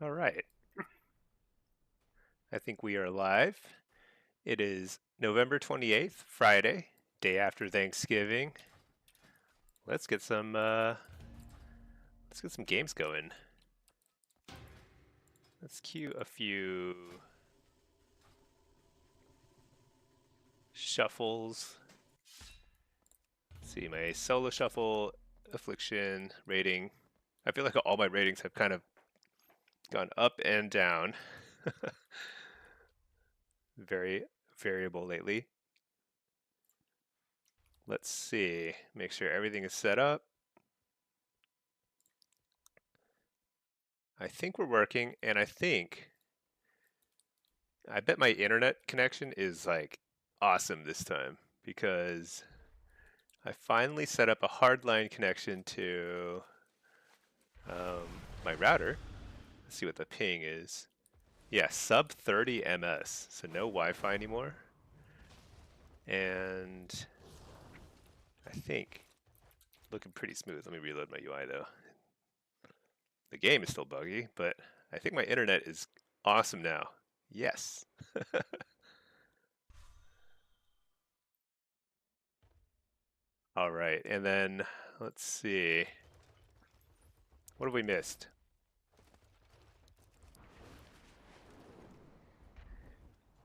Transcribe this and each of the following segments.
All right. I think we are live. It is November 28th, Friday, day after Thanksgiving. Let's get some games going. Let's cue a few shuffles. Let's see my solo shuffle affliction rating. I feel like all my ratings have kind of gone up and down. Very variable lately. Let's see. Make sure everything is set up. I think we're working, and I bet my internet connection is like awesome this time because I finally set up a hardline connection to my router. Let's see what the ping is. Yeah, sub 30 ms, so no Wi-Fi anymore. And I think looking pretty smooth. Let me reload my UI though. The game is still buggy, but I think my internet is awesome now. Yes. All right, and then let's see. What have we missed?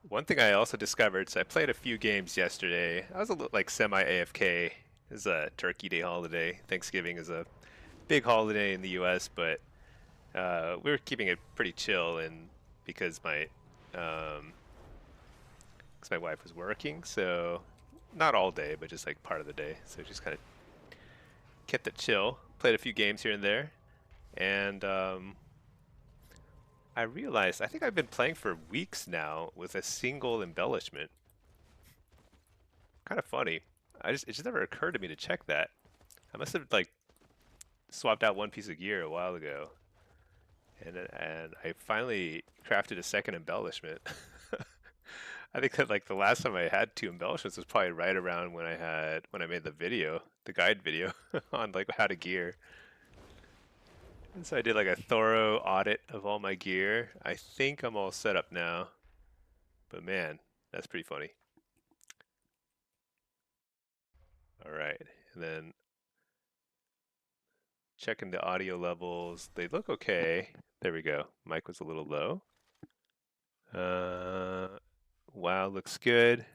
One thing I also discovered, so I played a few games yesterday. I was a little like semi AFK. It's a Turkey Day holiday. Thanksgiving is a big holiday in the U.S., but we were keeping it pretty chill, and because my um, 'cause my wife was working, so not all day, but just like part of the day. So just kind of kept it chill. Played a few games here and there, and I realized I think I've been playing for weeks now with a single embellishment. Kind of funny. It just never occurred to me to check that. I must have like swapped out one piece of gear a while ago, and I finally crafted a second embellishment. I think that like the last time I had two embellishments was probably right around when I made the video, the guide video on like how to gear. And so I did like a thorough audit of all my gear. I think I'm all set up now. But man, that's pretty funny. All right. And then checking the audio levels. They look okay. There we go. Mic was a little low. Wow, looks good.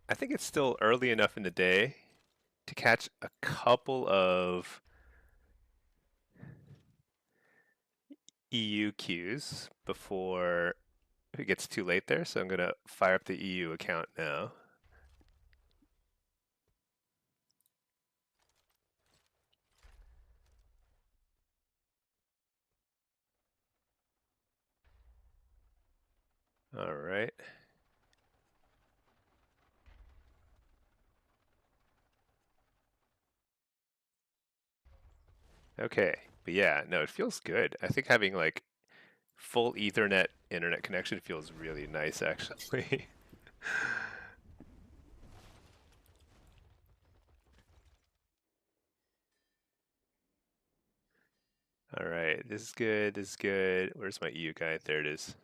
I think it's still early enough in the day to catch a couple of EU queues before it gets too late there. So I'm going to fire up the EU account now. All right. Okay. But yeah, no, it feels good. I think having like full Ethernet internet connection feels really nice actually. All right, this is good. This is good. Where's my EU guide? There it is.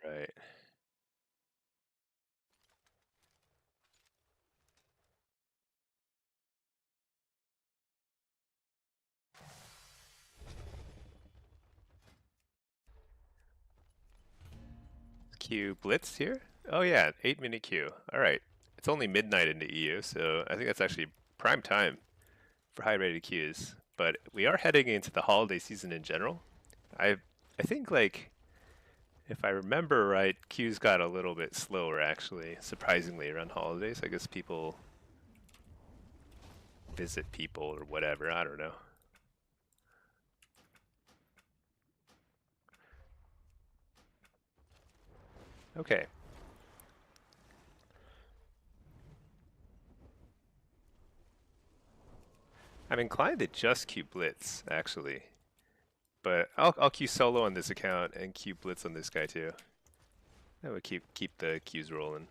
Right. Queue Blitz here? Oh yeah, 8-minute queue. All right. It's only midnight in the EU, so I think that's actually prime time for high-rated queues. But we are heading into the holiday season in general. I I think like if I remember right, queues got a little bit slower actually, surprisingly around holidays. I guess people visit people or whatever. I don't know. Okay. I'm inclined to just queue Blitz, actually. But I'll queue solo on this account and queue Blitz on this guy too. That would keep the queues rolling.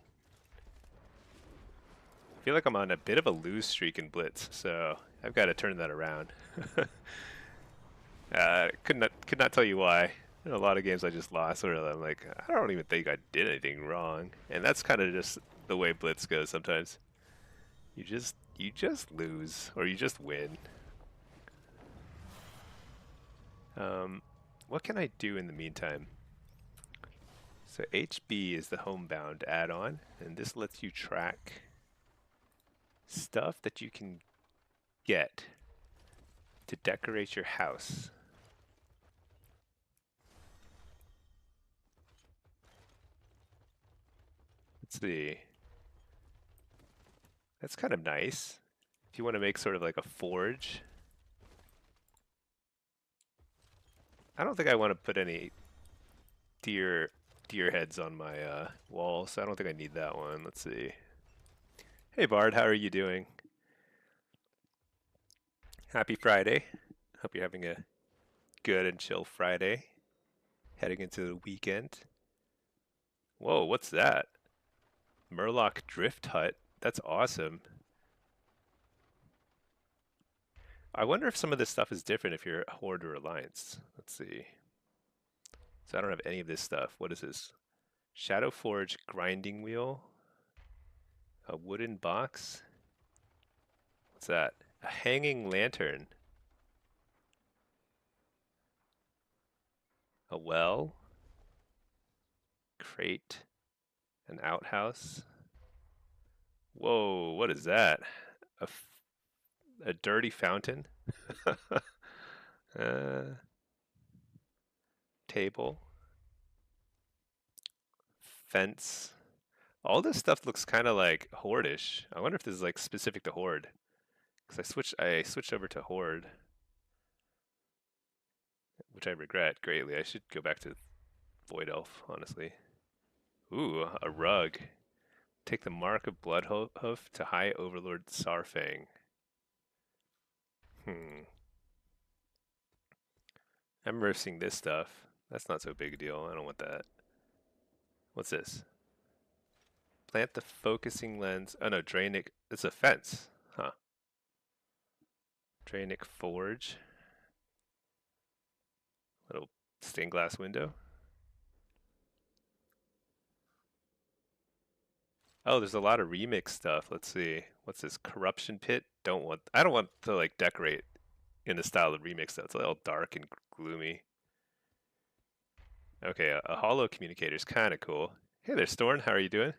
I feel like I'm on a bit of a lose streak in Blitz, so I've got to turn that around. Could not tell you why. In a lot of games I just lost, where I'm like, I don't even think I did anything wrong, and that's kind of just the way Blitz goes sometimes. You just lose or you just win. Um, what can I do in the meantime? So HB is the homebound add-on, and this lets you track stuff that you can get to decorate your house. Let's see. That's kind of nice. If you want to make sort of like a forge. I don't think I want to put any deer heads on my wall, so I don't think I need that one. Let's see. Hey Bard, how are you doing? Happy Friday. Hope you're having a good and chill Friday. Heading into the weekend. Whoa, what's that? Murloc Drift Hut. That's awesome. I wonder if some of this stuff is different if you're Horde or Alliance. Let's see. So I don't have any of this stuff. What is this? Shadow Forge grinding wheel. A wooden box. What's that? A hanging lantern. A well. Crate. An outhouse. Whoa, what is that? A dirty fountain. uh, Table. Fence. All this stuff looks kind of like Horde-ish. I wonder if this is like specific to Horde. Because I switched over to Horde, which I regret greatly. I should go back to Void Elf, honestly. Ooh, a rug. Take the mark of Bloodhoof to High Overlord Sarfang. I remember seeing this stuff. That's not so big a deal. I don't want that. What's this? Plant the focusing lens. Oh no, Drainic. It's a fence. Huh. Drainic Forge. Little stained glass window. Oh, there's a lot of remix stuff. Let's see. What's this? Corruption Pit? I don't want to like decorate in the style of remix though. It's all dark and gloomy. Okay, a hollow communicator is kind of cool. Hey there, Storn. How are you doing?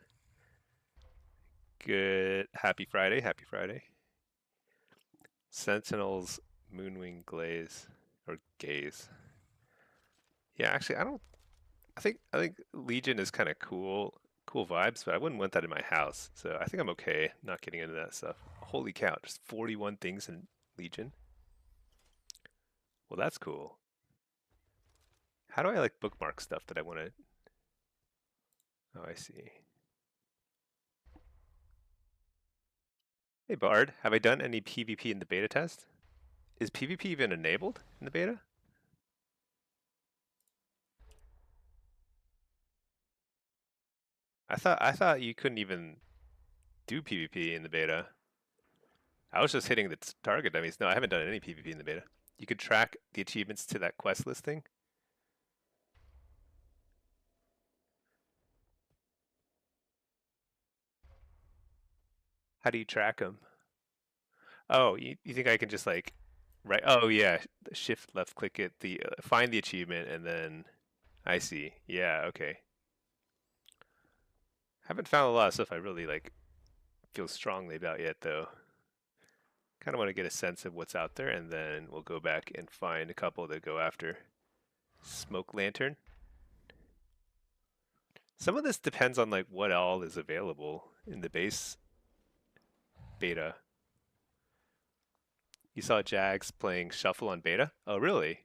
Good. Happy Friday. Happy Friday. Sentinel's Moonwing Glaze or Gaze. Yeah, actually, I think Legion is kind of cool vibes, but I wouldn't want that in my house. So I think I'm okay not getting into that stuff. Holy cow, there's 41 things in Legion. Well, that's cool. How do I like bookmark stuff that I want to? Oh, I see. Hey Bard, have I done any PvP in the beta test? Is PvP even enabled in the beta? I thought you couldn't even do PvP in the beta. I was just hitting the target dummies. No, I haven't done any PvP in the beta. You could track the achievements to that quest listing. How do you track them? Oh, you think I can just like, right? Oh yeah, shift left click it, the find the achievement, and then I see. Yeah, okay. Haven't found a lot of stuff I really like feel strongly about yet though. Kind of want to get a sense of what's out there, and then we'll go back and find a couple to go after. Smoke lantern. Some of this depends on like what all is available in the base beta. You saw Jags playing Shuffle on beta? Oh, really?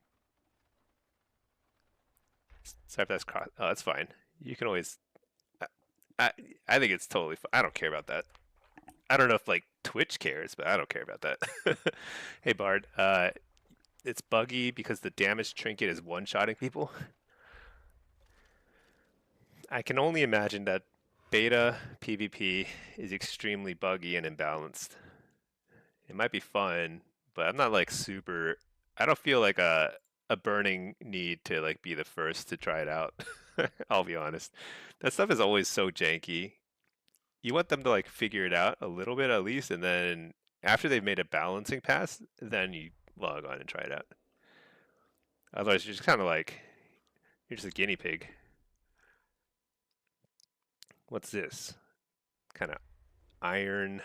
Sorry if that's cross. Oh, that's fine. You can always I I think it's totally fine. I don't care about that. I don't know if like Twitch cares, but I don't care about that. Hey Bard, it's buggy because the damage trinket is one-shotting people. I can only imagine that beta PvP is extremely buggy and imbalanced. It might be fun, but I'm not like super. I don't feel like a burning need to like be the first to try it out. I'll be honest. That stuff is always so janky. You want them to like figure it out a little bit at least, and then after they've made a balancing pass, then you log on and try it out. Otherwise, you're just kind of like you're just a guinea pig. What's this? Kind of iron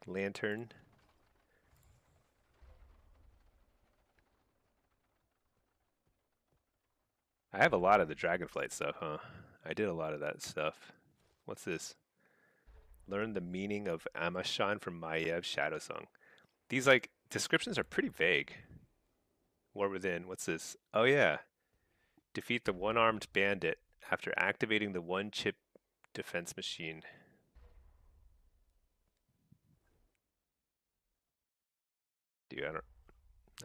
lantern. I have a lot of the dragonflight stuff, huh? I did a lot of that stuff. What's this? Learn the meaning of Amashan from Maiev Shadow Song. These like descriptions are pretty vague. War Within, what's this? Oh yeah. Defeat the one-armed bandit after activating the one-chip defense machine. Dude, I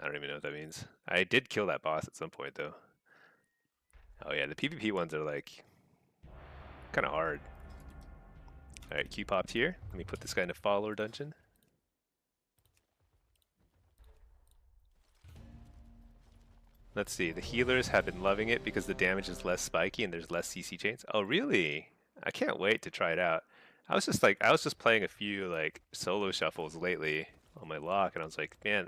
don't even know what that means. I did kill that boss at some point though. Oh yeah, the PvP ones are like kind of hard. All right, Q popped here. Let me put this guy in a follower dungeon. Let's see. The healers have been loving it because the damage is less spiky and there's less CC chains. Oh, really? I can't wait to try it out. I was just playing a few like solo shuffles lately on my lock, and I was like, man,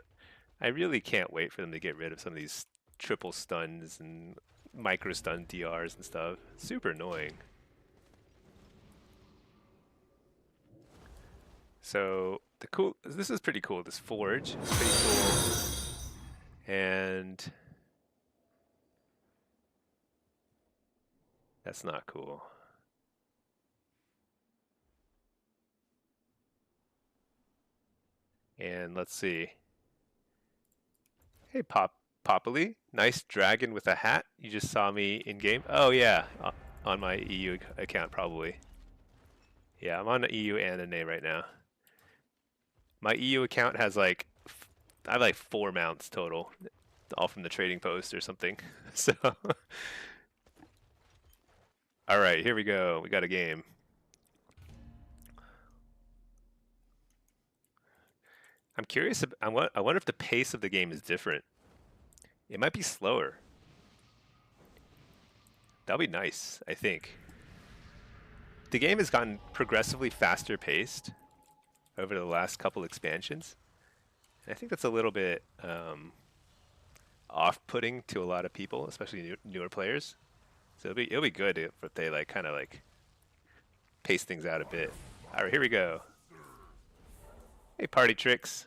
I really can't wait for them to get rid of some of these triple stuns and micro stun DRs and stuff. Super annoying. So this is pretty cool. This forge is pretty cool, and that's not cool. And let's see. Hey, Popoli, nice dragon with a hat. You just saw me in game. Oh yeah, on my EU account probably. Yeah, I'm on the EU and an A right now. My EU account has like I have like 4 mounts total, all from the trading post or something. So, all right, here we go. We got a game. I'm curious. I wonder if the pace of the game is different. It might be slower. That'll be nice, I think. The game has gotten progressively faster paced over the last couple expansions. And I think that's a little bit off-putting to a lot of people, especially newer players. So it'll be good if they like kind of like pace things out a bit. All right, here we go. Hey, Party Tricks.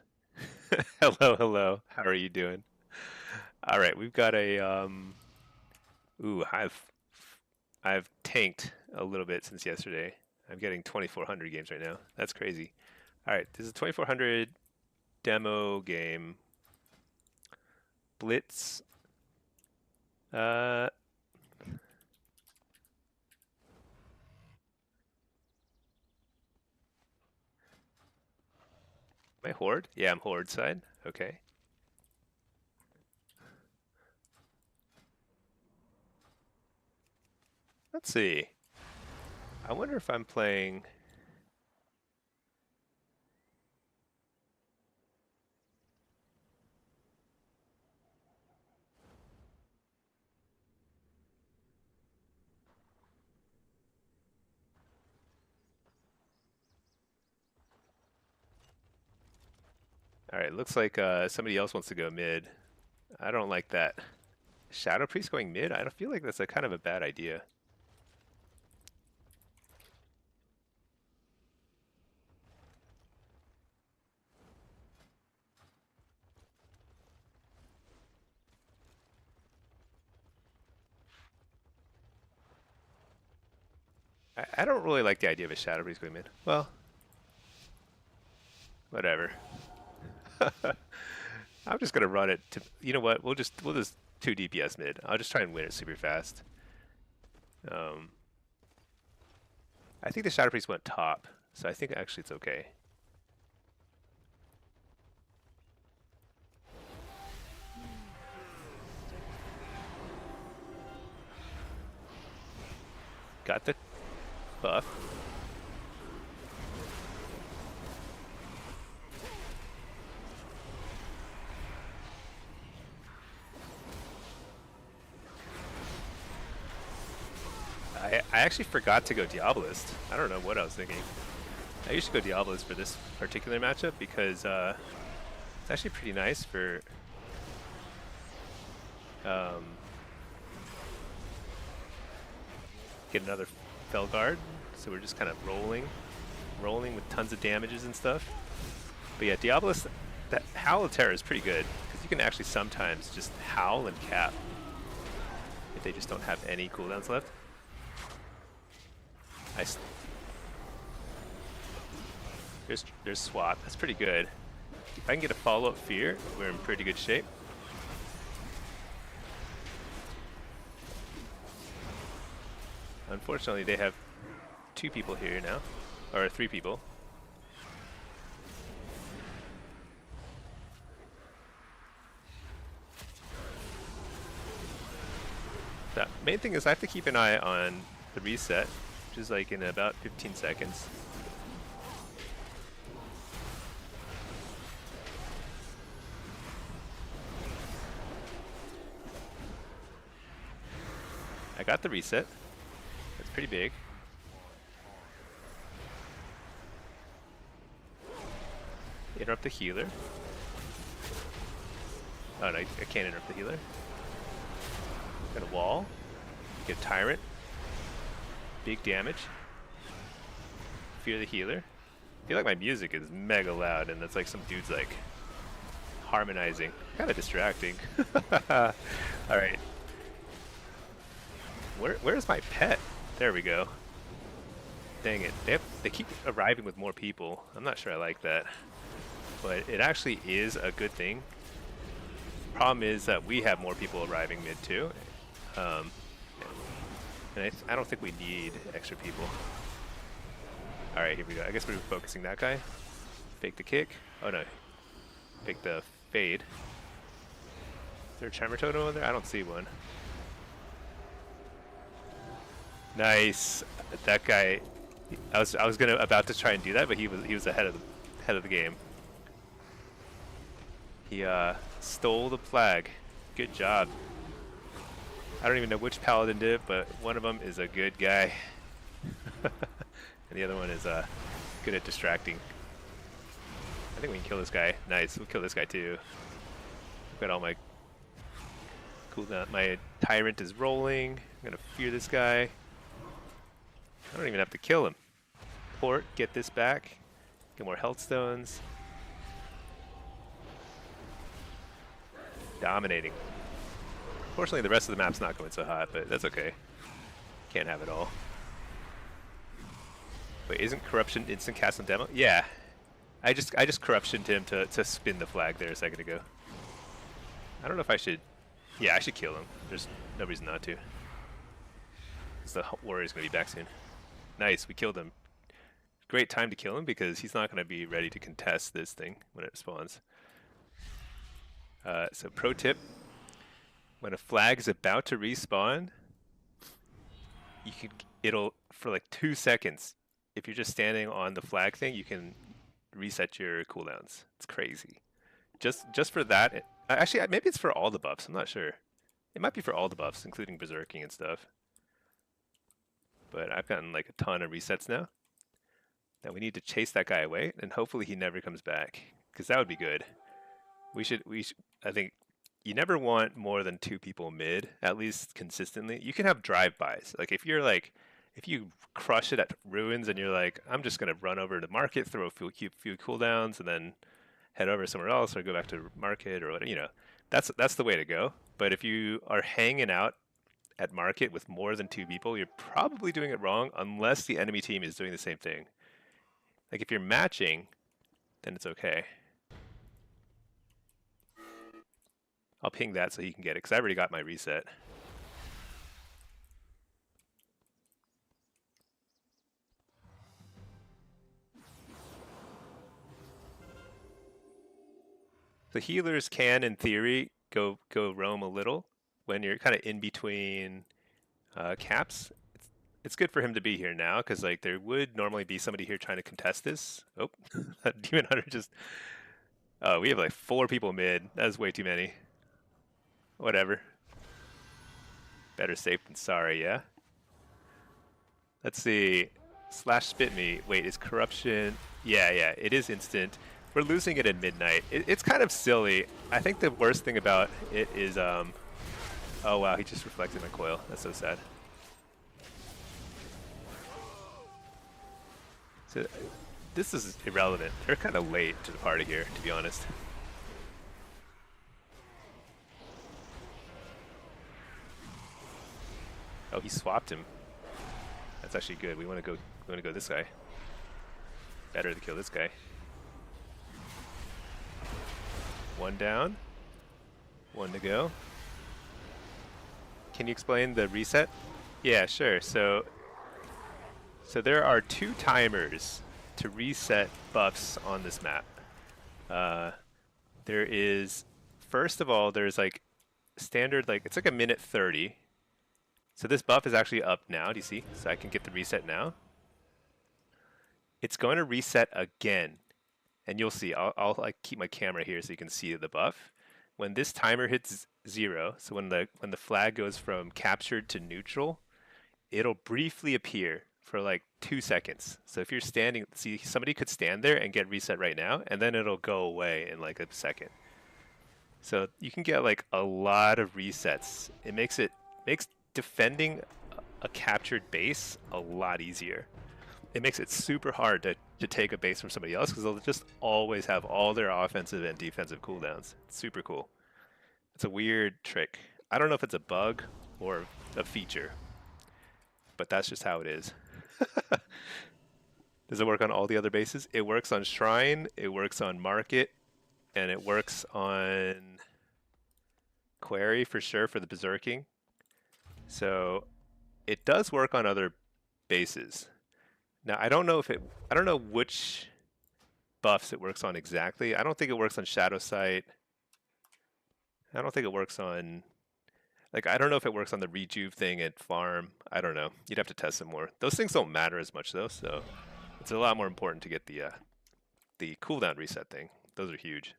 Hello, hello. How are you doing? All right, we've got a ooh, I've tanked a little bit since yesterday. I'm getting 2400 games right now. That's crazy. All right, this is a 2400 demo game. Blitz. Am I Horde? Yeah, I'm Horde side. Okay. Let's see. I wonder if I'm playing. All right, looks like somebody else wants to go mid. I don't like that. Shadow Priest going mid? I don't feel like that's a kind of a bad idea. I don't really like the idea of a Shadow Priest going mid. Well, whatever. I'm just gonna run it to. You know what? We'll just 2 DPS mid. I'll just try and win it super fast. Um, I think the Shadow Priest went top, so I think actually it's okay. Got the buff. I actually forgot to go Diabolist. I don't know what I was thinking. I used to go Diabolist for this particular matchup because it's actually pretty nice for get another Felguard. So we're just kind of rolling with tons of damages and stuff. But yeah, Diabolist, that Howl of Terror is pretty good because you can actually sometimes just howl and cap if they just don't have any cooldowns left. There's swap. That's pretty good. If I can get a follow-up fear, we're in pretty good shape. Unfortunately, they have 2 people here now, or 3 people. The main thing is I have to keep an eye on the reset, which is like in about 15 seconds. I got the reset. That's pretty big. Interrupt the healer. Oh no, I can't interrupt the healer. Got a wall. Get a tyrant. Big damage. Fear the healer. I feel like my music is mega loud and that's like some dude's like harmonizing. Kind of distracting. Alright. Where's my pet? There we go. Dang it. They keep arriving with more people. I'm not sure I like that. But it actually is a good thing. Problem is that we have more people arriving mid too. And I don't think we need extra people. Alright, here we go. I guess we're focusing that guy. Fake the kick. Oh no. Fake the fade. Is there a Tremor Totem over there? I don't see one. Nice. That guy. I was about to try and do that, but he was ahead of the game. He stole the flag. Good job. I don't even know which paladin did it, but one of them is a good guy. And the other one is good at distracting. I think we can kill this guy. Nice, we'll kill this guy too. I've got all my cooldown. My tyrant is rolling. I'm gonna fear this guy. I don't even have to kill him. Port, get this back. Get more health stones. Dominating. Unfortunately, the rest of the map's not going so hot, but that's okay. Can't have it all. Wait, isn't Corruption instant cast on demo? Yeah. I just Corruptioned him to spin the flag there a second ago. I don't know if I should... Yeah, I should kill him. There's no reason not to. Because the warrior's going to be back soon. Nice, we killed him. Great time to kill him because he's not going to be ready to contest this thing when it spawns. So pro tip, when a flag is about to respawn, it'll for like 2 seconds. If you're just standing on the flag thing, you can reset your cooldowns. It's crazy. Just for that. Actually, maybe it's for all the buffs. I'm not sure. It might be for all the buffs, including berserking and stuff. But I've gotten like a ton of resets now. Now we need to chase that guy away, and hopefully he never comes back, because that would be good. We should. I think you never want more than 2 people mid, at least consistently. You can have drive-bys. Like if you crush it at ruins and you're like, I'm just gonna run over to market, throw a few cooldowns, and then head over somewhere else, or go back to market, or whatever. You know, that's the way to go. But if you are hanging out at market with more than 2 people, you're probably doing it wrong, unless the enemy team is doing the same thing. Like if you're matching, then it's okay. I'll ping that so you can get it, because I already got my reset. The healers can, in theory, go roam a little when you're kind of in between caps. It's good for him to be here now because like there would normally be somebody here trying to contest this. Oh, that demon hunter just. Oh, we have like 4 people mid. That's way too many. Whatever. Better safe than sorry, yeah. Let's see. Slash spit me. Wait, is corruption? Yeah, yeah, it is instant. We're losing it at midnight. It's kind of silly. I think the worst thing about it is oh wow, he just reflected my coil. That's so sad. So this is irrelevant. They're kind of late to the party here, to be honest. Oh, he swapped him. That's actually good. We want to go this guy. Better to kill this guy. 1 down. 1 to go. Can you explain the reset? Yeah, sure. So there are 2 timers to reset buffs on this map. There is, first of all, there's like standard, like it's like a minute 30. So this buff is actually up now. Do you see? So I can get the reset now. It's going to reset again, and you'll see. I'll like keep my camera here so you can see the buff. When this timer hits 0, so when the flag goes from captured to neutral, it'll briefly appear for like 2 seconds. So if you're standing, see, somebody could stand there and get reset right now, and then it'll go away in like a second. So you can get like a lot of resets. It makes defending a captured base a lot easier. It makes it super hard to take a base from somebody else because they'll just always have all their offensive and defensive cooldowns. It's super cool. It's a weird trick. I don't know if it's a bug or a feature, but that's just how it is. Does it work on all the other bases? It works on Shrine, it works on Market, and it works on Quarry for sure for the Berserking. So it does work on other bases. Now I don't know which buffs it works on exactly. I don't think it works on Shadow Sight. I don't think it works on, like, I don't know if it works on the rejuve thing at farm. I don't know. You'd have to test it more. Those things don't matter as much though, so it's a lot more important to get the cooldown reset thing. Those are huge.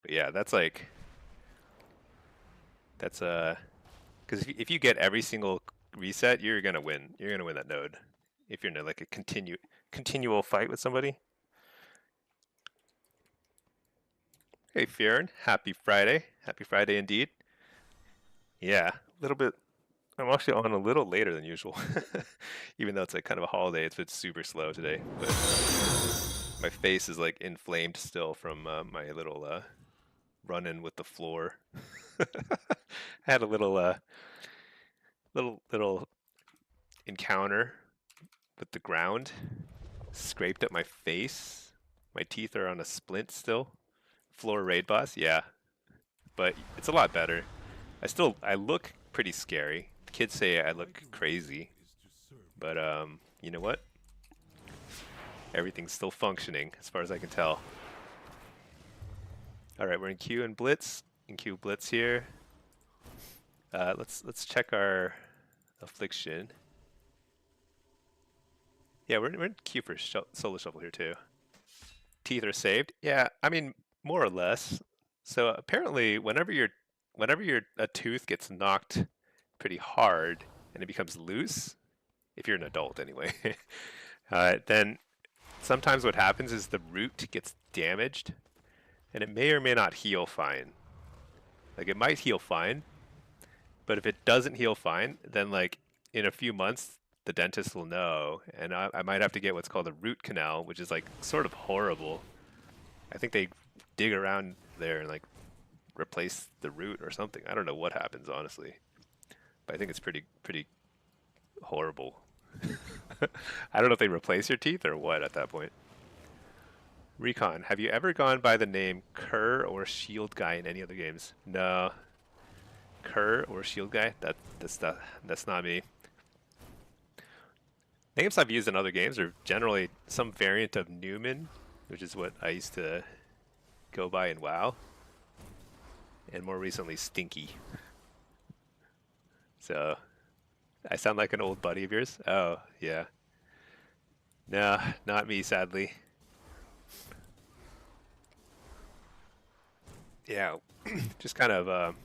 But yeah, that's because if you get every single reset, you're gonna win. You're gonna win that node if you're in like a continual fight with somebody. Hey, Fieran, happy Friday. Happy Friday indeed. Yeah, a little bit. I'm actually on a little later than usual, even though it's like kind of a holiday. It's been super slow today, but my face is like inflamed still from my little run-in with the floor. I had a little encounter with the ground, scraped at my face. My teeth are on a splint still. Floor raid boss, yeah, but it's a lot better. I look pretty scary. Kids say I look crazy, but you know what? Everything's still functioning as far as I can tell. All right, we're in Q and Blitz. In Q Blitz here. Let's check our affliction. Yeah, we're in Q for solo shuffle here too. Teeth are saved. Yeah, I mean more or less. So apparently, whenever a tooth gets knocked pretty hard and it becomes loose, if you're an adult anyway, then sometimes what happens is the root gets damaged, and it may or may not heal fine. Like it might heal fine, but if it doesn't heal fine, then like in a few months the dentist will know, and I might have to get what's called a root canal, which is like sort of horrible. I think they dig around there and like replace the root or something. I don't know what happens honestly, but I think it's pretty horrible. I don't know if they replace your teeth or what at that point. Recon, have you ever gone by the name Kerr or Shield Guy in any other games? No. Kerr or Shield Guy? That's not me. Names I've used in other games are generally some variant of Newman, which is what I used to go by in WoW, and more recently Stinky. So I sound like an old buddy of yours? Oh, yeah. No, not me, sadly. Yeah, just kind of.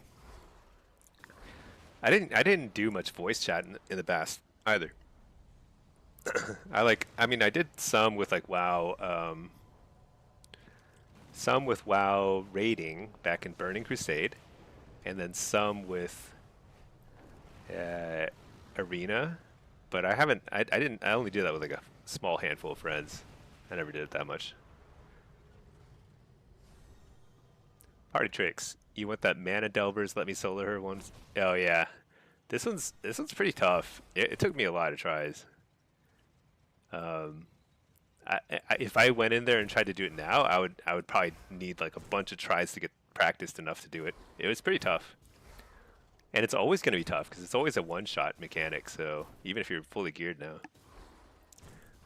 I didn't do much voice chat in the past either. I mean, I did some with like WoW, some with WoW raiding back in Burning Crusade, and then some with uh, Arena. But I haven't. I didn't. I only did that with like a small handful of friends. I never did it that much. Party tricks. You want that mana delvers? Let me solo her once. Oh yeah, this one's pretty tough. It took me a lot of tries. Um, if I went in there and tried to do it now, I would probably need like a bunch of tries to get practiced enough to do it. It was pretty tough, and it's always going to be tough because it's always a one-shot mechanic. So even if you're fully geared now,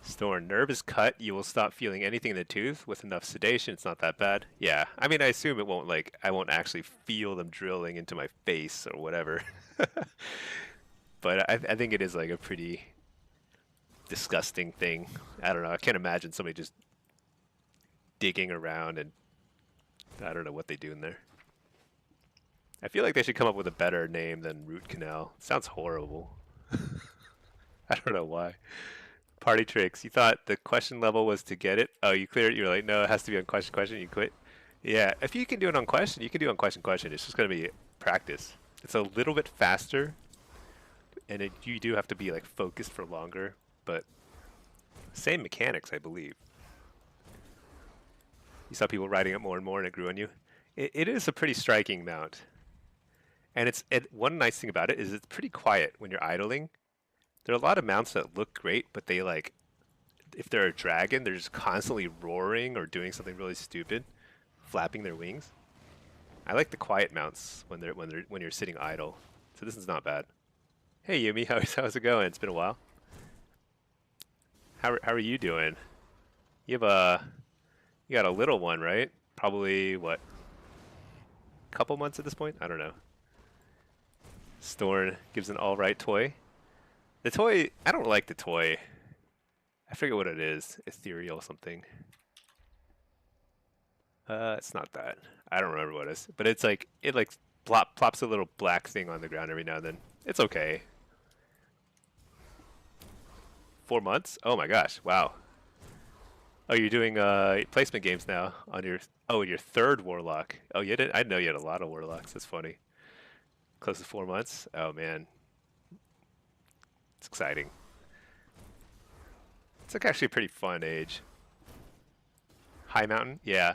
Storm, nerve is cut. You will stop feeling anything in the tooth with enough sedation. It's not that bad. Yeah, I mean, I assume it won't like I won't actually feel them drilling into my face or whatever. But I think it is like a pretty disgusting thing. I don't know. I can't imagine somebody just digging around and I don't know what they do in there. I feel like they should come up with a better name than root canal. It sounds horrible. I don't know why. Party tricks. You thought the question level was to get it? Oh, you cleared it. You're like, no, it has to be on question question. You quit. Yeah, if you can do it on question, you can do it on question question. It's just gonna be practice. It's a little bit faster, and you do have to be like focused for longer, but same mechanics, I believe. You saw people riding it more and more, and it grew on you. It is a pretty striking mount, and one nice thing about it is it's pretty quiet when you're idling. There are a lot of mounts that look great, but they like if they're a dragon, they're just constantly roaring or doing something really stupid, flapping their wings. I like the quiet mounts when you're sitting idle. So this is not bad. Hey Yumi, how's it going? It's been a while. How are you doing? You have you got a little one, right? Probably what? Couple months at this point? I don't know. Storn gives an all right toy. The toy, I don't like the toy. I forget what it is. Ethereal something. It's not that. I don't remember what it is, but it's like it like plops a little black thing on the ground every now and then. It's okay. 4 months? Oh my gosh! Wow. Oh, you're doing placement games now on your your third Warlock. Oh, you didn't? I didn't know you had a lot of Warlocks. That's funny. Close to 4 months. Oh man, it's exciting. It's like actually a pretty fun age. High Mountain? Yeah.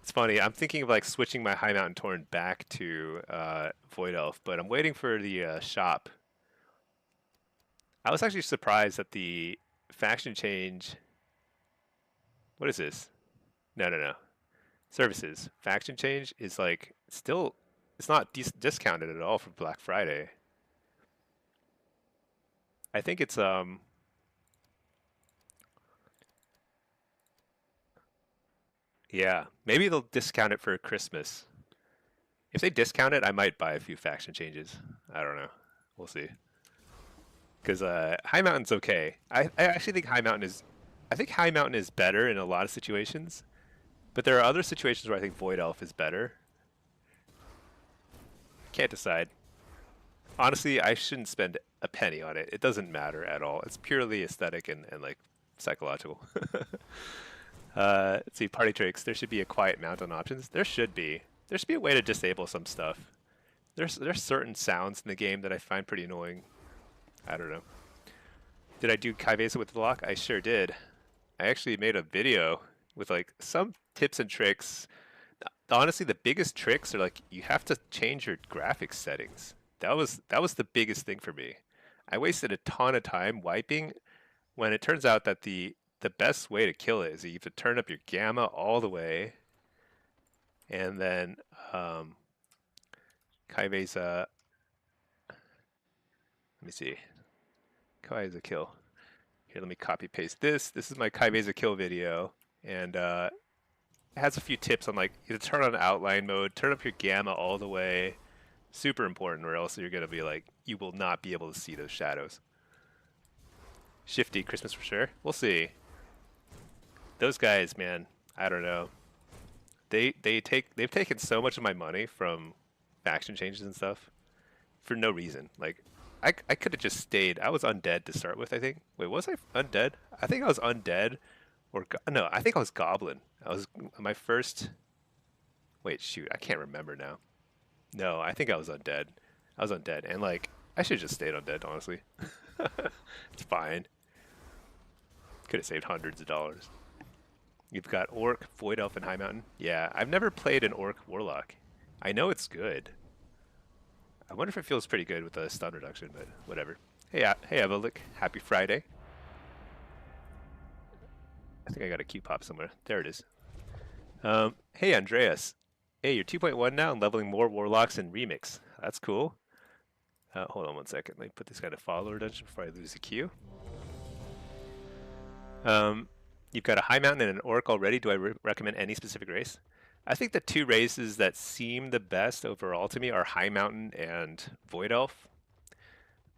It's funny. I'm thinking of like switching my High Mountain Torrent back to Void Elf, but I'm waiting for the shop. I was actually surprised that the faction change. What is this? No, no, no. Services. Faction change is like still. It's not discounted at all for Black Friday. I think it's yeah. Maybe they'll discount it for Christmas. If they discount it, I might buy a few faction changes. I don't know. We'll see. Because High Mountain's okay. I actually think High Mountain is. I think High Mountain is better in a lot of situations, but there are other situations where I think Void Elf is better. Can't decide. Honestly, I shouldn't spend a penny on it. It doesn't matter at all. It's purely aesthetic and like psychological. Let's see, party tricks. There should be a quiet mount on options. There should be. There should be a way to disable some stuff. There's certain sounds in the game that I find pretty annoying. I don't know. Did I do Kaivesa with the lock? I sure did. I actually made a video with like some tips and tricks. Honestly, the biggest tricks are like you have to change your graphics settings. That was the biggest thing for me. I wasted a ton of time wiping when it turns out that the best way to kill it is you have to turn up your gamma all the way and then Kaivesa, let me see. Kaivesa kill. Here, let me copy paste this. This is my Kaibeza kill video, and it has a few tips on like either turn on outline mode, turn up your gamma all the way. Super important, or else you're gonna be like, you will not be able to see those shadows. Shifty Christmas for sure. We'll see. Those guys, man, I don't know. They've taken so much of my money from faction changes and stuff for no reason. Like, I could have just stayed. I was undead to start with, I think. Wait, was I undead? I think I was undead, or no, I think I was goblin. I was my first. Wait, shoot, I can't remember now. No, I think I was undead. I was undead, and like I should have just stayed undead, honestly. It's fine. Could have saved hundreds of dollars. You've got Orc, Void Elf, and High Mountain. Yeah, I've never played an Orc Warlock. I know it's good. I wonder if it feels pretty good with the stun reduction, but whatever. Hey, hey, Avalik. Happy Friday. I think I got a Q pop somewhere. There it is. Hey, Andreas. Hey, you're 2.1 now and leveling more Warlocks in Remix. That's cool. Hold on one second. Let me put this guy to follower dungeon before I lose the queue. You've got a High Mountain and an Orc already. Do I recommend any specific race? I think the two races that seem the best overall to me are High Mountain and Void Elf.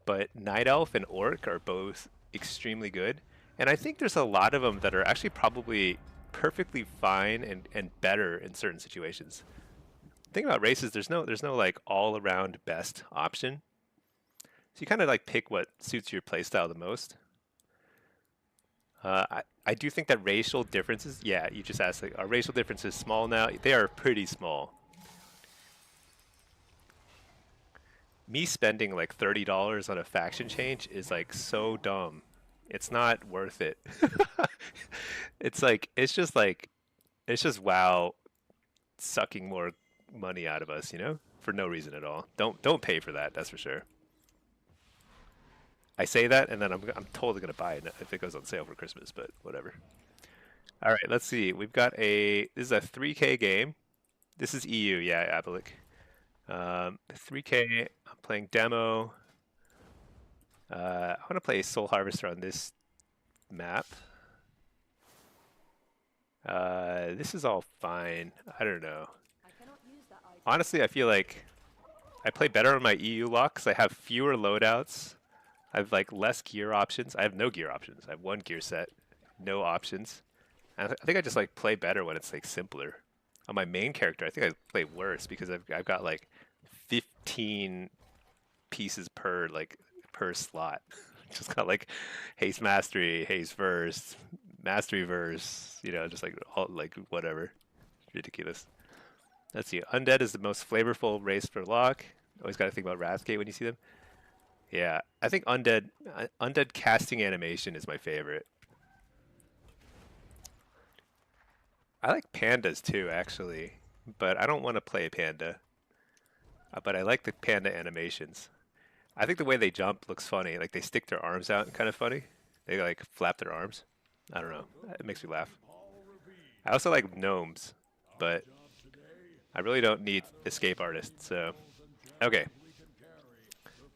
But Night Elf and Orc are both extremely good. And I think there's a lot of them that are actually probably perfectly fine and better in certain situations. The thing about races, there's no like all-around best option. So you kind of like pick what suits your playstyle the most. I do think that racial differences, yeah, you just asked, like, are racial differences small now? They are pretty small. Me spending like $30 on a faction change is like so dumb. It's not worth it. It's just WoW sucking more money out of us, you know, for no reason at all. Don't pay for that, that's for sure. I say that, and then I'm totally gonna buy it if it goes on sale for Christmas, but whatever. All right, let's see. We've got this is a 3K game. This is EU, yeah, Abilic. 3K. I'm playing demo. I want to play Soul Harvester on this map. This is all fine. I don't know. Honestly, I feel like I play better on my EU lock because I have fewer loadouts. I have like less gear options. I have no gear options. I have one gear set, no options. And I think I just like play better when it's like simpler. On my main character, I think I play worse because I've got like 15 pieces per slot. Just got like haste mastery, haste verse, mastery verse. You know, just like all like whatever. Ridiculous. Let's see. Undead is the most flavorful race for lock. Always got to think about Wrathgate when you see them. Yeah, I think undead casting animation is my favorite. I like pandas too, actually, but I don't want to play a panda. But I like the panda animations. I think the way they jump looks funny. Like they stick their arms out, kind of funny. They like flap their arms. I don't know. It makes me laugh. I also like gnomes, but I really don't need escape artists. So, okay.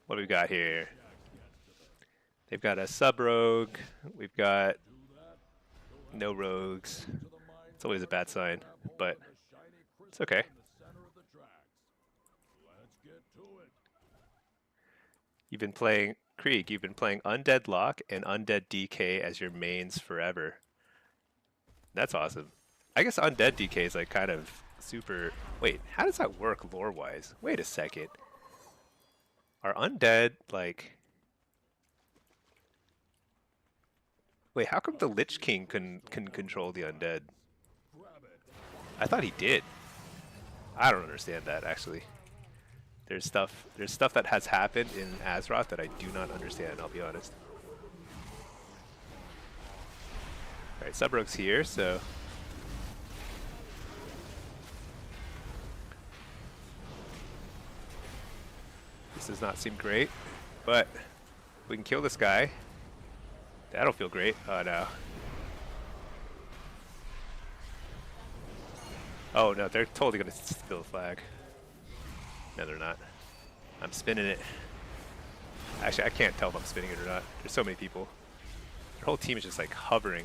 What do we got here? They've got a sub-rogue. We've got no rogues. It's always a bad sign, but it's okay. You've been playing, Krieg, you've been playing Undead Lock and Undead DK as your mains forever. That's awesome. I guess Undead DK is like kind of super... Wait, how does that work lore-wise? Wait a second. Are undead, like... Wait, how come the Lich King can control the undead? I thought he did. I don't understand that, actually. There's stuff that has happened in Azeroth that I do not understand, I'll be honest. Alright, Sub-Rogue's here, so... This does not seem great, but we can kill this guy. That'll feel great. Oh no. Oh no, they're totally gonna steal the flag. No, they're not. I'm spinning it. Actually, I can't tell if I'm spinning it or not. There's so many people. Their whole team is just like hovering.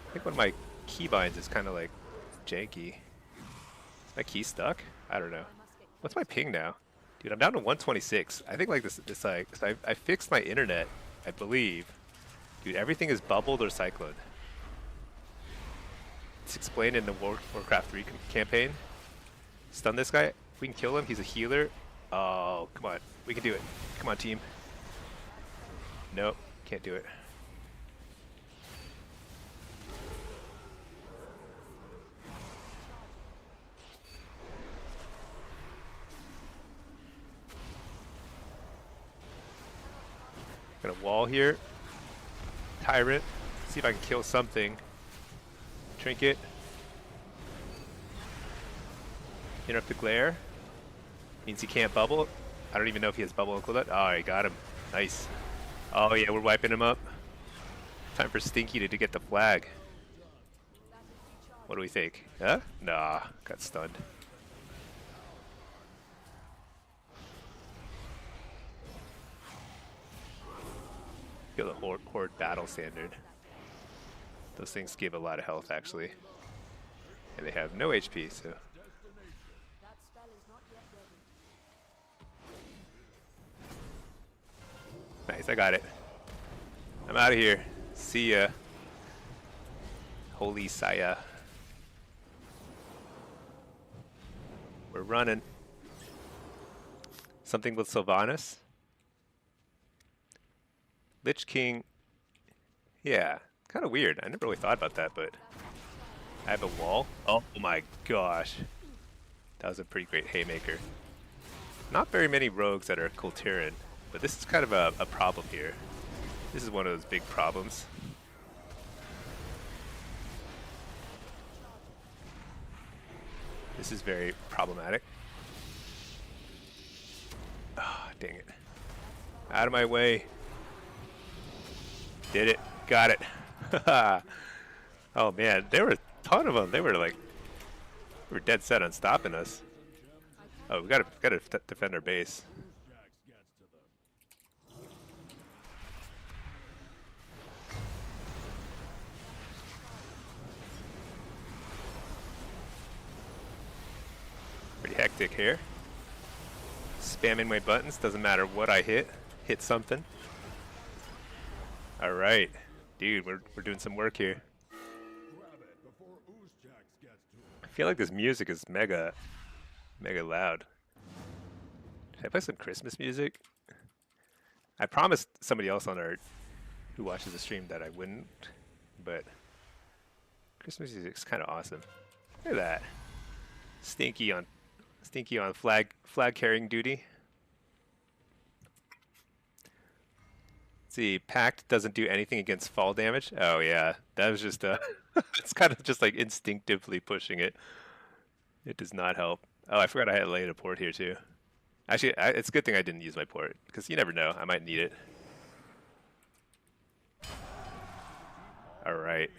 I think one of my keybinds is kind of like janky. Is my key stuck? I don't know. What's my ping now? Dude, I'm down to 126. I think like this like, so I fixed my internet, I believe. Dude, everything is bubbled or cycloned. It's explained in the Warcraft 3 campaign. Stun this guy. If we can kill him, he's a healer. Oh, come on. We can do it. Come on, team. Nope, can't do it. Got a wall here. Tyrant. See if I can kill something. Trinket. Interrupt the glare. Means he can't bubble. I don't even know if he has bubble included. Oh, I got him. Nice. Oh yeah, we're wiping him up. Time for Stinky to get the flag. What do we think? Huh? Nah, got stunned. Feel the Horde battle standard. Those things give a lot of health actually. And they have no HP, so. Nice, I got it. I'm out of here. See ya. Holy Saya. We're running. Something with Sylvanas. Lich King. Yeah, kind of weird. I never really thought about that, but I have a wall. Oh my gosh. That was a pretty great haymaker. Not very many rogues that are Kultiran, but this is kind of a problem here. This is one of those big problems. This is very problematic. Ah, oh, dang it. Out of my way. Did it. Got it. Oh man, there were a ton of them. They were like, we were dead set on stopping us. Oh, we gotta defend our base. Pretty hectic here. Spamming my buttons, doesn't matter what I hit. Hit something. All right, dude, we're doing some work here. I feel like this music is mega loud. Should I play some Christmas music? I promised somebody else on our who watches the stream that I wouldn't, but Christmas music's kind of awesome. Look at that, Stinky on flag carrying duty. See, Pact doesn't do anything against fall damage. Oh yeah, that was just it's kind of just like instinctively pushing it. It does not help. Oh, I forgot I had laid a port here too. Actually, it's a good thing I didn't use my port, because you never know, I might need it. Alright.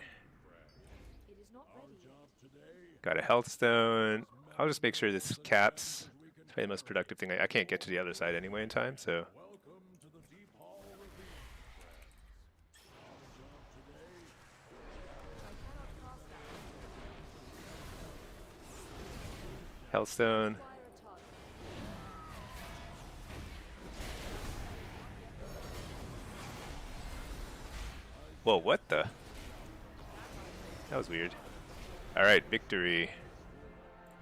Got a health stone. I'll just make sure this caps. It's probably the most productive thing. I can't get to the other side anyway in time, so. Hellstone. Whoa, what the? That was weird. Alright, victory.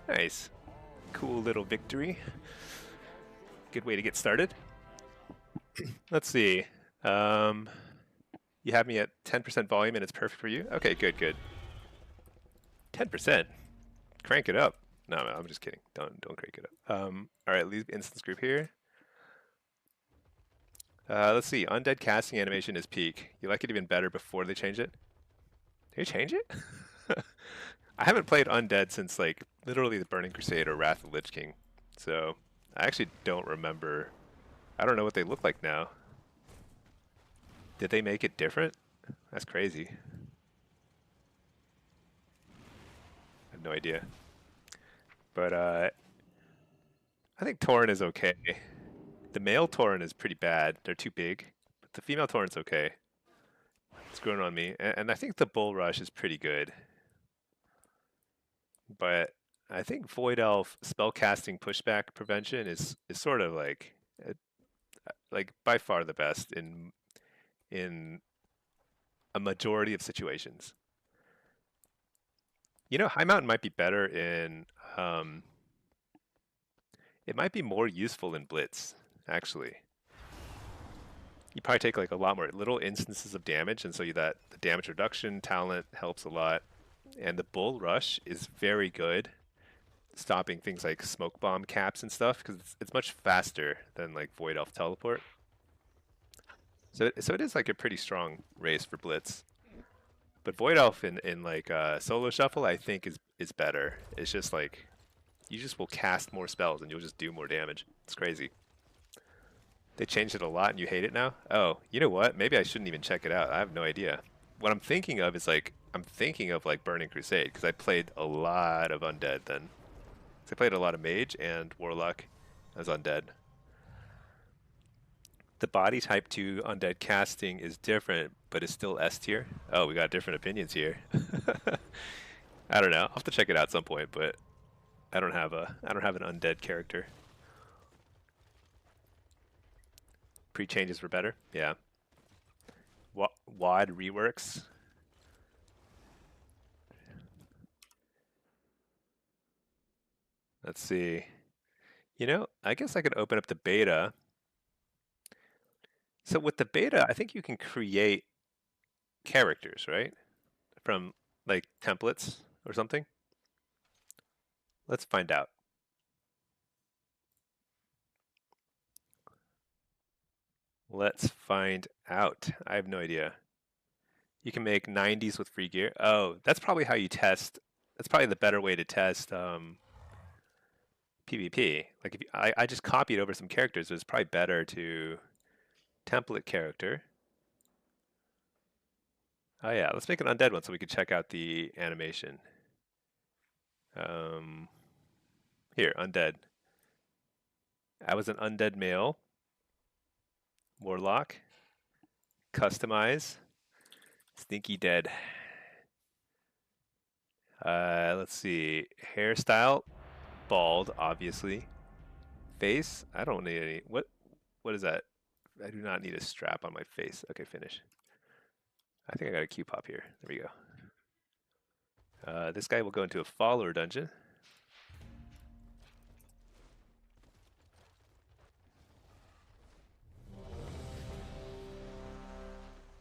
Nice. Cool little victory. Good way to get started. Let's see. You have me at 10% volume and it's perfect for you? Okay, good, good. 10%? Crank it up. No, I'm just kidding. Don't crank it up. Alright, leave instance group here. Let's see. Undead casting animation is peak. You like it even better before they change it? Did they change it? I haven't played Undead since like literally the Burning Crusade or Wrath of the Lich King. So I actually don't remember. I don't know what they look like now. Did they make it different? That's crazy. I have no idea. But I think Tauren is okay. The male Tauren is pretty bad. They're too big. But the female Tauren's okay. It's growing on me. And I think the Bull Rush is pretty good. But I think Void Elf spellcasting pushback prevention is sort of like by far the best in a majority of situations. You know, High Mountain might be better in it might be more useful in Blitz, actually. You probably take like a lot more little instances of damage, and so that the damage reduction talent helps a lot. And the Bull Rush is very good, stopping things like smoke bomb caps and stuff, because it's much faster than like Void Elf teleport. So it is like a pretty strong race for Blitz. But Void Elf in like solo shuffle, I think is better. It's just like you just will cast more spells and you'll just do more damage. It's crazy. They changed it a lot and you hate it now? Oh, you know what? Maybe I shouldn't even check it out. I have no idea. What I'm thinking of is like, I'm thinking of like Burning Crusade, because I played a lot of Undead then. So I played a lot of Mage and Warlock as Undead. The body type 2 Undead casting is different, but is still S tier. Oh, we got different opinions here. I don't know. I'll have to check it out at some point, but I don't have an Undead character. Pre-changes were better? Yeah. WAD reworks. Let's see. You know, I guess I could open up the beta. So with the beta, I think you can create characters, right? From like templates or something. Let's find out. Let's find out. I have no idea. You can make 90s with free gear. Oh, that's probably how you test. That's probably the better way to test PvP. Like if I just copied over some characters, it's probably better to template character. Oh yeah, let's make an undead one so we can check out the animation. Here, undead. I was an undead male. Warlock. Customize. Stinky dead. Let's see. Hairstyle. Bald, obviously. Face. I don't need any. What is that? I do not need a strap on my face. Okay, finish. I think I got a Q pop here. There we go. This guy will go into a follower dungeon.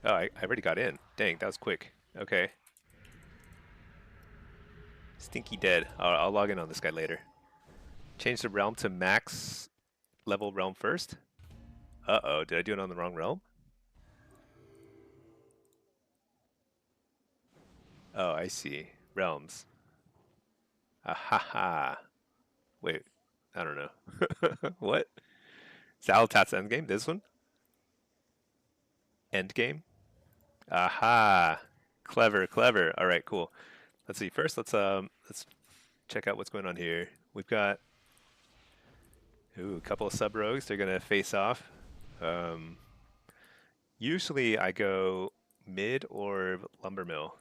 Oh, I already got in. Dang, that was quick. Okay. Stinky dead. I'll log in on this guy later. Change the realm to max level realm first. Uh-oh, did I do it on the wrong realm? Oh, I see. Realms. Ahaha. Wait, I don't know. What? Zalatat's endgame? This one? Endgame? Aha. Clever, clever. All right, cool. Let's see. First, let's check out what's going on here. We've got a couple of sub rogues. They're gonna face off. Usually, I go mid or lumber mill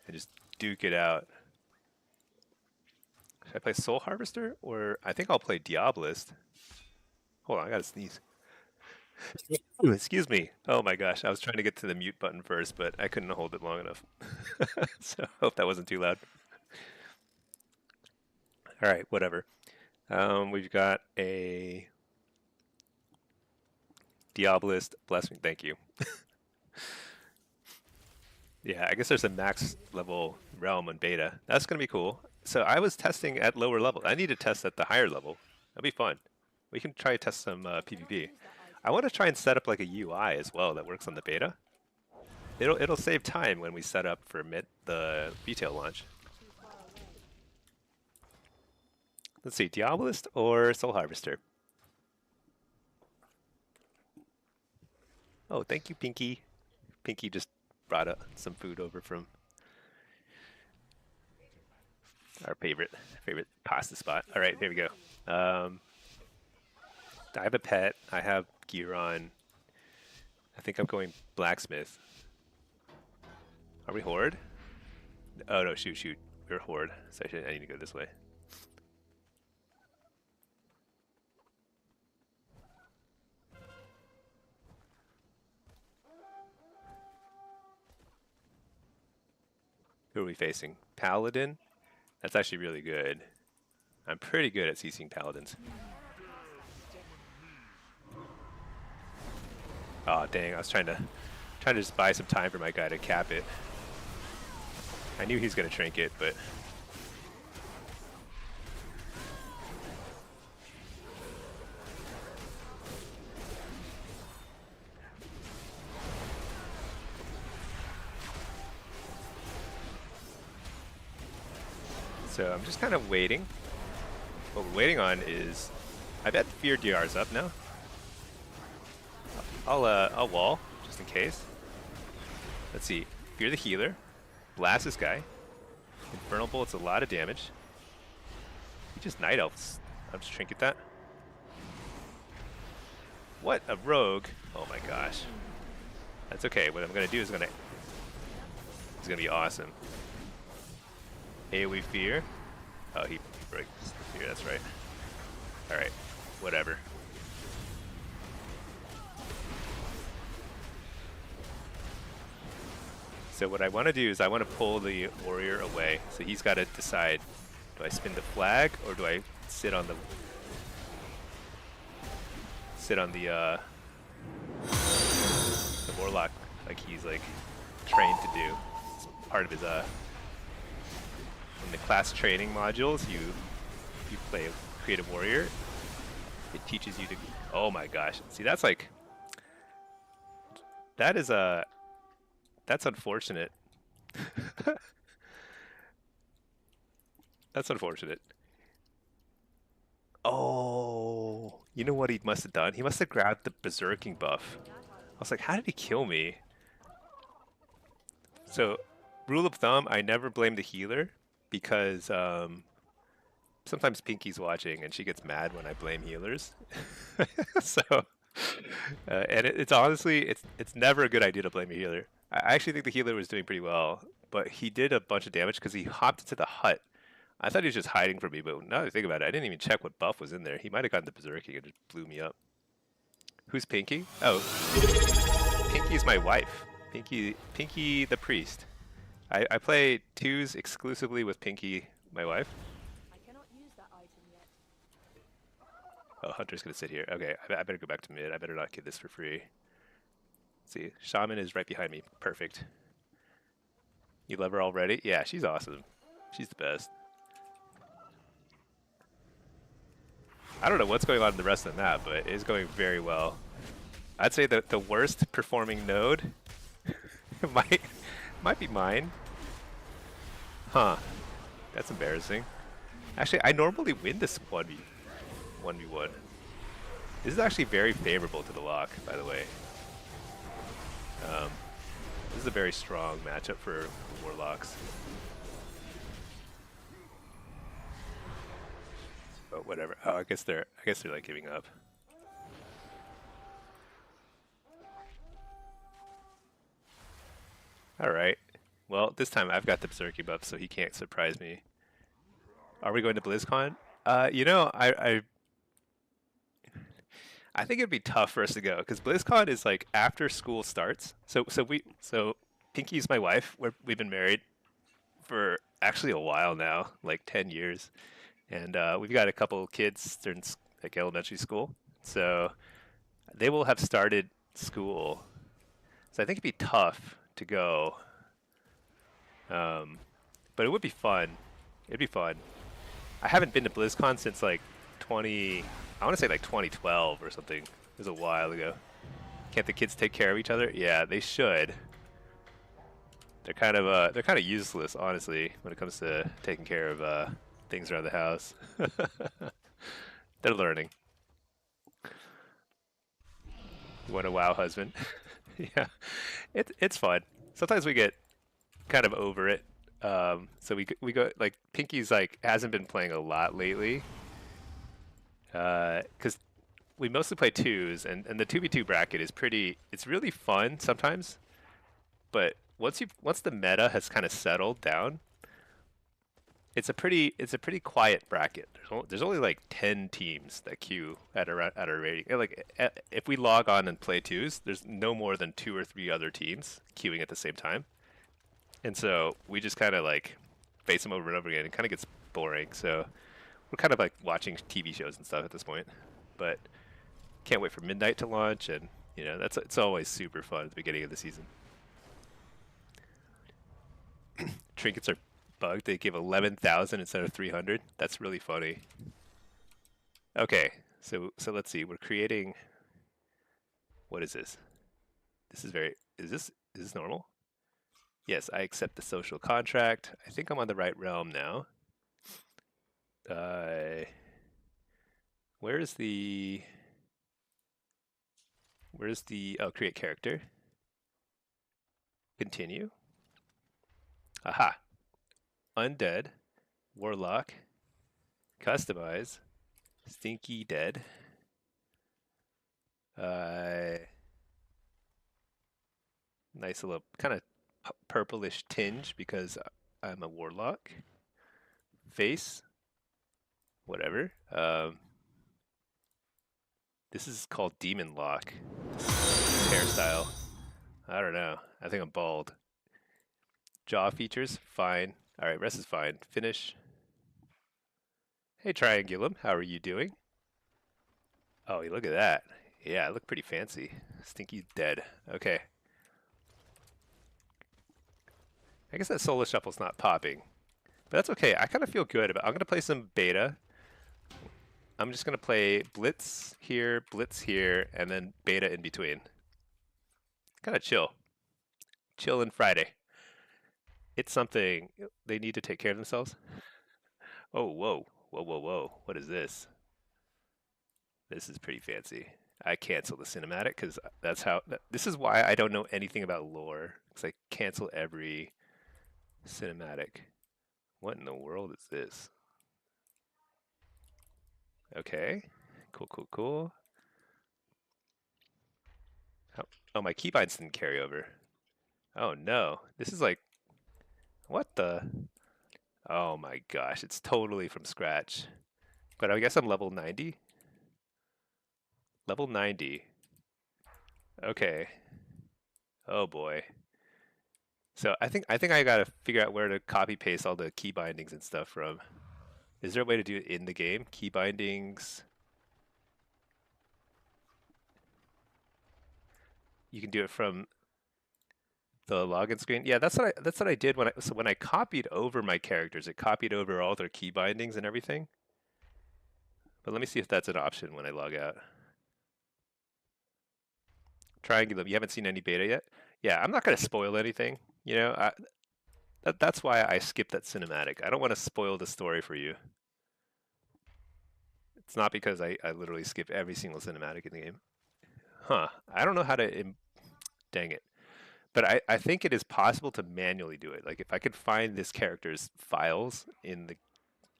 and just duke it out. Should I play Soul Harvester or I think I'll play Diabolist. Hold on, I gotta sneeze. Excuse me. Oh my gosh, I was trying to get to the mute button first, but I couldn't hold it long enough. So hope that wasn't too loud. All right, whatever. We've got a Diabolist. Bless me. Thank you. Yeah, I guess there's a max level realm in beta. That's going to be cool. So I was testing at lower level. I need to test at the higher level. That'll be fun. We can try to test some PvP. I want to try and set up like a UI as well that works on the beta. It'll save time when we set up for the retail launch. Let's see, Diabolist or Soul Harvester? Oh, thank you, Pinky. Pinky just brought some food over from our favorite pasta spot. All right, here we go. I have a pet. I have gear on. I think I'm going blacksmith. Are we horde? Oh no, shoot, shoot. We're horde. So I need to go this way. Who are we facing? Paladin? That's actually really good. I'm pretty good at CCing paladins. Oh dang, I was trying to just buy some time for my guy to cap it. I knew he's gonna trinket, but so I'm just kind of waiting. What we're waiting on is, I bet Fear DR's up now. I'll wall just in case. Let's see. Fear the healer. Blast this guy. Infernal Bolt's a lot of damage. He just Night Elves. I'll just trinket that. What a rogue. Oh my gosh. That's okay. What I'm gonna do is it's gonna be awesome. AoE Fear. Oh, he breaks the fear, that's right. Alright, whatever. So what I want to do is I want to pull the warrior away. So he's got to decide, do I spin the flag or do I sit on the warlock like he's like trained to do. It's part of his in the class training modules, you play a creative warrior, it teaches you to, oh my gosh, see that's like, that is that's unfortunate. That's unfortunate. Oh, you know what he must have done? He must have grabbed the berserking buff. I was like, how did he kill me? So, rule of thumb, I never blame the healer because sometimes Pinky's watching and she gets mad when I blame healers. So, and it's honestly, it's never a good idea to blame a healer. I actually think the healer was doing pretty well, but he did a bunch of damage because he hopped into the hut. I thought he was just hiding from me, but now that I think about it, I didn't even check what buff was in there. He might have gotten the berserking and just blew me up. Who's Pinky? Oh, Pinky's my wife. Pinky the priest. I play twos exclusively with Pinky, my wife. I cannot use that item yet. Oh, Hunter's gonna sit here. Okay, I better go back to mid. I better not get this for free. Let's see, Shaman is right behind me. Perfect. You love her already? Yeah, she's awesome. She's the best. I don't know what's going on in the rest of the map, but it's going very well. I'd say that the worst performing node might be mine. Huh. That's embarrassing. Actually, I normally win this 1v1. This is actually very favorable to the lock, by the way. This is a very strong matchup for Warlocks. But whatever. Oh, I guess they're like giving up. All right. Well, this time I've got the berserking buff, so he can't surprise me. Are we going to BlizzCon? You know, I think it'd be tough for us to go because BlizzCon is like after school starts. So Pinky's my wife. We've been married for actually a while now, like 10 years, and we've got a couple kids. They're in like elementary school, so they will have started school. So I think it'd be tough to go, but it would be fun. It'd be fun. I haven't been to BlizzCon since like I want to say like 2012 or something. It was a while ago. Can't the kids take care of each other? Yeah, they should. They're kind of useless, honestly, when it comes to taking care of things around the house. They're learning. You want a WoW husband? Yeah, it's fun. Sometimes we get kind of over it. So we go like Pinky's like hasn't been playing a lot lately. Because we mostly play twos, and the 2v2 bracket is pretty. It's really fun sometimes, but once the meta has kind of settled down, it's a pretty quiet bracket. There's only like 10 teams that queue at a rating. If we log on and play twos, there's no more than 2 or 3 other teams queuing at the same time, and so we just kind of like face them over and over again. It kind of gets boring. So we're kind of like watching TV shows and stuff at this point, but can't wait for midnight to launch, and it's always super fun at the beginning of the season. Trinkets are bugged. They give 11,000 instead of 300. That's really funny. Okay, so let's see. We're creating. What is this? This is very. Is this normal? Yes, I accept the social contract. I think I'm on the right realm now. Where's the create character? Continue. Aha. Undead, Warlock, customize, Stinky Dead. Nice little kind of purplish tinge because I'm a Warlock. Face, whatever. This is called Demon Lock. Hairstyle. I don't know. I think I'm bald. Jaw features, fine. All right, rest is fine. Finish. Hey, Triangulum, how are you doing? Oh, you look at that. Yeah, I look pretty fancy. Stinky's dead. Okay. I guess that Solar Shuffle's not popping. But that's okay. I kind of feel good about it. I'm going to play some beta. I'm just going to play Blitz here, and then beta in between. Kind of chill. Chill and Friday. It's something they need to take care of themselves. Oh, whoa. Whoa, whoa, whoa. What is this? This is pretty fancy. I cancel the cinematic because this is why I don't know anything about lore. Because I cancel every cinematic. What in the world is this? Okay. Cool, cool, cool. Oh, my keybinds didn't carry over. Oh no. This is like, what the? Oh my gosh, it's totally from scratch. But I guess I'm level 90. Level 90. Okay. Oh boy. So I gotta figure out where to copy paste all the key bindings and stuff from. Is there a way to do it in the game? Key bindings. You can do it from the login screen. Yeah, that's what I did when I copied over my characters. It copied over all their key bindings and everything. But let me see if that's an option when I log out. Triangulum, you haven't seen any beta yet? Yeah, I'm not gonna spoil anything. That's why I skipped that cinematic. I don't want to spoil the story for you. It's not because I literally skip every single cinematic in the game. Huh. I don't know how to... Dang it. But I think it is possible to manually do it. Like, if I could find this character's files in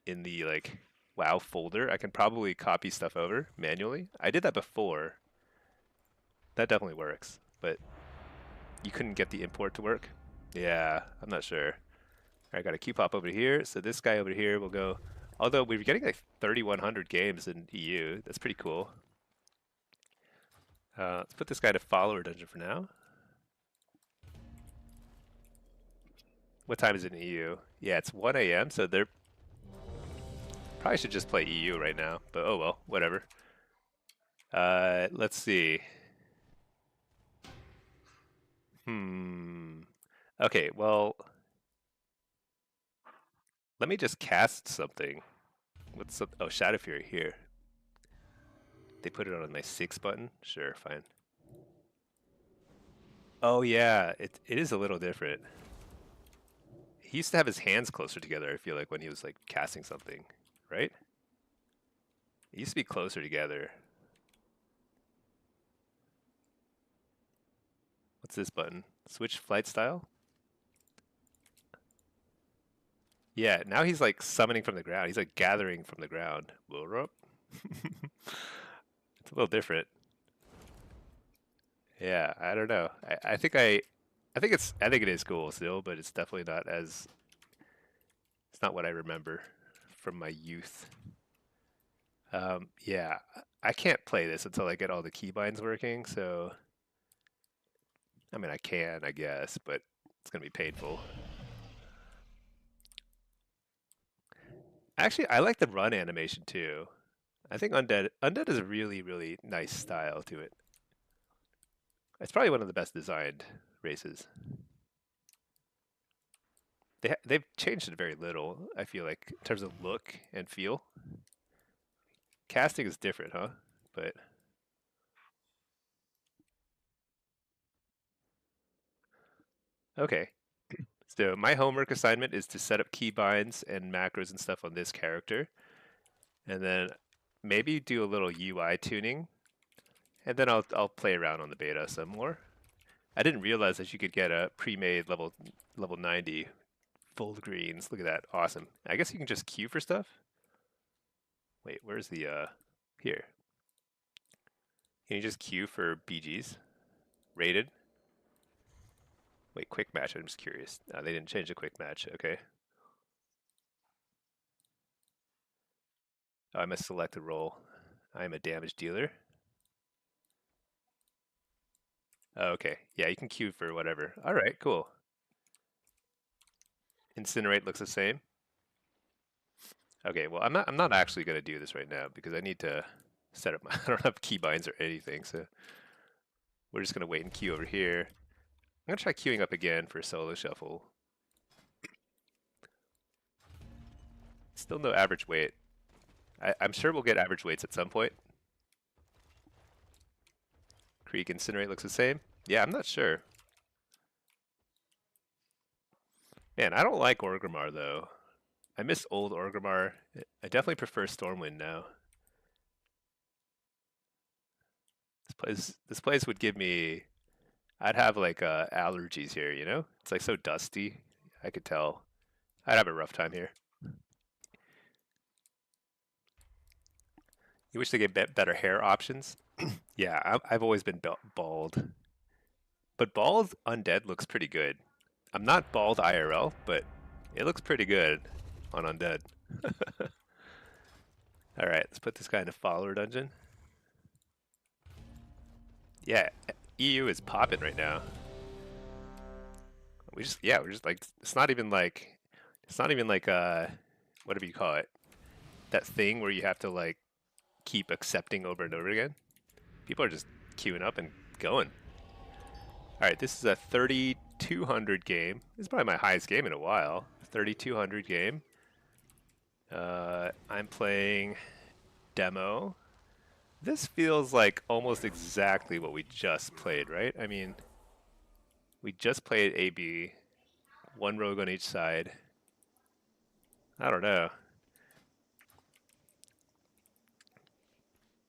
the like, WoW folder, I can probably copy stuff over manually. I did that before. That definitely works. But you couldn't get the import to work? Yeah, I'm not sure. I got a queue pop over here, so this guy over here will go. Although we were getting like 3,100 games in EU, that's pretty cool. Let's put this guy to follower dungeon for now. What time is it in EU? Yeah, it's 1 a.m., so they're probably should just play EU right now, but oh well, whatever. Let's see. Okay, well, let me just cast something. Oh, Shadow Fury here. They put it on my 6 button? Sure, fine. Oh yeah, it is a little different. He used to have his hands closer together, I feel like, when he was like casting something, right? It used to be closer together. What's this button? Switch flight style? Yeah, now he's like summoning from the ground. He's like gathering from the ground. It's a little different. Yeah, I don't know. I think it is cool still, but it's definitely not as it's not what I remember from my youth. Yeah, I can't play this until I get all the keybinds working. So I mean, I can, I guess, but it's gonna be painful. Actually, I like the run animation too. I think Undead is a really, really nice style to it. It's probably one of the best designed races. They've changed it very little, I feel like, in terms of look and feel. Casting is different, huh? But okay. So my homework assignment is to set up keybinds and macros and stuff on this character, and then maybe do a little UI tuning, and then I'll play around on the beta some more. I didn't realize that you could get a pre-made level 90 full greens. Look at that, awesome. I guess you can just queue for stuff. Wait, where's the here? Can you just queue for BGs? Rated? Wait, quick match. I'm just curious. They didn't change the quick match. Okay. Oh, I must select a role. I am a damage dealer. Oh, okay. Yeah, you can queue for whatever. All right, cool. Incinerate looks the same. Okay, well, I'm not actually gonna do this right now because I need to set up my. I don't have keybinds or anything, so we're just gonna wait and queue over here. I'm gonna try queuing up again for solo shuffle. Still no average weight. I'm sure we'll get average weights at some point. Creek Incinerate looks the same. Yeah, I'm not sure. Man, I don't like Orgrimmar though. I miss old Orgrimmar. I definitely prefer Stormwind now. This place would give me. I'd have like allergies here, you know? It's like so dusty. I could tell. I'd have a rough time here. You wish they gave better hair options? Yeah, I've always been bald. But bald undead looks pretty good. I'm not bald IRL, but it looks pretty good on undead. All right, let's put this guy in a follower dungeon. Yeah, EU is popping right now. We're just like it's not even like whatever you call it, that thing where you have to like keep accepting over and over again. People are just queuing up and going. All right, this is a 3200 game. This is probably my highest game in a while. 3200 game. I'm playing demo. This feels like almost exactly what we just played, right? I mean, we just played AB, one rogue on each side. I don't know.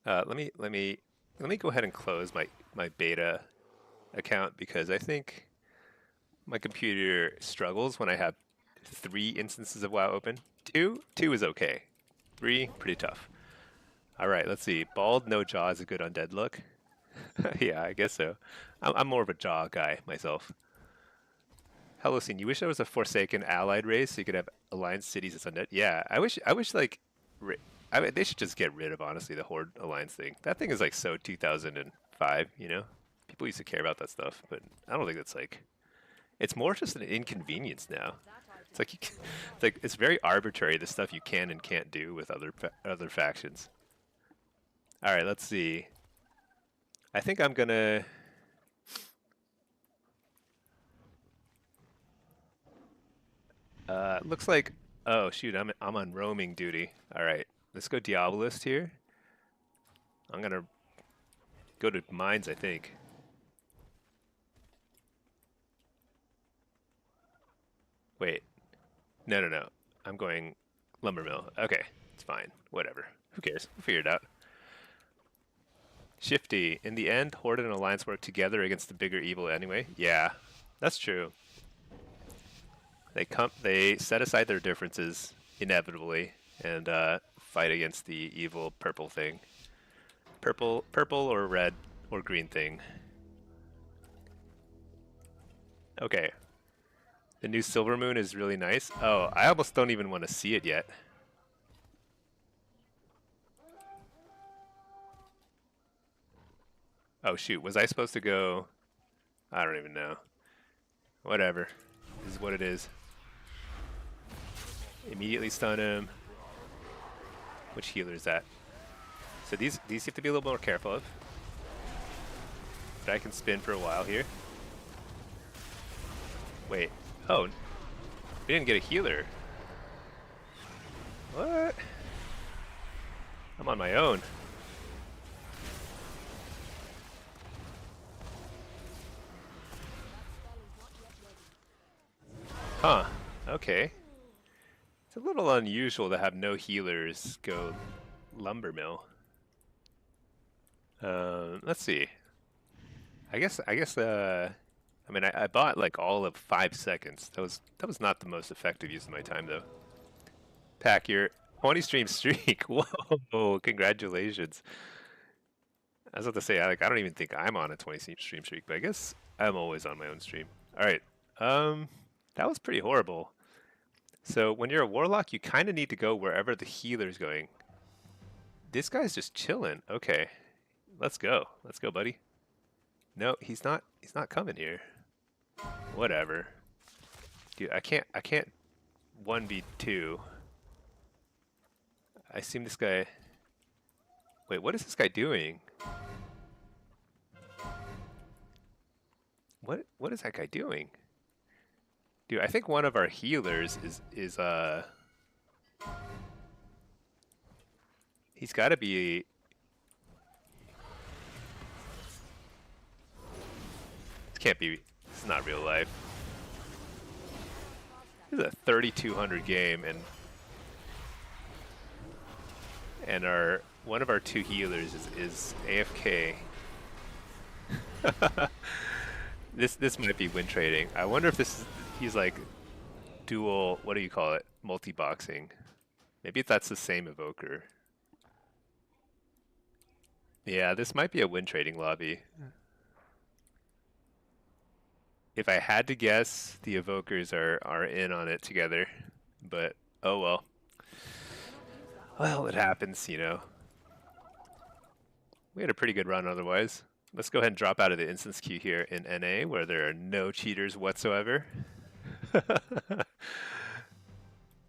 Let me go ahead and close my beta account because I think my computer struggles when I have 3 instances of WoW open. Two is okay. 3, pretty tough. All right, let's see. Bald, no jaw is a good undead look. Yeah, I guess so. I'm more of a jaw guy myself. Hello, scene. You wish there was a Forsaken allied race so you could have alliance cities as undead? Yeah, I wish like, I mean, they should just get rid of honestly the Horde alliance thing. That thing is like so 2005. You know, people used to care about that stuff, but I don't think that's like. It's more just an inconvenience now. It's like it's like it's very arbitrary the stuff you can and can't do with other factions. All right, let's see. I think I'm gonna. Looks like. Oh shoot, I'm on roaming duty. All right, let's go Diabolist here. I'm gonna go to mines, I think. Wait, no. I'm going lumber mill. Okay, it's fine. Whatever. Who cares? We'll figure it out. Shifty. In the end, Horde and Alliance work together against the bigger evil anyway. Yeah, that's true. They set aside their differences inevitably and fight against the evil purple thing. purple or red or green thing. Okay. The new silver moon is really nice. Oh, I almost don't even want to see it yet. Oh shoot, was I supposed to go? I don't even know. Whatever. This is what it is. Immediately stun him. Which healer is that? So these you have to be a little more careful of. But I can spin for a while here. Wait. Oh. We didn't get a healer. What? I'm on my own. Huh. Okay. It's a little unusual to have no healers go lumber mill. Let's see. I mean, I bought like all of 5 seconds. That was not the most effective use of my time though. Pack your 20 stream streak. Whoa, congratulations. I was about to say, I don't even think I'm on a 20 stream streak, but I guess I'm always on my own stream. All right. That was pretty horrible. So when you're a warlock, you kind of need to go wherever the healer's going. This guy's just chilling. Okay. Let's go. Let's go, buddy. No, he's not coming here. Whatever. Dude, I can't 1v2. I assume this guy. Wait, what is this guy doing? What is that guy doing? Dude, I think one of our healers is he's got to be. This can't be. This is not real life. This is a 3200 game, and one of our 2 healers is AFK. This might be win trading. I wonder if he's like dual. What do you call it? Multi-boxing. Maybe that's the same evoker. Yeah, this might be a win trading lobby. If I had to guess, the evokers are in on it together, but oh well. Well, it happens, you know. We had a pretty good run otherwise. Let's go ahead and drop out of the instance queue here in NA, where there are no cheaters whatsoever.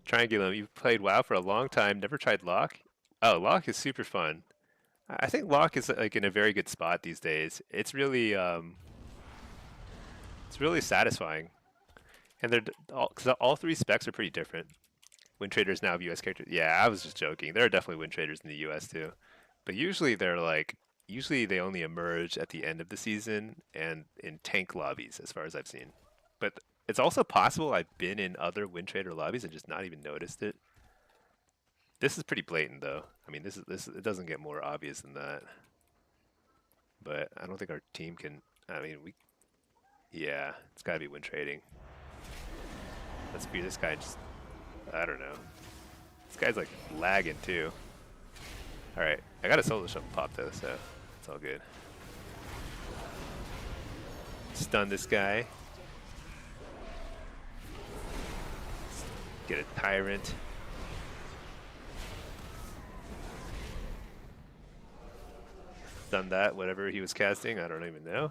Triangulum, you've played WoW for a long time, never tried Lock? Oh, Lock is super fun. I think Lock is like in a very good spot these days. It's really satisfying. And they're because all 3 specs are pretty different. Win traders now have US characters. Yeah, I was just joking. There are definitely win traders in the US too. But usually they only emerge at the end of the season and in tank lobbies as far as I've seen. But it's also possible I've been in other win trader lobbies and just not even noticed it. This is pretty blatant though. I mean, this it doesn't get more obvious than that. But I don't think our team can. I mean, yeah, it's got to be win trading. Let's be this guy. Just I don't know. This guy's like lagging too. All right, I got a solo shot pop though, so it's all good. Stun this guy. Get a tyrant. Done that, whatever he was casting, I don't even know.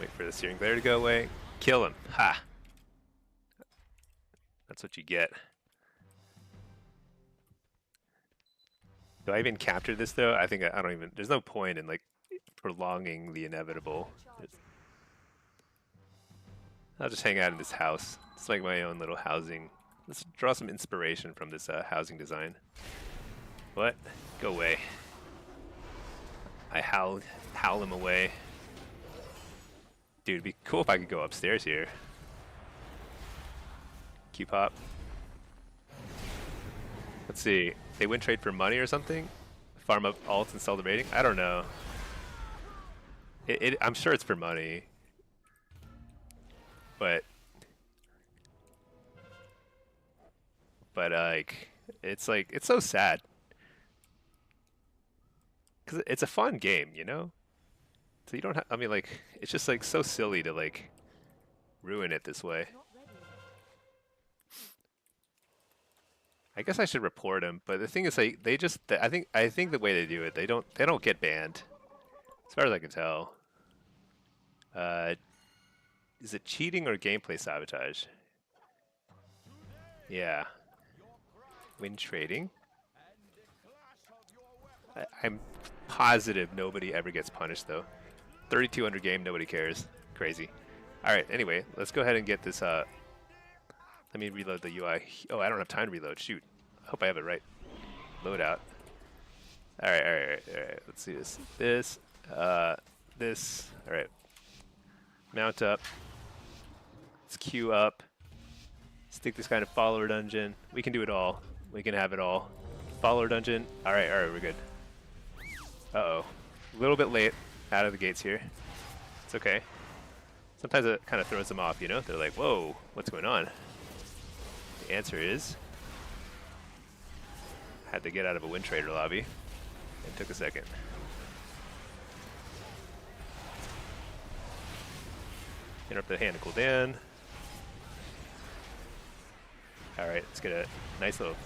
Wait for the Searing Glare to go away. Kill him. Ha! That's what you get. Do I even capture this though? I think I don't even. There's no point in like prolonging the inevitable. I'll just hang out in this house. It's like my own little housing. Let's draw some inspiration from this housing design. What? Go away. I howl him away. Dude, it'd be cool if I could go upstairs here. Q-pop. Let's see. They win trade for money or something? Farm up alts and sell the rating? I don't know. I'm sure it's for money. But but like it's so sad because it's a fun game, you know. So you don't have. I mean, like it's just like so silly to like ruin it this way. Not ready yet. I guess I should report them, but the thing is, like they just. I think the way they do it, they don't get banned, as far as I can tell. Uh, is it cheating or gameplay sabotage? Yeah, win trading. I'm positive nobody ever gets punished though. 3200 game, nobody cares. Crazy. All right. Anyway, let's go ahead and get this. Let me reload the UI. Oh, I don't have time to reload. Shoot. I hope I have it right. Loadout. All right. All right. All right. All right. Let's see this. This. All right. Mount up. Let's queue up. Stick this guy in a follower dungeon. We can do it all. We can have it all. Follower dungeon. All right. All right. We're good. Uh-oh. A little bit late out of the gates here. It's okay. Sometimes it kind of throws them off, you know? They're like, whoa, what's going on? The answer is, had to get out of a Wind Trader lobby. It took a second. Interrupt the hand to cool down. Alright, let's get a nice little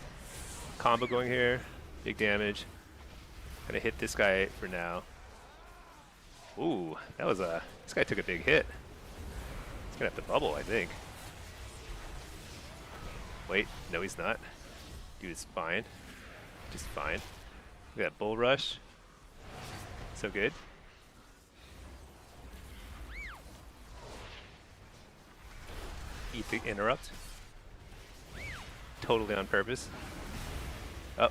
combo going here. Big damage. Gonna hit this guy for now. Ooh, that was a... This guy took a big hit. He's gonna have to bubble, I think. Wait, no he's not. Dude is fine. Just fine. We got Bull Rush. So good. Eat the interrupt. Totally on purpose. Oh,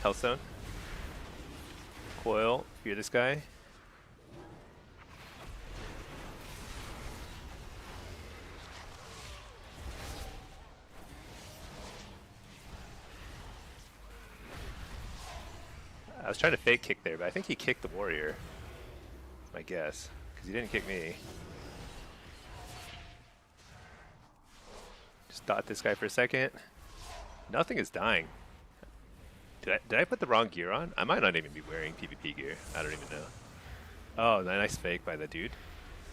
Hellstone. Coil, fear this guy. I was trying to fake kick there, but I think he kicked the warrior. That's my guess, because he didn't kick me. Just dot this guy for a second. Nothing is dying. Did I put the wrong gear on? I might not even be wearing PvP gear. I don't even know. Oh, nice fake by the dude.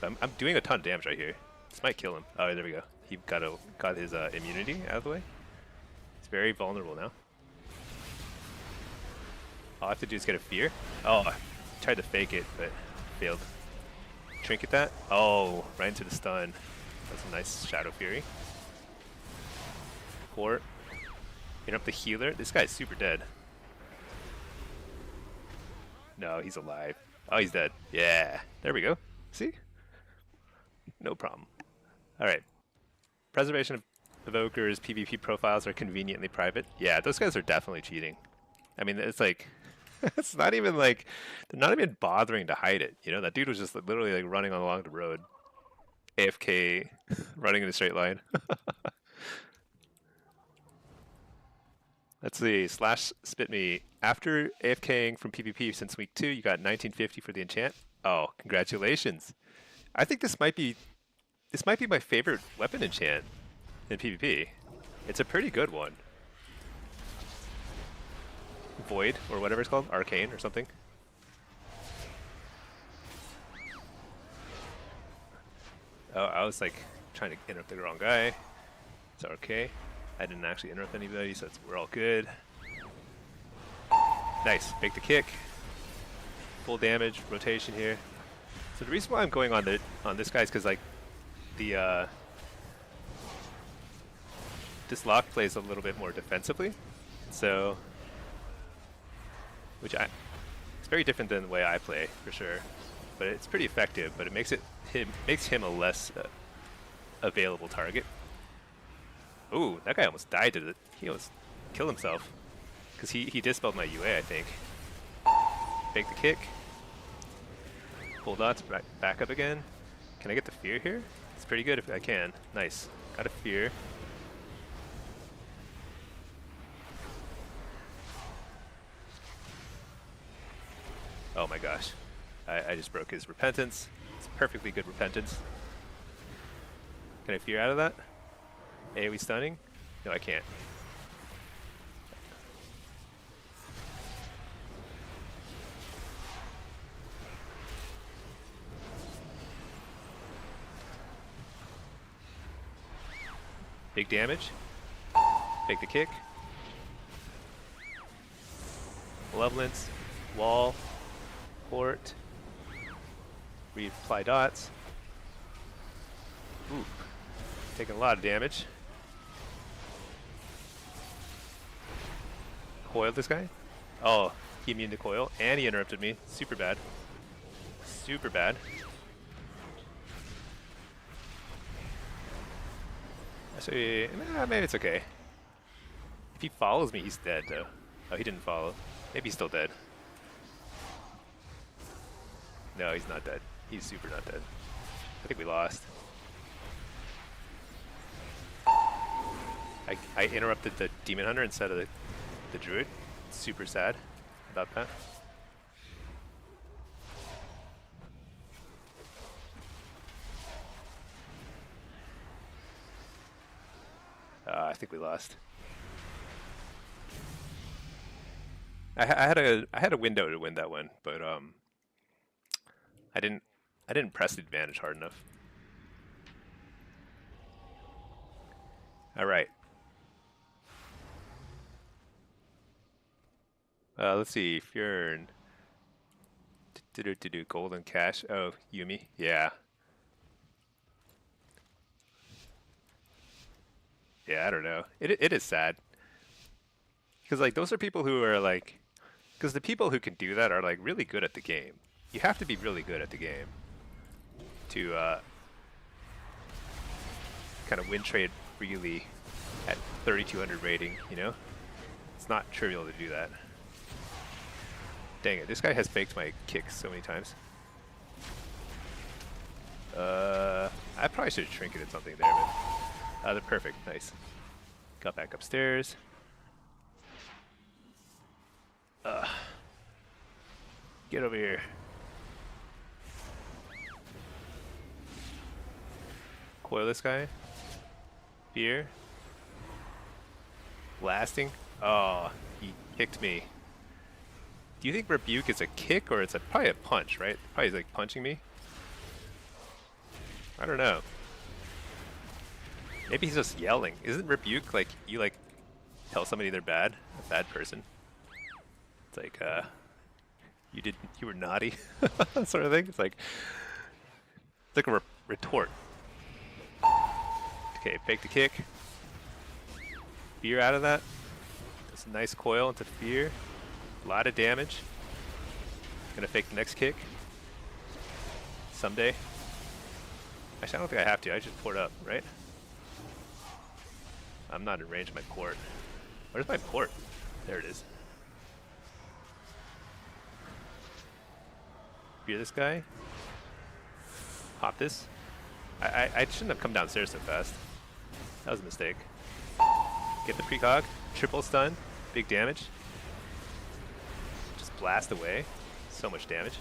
I'm doing a ton of damage right here. This might kill him. Oh, there we go. He got his immunity out of the way. He's very vulnerable now. All I have to do is get a fear. Oh, I tried to fake it, but failed. Trinket that. Oh, right into the stun. That's a nice Shadow Fury. Port. Interrupt the healer. This guy's super dead. No, he's alive. Oh, he's dead. Yeah. There we go. See? No problem. Alright. Preservation of Evokers, PvP profiles are conveniently private. Yeah, those guys are definitely cheating. I mean, it's like... it's not even like... They're not even bothering to hide it. You know, that dude was just literally like running along the road. AFK, running in a straight line. Let's see. Slash spit me. After AFKing from PvP since week 2, you got 1950 for the enchant. Oh, congratulations. I think this might be my favorite weapon enchant in PvP. It's a pretty good one. Void, or whatever it's called. Arcane or something. Oh, I was like trying to interrupt the wrong guy. It's okay. I didn't actually interrupt anybody, so we're all good. Nice. Bake the kick. Full damage, rotation here. So the reason why I'm going on this guy is because like the this lock plays a little bit more defensively, so it's very different than the way I play for sure, but it's pretty effective. But it makes him a less available target. Ooh, that guy almost died to it. He almost killed himself because he dispelled my UA, I think. Bake the kick. Full dots, back up again. Can I get the fear here? It's pretty good if I can. Nice. Got a fear. Oh my gosh. I just broke his repentance. It's perfectly good repentance. Can I fear out of that? AoE stunning? No, I can't. Big damage. Fake the kick. Malevolence. Wall. Port. Reapply dots. Ooh. Taking a lot of damage. Coil this guy. Oh, he immune to coil, and he interrupted me. Super bad. Super bad. Actually, nah, maybe it's okay. If he follows me, he's dead, though. Oh, he didn't follow. Maybe he's still dead. No, he's not dead. He's super not dead. I think we lost. I interrupted the Demon Hunter instead of the Druid. Super sad about that. I think we lost. I had a window to win that one, but I didn't press the advantage hard enough. All right. Let's see. Fjern. Do golden cash. Oh, Yumi. Yeah. Yeah, I don't know. It is sad. Because like those are people who are like, because the people who can do that are like really good at the game. You have to be really good at the game to kind of win trade freely at 3200 rating, you know? It's not trivial to do that. Dang it, this guy has faked my kicks so many times. I probably should have trinketed something there, but they're perfect, nice. Got back upstairs. Get over here. Coil this guy. Fear. Blasting. Oh, he kicked me. Do you think rebuke is a kick or it's probably a punch, right? Probably like punching me. I don't know. Maybe he's just yelling. Isn't rebuke like you like tell somebody they're bad, a bad person? It's like you were naughty, sort of thing. It's like a retort. Okay, fake the kick. Fear out of that. That's a nice coil into fear. A lot of damage. Gonna fake the next kick. Someday. Actually, I don't think I have to. I just port up, right? I'm not in range of my port. Where's my port? There it is. Fear this guy. Pop this. I shouldn't have come downstairs so fast. That was a mistake. Get the precog. Triple stun. Big damage. Just blast away. So much damage.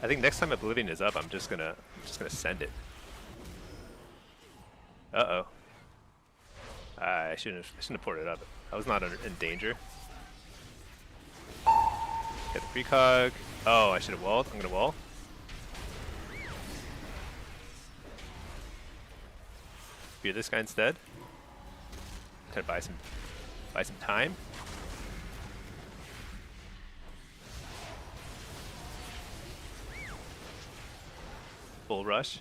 I think next time Oblivion is up, I'm just gonna send it. Uh-oh. I shouldn't have ported it up. I was not in danger. Get the precog. Oh, I should have walled. I'm gonna wall. Fear this guy instead. Try to buy some time. Bull rush.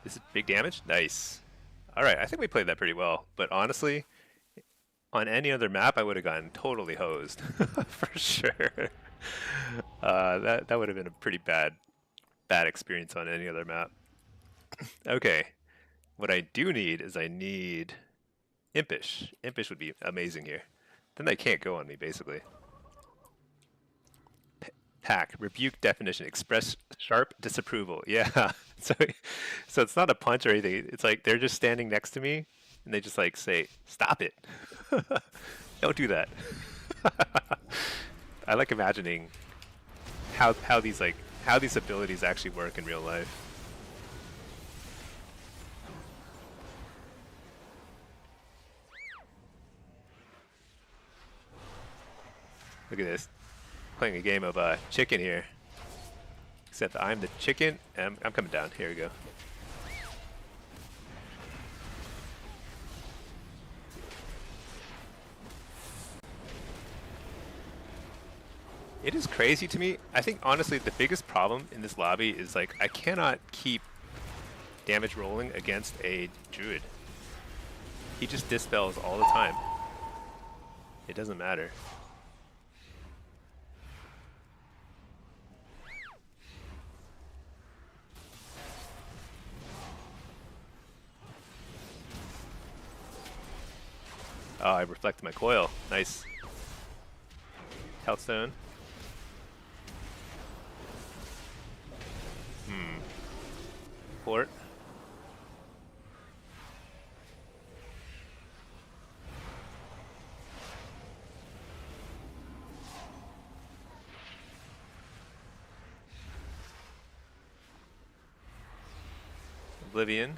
This is big damage? Nice. Alright, I think we played that pretty well. But honestly, on any other map, I would have gotten totally hosed. For sure. That would have been a pretty bad experience on any other map. Okay. What I do need is I need Impish. Impish would be amazing here. Then they can't go on me, basically. Pack. Rebuke definition. Express sharp disapproval. Yeah. So it's not a punch or anything. It's like they're just standing next to me and they just like say, "Stop it. Don't do that." I like imagining how these abilities actually work in real life. Look at this. Playing a game of chicken here. Except I'm the chicken. I'm coming down. Here we go. It is crazy to me. I think honestly the biggest problem in this lobby is like I cannot keep damage rolling against a druid. He just dispels all the time. It doesn't matter. Oh, I reflected my coil. Nice. Healthstone. Port. Oblivion.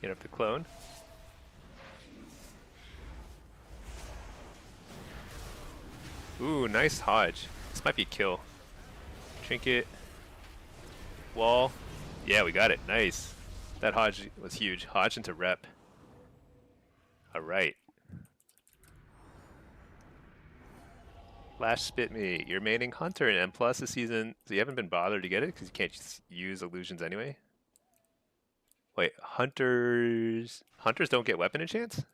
Get up the clone. Ooh, nice Hodge. This might be a kill. Trinket. Wall. Yeah, we got it. Nice. That Hodge was huge. Hodge into rep. Alright. Lash spit me. You're maining Hunter in M plus this season, so you haven't been bothered to get it because you can't just use illusions anyway. Wait, Hunters don't get weapon enchants?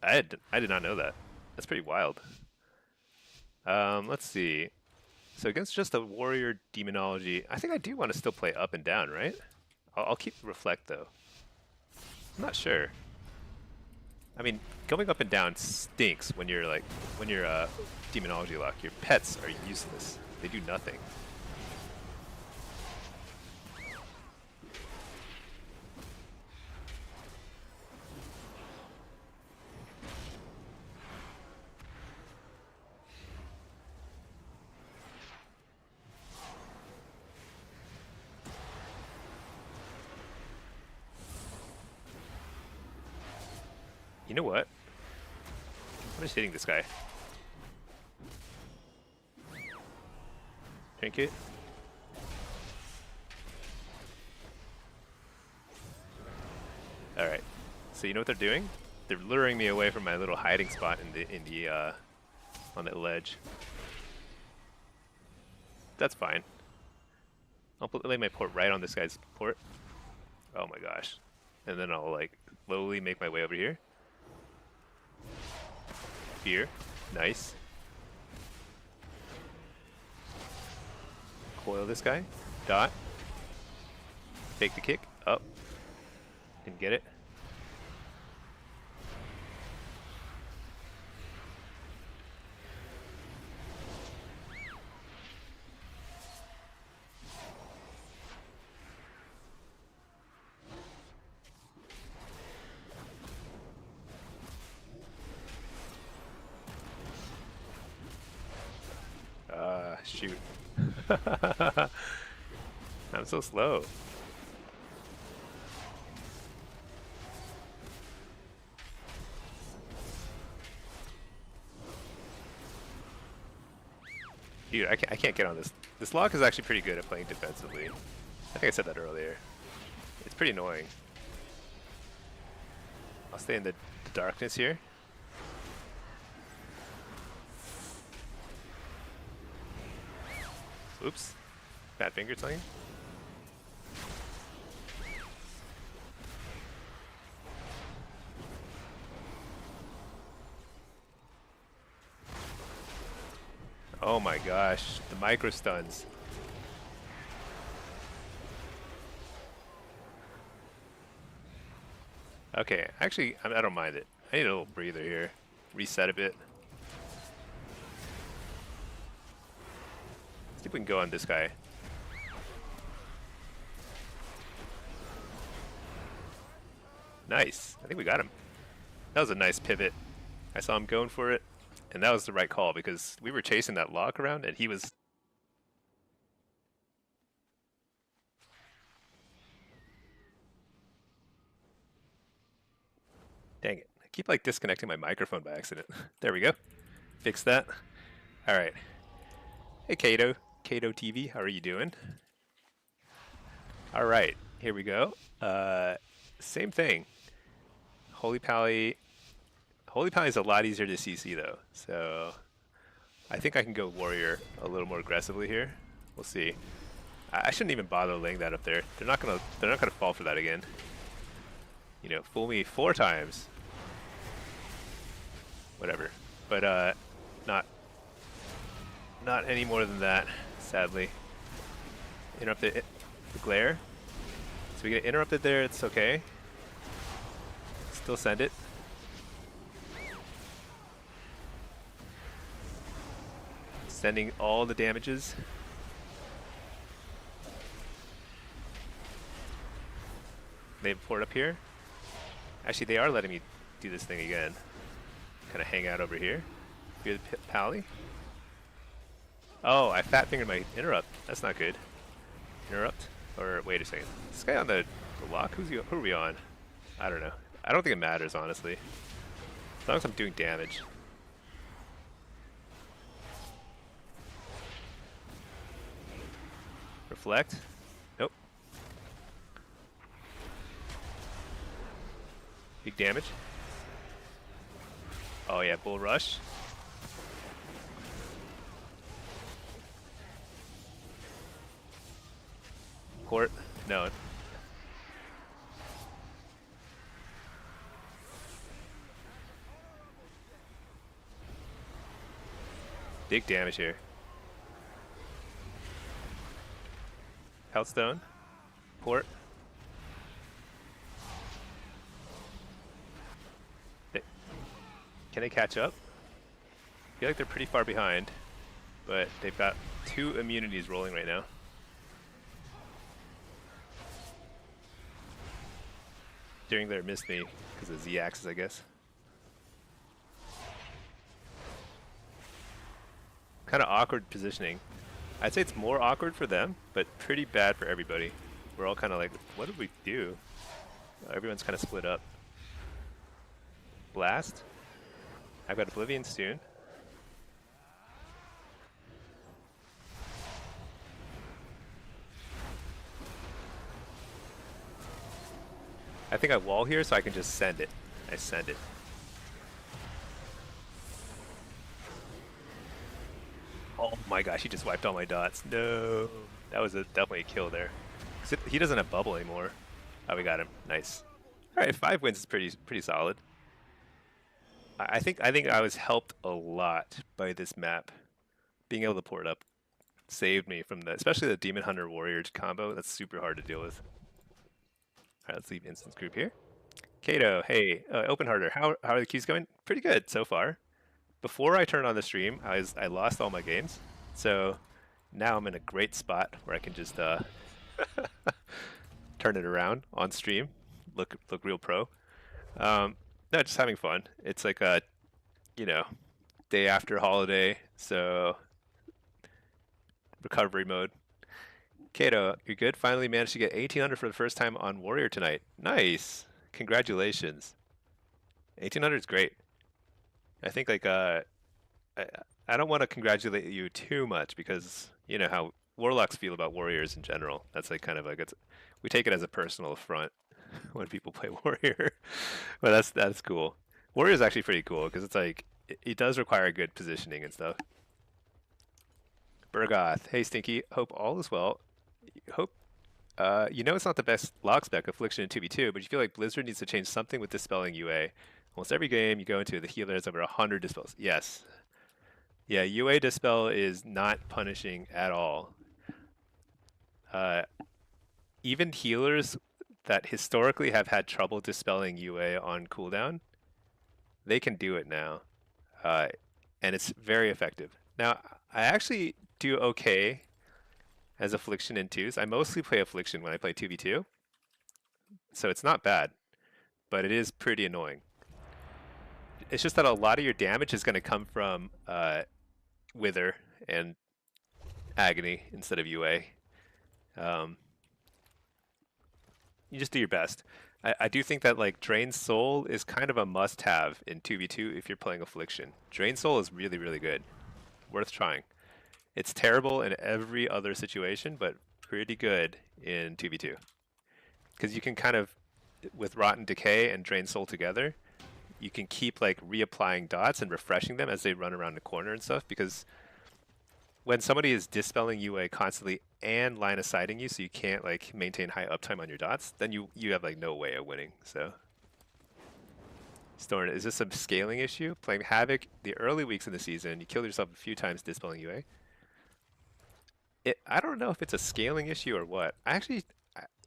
I did not know that. That's pretty wild. Let's see. So against just a warrior demonology, I think I do want to still play up and down, right? I'll keep reflect though. I'm not sure. I mean, going up and down stinks when you're demonology lock. Your pets are useless. They do nothing. You know what? I'm just hitting this guy. Trinket. All right. So you know what they're doing? They're luring me away from my little hiding spot on that ledge. That's fine. I'll lay my port right on this guy's port. Oh my gosh. And then I'll like slowly make my way over here. Fear. Nice. Coil this guy. Dot. Take the kick. Up. Didn't get it. Shoot. I'm so slow. Dude, I can't get on this. This lock is actually pretty good at playing defensively. I think I said that earlier. It's pretty annoying. I'll stay in the darkness here. Oops. Bad finger slinging. Oh my gosh, the micro stuns. Okay, actually, I don't mind it. I need a little breather here. Reset a bit. See if we can go on this guy. Nice. I think we got him. That was a nice pivot. I saw him going for it, and that was the right call because we were chasing that lock around, and he was... Dang it. I keep like disconnecting my microphone by accident. There we go. Fix that. All right. Hey, Kato. Kato TV, how are you doing? All right, here we go. Same thing. Holy Pally. Holy Pally is a lot easier to CC though, so I think I can go Warrior a little more aggressively here. We'll see. I shouldn't even bother laying that up there. They're not gonna fall for that again. You know, fool me 4 times. Whatever. But not any more than that, sadly. Interrupt the glare. So we get interrupted there, it's okay. Still send it. Sending all the damages. They port up here. Actually, they are letting me do this thing again. Kind of hang out over here. Hear the pally. Oh, I fat fingered my interrupt. That's not good. Interrupt? Or wait a second. This guy on the lock? Who are we on? I don't know. I don't think it matters, honestly. As long as I'm doing damage. Reflect. Nope. Big damage. Oh yeah, bull rush. Port. No. Big damage here. Healthstone. Port. Can they catch up? I feel like they're pretty far behind, but they've got 2 immunities rolling right now. During their missed me because of Z-axis, I guess. Kind of awkward positioning. I'd say it's more awkward for them, but pretty bad for everybody. We're all kind of like, what did we do? Everyone's kind of split up. Blast. I've got Oblivion soon. I think I wall here so I can just send it. I send it. Oh my gosh, he just wiped all my dots. No. That was definitely a kill there. He doesn't have bubble anymore. Oh, we got him. Nice. Alright, 5 wins is pretty solid. I think I was helped a lot by this map. Being able to port up saved me from especially the Demon Hunter Warrior combo. That's super hard to deal with. Alright, let's leave instance group here. Kato, hey, Open Harder, how are the queues going? Pretty good so far. Before I turned on the stream, I lost all my games, so now I'm in a great spot where I can just turn it around on stream, look real pro. No, just having fun. It's like a, you know, day after holiday, so recovery mode. Kato, you're good? Finally managed to get 1800 for the first time on Warrior tonight. Nice. Congratulations. 1800 is great. I think like I don't want to congratulate you too much because you know how Warlocks feel about Warriors in general. That's like kind of like we take it as a personal affront when people play Warrior. But that's cool. Warrior is actually pretty cool because it's like it does require good positioning and stuff. Bergoth, hey Stinky, hope all is well. Hope you know it's not the best log spec affliction in 2v2, but you feel like Blizzard needs to change something with dispelling UA. Almost every game you go into, the healer has over 100 dispels. Yes. Yeah, UA dispel is not punishing at all. Even healers that historically have had trouble dispelling UA on cooldown, they can do it now. And it's very effective. Now, I actually do okay as Affliction in 2s. I mostly play Affliction when I play 2v2. So it's not bad, but it is pretty annoying. It's just that a lot of your damage is going to come from Wither and Agony instead of UA. You just do your best. I do think that like Drain Soul is kind of a must-have in 2v2 if you're playing Affliction. Drain Soul is really, really good. Worth trying. It's terrible in every other situation, but pretty good in 2v2. Because you can kind of, with Rotten Decay and Drain Soul together, you can keep like reapplying dots and refreshing them as they run around the corner and stuff. Because when somebody is dispelling UA constantly and line of sighting you, so you can't like maintain high uptime on your dots, then you have like no way of winning. So, Storm, is this a scaling issue? Playing Havoc the early weeks in the season, you killed yourself a few times dispelling UA. I don't know if it's a scaling issue or what.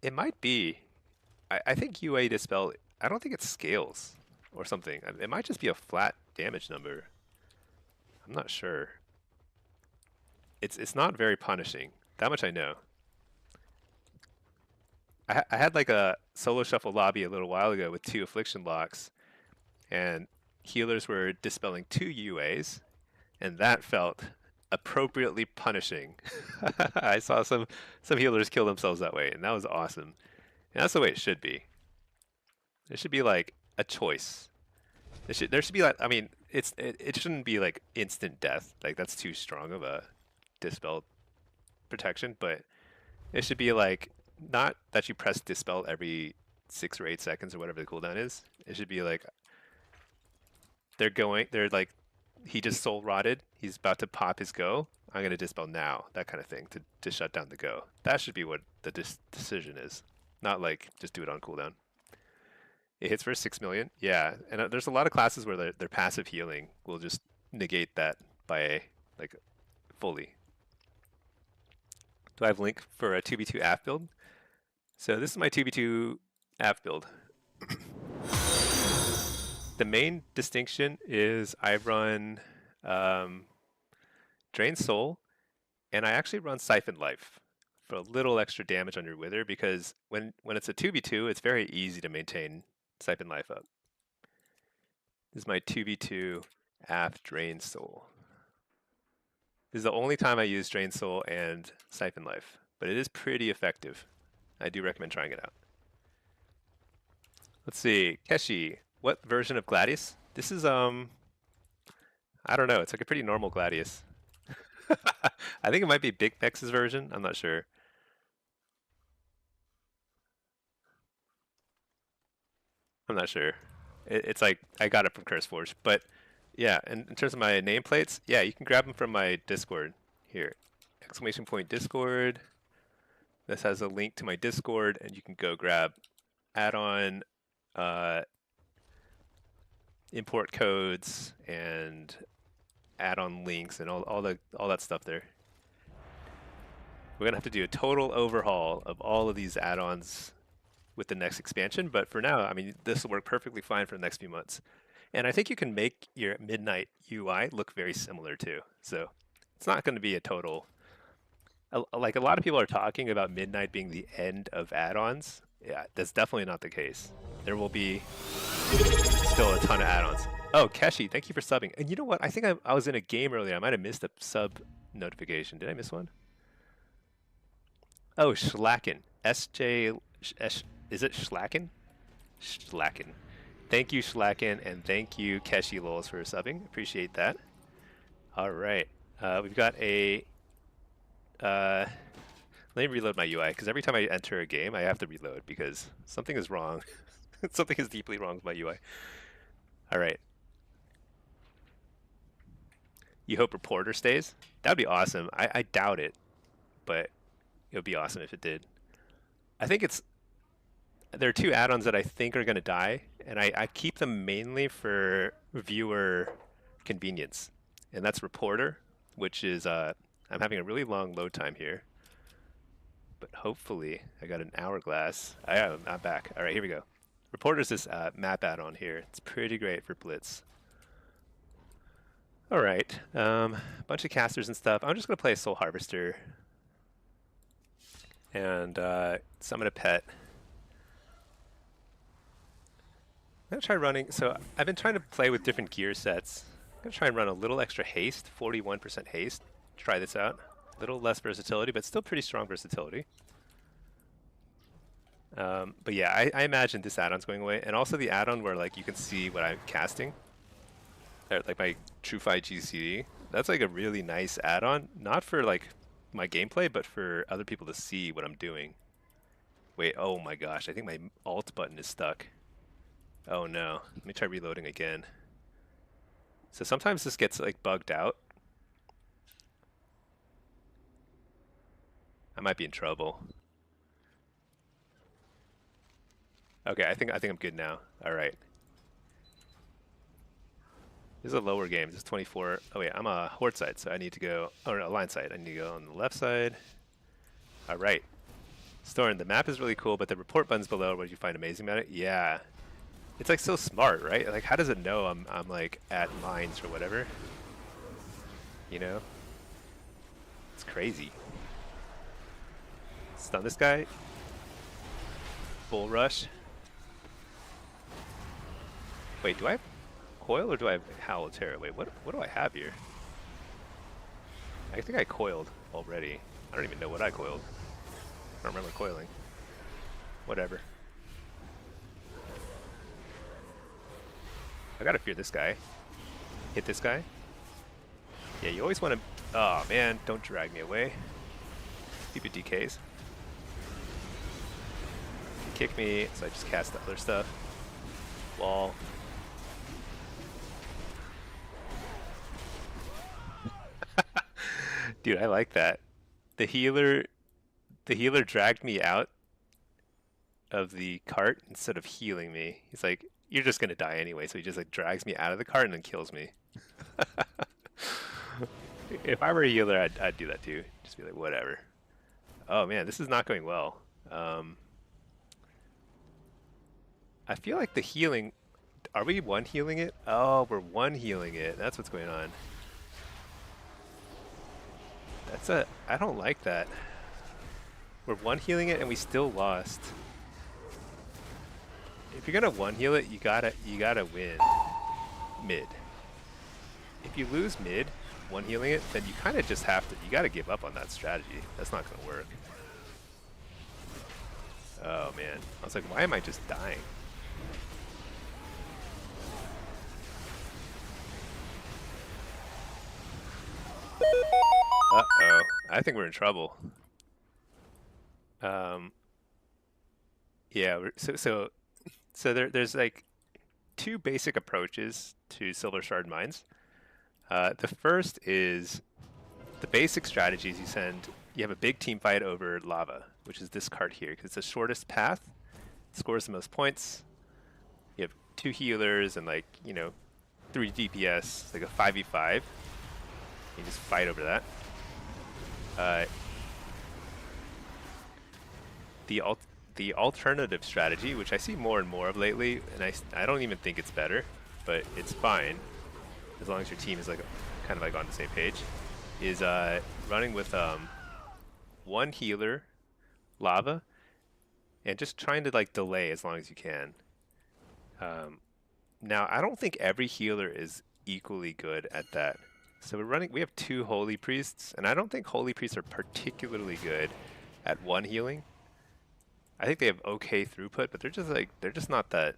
It might be. I think UA dispel. I don't think it scales or something. It might just be a flat damage number. I'm not sure. It's not very punishing. That much I know. I had like a solo shuffle lobby a little while ago with 2 affliction locks, and healers were dispelling 2 UAs, and that felt appropriately punishing. I saw some healers kill themselves that way, and that was awesome. And that's the way it should be. There should be like a choice. There should be like, I mean, it shouldn't be like instant death. Like that's too strong of a dispel protection, but it should be like not that you press dispel every 6 or 8 seconds or whatever the cooldown is. It should be like they're like he just soul rotted. He's about to pop his go. I'm gonna dispel now, that kind of thing to shut down the go. That should be what the decision is, not like just do it on cooldown. It hits for 6 million. Yeah, and there's a lot of classes where their passive healing will just negate that by like fully. Do I have link for a 2v2 AF build? So this is my 2v2 AF build. The main distinction is I run Drain Soul, and I actually run Siphon Life for a little extra damage on your Wither, because when it's a 2v2, it's very easy to maintain Siphon Life up. This is my 2v2 AF Drain Soul. This is the only time I use Drain Soul and Siphon Life, but it is pretty effective. I do recommend trying it out. Let's see, Keshi, what version of Gladius? This is I don't know, it's like a pretty normal Gladius. I think it might be Big Pex's version, I'm not sure. I'm not sure. It's like, I got it from CurseForge, but yeah, and in terms of my nameplates, yeah, you can grab them from my Discord. Here, exclamation point Discord. This has a link to my Discord, and you can go grab add-on import codes and add-on links and all that stuff there. We're gonna have to do a total overhaul of all of these add-ons with the next expansion, but for now, I mean, this will work perfectly fine for the next few months. And I think you can make your Midnight UI look very similar too. So it's not going to be a total. Like a lot of people are talking about Midnight being the end of add-ons. Yeah, that's definitely not the case. There will be still a ton of add-ons. Oh, Keshi, thank you for subbing. And you know what? I think I was in a game earlier. I might have missed a sub notification. Did I miss one? Oh, Schlacken. Is it Schlacken? Schlacken. Thank you, Schlacken, and thank you, Keshi Lols, for subbing. Appreciate that. All right. We've got a... let me reload my UI, because every time I enter a game, I have to reload, because something is wrong. Something is deeply wrong with my UI. All right. You hope Reporter stays? That would be awesome. I doubt it, but it would be awesome if it did. I think it's... There are 2 add-ons that I think are going to die, and I keep them mainly for viewer convenience. And that's Reporter, which is... I'm having a really long load time here. But hopefully, I got an hourglass. I'm back. All right, here we go. Reporter's this map add-on here. It's pretty great for Blitz. All right, bunch of casters and stuff. I'm just going to play a Soul Harvester and summon a pet. I'm going to try running, so I've been trying to play with different gear sets. I'm going to try and run a little extra haste, 41% haste. Try this out. A little less versatility, but still pretty strong versatility. But yeah, I imagine this add-on's going away, and also the add-on where like you can see what I'm casting, or like my TrueFi GCD. That's like a really nice add-on, not for like my gameplay, but for other people to see what I'm doing. Wait, oh my gosh, I think my alt button is stuck. Oh no, let me try reloading again. So sometimes this gets like bugged out. I might be in trouble. Okay, I think I'm good now. All right. This is a lower game. This is 24. Oh wait, I'm a horde side, so I need to go. Oh no, line side. I need to go on the left side. All right. Storm, the map is really cool, but the report button's below. What did you find amazing about it? Yeah, it's like so smart, right? Like, how does it know I'm like at mines or whatever? You know, it's crazy. Stun this guy. Bull rush. Wait, do I have coil or do I have Howl of Terror? Wait, what do I have here? I think I coiled already. I don't even know what I coiled. I don't remember coiling. Whatever. I gotta fear this guy. Hit this guy. Yeah, you always want to... Oh man, don't drag me away. Stupid DKs. Kick me, so I just cast the other stuff. Wall. Dude, I like that. The healer dragged me out of the cart instead of healing me. He's like, you're just gonna die anyway, so he just like drags me out of the cart and then kills me. If I were a healer, I'd do that too. Just be like, whatever. Oh man, this is not going well. I feel like the healing... Are we one healing it? Oh, we're one healing it. That's what's going on. That's a... I don't like that. We're one healing it and we still lost. If you're gonna one heal it, you gotta win mid. If you lose mid, one healing it, then you kind of just have to... You gotta give up on that strategy. That's not gonna work. Oh man, I was like, why am I just dying? Uh-oh, I think we're in trouble. Yeah, so there's like two basic approaches to Silver Shard mines. The first is the basic strategies you have a big team fight over lava, which is this card here, because it's the shortest path, scores the most points. You have two healers and like, 3 DPS, like a 5v5. You just fight over that. The alternative strategy, which I see more and more of lately, and I don't even think it's better, but it's fine as long as your team is like kind of like on the same page, is running with one healer, lava, and just trying to like delay as long as you can. Now I don't think every healer is equally good at that. So we have 2 holy priests, and I don't think holy priests are particularly good at one healing. I think they have okay throughput, but they're just not that.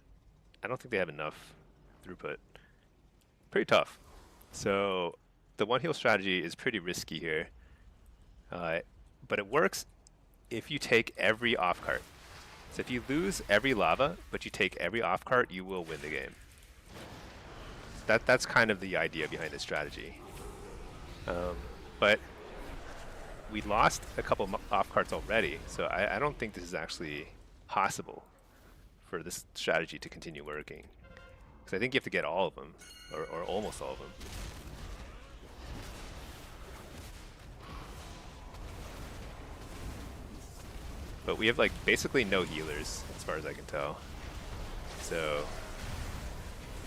I don't think they have enough throughput. Pretty tough. So the one heal strategy is pretty risky here, but it works if you take every off cart. So if you lose every lava, but you take every off cart, you will win the game. That's kind of the idea behind this strategy. But we lost a couple off carts already, so I don't think this is actually possible for this strategy to continue working. Because I think you have to get all of them, or almost all of them. But we have like basically no healers, as far as I can tell. So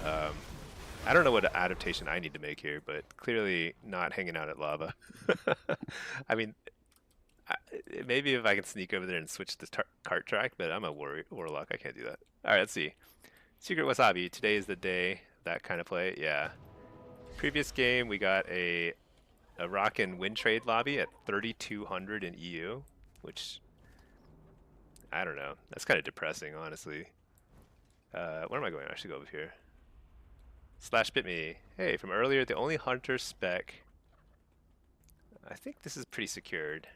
I don't know what adaptation I need to make here, but clearly not hanging out at lava. I mean, maybe if I can sneak over there and switch the cart track, but I'm a warlock. I can't do that. All right, let's see. Secret Wasabi. Today is the day. That kind of play. Yeah. Previous game, we got a rock and win trade lobby at 3,200 in EU, which I don't know. That's kind of depressing, honestly. Where am I going? I should go over here. Slash bit me. Hey, from earlier, the only hunter spec. I think this is pretty secured.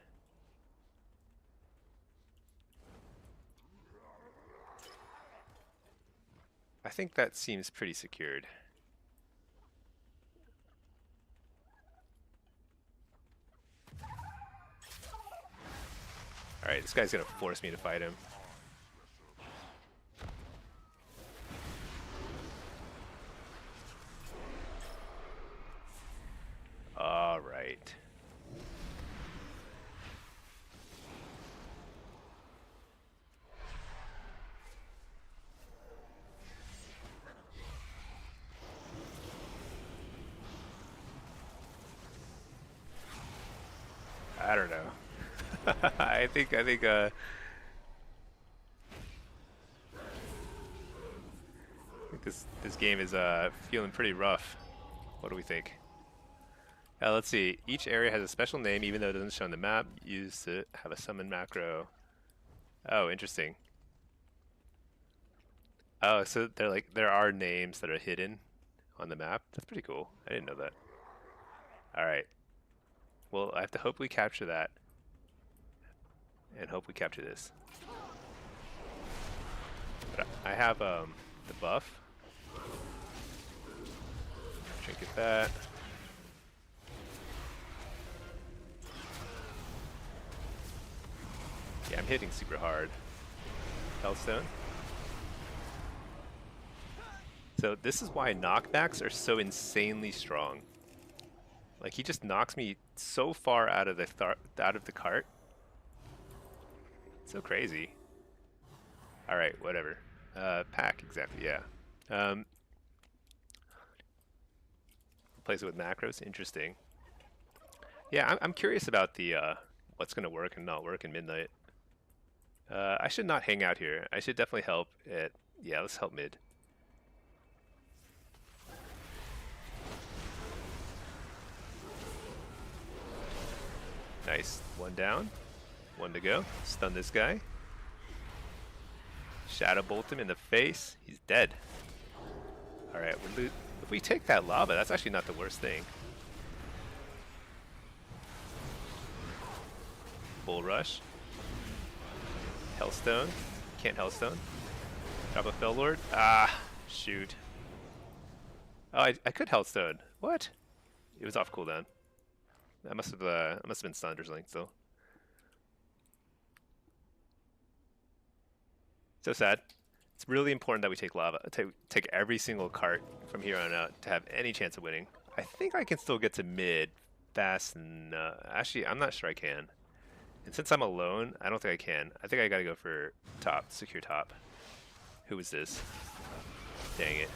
I think that seems pretty secured. Alright, this guy's gonna force me to fight him. Alright. I don't know. I think this game is feeling pretty rough. What do we think? Let's see. Each area has a special name, even though it doesn't show on the map. Use to have a summon macro. Oh, interesting. Oh, so there are names that are hidden on the map. That's pretty cool. I didn't know that. All right. Well, I have to hope we capture that, and hope we capture this. But I have the buff. Trinket that. Yeah, I'm hitting super hard. Hellstone. So this is why knockbacks are so insanely strong. Like he just knocks me so far out of the cart. So crazy. All right, whatever. Pack exactly. Yeah. Replace it with macros. Interesting. Yeah, I'm curious about the what's gonna work and not work in Midnight. I should not hang out here. I should definitely help at. Yeah, let's help mid. Nice. One down. One to go. Stun this guy. Shadow bolt him in the face. He's dead. Alright, if we take that lava, that's actually not the worst thing. Bull rush. Hellstone. Can't Hellstone. Drop a Fell Lord. Ah, shoot. Oh, I could Hellstone. What? It was off cooldown. I must have been stunned or something. So sad. It's really important that we take lava. Take every single cart from here on out to have any chance of winning. I think I can still get to mid fast. And actually, I'm not sure I can. And since I'm alone, I don't think I can. I think I gotta go for top, secure top. Who is this? Dang it.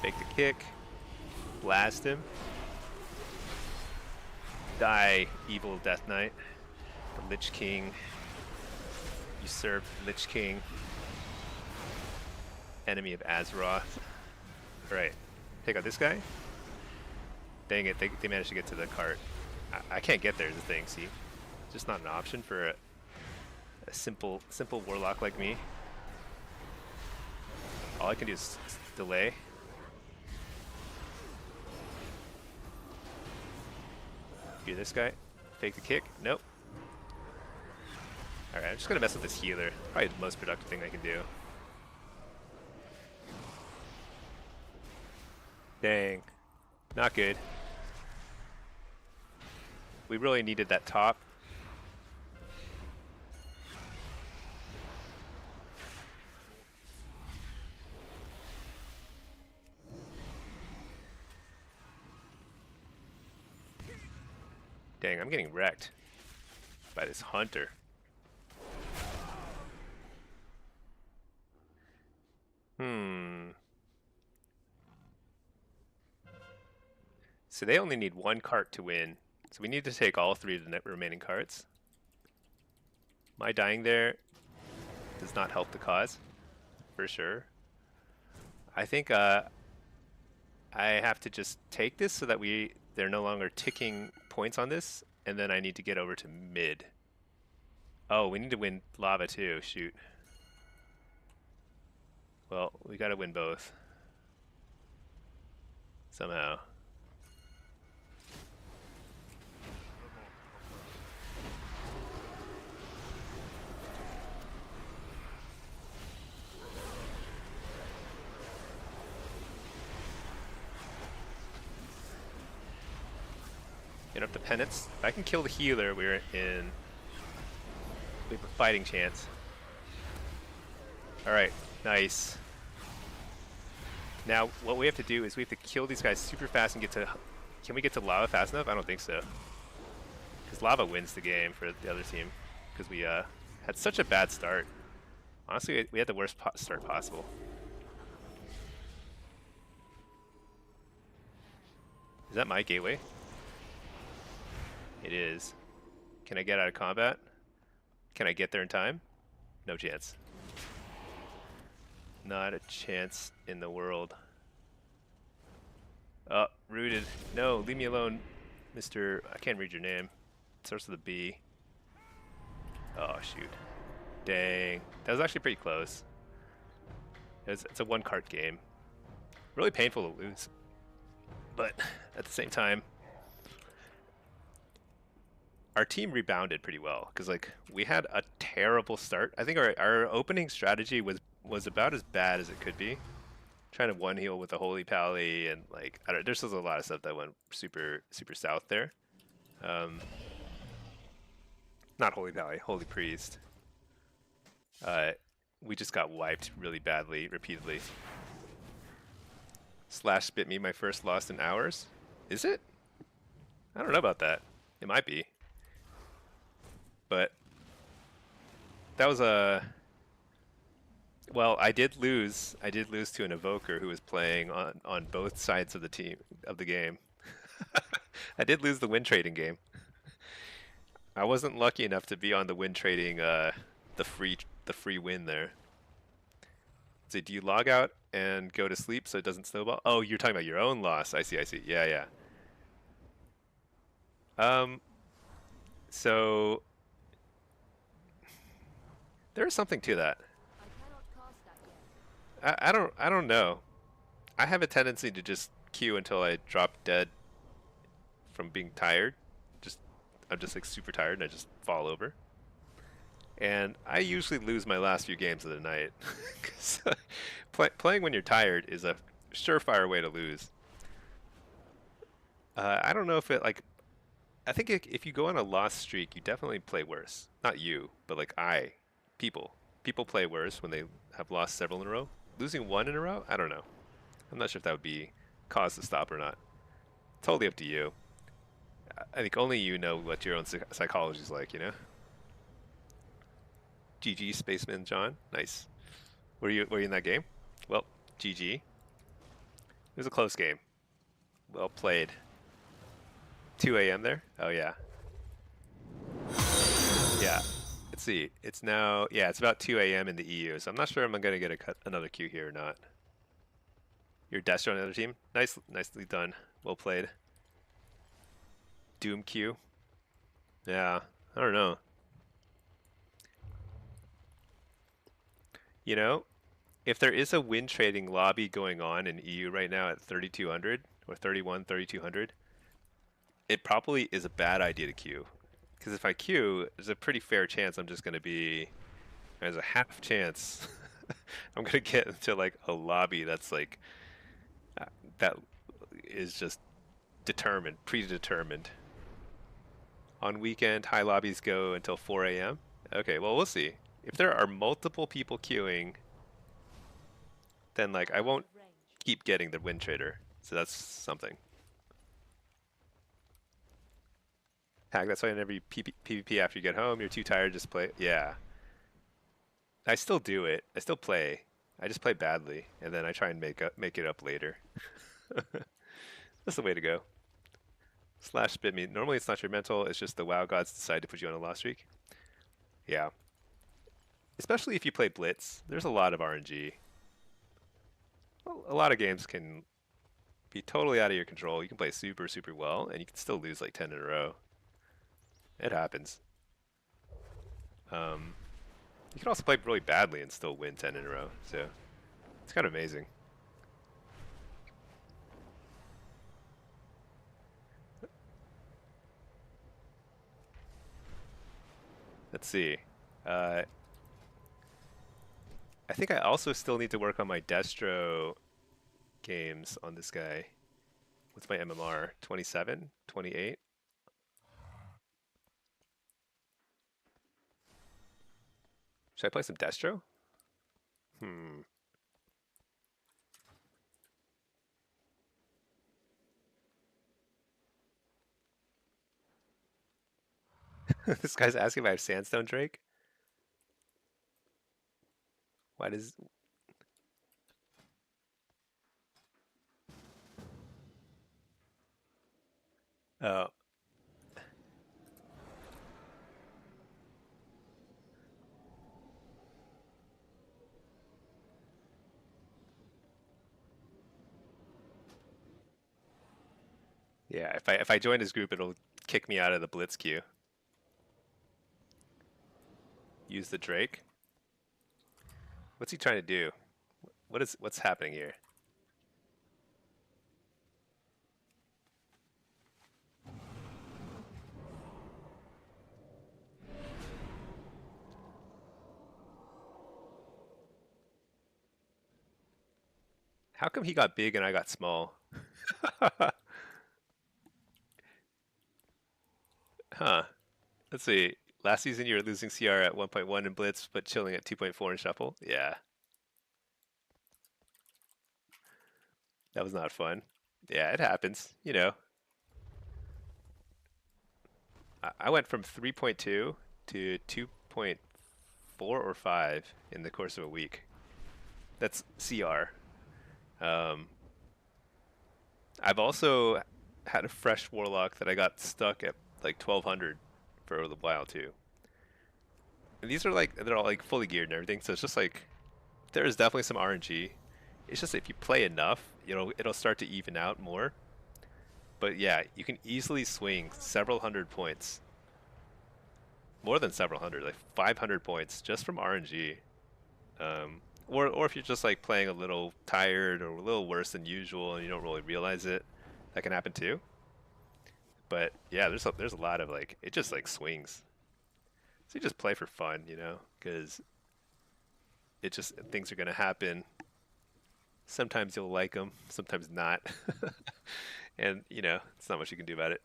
Make the kick. Blast him. Die, evil Death Knight. The Lich King. Usurp Lich King. Enemy of Azeroth. Alright. Take out this guy. Dang it, they managed to get to the cart. I can't get there is the thing, see? Just not an option for a simple Warlock like me. All I can do is delay. Do this guy. Fake the kick. Nope. Alright, I'm just gonna mess with this healer. Probably the most productive thing I can do. Dang. Not good. We really needed that top. Dang, I'm getting wrecked by this hunter. So they only need one cart to win. So we need to take all three of the remaining carts. My dying there does not help the cause, for sure. I think I have to just take this so that they're no longer ticking points on this, and then I need to get over to mid. Oh, we need to win lava too. Shoot. Well, we gotta win both. Somehow. Get up the penance. If I can kill the healer, we have a fighting chance. Alright, nice. Now, what we have to do is we have to kill these guys super fast and get to... Can we get to lava fast enough? I don't think so. Because lava wins the game for the other team. Because we had such a bad start. Honestly, we had the worst start possible. Is that my gateway? It is. Can I get out of combat? Can I get there in time? No chance. Not a chance in the world. Oh, rooted. No, leave me alone, Mr. I can't read your name. It starts with a B. Oh, shoot. Dang. That was actually pretty close. It's a one-card game. Really painful to lose. But at the same time, our team rebounded pretty well. Because, like, we had a terrible start. I think our opening strategy was about as bad as it could be. Trying to one heal with the Holy Pally and like there's just a lot of stuff that went super south there. Not Holy Pally, Holy Priest. We just got wiped really badly, repeatedly. Slash bit me my first loss in hours. Is it? I don't know about that. It might be. But that was a... Well, I did lose to an evoker who was playing on both sides of the game. I did lose the win trading game. I wasn't lucky enough to be on the win trading the free win there. So do you log out and go to sleep so it doesn't snowball? Oh, you're talking about your own loss. I see. Yeah. So there's something to that. I don't know. I have a tendency to just queue until I drop dead from being tired. I'm just like super tired and I just fall over. And I usually lose my last few games of the night. Cause playing when you're tired is a surefire way to lose. I don't know if it like... I think if you go on a loss streak, you definitely play worse. Not you, but like people. People play worse when they have lost several in a row. Losing one in a row? I don't know. I'm not sure if that would be cause to stop or not. Totally up to you. I think only you know what your own psychology is like, you know? GG, Spaceman John. Nice. Were you in that game? Well, GG. It was a close game. Well played. 2 a.m. there? Oh, yeah. Yeah. Let's see. It's now... Yeah, it's about 2 a.m. in the EU, so I'm not sure I'm going to get another queue here or not. You're Destro on the other team? Nicely done. Well played. Doom queue? Yeah, I don't know. You know, if there is a win trading lobby going on in EU right now at 3,200 or 3,200, it probably is a bad idea to queue. Because if I queue, there's a pretty fair chance I'm just going to be... There's a half chance I'm going to get into like a lobby that's like... that is just predetermined. On weekend, high lobbies go until 4 a.m. Okay, well, we'll see. If there are multiple people queuing, then like I won't keep getting the win trader. So that's something. Hack, that's why whenever you PvP after you get home, you're too tired to just play. Yeah. I still do it. I still play. I just play badly, and then I try and make it up later. That's the way to go. Slash spit me. Normally it's not your mental, it's just the WoW gods decide to put you on a loss streak. Yeah. Especially if you play Blitz, there's a lot of RNG. Well, a lot of games can be totally out of your control. You can play super well, and you can still lose like 10 in a row. It happens. Um, you can also play really badly and still win 10 in a row. So it's kind of amazing. Let's see. Uh, I think I also still need to work on my Destro games on this guy. What's my MMR? 27? 28? Should I play some Destro? Hmm. This guy's asking if I have Sandstone Drake. Why does... Oh. Yeah, if I join his group, it'll kick me out of the Blitz queue. Use the Drake. What's he trying to do? What's happening here? How come he got big and I got small? Huh. Let's see. Last season you were losing CR at 1.1 in Blitz, but chilling at 2.4 in Shuffle. Yeah, that was not fun. Yeah, it happens. I went from 3.2 to 2.4 or 5 in the course of a week. That's CR. Um, I've also had a fresh Warlock that I got stuck at like 1200 for a while too. And these are like, they're all like fully geared and everything, so it's just like, there is definitely some RNG. It's just if you play enough, it'll start to even out more. But yeah, you can easily swing several hundred points, more than several hundred, like 500 points just from RNG. Or if you're just like playing a little tired or a little worse than usual and you don't really realize it, that can happen too. But yeah, there's a lot of like, it just like swings. So you just play for fun, because it just, things are gonna happen. Sometimes you'll like them, sometimes not. And it's not much you can do about it.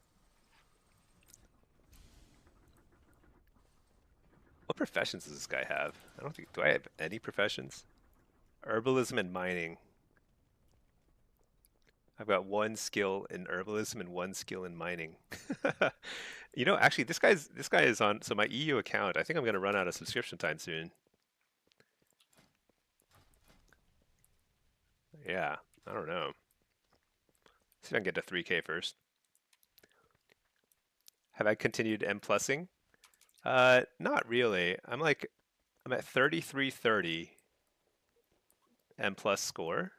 What professions does this guy have? I don't think, do I have any professions? Herbalism and mining. I've got one skill in herbalism and one skill in mining. Actually, this guy is on. So my EU account, I think I'm going to run out of subscription time soon. Yeah, I don't know. See if I can get to 3K first. Have I continued M plussing? Not really. I'm at 3330 M plus score.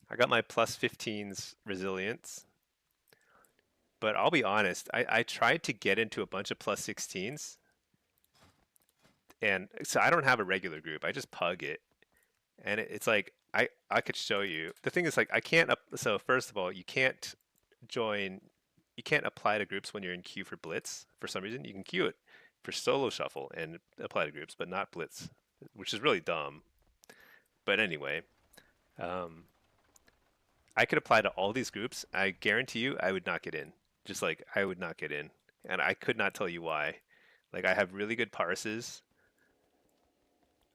I got my plus 15's resilience. But I'll be honest, I tried to get into a bunch of plus 16s, and so I don't have a regular group. I just pug it, and it's like I could show you. The thing is, like, I can't so first of all, join you can't apply to groups when you're in queue for Blitz for some reason. You can queue it for solo shuffle and apply to groups, but not Blitz, which is really dumb. But anyway, um, I could apply to all these groups. I guarantee you I would not get in. Just like I would not get in. And I could not tell you why. Like, I have really good parses.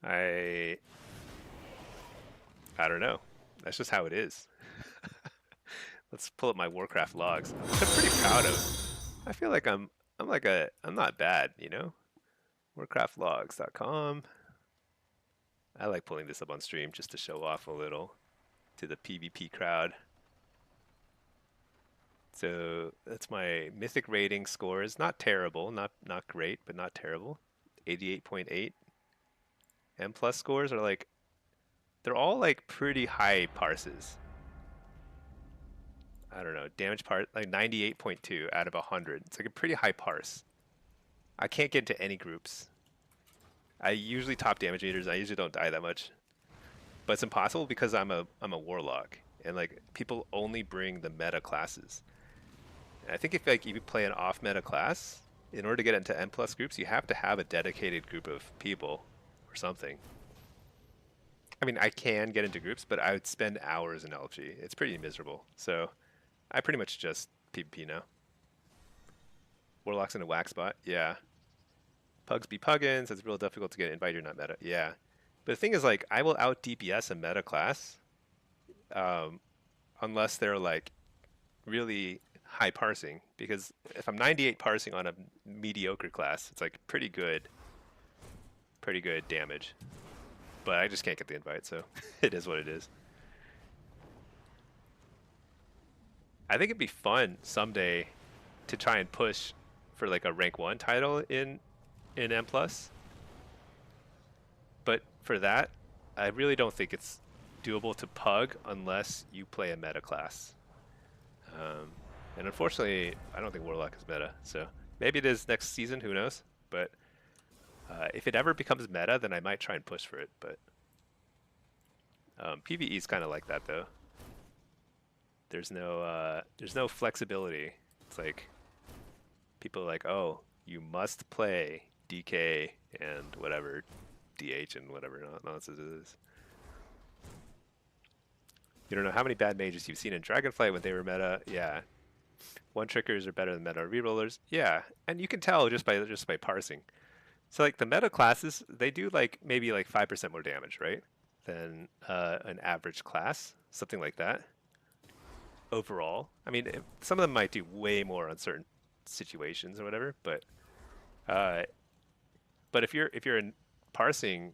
I I don't know. That's just how it is. Let's pull up my Warcraft logs. Which I'm pretty proud of. I feel like I'm not bad. Warcraftlogs.com. I like pulling this up on stream just to show off a little to the PvP crowd. So that's my mythic rating scores. Not terrible, not great, but not terrible. 88.8. M plus scores are like, they're all like pretty high parses. I don't know, damage part like 98.2 out of 100. It's like a pretty high parse. I can't get into any groups. I usually top damage meters. I usually don't die that much, but it's impossible because I'm a warlock, and like people only bring the meta classes. And I think if like you play an off meta class, in order to get into N plus groups, you have to have a dedicated group of people or something. I mean, I can get into groups, but I would spend hours in LG. It's pretty miserable. So I pretty much just PvP now. Warlock's in a whack spot. Yeah. Pugs be puggins. It's real difficult to get invited. You're not meta. Yeah. But the thing is, like, I will out DPS a meta class, um, unless they're like really high parsing. Because if I'm 98 parsing on a mediocre class, it's like pretty good damage. But I just can't get the invite, so it is what it is. I think it'd be fun someday to try and push for like a rank 1 title in M plus. But for that, I really don't think it's doable to pug unless you play a meta class. Um, and unfortunately, I don't think Warlock is meta, so maybe it is next season. Who knows? But if it ever becomes meta, then I might try and push for it. But PvE is kind of like that, though. There's no flexibility. It's like people are like, oh, you must play DK and whatever, DH and whatever nonsense it is. You don't know how many bad mages you've seen in Dragonflight when they were meta. Yeah, one trickers are better than meta rerollers. Yeah, and you can tell just by parsing. So like the meta classes, they do like maybe like 5% more damage, right, than an average class, something like that. Overall, I mean, some of them might do way more on certain situations or whatever, uh, but if you're in parsing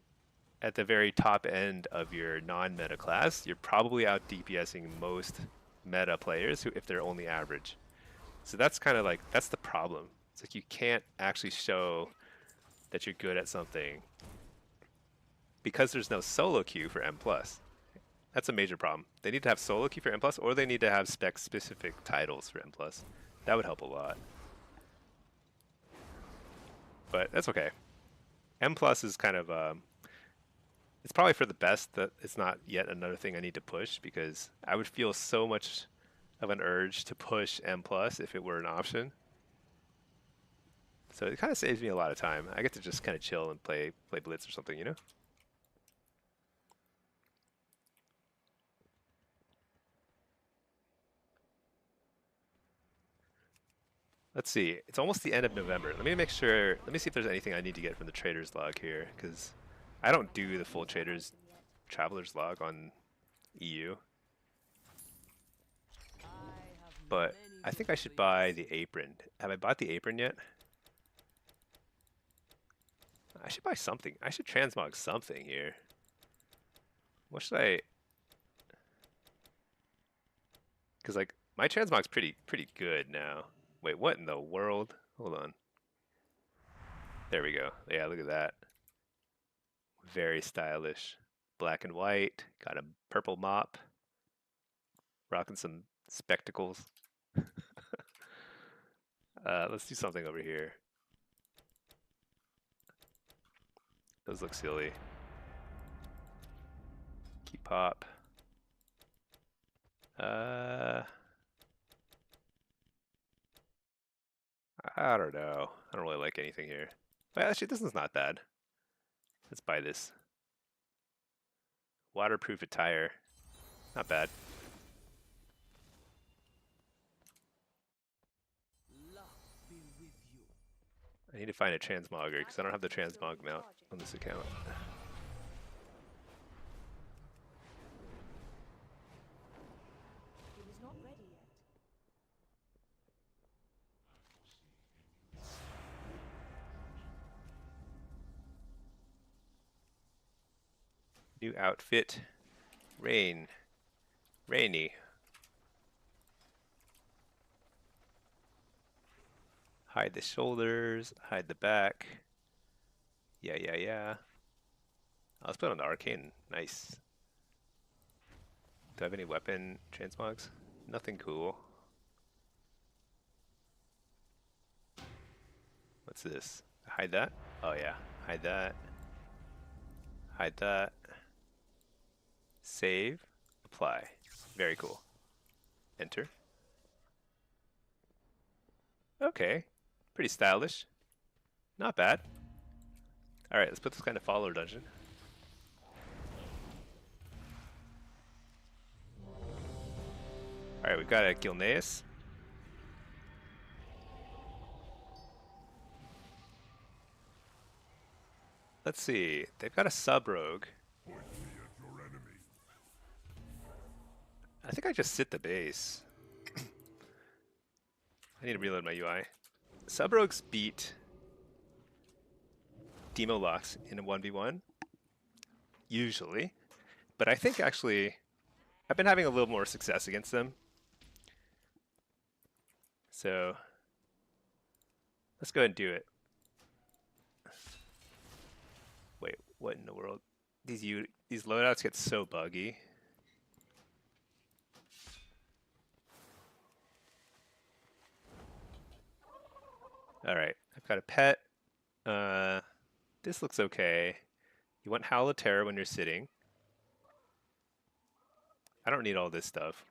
at the very top end of your non-meta class, you're probably out DPSing most meta players who if they're only average. So that's kind of like that's the problem. It's like you can't actually show that you're good at something because there's no solo queue for M plus. That's a major problem. They need to have solo queue for M plus, or they need to have spec specific titles for M plus. That would help a lot. But that's okay. M plus is kind of it's probably for the best that it's not yet another thing I need to push because I would feel so much of an urge to push M plus if it were an option. So it kind of saves me a lot of time. I get to just kind of chill and play Blitz or something, you know? Let's see. It's almost the end of November. Let me make sure. Let me see if there's anything I need to get from the trader's log here, because I don't do the full trader's traveler's log on EU. But I think I should buy the apron. Have I bought the apron yet? I should buy something. I should transmog something here. What should I? Because like my transmog's pretty good now. Wait, what in the world? Hold on. There we go. Yeah, look at that. Very stylish. Black and white. Got a purple mop. Rocking some spectacles. Let's do something over here. Those look silly. Keep pop. I don't know. I don't really like anything here. But actually, this is not bad. Let's buy this. Waterproof attire. Not bad. I need to find a transmogger because I don't have the transmog mount on this account. It is not ready yet. New outfit. Rainy. Hide the shoulders, hide the back. Yeah. Let's put on the arcane. Nice. Do I have any weapon transmogs? Nothing cool. What's this? Hide that? Oh yeah. Hide that. Hide that. Save. Apply. Very cool. Enter. Okay. Pretty stylish. Not bad. Alright, let's put this guy in a follower dungeon. Alright, we've got a Gilneas. Let's see. They've got a sub-rogue. I think I just sit the base. I need to reload my UI. Sub-rogues beat Demolocks in a 1v1. Usually. But I think actually I've been having a little more success against them. So let's go ahead and do it. Wait, what in the world? These loadouts get so buggy. Alright, I've got a pet. This looks okay. You want Howl of Terror when you're sitting. I don't need all this stuff.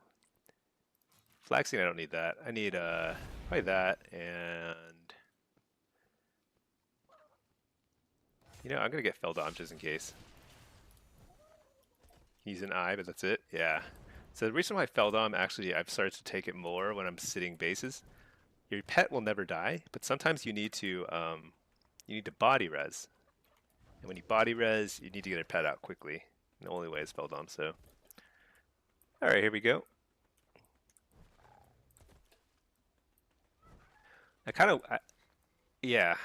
Flaxing, I don't need that. I need probably that, and you know, I'm gonna get Feldom just in case. He's an eye, but that's it. Yeah. So the reason why Feldom, actually, I've started to take it more when I'm sitting bases. Your pet will never die, but sometimes you need to body res, and when you body res, you need to get a pet out quickly. And the only way is Feldom. So, all right, here we go. Yeah.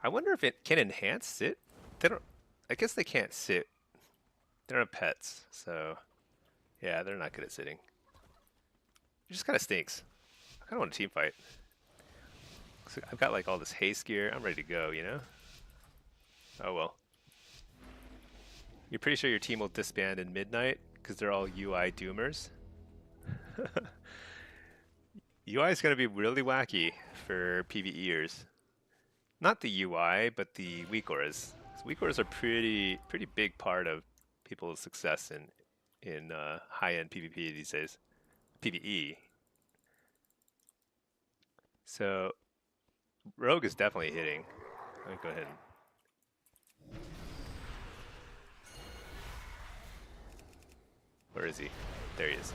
I wonder if it can enhance sit. They don't. I guess they can't sit. They don't have pets, so yeah, they're not good at sitting. It just kind of stinks. I kind of want a team fight. So I've got like all this haste gear. I'm ready to go, you know? Oh well. You're pretty sure your team will disband in midnight because they're all UI doomers? UI is going to be really wacky for PvEers. Not the UI, but the weak auras. Weak auras are pretty big part of people's success in high-end PvP these days. PvE. So Rogue is definitely hitting. Let me go ahead and... Where is he? There he is.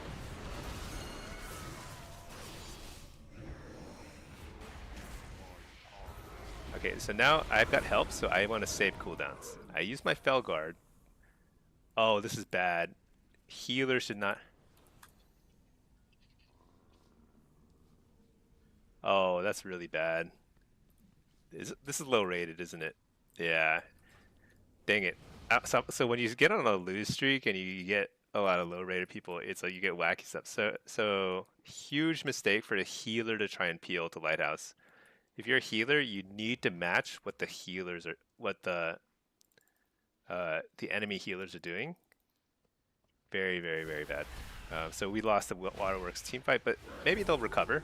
Okay, so now I've got help, so I want to save cooldowns. I use my Felguard. Oh, this is bad. Healer should not... Oh, that's really bad. This is low rated, isn't it? Yeah. Dang it. So when you get on a lose streak and you get a lot of low rated people, it's like you get wacky stuff. So huge mistake for a healer to try and peel to Lighthouse. If you're a healer, you need to match what the healers are, what the enemy healers are doing. Very, very, very bad. So we lost the Waterworks team fight, but maybe they'll recover.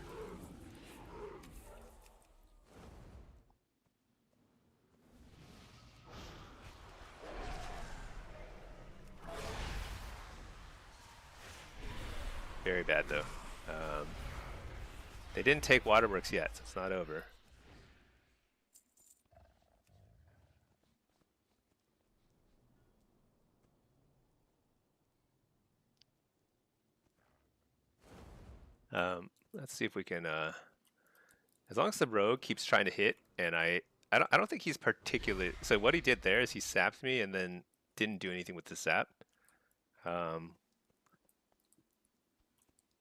Very bad though. They didn't take Waterworks yet, so it's not over. Let's see if we can. As long as the rogue keeps trying to hit, and I don't think he's particularly. So what he did there is he sapped me and then didn't do anything with the sap.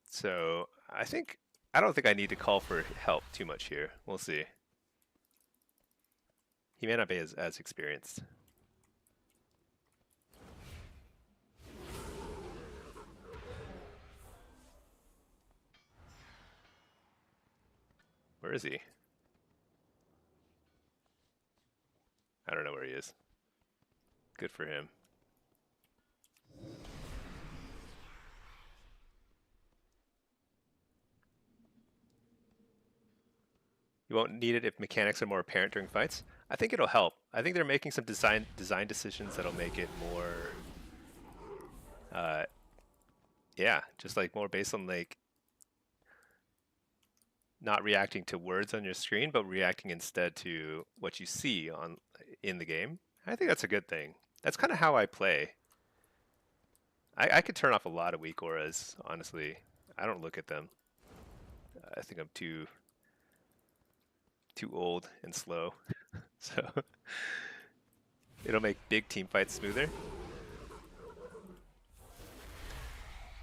So I don't think I need to call for help too much here. We'll see. He may not be as experienced. Where is he? I don't know where he is. Good for him. You won't need it if mechanics are more apparent during fights. I think it'll help. I think they're making some design decisions that'll make it more, uh, yeah, just like more based on like not reacting to words on your screen, but reacting instead to what you see on in the game. I think that's a good thing. That's kind of how I play. I could turn off a lot of weak auras, honestly. I don't look at them. I think I'm too old and slow. So it'll make big team fights smoother.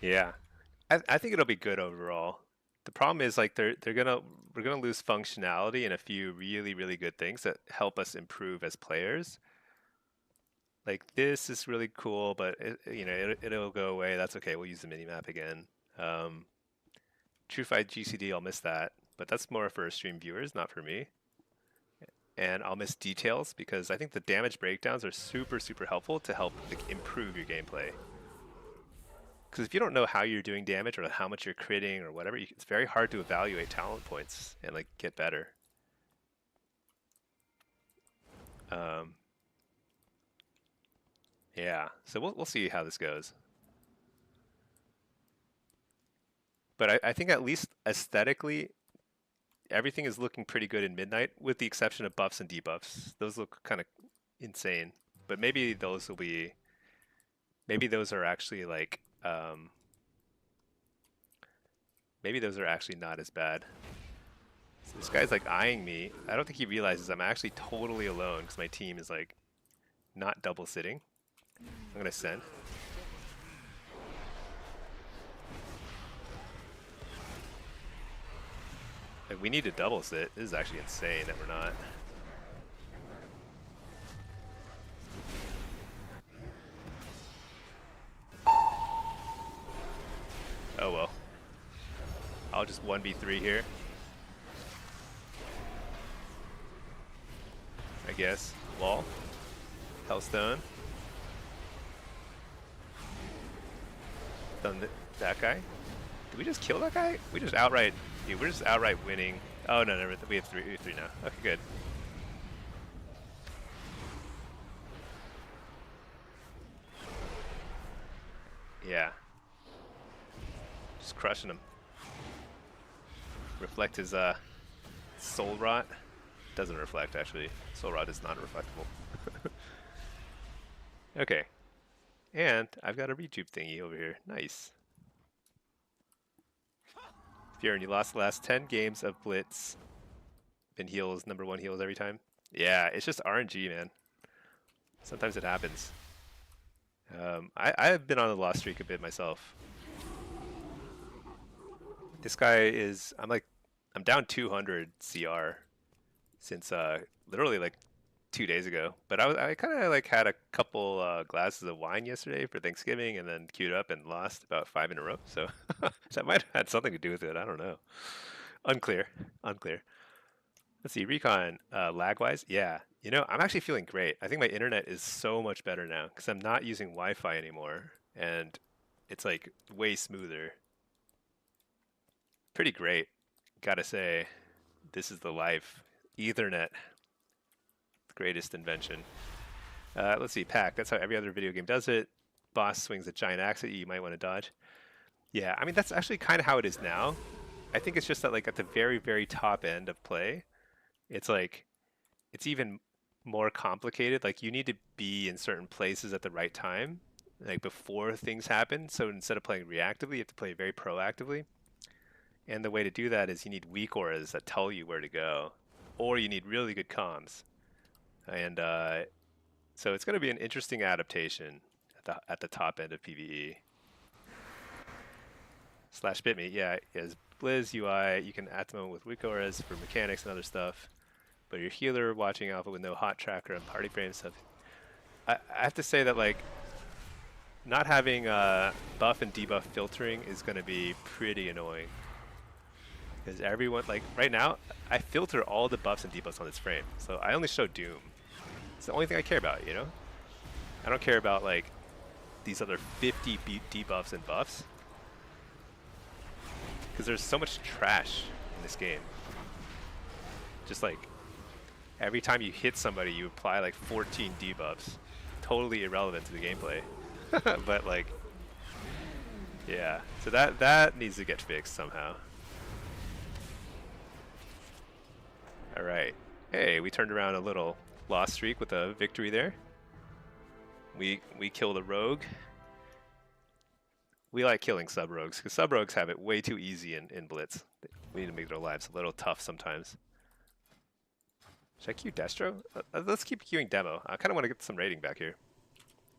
Yeah. I think it'll be good overall. The problem is like we're gonna lose functionality in a few really good things that help us improve as players. Like this is really cool, but it'll go away. That's okay. We'll use the minimap again. True Fight GCD, I'll miss that, but that's more for stream viewers, not for me. And I'll miss details because I think the damage breakdowns are super helpful to help like, improve your gameplay. Because if you don't know how you're doing damage or how much you're critting or whatever, it's very hard to evaluate talent points and like get better. Yeah, so we'll see how this goes. But I think at least aesthetically, everything is looking pretty good in Midnight, with the exception of buffs and debuffs. Those look kind of insane. But maybe those will be, maybe those are actually like, maybe those are actually not as bad. So this guy's like eyeing me. I don't think he realizes I'm actually totally alone because my team is like not double sitting. I'm gonna send. Like, we need to double sit. This is actually insane that we're not. Oh well. I'll just 1v3 here. I guess. Wall. Hellstone. Done that guy. Did we just kill that guy? We just outright. Dude, we're just outright winning. Oh no, never. We have three. We have three now. Okay, good. Yeah. Just crushing him. Reflect his soul rot. Doesn't reflect actually. Soul rot is not reflectable. Okay. And I've got a rejuve thingy over here. Nice. Fjern, you lost the last 10 games of Blitz. Been heals, #1 heals every time. Yeah, it's just RNG, man. Sometimes it happens. I've been on a loss streak a bit myself. This guy is, I'm down 200 CR since literally like 2 days ago. But I kind of like had a couple glasses of wine yesterday for Thanksgiving and then queued up and lost about 5 in a row. So that might have had something to do with it. I don't know. Unclear. Let's see, recon, lag-wise, yeah. You know, I'm actually feeling great. I think my internet is so much better now because I'm not using Wi-Fi anymore, and it's like way smoother. Pretty great, gotta say. This is the life. Ethernet, the greatest invention. Let's see, pack. That's how every other video game does it. Boss swings a giant axe at you. You might want to dodge. Yeah, I mean that's actually kind of how it is now. I think it's just that like at the very top end of play, it's like it's even more complicated. Like you need to be in certain places at the right time, like before things happen. So instead of playing reactively, you have to play very proactively. And the way to do that is you need weak auras that tell you where to go, or you need really good comms. And so it's going to be an interesting adaptation at the top end of PvE. /bitme, yeah, is Blizz UI. You can add them with weak auras for mechanics and other stuff. But your healer watching alpha with no hot tracker and party frame stuff. I have to say that like not having buff and debuff filtering is going to be pretty annoying. Because everyone, like right now, I filter all the buffs and debuffs on this frame. So I only show Doom. It's the only thing I care about, you know? I don't care about like these other 50 debuffs and buffs. Because there's so much trash in this game. Just like every time you hit somebody, you apply like 14 debuffs. Totally irrelevant to the gameplay. But like, yeah. So that needs to get fixed somehow. All right. Hey, we turned around a little loss streak with a victory there. We killed a rogue. We like killing sub-rogues, because sub-rogues have it way too easy in Blitz. We need to make their lives a little tough sometimes. Should I queue Destro? Let's keep queuing Demo. I kind of want to get some rating back here.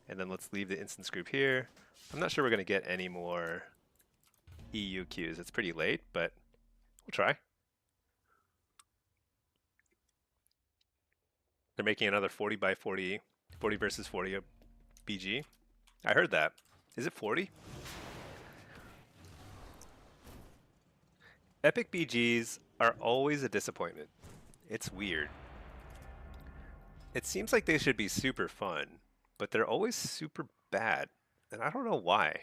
And then let's leave the instance group here. I'm not sure we're going to get any more EU queues. It's pretty late, but we'll try. They're making another 40 by 40, 40 versus 40 BG. I heard that. Is it 40? Epic BGs are always a disappointment. It's weird. It seems like they should be super fun, but they're always super bad. And I don't know why.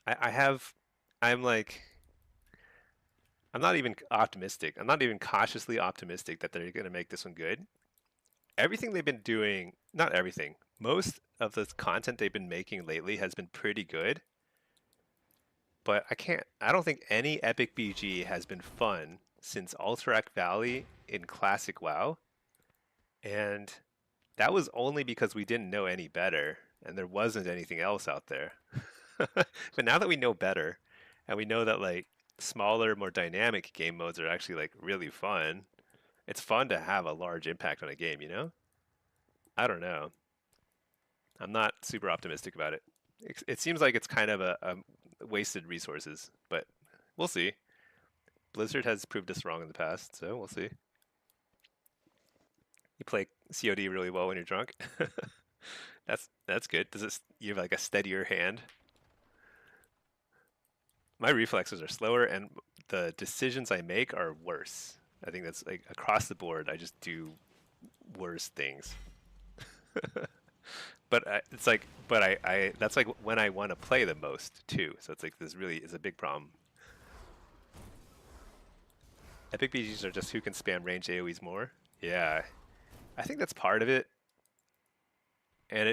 I'm like, I'm not even optimistic. I'm not even cautiously optimistic that they're going to make this one good. Everything they've been doing, not everything, most of the content they've been making lately has been pretty good. But I don't think any Epic BG has been fun since Alterac Valley in Classic WoW. And that was only because we didn't know any better and there wasn't anything else out there. But now that we know better and we know that like smaller, more dynamic game modes are actually like really fun, it's fun to have a large impact on a game, you know? I don't know. I'm not super optimistic about it. It seems like it's kind of a wasted resources, but we'll see. Blizzard has proved us wrong in the past, so we'll see. You play COD really well when you're drunk. That's good. You have like a steadier hand? My reflexes are slower and the decisions I make are worse. I think that's like across the board. I just do worse things. It's like, but I that's like when I want to play the most too. So it's like this really is a big problem. Epic BGs are just who can spam range AoEs more. Yeah, I think that's part of it. And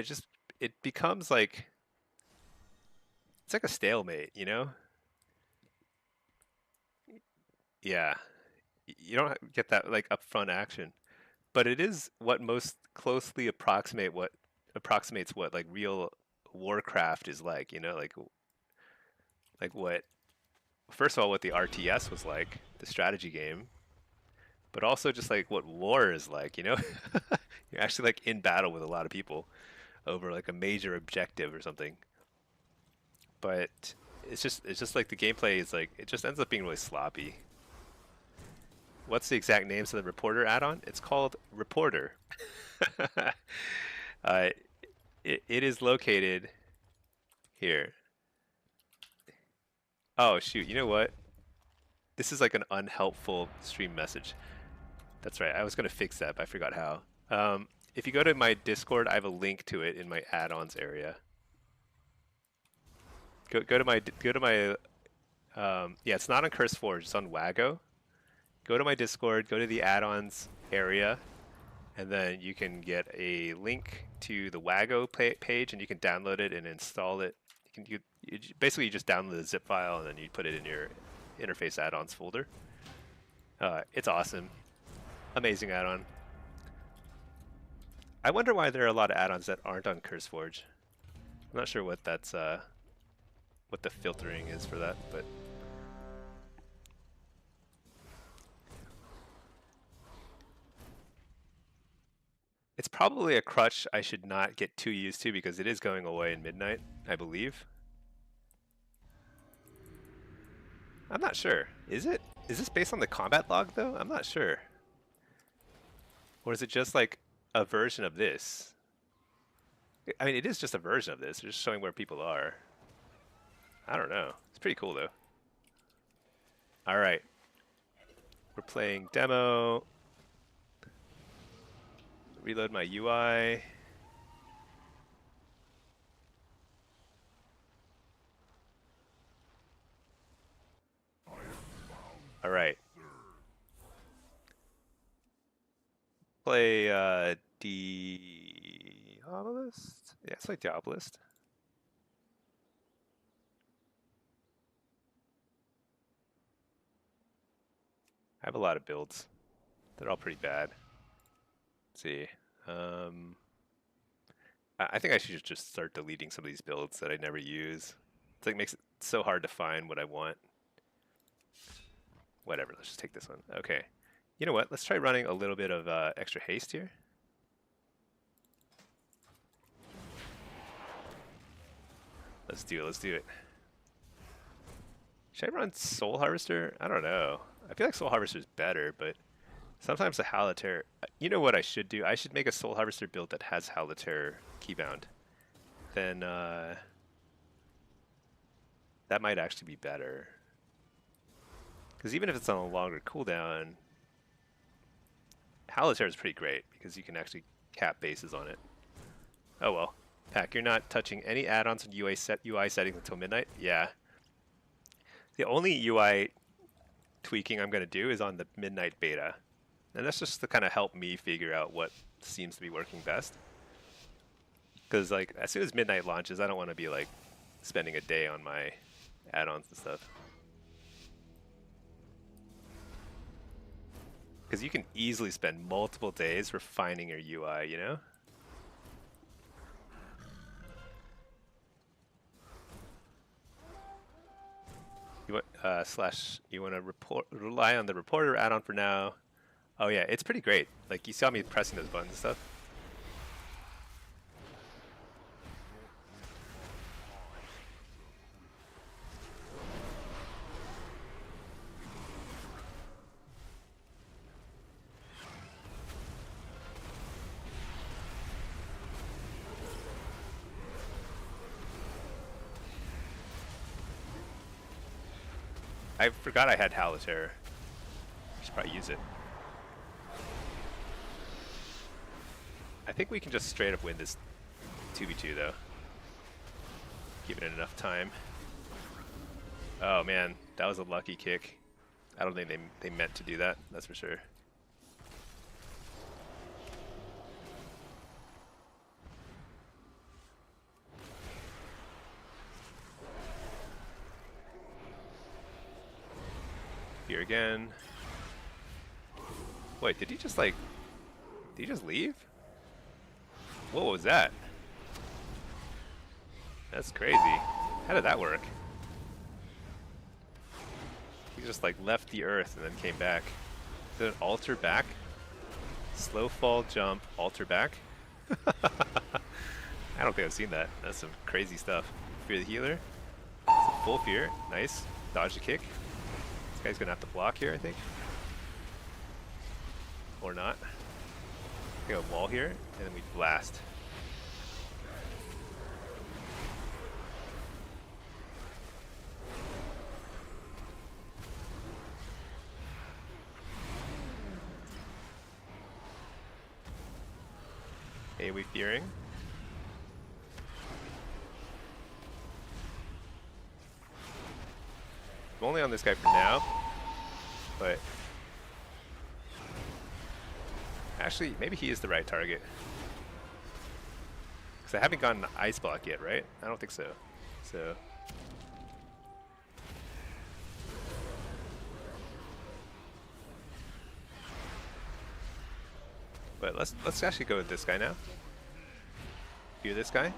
it becomes like it's like a stalemate, you know? Yeah, you don't get that like upfront action, but it is what most closely approximates what like real Warcraft is like, you know, like what first of all what the RTS was like, the strategy game, but also just like what war is like, you know? You're actually like in battle with a lot of people over like a major objective or something. But it's just like the gameplay is like it just ends up being really sloppy. What's the exact names of the Reporter add-on? It's called Reporter. uh, it is located here. Oh shoot, you know what? This is like an unhelpful stream message. That's right, I was gonna fix that, but I forgot how. If you go to my Discord, I have a link to it in my add-ons area. Go to my yeah, it's not on CurseForge, it's on Wago. Go to my Discord, go to the add-ons area, and then you can get a link to the Wago page, and you can download it and install it. Basically you just download the zip file and then you put it in your interface add-ons folder. It's awesome, amazing add-on. I wonder why there are a lot of add-ons that aren't on CurseForge. I'm not sure what that's what the filtering is for that, but it's probably a crutch I should not get too used to because it is going away in midnight, I believe. I'm not sure. Is it? Is this based on the combat log though? I'm not sure. Or is it just like a version of this? I mean, it is just a version of this. It's just showing where people are. I don't know. It's pretty cool though. All right. We're playing demo. Reload my UI. All right. play Diabolist? Yeah, it's like Diabolist. I have a lot of builds. They're all pretty bad. Let's see. Um, I think I should just start deleting some of these builds that I never use. It's like makes it so hard to find what I want. Whatever, let's just take this one. Okay. You know what? Let's try running a little bit of extra haste here. Let's do it, let's do it. Should I run Soul Harvester? I don't know. I feel like Soul Harvester is better, but sometimes the Haliter... You know what I should do? I should make a Soul Harvester build that has Haliter keybound. Then that might actually be better. Because even if it's on a longer cooldown, Haliter is pretty great because you can actually cap bases on it. Oh well. Pack, you're not touching any add-ons and UI settings until midnight? Yeah. The only UI tweaking I'm going to do is on the midnight beta. And that's just to kind of help me figure out what seems to be working best. Because like as soon as midnight launches, I don't want to be like spending a day on my add-ons and stuff. Because you can easily spend multiple days refining your UI, you know? You want you want to rely on the reporter add-on for now. Oh yeah, it's pretty great. Like you saw me pressing those buttons and stuff. I forgot I had Haliter. I should probably use it. I think we can just straight up win this 2v2 though. Given it enough time. Oh man, that was a lucky kick. I don't think they meant to do that, that's for sure. Here again. Wait, did he just like... Did he just leave? What was that? That's crazy. How did that work? He just like left the earth and then came back. Did an alter back? Slow fall, jump, alter back? I don't think I've seen that. That's some crazy stuff. Fear the healer. It's a full fear. Nice. Dodge the kick. This guy's gonna have to block here, I think. Or not. We got a wall here, and then we blast. AoE fearing. I'm only on this guy for now, but actually, maybe he is the right target. Because I haven't gotten the ice block yet, right? I don't think so. So. But let's actually go with this guy now. Fear this guy.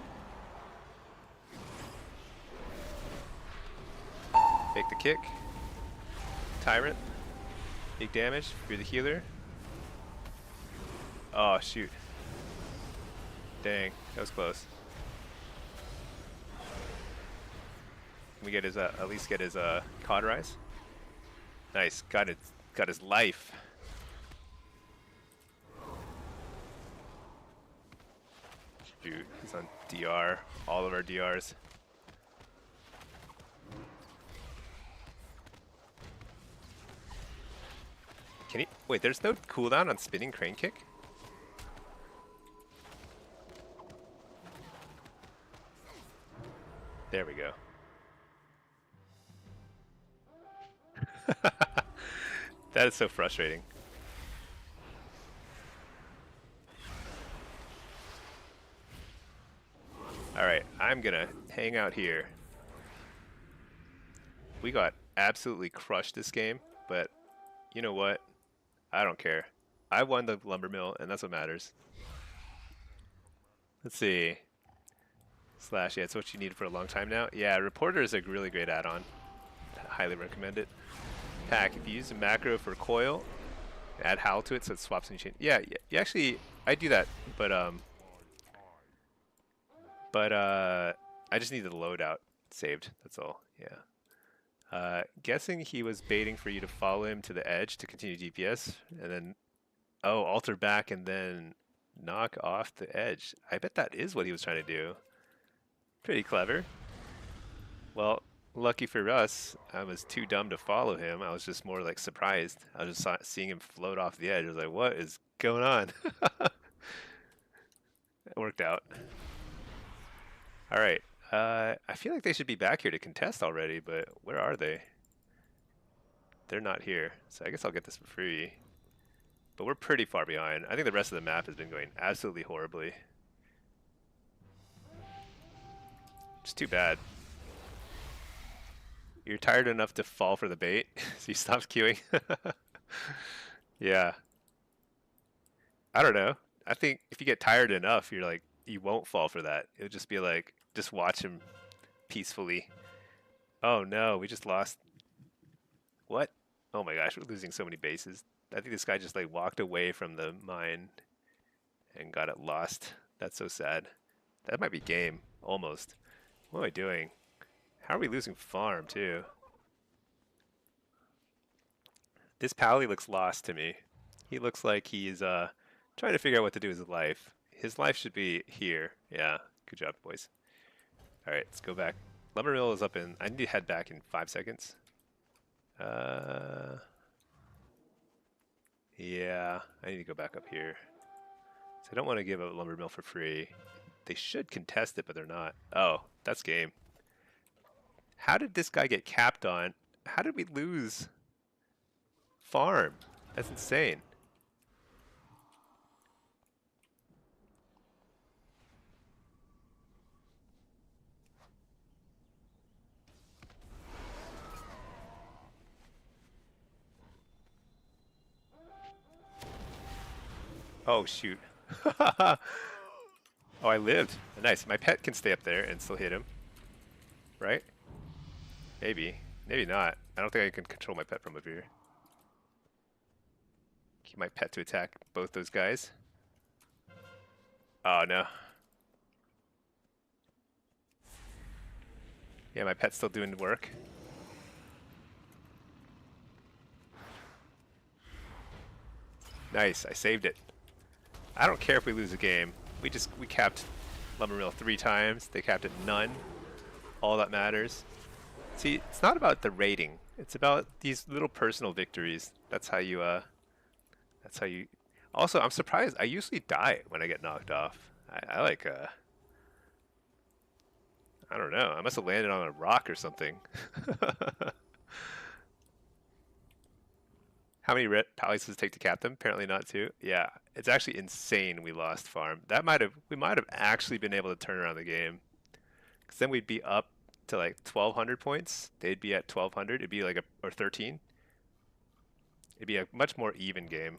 Make the kick. Tyrant. Big damage. Fear the healer. Oh shoot. Dang, that was close. Can we get his at least get his cauterize? Nice, got his life. Shoot, he's on DR, all of our DRs. Can he wait, there's no cooldown on spinning crane kick? There we go. That is so frustrating. Alright, I'm gonna hang out here. We got absolutely crushed this game, but you know what? I don't care. I won the lumber mill, and that's what matters. Let's see. Slash, yeah, it's what you need for a long time now. Yeah, Reporter is a really great add-on. Highly recommend it. Pack, if you use a macro for coil, add howl to it so it swaps and you change. Yeah, you actually, I do that, but I just needed the loadout saved. That's all. Yeah. Guessing he was baiting for you to follow him to the edge to continue DPS, and then alter back and then knock off the edge. I bet that is what he was trying to do. Pretty clever. Well, lucky for us, I was too dumb to follow him. I was just more like surprised. I was just seeing him float off the edge. I was like, what is going on? It worked out. All right. I feel like they should be back here to contest already, but where are they? They're not here, so I guess I'll get this for free. But we're pretty far behind. I think the rest of the map has been going absolutely horribly. It's too bad. You're tired enough to fall for the bait, so you stopped queuing. Yeah. I don't know. I think if you get tired enough, you're like, you won't fall for that. It'll just be like, just watch him peacefully. Oh no, we just lost. What? Oh my gosh, we're losing so many bases. I think this guy just like walked away from the mine and got it lost. That's so sad. That might be game, almost. What am I doing? How are we losing farm too? This Pally looks lost to me. He looks like he's trying to figure out what to do with his life. His life should be here. Yeah, good job, boys. All right, let's go back. Lumber mill is up in. I need to head back in 5 seconds. Yeah, I need to go back up here. So I don't want to give a lumber mill for free. They should contest it, but they're not. Oh, that's game. How did this guy get capped on? How did we lose farm? That's insane. Oh, shoot. Oh, I lived. Nice. My pet can stay up there and still hit him. Right? Maybe. Maybe not. I don't think I can control my pet from up here. Keep my pet to attack both those guys. Oh, no. Yeah, my pet's still doing the work. Nice. I saved it. I don't care if we lose a game. We capped Lumber Mill 3 times. They capped it none. All that matters. See, it's not about the rating. It's about these little personal victories. That's how you Also, I'm surprised. I usually die when I get knocked off. I like I don't know. I must have landed on a rock or something. How many red pallies does it take to cap them? Apparently not 2. Yeah, it's actually insane we lost farm. We might have actually been able to turn around the game. Because then we'd be up to like 1,200 points. They'd be at 1,200. It'd be like or 13. It'd be a much more even game.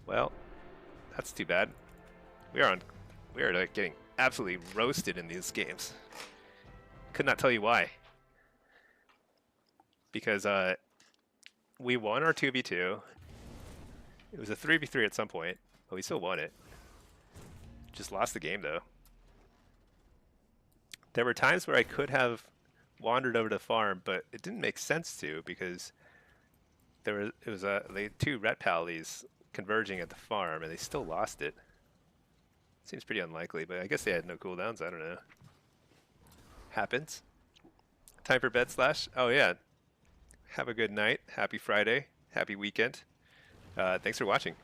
Well, that's too bad. We are like getting absolutely roasted in these games. Could not tell you why. Because we won our 2v2. It was a 3v3 at some point, but we still won it. Just lost the game though. There were times where I could have wandered over to the farm, but it didn't make sense to because it was the 2 ret pallies converging at the farm, and they still lost it. Seems pretty unlikely, but I guess they had no cooldowns. I don't know. Happens. Time for bed slash. Oh yeah. Have a good night. Happy Friday. Happy weekend. Thanks for watching.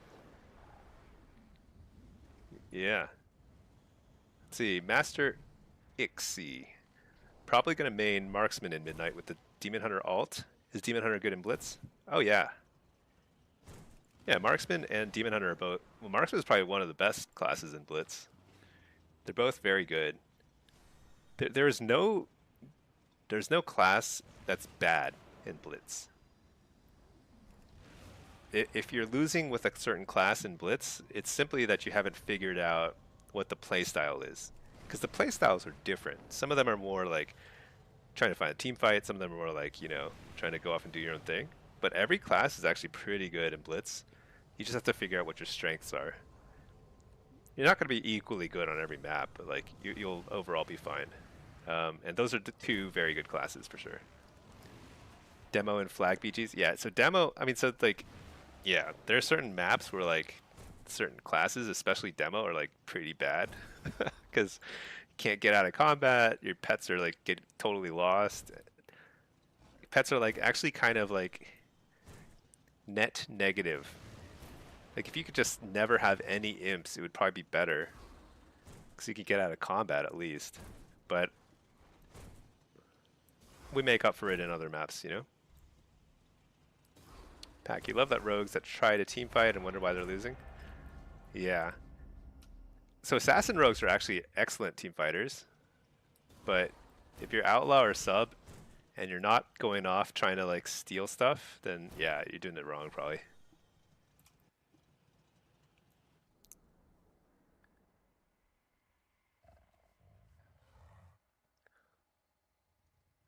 Yeah. Let's see, Master Ixie. Probably gonna main Marksman in Midnight with the Demon Hunter alt. Is Demon Hunter good in Blitz? Oh yeah. Yeah, Marksman and Demon Hunter are both... Well, Marksman is probably one of the best classes in Blitz. They're both very good. There's no class that's bad in Blitz. If you're losing with a certain class in Blitz, it's simply that you haven't figured out what the playstyle is. Because the playstyles are different. Some of them are more like trying to find a team fight. Some of them are more like, you know, trying to go off and do your own thing. But every class is actually pretty good in Blitz. You just have to figure out what your strengths are. You're not going to be equally good on every map, but like you'll overall be fine. And those are the two very good classes for sure. Demo and flag BGs, yeah. So demo, I mean, so like, yeah, there are certain maps where like certain classes, especially demo, are like pretty bad because you can't get out of combat. Your pets are like get totally lost. Pets are like actually kind of like net negative. Like if you could just never have any imps, it would probably be better because you could get out of combat at least. But we make up for it in other maps, you know? Pack, you love that rogues that try to team fight and wonder why they're losing? Yeah. So assassin rogues are actually excellent team fighters, but if you're outlaw or sub and you're not going off trying to like steal stuff, then yeah, you're doing it wrong probably.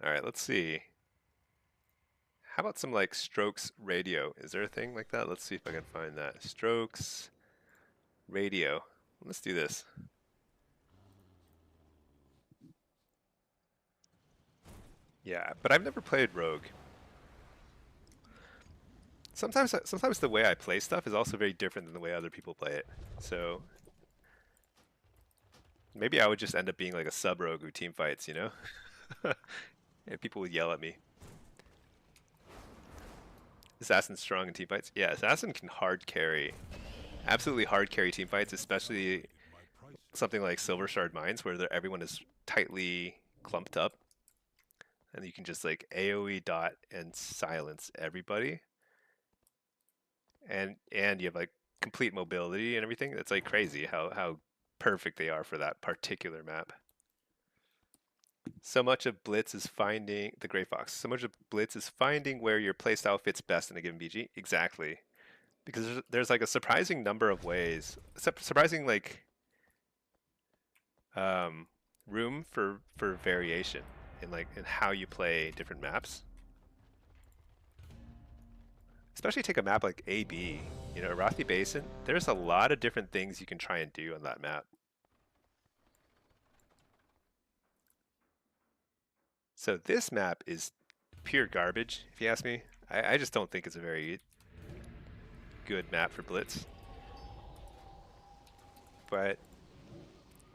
All right, let's see. How about some like Strokes radio? Is there a thing like that? Let's see if I can find that. Strokes radio. Let's do this. Yeah, but I've never played Rogue. Sometimes the way I play stuff is also very different than the way other people play it. So maybe I would just end up being like a sub rogue who team fights, you know? And people would yell at me. Assassin's strong in team fights? Yeah, Assassin can hard carry. Absolutely hard carry team fights, especially something like Silver Shard Mines where everyone is tightly clumped up. And you can just like AoE dot and silence everybody. And you have like complete mobility and everything. It's like crazy how perfect they are for that particular map. So much of Blitz is finding the Gray Fox. So much of Blitz is finding where your playstyle fits best in a given BG. Exactly, because there's like a surprising number of ways, surprising like room for variation in like in how you play different maps. Especially take a map like AB, you know, Arathi Basin. There's a lot of different things you can try and do on that map. So this map is pure garbage, if you ask me. I just don't think it's a very good map for Blitz. But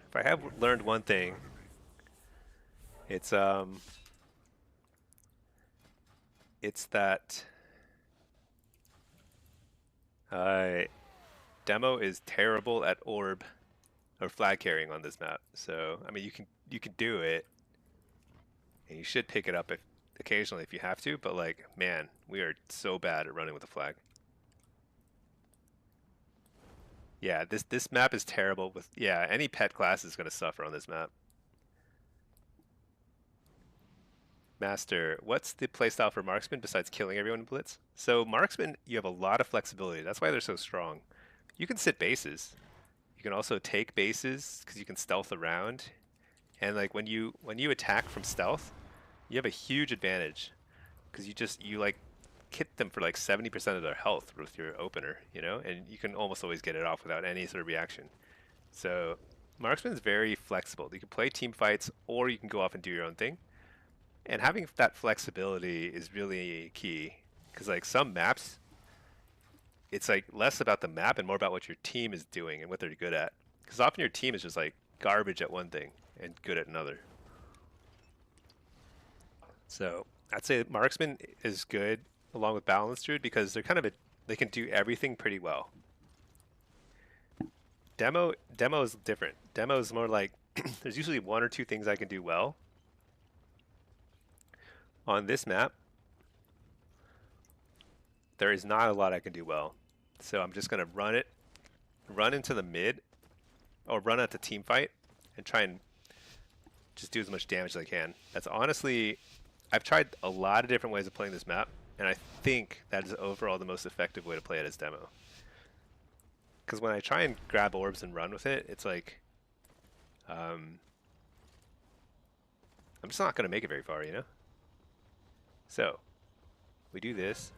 if I have learned one thing, it's that demo is terrible at orb or flag carrying on this map. So I mean, you can do it, and you should pick it up occasionally if you have to. But like, man, we are so bad at running with a flag. Yeah, this map is terrible with, yeah, any pet class is going to suffer on this map. Master, what's the playstyle for Marksman besides killing everyone in Blitz? So Marksman, you have a lot of flexibility. That's why they're so strong. You can sit bases. You can also take bases because you can stealth around. And like when you attack from stealth, you have a huge advantage because you like hit them for like 70% of their health with your opener, you know, and you can almost always get it off without any sort of reaction. So Marksman is very flexible. You can play team fights or you can go off and do your own thing. And having that flexibility is really key because like some maps, it's like less about the map and more about what your team is doing and what they're good at. Because often your team is just like garbage at one thing and good at another. So I'd say Marksman is good along with Balanced Druid because they're kind of they can do everything pretty well. Demo is different. Demo is more like there's usually one or two things I can do well. On this map, there is not a lot I can do well. So I'm just gonna run into the mid, or run at the team fight, and try and just do as much damage as I can. That's honestly, I've tried a lot of different ways of playing this map, and I think that is overall the most effective way to play it as demo. Because when I try and grab orbs and run with it, it's like, I'm just not going to make it very far, you know? So, we do this.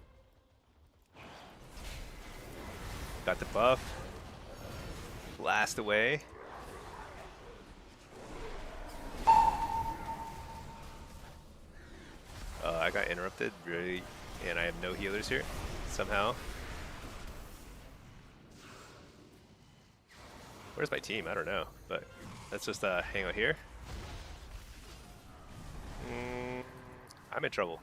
Got the buff. Blast away. I got interrupted, really, and I have no healers here, somehow. Where's my team? I don't know, but let's just hang out here. I'm in trouble.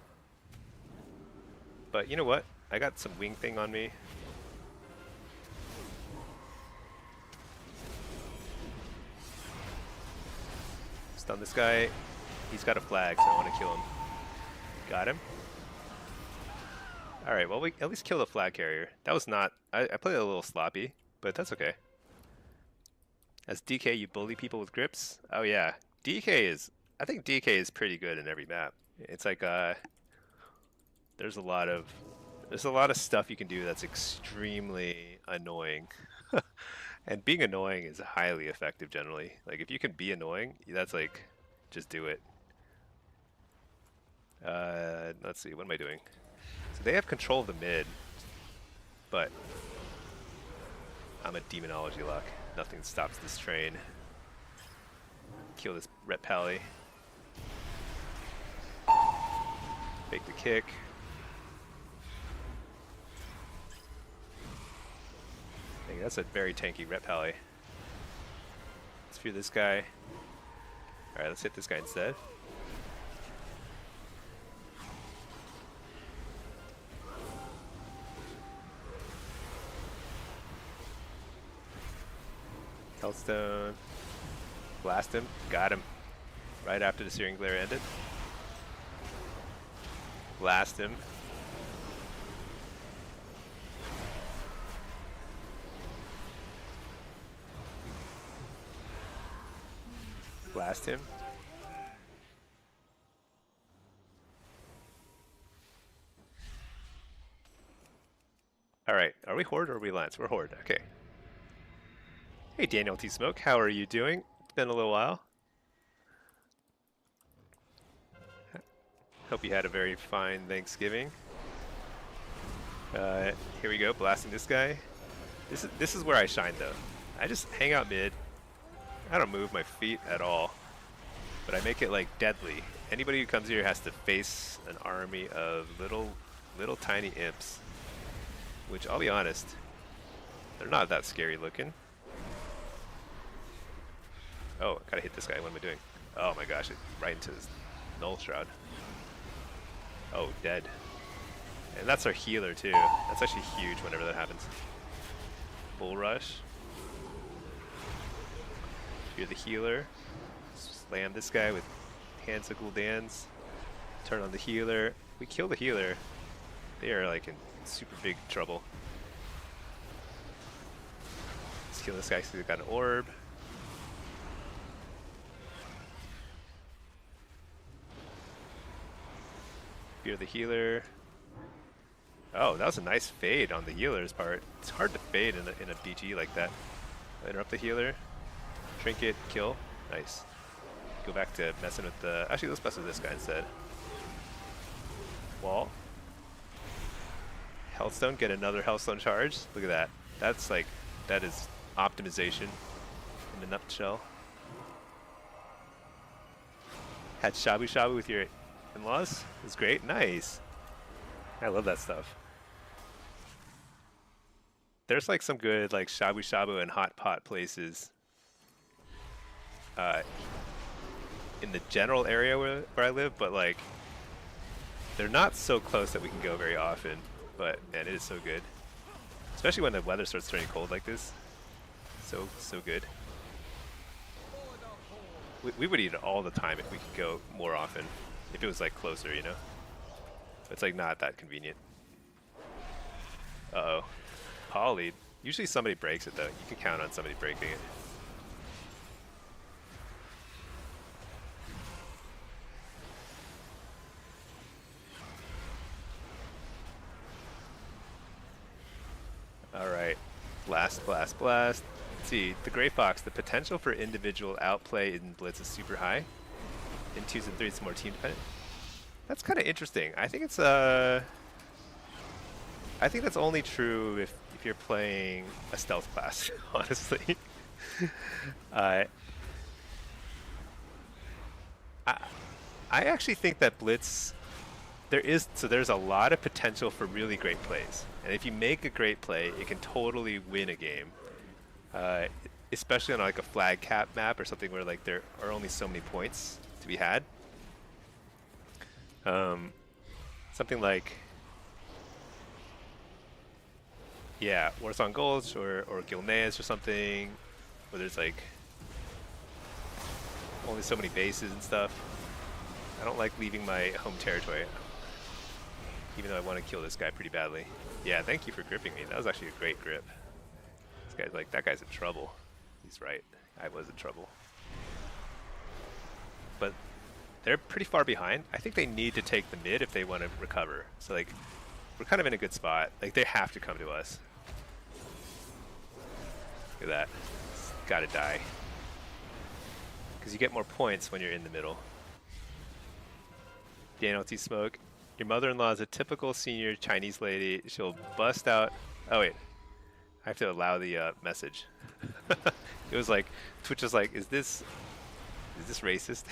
But you know what? I got some wing thing on me. Stun this guy. He's got a flag, so I want to kill him. Got him. Alright, well, we at least kill the flag carrier. That was not... I played a little sloppy, but that's okay. As DK, you bully people with grips? Oh yeah. DK is... I think DK is pretty good in every map. It's like, there's a lot of stuff you can do that's extremely annoying. And being annoying is highly effective generally. Like, if you can be annoying, that's like... just do it. Let's see, what am I doing? So they have control of the mid, but I'm a demonology lock. Nothing stops this train. Kill this Ret Pally. Fake the kick. Dang, that's a very tanky Ret Pally. Let's fear this guy. Alright, let's hit this guy instead. Hellstone. Blast him. Got him. Right after the Searing Glare ended. Blast him. Blast him. Alright, are we Horde or are we Lance? We're Horde, okay. Hey Daniel T. Smoke, how are you doing? It's been a little while. Hope you had a very fine Thanksgiving. Here we go, blasting this guy. This is where I shine though. I just hang out mid. I don't move my feet at all. But I make it like deadly. Anybody who comes here has to face an army of little tiny imps. Which, I'll be honest, they're not that scary looking. Oh, I gotta hit this guy. What am I doing? Oh my gosh, right into his Null Shroud. Oh, dead. And that's our healer too. That's actually huge whenever that happens. Bull Rush. You're the healer. Slam this guy with Hands of Gul'dan's. Turn on the healer. We kill the healer. They are like in super big trouble. Let's kill this guy because he's got an orb. Fear the healer. Oh, that was a nice fade on the healer's part. It's hard to fade in a BG like that. Interrupt the healer. Trinket, kill. Nice. Go back to messing with the... Actually, let's mess with this guy instead. Wall. Hellstone, get another Hellstone charge. Look at that. That's like... That is optimization in a nutshell. Had Shabu Shabu with your in-laws. It was great. Nice. I love that stuff. There's like some good like Shabu Shabu and hot pot places in the general area where I live, but like they're not so close that we can go very often. But man, it is so good, especially when the weather starts turning cold like this. So good. we would eat it all the time if we could go more often. If it was like closer, you know? It's like not that convenient. Uh-oh. Poly. Usually somebody breaks it though. You can count on somebody breaking it. Alright. Blast, blast, blast. Let's see, the Gray Fox, the potential for individual outplay in Blitz is super high. In 2s and 3s, it's more team dependent. That's kind of interesting. I think it's I think that's only true if you're playing a stealth class, honestly. uh, I I actually think that Blitz there's a lot of potential for really great plays, and if you make a great play, it can totally win a game. Uh, Especially on like a flag cap map or something where like there are only so many points to be had. Something like, yeah, Warsong Gulch or Gilneas or something, where there's like only so many bases and stuff. I don't like leaving my home territory, even though I want to kill this guy pretty badly. Yeah, thank you for gripping me. That was actually a great grip. This guy's like, that guy's in trouble. He's right. I was in trouble. But they're pretty far behind. I think they need to take the mid if they want to recover. So like, we're kind of in a good spot. Like they have to come to us. Look at that. It's gotta die. Because you get more points when you're in the middle. Daniel T. Smoke. Your mother-in-law is a typical senior Chinese lady. She'll bust out. Oh wait, I have to allow the message. It was like Twitch is like, is this racist?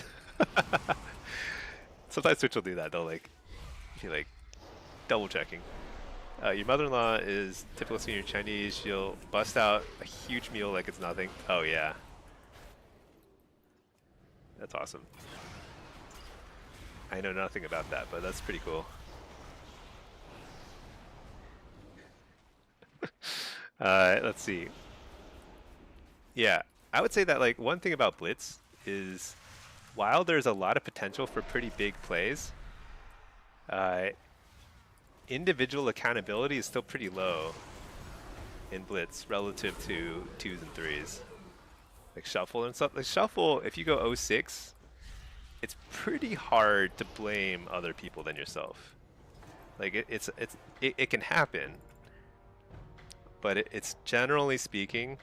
Sometimes Twitch will do that. They'll like be like double checking. Your mother-in-law is typical senior Chinese. She'll bust out a huge meal like it's nothing. Oh yeah, that's awesome. I know nothing about that, but that's pretty cool. Let's see. Yeah, I would say that like one thing about Blitz is while there's a lot of potential for pretty big plays, individual accountability is still pretty low in Blitz relative to 2s and 3s. Like Shuffle and stuff. Like Shuffle, if you go 06, it's pretty hard to blame other people than yourself. Like it can happen, but it's generally speaking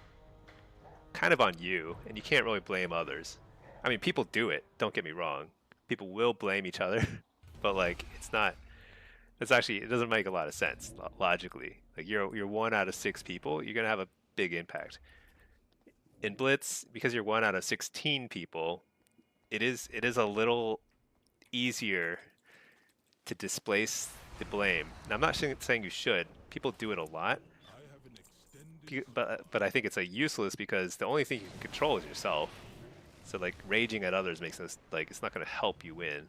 kind of on you, and you can't really blame others. I mean, people do it, don't get me wrong. People will blame each other, but like it doesn't make a lot of sense logically. Like you're 1 out of 6 people, you're gonna have a big impact. In Blitz, because you're 1 out of 16 people, it is a little easier to displace the blame. Now, I'm not saying you should. People do it a lot, but I think it's like useless because the only thing you can control is yourself. So like raging at others makes us like it's not going to help you win.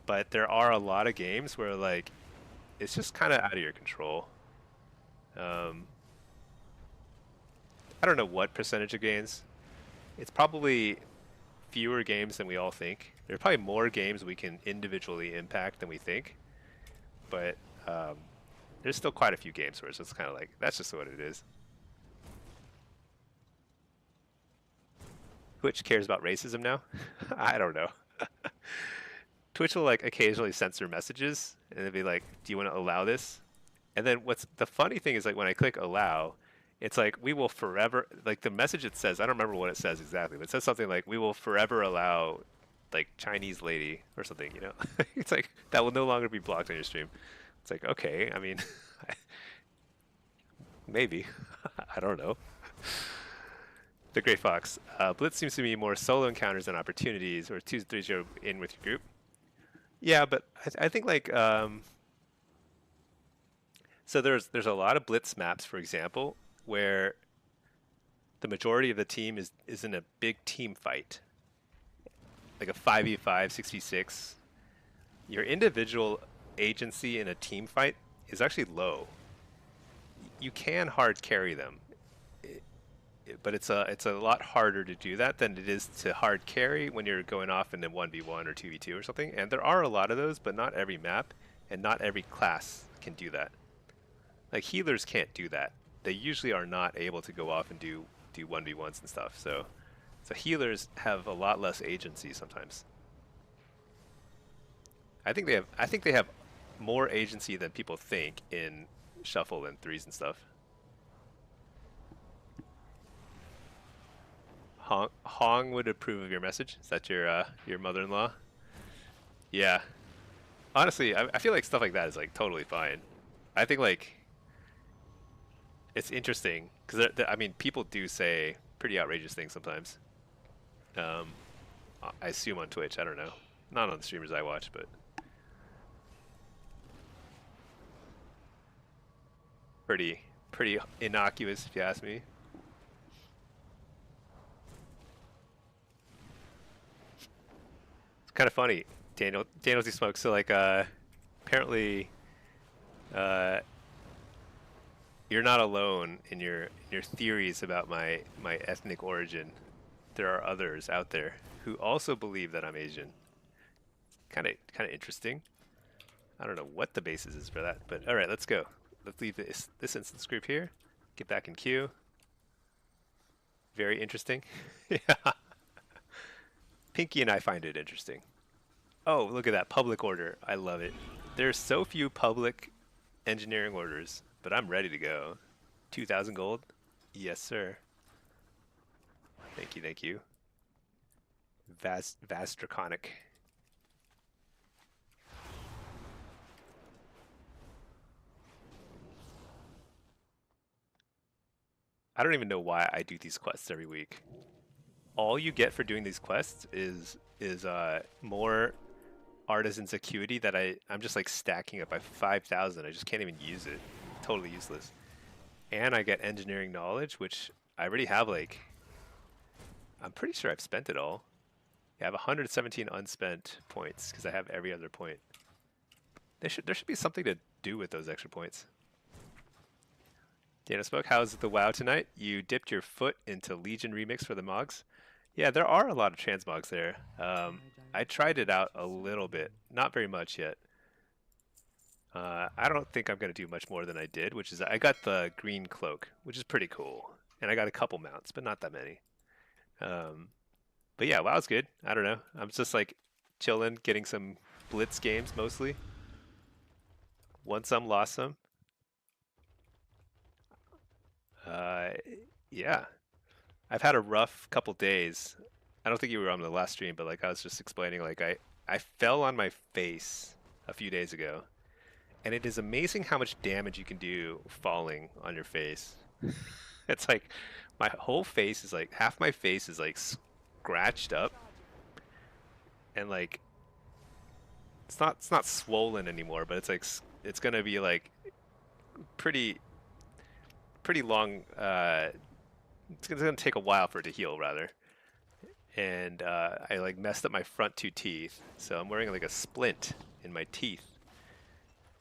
But there are a lot of games where like it's just kind of out of your control. I don't know what percentage of games. It's probably fewer games than we all think. There are probably more games we can individually impact than we think. But there's still quite a few games where it's just kind of like, that's just what it is. Twitch cares about racism now? I don't know. Twitch will like occasionally censor messages and it'll be like, do you want to allow this? And then what's the funny thing is like when I click allow, it's like we will forever, like the message it says, I don't remember what it says exactly, but it says something like we will forever allow like Chinese lady or something, you know? It's like that will no longer be blocked on your stream. It's like, okay, I mean, maybe. I don't know. The Gray Fox. Blitz seems to be more solo encounters than opportunities, or 2s and 3s you're in with your group. Yeah, but I think like so there's a lot of Blitz maps, for example, where the majority of the team is in a big team fight, like a 5v5, 6v6. Your individual agency in a team fight is actually low. You can hard carry them. but it's a lot harder to do that than it is to hard carry when you're going off in a 1v1 or 2v2 or something. And there are a lot of those, but not every map and not every class can do that. Like healers can't do that. They usually are not able to go off and do 1v1s and stuff. So healers have a lot less agency sometimes. I think they have more agency than people think in shuffle and threes and stuff. Hong would approve of your message. Is that your mother-in-law? Yeah. Honestly, I feel like stuff like that is like totally fine. I think like it's interesting because I mean people do say pretty outrageous things sometimes. Um, I assume on Twitch. I don't know. Not on the streamers I watch, but pretty innocuous if you ask me. It's kind of funny, Daniel D Smoke. So like apparently uh you're not alone in your theories about my ethnic origin. There are others out there who also believe that I'm Asian. Kind of interesting. I don't know what the basis is for that, but all right, let's go. Let's leave this instance group here. Get back in queue. Very interesting. Yeah. Pinky and I find it interesting. Oh, look at that public order. I love it. There's so few public engineering orders, but I'm ready to go. 2,000 gold? Yes, sir. Thank you, thank you. Vast draconic. I don't even know why I do these quests every week. All you get for doing these quests is more artisan's acuity that I'm just like stacking up by 5,000. I just can't even use it. Totally useless. And I get engineering knowledge, which I already have like I'm pretty sure I've spent it all. Yeah, I have 117 unspent points because I have every other point. There should be something to do with those extra points. Dana spoke. How's the WoW tonight? You dipped your foot into Legion Remix for the Mogs. Yeah, there are a lot of transmogs there. I tried it out a little bit, not very much yet. I don't think I'm going to do much more than I did, which is I got the green cloak, which is pretty cool. And I got a couple mounts, but not that many. But yeah, WoW's good. I don't know. I'm just like chilling, getting some Blitz games mostly. Won some, lost some. Uh, yeah. I've had a rough couple days. I don't think you were on the last stream, but like I was just explaining, like I fell on my face a few days ago, and it is amazing how much damage you can do falling on your face. It's like my whole face is like half my face is like scratched up, and like it's not swollen anymore, but it's like it's gonna be like pretty pretty long. It's gonna take a while for it to heal, rather. And I like messed up my front two teeth, so I'm wearing like a splint in my teeth.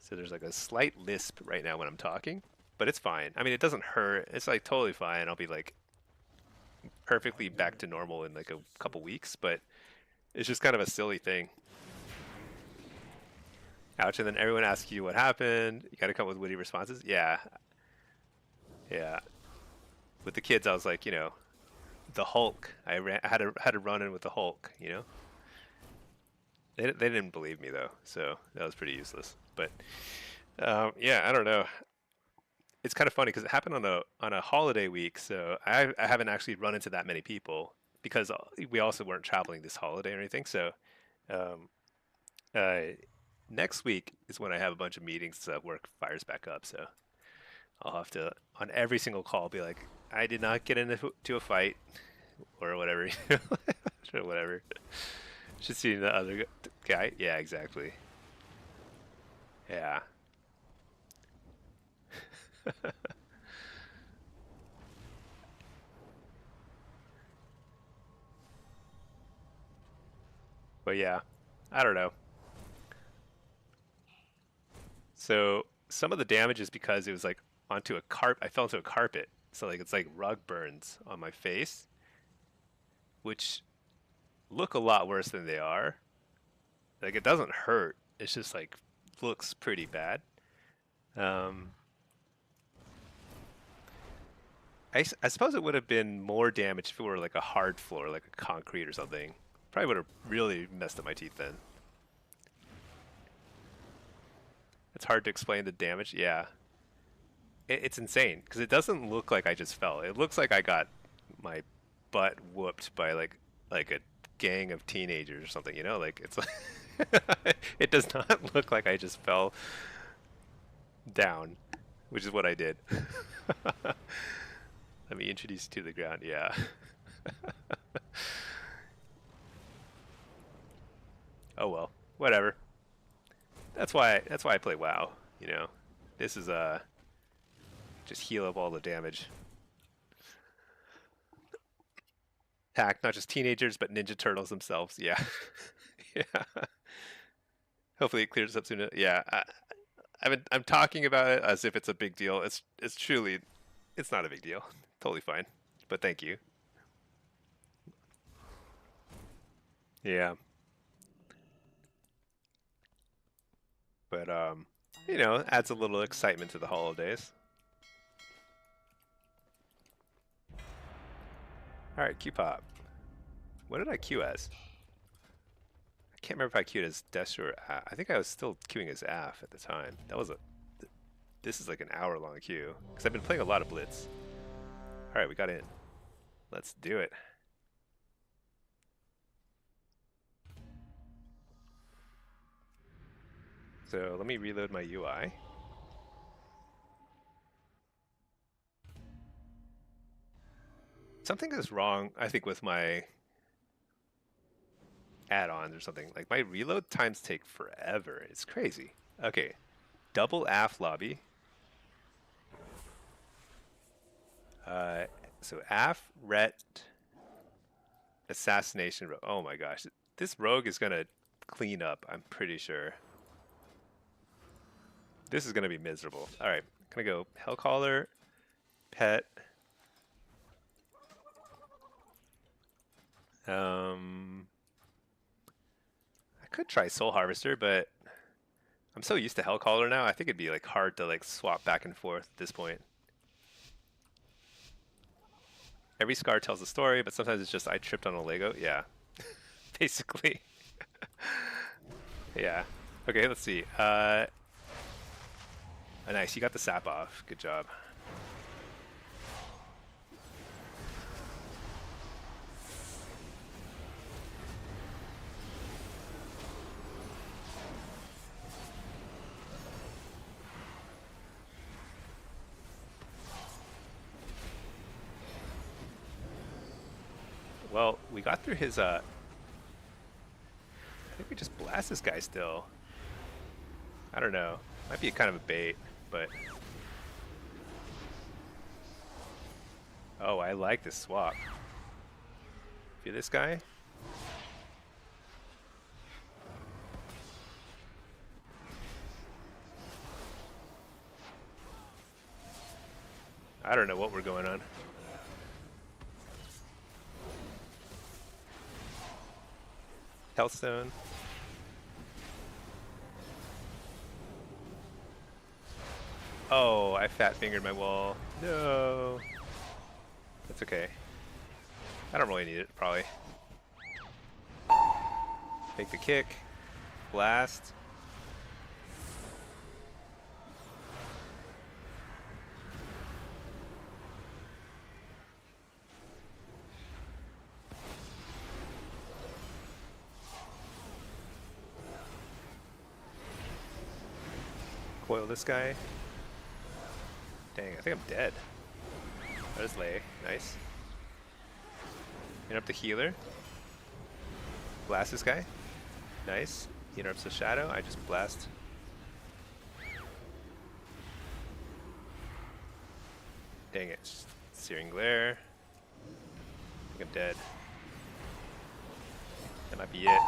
So there's like a slight lisp right now when I'm talking, but it's fine. I mean, it doesn't hurt. It's like totally fine. I'll be like perfectly back to normal in like a couple weeks, but it's just kind of a silly thing. Ouch, and then everyone asks you what happened. You got to come up with witty responses. Yeah, yeah. With the kids, I was like, the Hulk. I had to run in with the Hulk. They didn't believe me though, so that was pretty useless. But yeah, I don't know. It's kind of funny because it happened on a holiday week, so I haven't actually run into that many people because we also weren't traveling this holiday or anything. So um, uh, next week is when I have a bunch of meetings, so work fires back up. So I'll have to on every single call be like, I did not get into a fight or whatever, or whatever. Just seeing the other guy. Yeah, exactly. Yeah. But yeah, I don't know. So some of the damage is because it was like onto a carpet. I fell into a carpet, So like it's like rug burns on my face, which look a lot worse than they are. Like it doesn't hurt. It's just like looks pretty bad. Um, I suppose it would have been more damage if it were like a hard floor, like a concrete or something. Probably would have really messed up my teeth then. It's hard to explain the damage. Yeah, it's insane because it doesn't look like I just fell. It looks like I got my butt whooped by like a gang of teenagers or something. You know, like it's like it does not look like I just fell down, which is what I did. Let me introduce you to the ground. Yeah. Oh well, whatever. That's why I play WoW. You know, this is just heal up all the damage. Hack not just teenagers but Ninja Turtles themselves. Yeah, yeah. Hopefully it clears up soon. Yeah, I'm talking about it as if it's a big deal. It's truly, it's not a big deal. Totally fine. But thank you. Yeah, but you know, adds a little excitement to the holidays. All right, Q pop. What did I queue as? I can't remember if I queued as Desh or I think I was still queuing as AF at the time. That was a. This is like an hour-long queue because I've been playing a lot of Blitz. All right, we got in. Let's do it. So let me reload my UI. Something is wrong, I think, with my add-ons or something. Like my reload times take forever. It's crazy. Okay, double AF lobby. So AF, Ret, assassination. Oh my gosh, this rogue is gonna clean up. I'm pretty sure. This is gonna be miserable. All right, gonna go Hellcaller, Pet. I could try Soul Harvester, but I'm so used to Hellcaller now. I think it'd be like hard to like swap back and forth at this point. Every scar tells a story, but sometimes it's just I tripped on a Lego. Yeah, basically. Yeah. Okay, let's see. Nice. You got the sap off. Good job. Well, we got through his, I think we just blast this guy still. I don't know. Might be kind of a bait, but... Oh, I like this swap. Feel this guy? I don't know what we're going on. Healthstone. Oh, I fat fingered my wall. No. That's okay. I don't really need it, probably. Make the kick. Blast. Coil this guy. Dang, I think I'm dead. There's Lay. Nice. Interrupt the healer. Blast this guy. Nice. He interrupts the shadow. I just blast. Dang it. Searing glare. I think I'm dead. That might be it.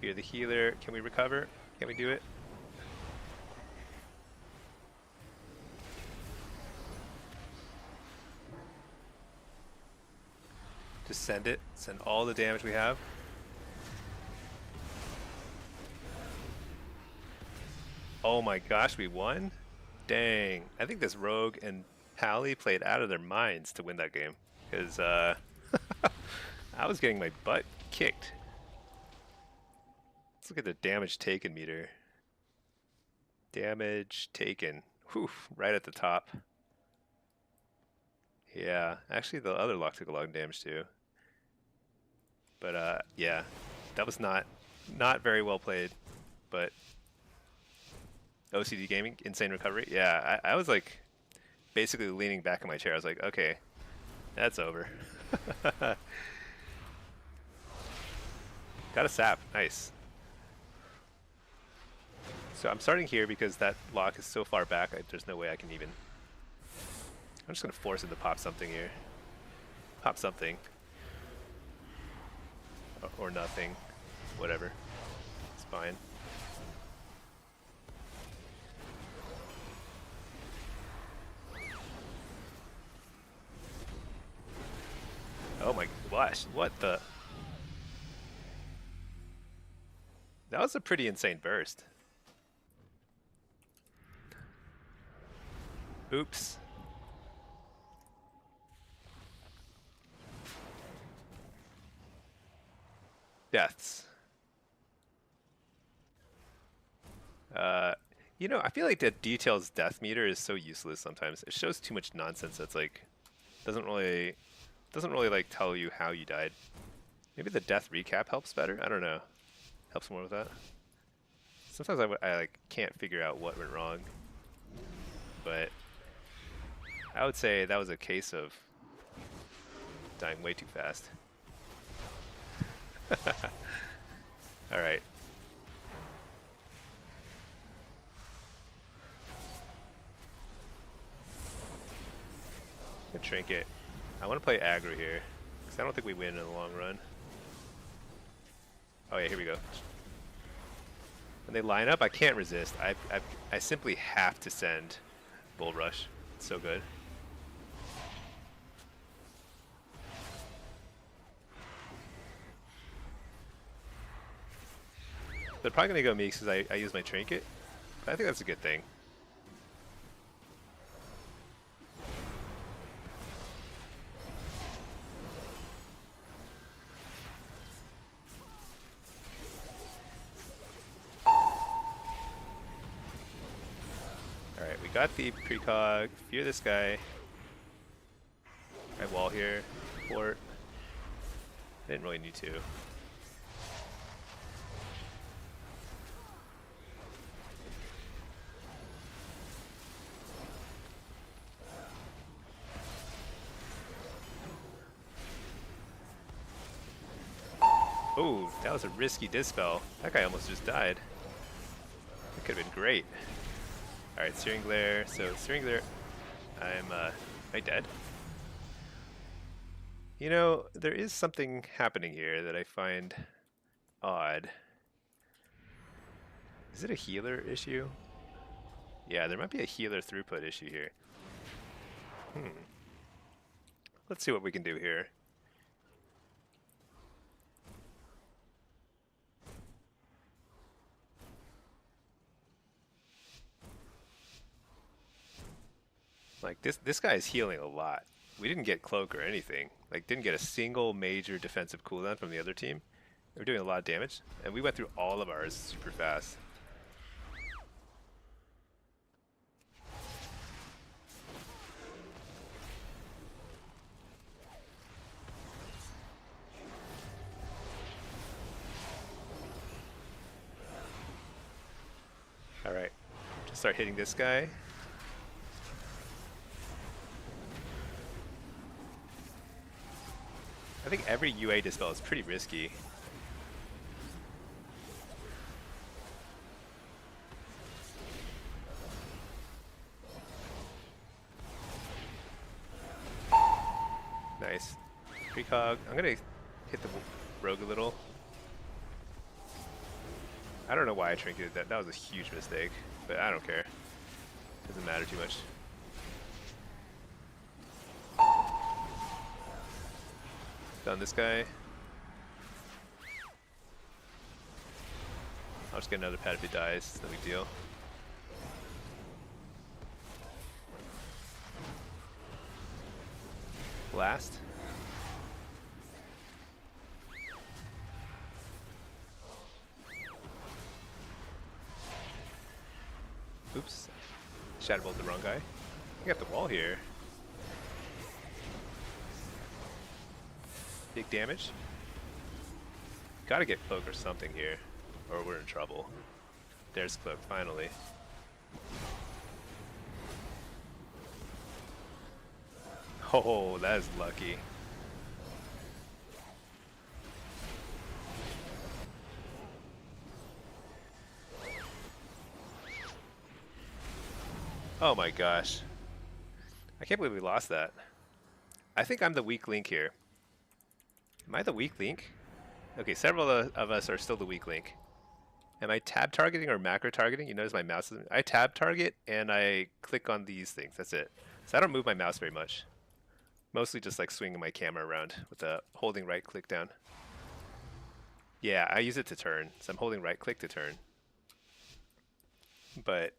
Fear the healer. Can we recover? Can we do it? Just send it. Send all the damage we have. Oh my gosh, we won? Dang. I think this Rogue and Pally played out of their minds to win that game. Because I was getting my butt kicked. Let's look at the damage taken meter. Damage taken. Whew, right at the top. Yeah, actually the other lock took a lot of damage too. But yeah, that was not very well played. But OCD Gaming, Insane Recovery. Yeah, I was like basically leaning back in my chair. I was like, okay, that's over. Got a sap. Nice. So I'm starting here because that lock is so far back, there's no way I can even... I'm just going to force him to pop something here. Pop something. Or nothing. Whatever. It's fine. Oh my gosh, what the... That was a pretty insane burst. Oops. Deaths. You know, I feel like the details death meter is so useless sometimes. It shows too much nonsense that's like doesn't really like tell you how you died. Maybe the death recap helps better. I don't know. Helps more with that. Sometimes I like can't figure out what went wrong, but I would say that was a case of dying way too fast. All right. Good trinket. I want to play aggro here because I don't think we win in the long run. Oh yeah, here we go. When they line up, I can't resist. I simply have to send Bull Rush. It's so good. They're probably gonna go me because I use my trinket. But I think that's a good thing. Alright, we got the precog. Fear this guy. I wall here. Port. I didn't really need to. Oh, that was a risky dispel. That guy almost just died. That could have been great. Alright, Searing Glare. So, Searing Glare. Am I dead? You know, there is something happening here that I find odd. Is it a healer issue? Yeah, there might be a healer throughput issue here. Let's see what we can do here. Like this guy is healing a lot. We didn't get cloak or anything. Like didn't get a single major defensive cooldown from the other team. They were doing a lot of damage, and we went through all of ours super fast. All right, just start hitting this guy. I think every UA dispel is pretty risky. Nice. Precog. I'm gonna hit the rogue a little. I don't know why I trinketed that. That was a huge mistake, but I don't care. Doesn't matter too much. Done this guy. I'll just get another pet if he dies, no big deal. Blast. Oops. Shadow Bolt the wrong guy. I got the wall here. Big damage. Gotta get cloak or something here, or we're in trouble. There's cloak, finally. Oh, that is lucky. Oh my gosh. I can't believe we lost that. I think I'm the weak link here. Am I the weak link? Okay, several of us are still the weak link. Am I tab targeting or macro targeting? You notice my mouse is... I tab target and I click on these things. That's it. So I don't move my mouse very much. Mostly just like swinging my camera around with holding right click down. Yeah, I use it to turn. So I'm holding right click to turn. But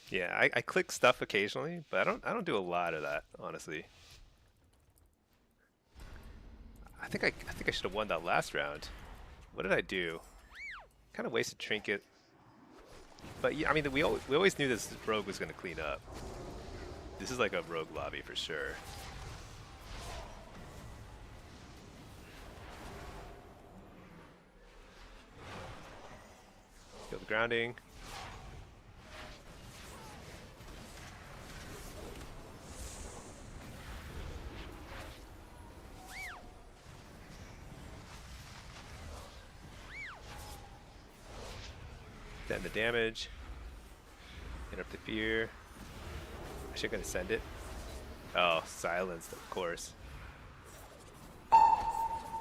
yeah, I click stuff occasionally, but I don't do a lot of that, honestly. I think I should have won that last round. What did I do? Kind of wasted trinket. But yeah, I mean, we always knew this rogue was going to clean up. This is like a rogue lobby for sure. Kill the grounding. Then the damage. Interrupt the fear. I should gonna send it. Oh, silenced, of course.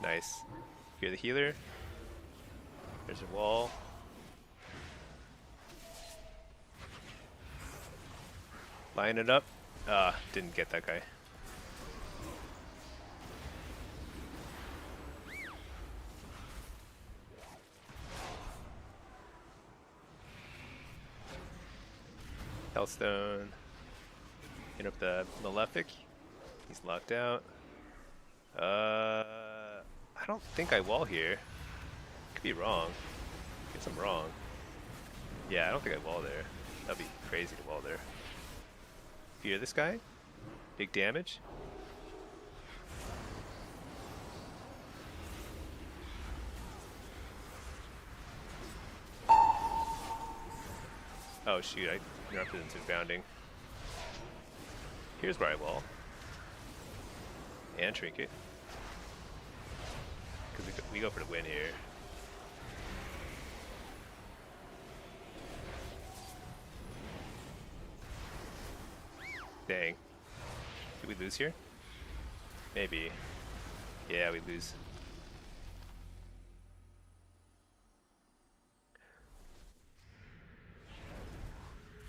Nice. Fear the healer. There's a wall. Line it up. Didn't get that guy. Hellstone. Interrupt the Malefic. He's locked out. I don't think I wall here. Could be wrong. Guess I'm wrong. Yeah, I don't think I wall there. That'd be crazy to wall there. Fear this guy. Big damage. Oh shoot, I interrupted into grounding. Here's where I wall. And trinket. Because we go for the win here. Dang. Did we lose here? Maybe. Yeah, we lose.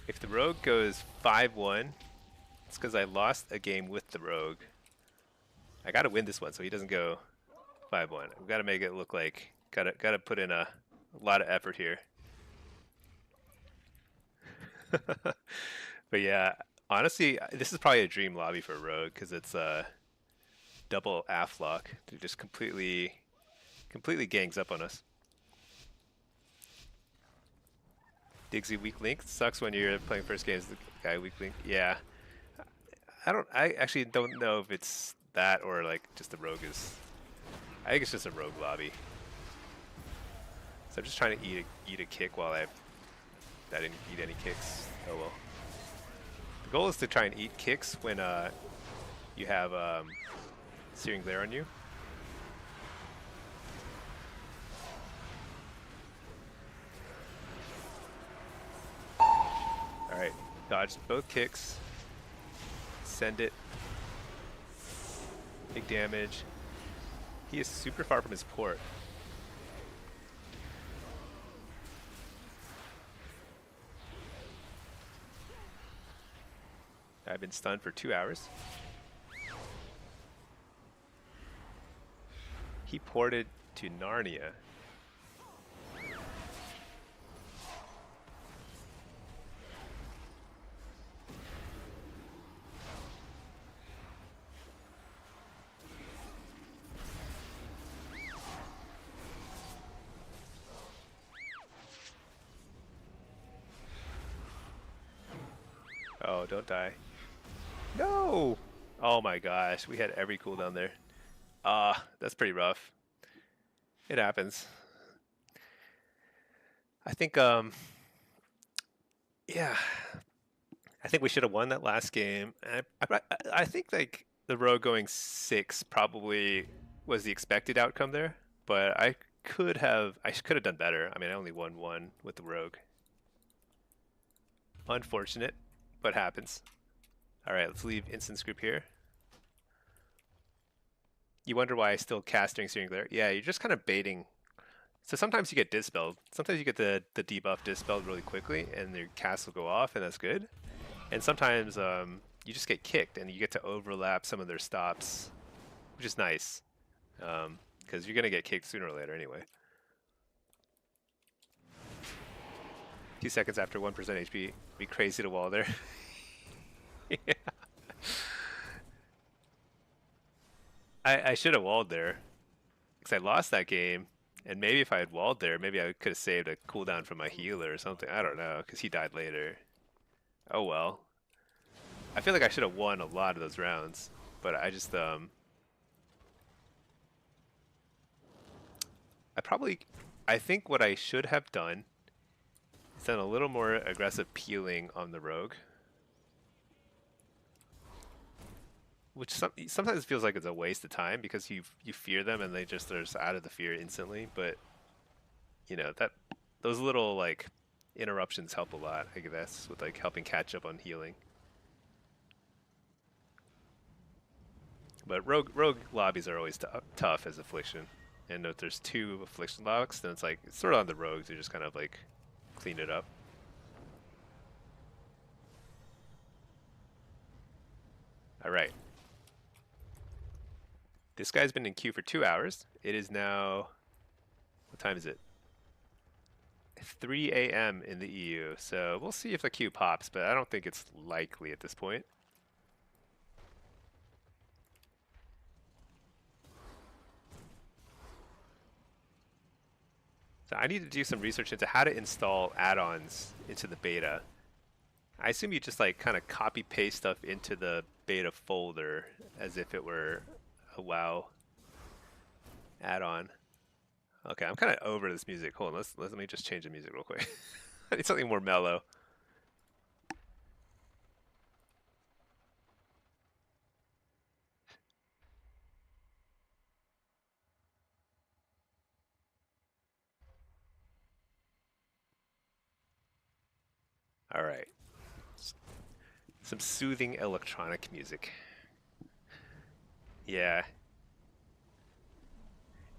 If the rogue goes 5-1, it's because I lost a game with the rogue. I gotta win this one so he doesn't go 5-1. I've gotta make it look like, gotta put in a lot of effort here. But yeah, honestly, this is probably a dream lobby for rogue because it's a double afflock. It just completely gangs up on us. Diggsy weak link sucks when you're playing first game as the guy weak link. Yeah, I actually don't know if it's that or like just the rogue is. I think it's just a rogue lobby. So I'm just trying to eat a kick while I didn't eat any kicks. Oh well. The goal is to try and eat kicks when you have Searing Glare on you. Alright, dodge both kicks. Send it. Big damage. He is super far from his port. I've been stunned for 2 hours. He ported to Narnia. Oh, don't die. No! Oh my gosh, we had every cooldown there. That's pretty rough. It happens. I think, yeah, I think we should have won that last game. I think like the rogue going 6 probably was the expected outcome there, but I could have done better. I mean, I only won 1 with the rogue. Unfortunate, but happens. All right, let's leave instance group here. You wonder why I still cast during Searing Glare? Yeah, you're just kind of baiting. So sometimes you get dispelled. Sometimes you get the debuff dispelled really quickly, and your cast will go off, and that's good. And sometimes you just get kicked, and you get to overlap some of their stops, which is nice, because you're gonna get kicked sooner or later anyway. 2 seconds after 1% HP, be crazy to wall there. Yeah. I should have walled there, because I lost that game, and maybe if I had walled there, maybe I could have saved a cooldown from my healer or something. I don't know, because he died later. Oh well. I feel like I should have won a lot of those rounds, but I just I think what I should have done is done a little more aggressive peeling on the rogue, which sometimes feels like it's a waste of time because you fear them and they're just out of the fear instantly. But you know that those little like interruptions help a lot, I guess, with like helping catch up on healing. But rogue lobbies are always tough as affliction, and if there's 2 affliction locks, then it's sort of on the rogues to just kind of like clean it up. All right. This guy's been in queue for 2 hours. It is now, what time is it? 3 a.m. in the EU. So we'll see if the queue pops, but I don't think it's likely at this point. So I need to do some research into how to install add-ons into the beta. I assume you just like kind of copy paste stuff into the beta folder as if it were a WoW add-on. Okay, I'm kind of over this music. Hold on, let me just change the music real quick. I need something more mellow. All right, some soothing electronic music. Yeah,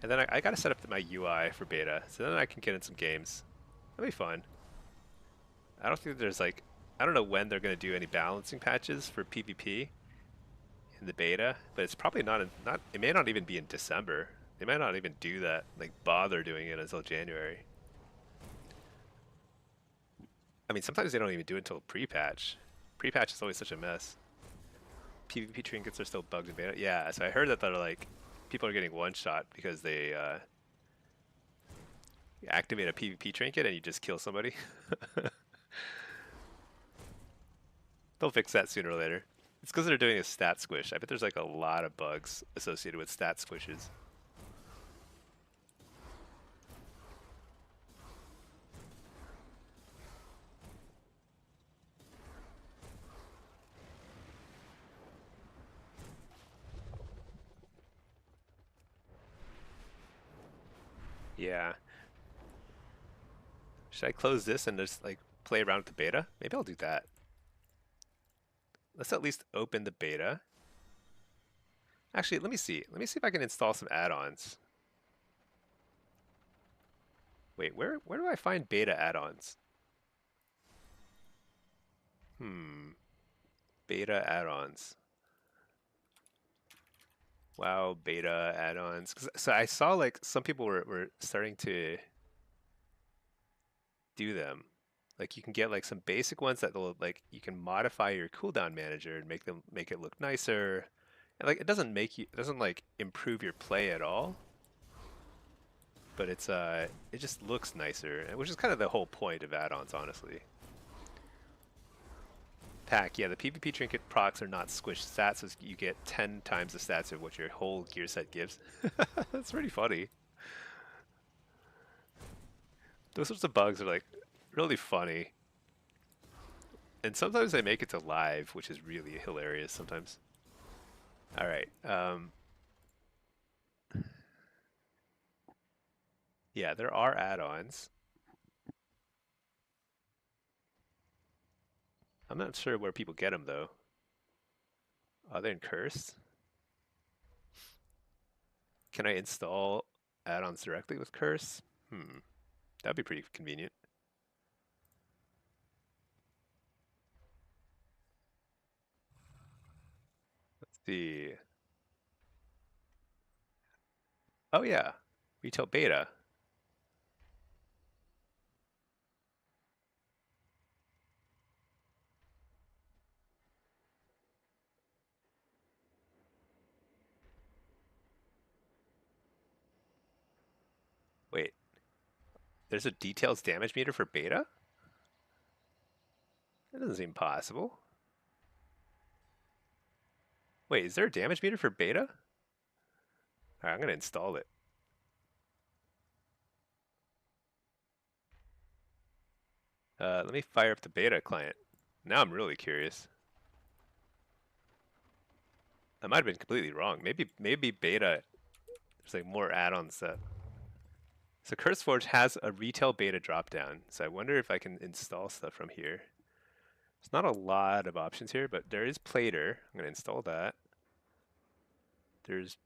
and then I gotta set up my UI for beta, so then I can get in some games. That'll be fun. I don't think there's like, I don't know when they're gonna do any balancing patches for PvP in the beta, but it's probably not. It may not even be in December. They might not even do that, like bother doing it until January. I mean, sometimes they don't even do it until pre-patch. Pre-patch is always such a mess. PvP trinkets are still bugged in beta. Yeah, so I heard that they're like, people are getting one shot because they activate a PvP trinket and you just kill somebody. They'll fix that sooner or later. It's because they're doing a stat squish. I bet there's like a lot of bugs associated with stat squishes. Yeah. Should I close this and just like play around with the beta? Maybe I'll do that. Let's at least open the beta. Actually, let me see. Let me see if I can install some add-ons. Wait, where do I find beta add-ons? Beta add-ons. WoW beta add-ons. So I saw like some people were starting to do them. Like you can get like some basic ones that will like you can modify your cooldown manager and make it look nicer. And like it doesn't like improve your play at all, but it just looks nicer, which is kind of the whole point of add-ons, honestly. Pack, yeah, the PvP trinket procs are not squished stats, so you get 10 times the stats of what your whole gear set gives. That's pretty funny. Those sorts of bugs are like really funny. And sometimes they make it to live, which is really hilarious sometimes. All right. Yeah, there are add-ons. I'm not sure where people get them though. Are they in Curse? Can I install add-ons directly with Curse? That'd be pretty convenient. Let's see. Oh yeah, retail beta. Wait, there's a details damage meter for beta? That doesn't seem possible. Wait, is there a damage meter for beta? All right, I'm gonna install it. Let me fire up the beta client. Now I'm really curious. I might have been completely wrong. Maybe beta. There's like more add-ons that. So CurseForge has a retail beta dropdown. So I wonder if I can install stuff from here. There's not a lot of options here, but there is Plater. I'm gonna install that. There's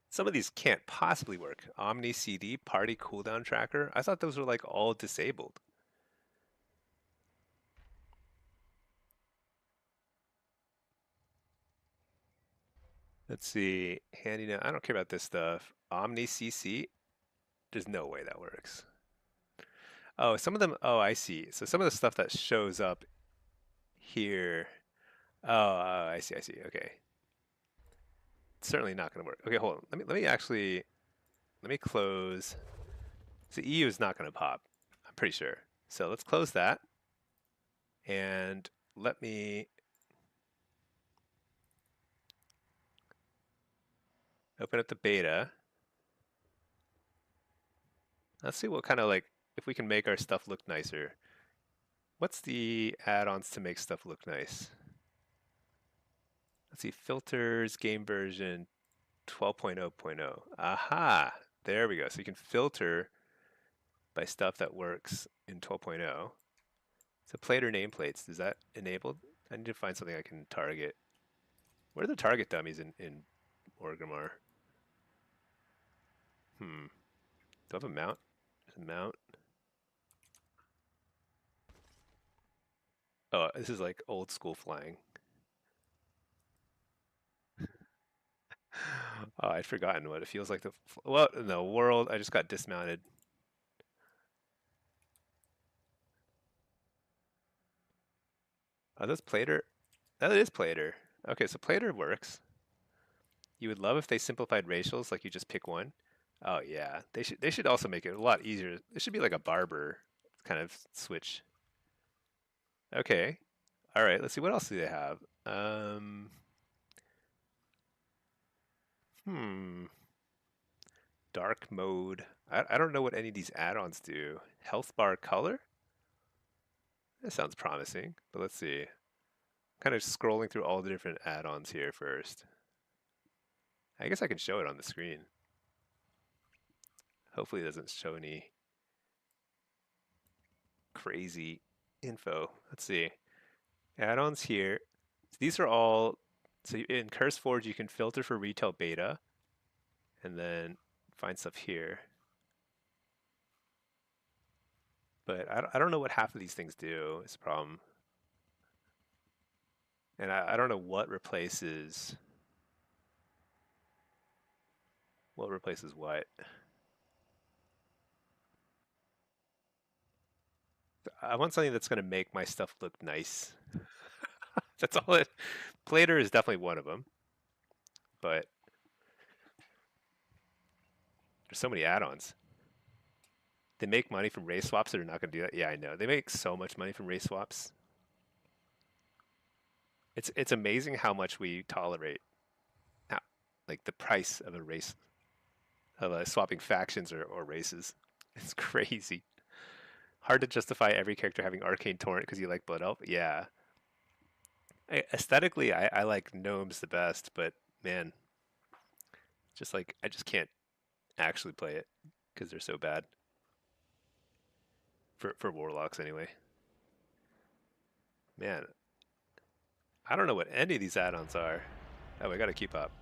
some of these can't possibly work. Omni CD, Party Cooldown Tracker. I thought those were like all disabled. Let's see. Handy now. I don't care about this stuff. Omni CC. There's no way that works. Oh, some of them. Oh, I see. So some of the stuff that shows up here. Oh, I see. I see. Okay. It's certainly not going to work. Okay, hold on. Let me close. So EU is not going to pop. I'm pretty sure. So let's close that. And let me open up the beta. Let's see what kind of like, if we can make our stuff look nicer. What's the add-ons to make stuff look nice? Let's see, filters, game version 12.0.0. Aha, there we go. So you can filter by stuff that works in 12.0. So plater nameplates, is that enabled? I need to find something I can target. What are the target dummies in Orgrimmar? Do I have a mount? There's a mount. Oh, this is like old school flying. Oh, I'd forgotten what it feels like to. Well, no, world. I just got dismounted. Oh, that's Plater. That is Plater. Okay, so Plater works. You would love if they simplified racials, like you just pick one. Oh yeah, they should also make it a lot easier. It should be like a barber kind of switch. Okay, all right. Let's see what else do they have. Hmm. Dark mode. I don't know what any of these add-ons do. Health bar color? That sounds promising, but let's see. Kind of scrolling through all the different add-ons here first. I guess I can show it on the screen. Hopefully it doesn't show any crazy info. Let's see. Add-ons here. So these are all, so in CurseForge you can filter for retail beta and then find stuff here. But I don't know what half of these things do is a problem. And I don't know what replaces what. I want something that's going to make my stuff look nice. That's all it. Plater is definitely one of them, but there's so many add-ons. They make money from race swaps that are not going to do that. Yeah, I know. They make so much money from race swaps. It's amazing how much we tolerate, how, like the price of a race of swapping factions or races. It's crazy. Hard to justify every character having Arcane Torrent because you like Blood Elf. Yeah. Aesthetically, I like gnomes the best, but man, just like I just can't actually play it because they're so bad for warlocks anyway. Man, I don't know what any of these add-ons are. Oh, I gotta keep up.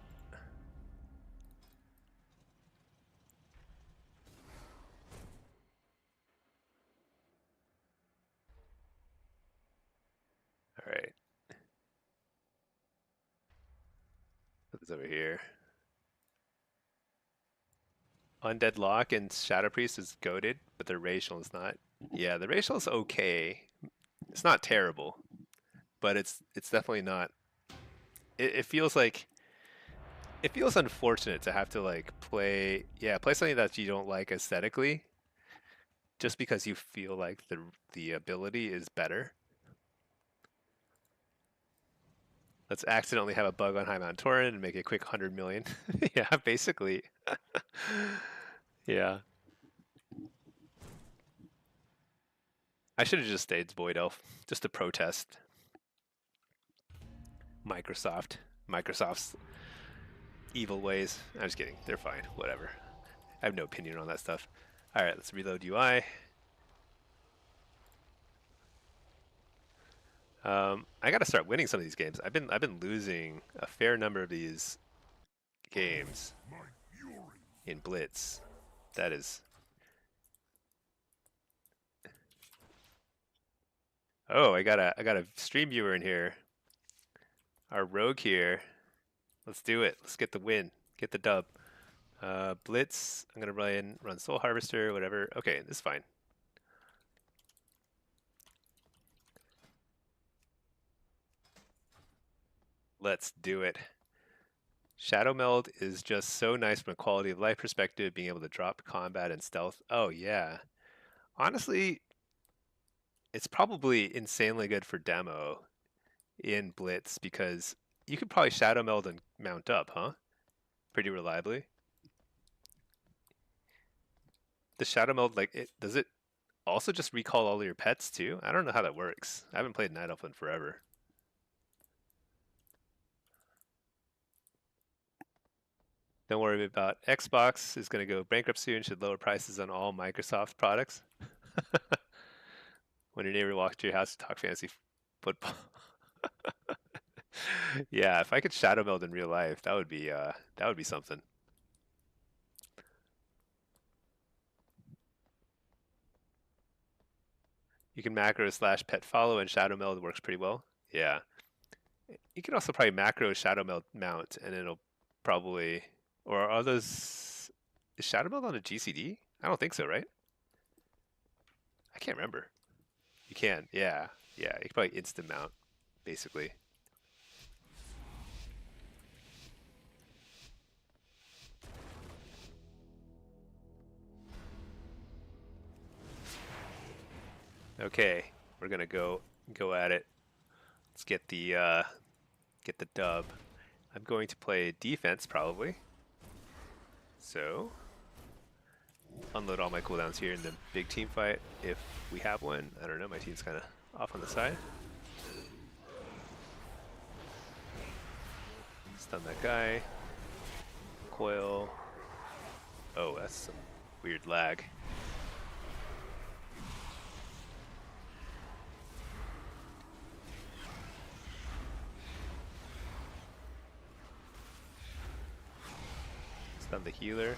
All right, what's over here? Undead Lock and Shadow Priest is goaded, but their racial is not. Yeah, the racial is okay. It's not terrible, but it's definitely not. It feels like it feels unfortunate to have to like play something that you don't like aesthetically just because you feel like the ability is better. Let's accidentally have a bug on High Mount Torrent and make a quick 100 million. Yeah, basically. Yeah. I should have just stayed Void Elf just to protest Microsoft. Microsoft's evil ways. I'm just kidding. They're fine. Whatever. I have no opinion on that stuff. All right, let's reload UI. I got to start winning some of these games. I've been losing a fair number of these games in Blitz. That is. Oh, I got a stream viewer in here. Our rogue here. Let's do it. Let's get the win. Get the dub. Blitz. I'm gonna run Soul Harvester, whatever. Okay, this is fine. Let's do it. Shadow Meld is just so nice from a quality of life perspective, being able to drop combat and stealth. Oh yeah. Honestly, it's probably insanely good for demo in Blitz because you could probably Shadow Meld and mount up, huh? Pretty reliably. The Shadow Meld, like, does it also just recall all your pets too? I don't know how that works. I haven't played Night Elf in forever. Don't worry about Xbox is going to go bankrupt soon, should lower prices on all Microsoft products. When your neighbor walks to your house to talk fantasy football. Yeah, if I could shadow meld in real life, that would be something. You can macro slash pet follow and shadow meld works pretty well. Yeah. You can also probably macro shadow meld mount and it'll probably or are those is shadow meld on a GCD? I don't think so, right? I can't remember. You can, yeah. Yeah, you can probably instant mount, basically. Okay, we're gonna go at it. Let's get the dub. I'm going to play defense probably. So unload all my cooldowns here in the big team fight if we have one. I don't know, my team's kind of off on the side. Stun that guy. Coil. Oh, that's some weird lag. Stun the healer.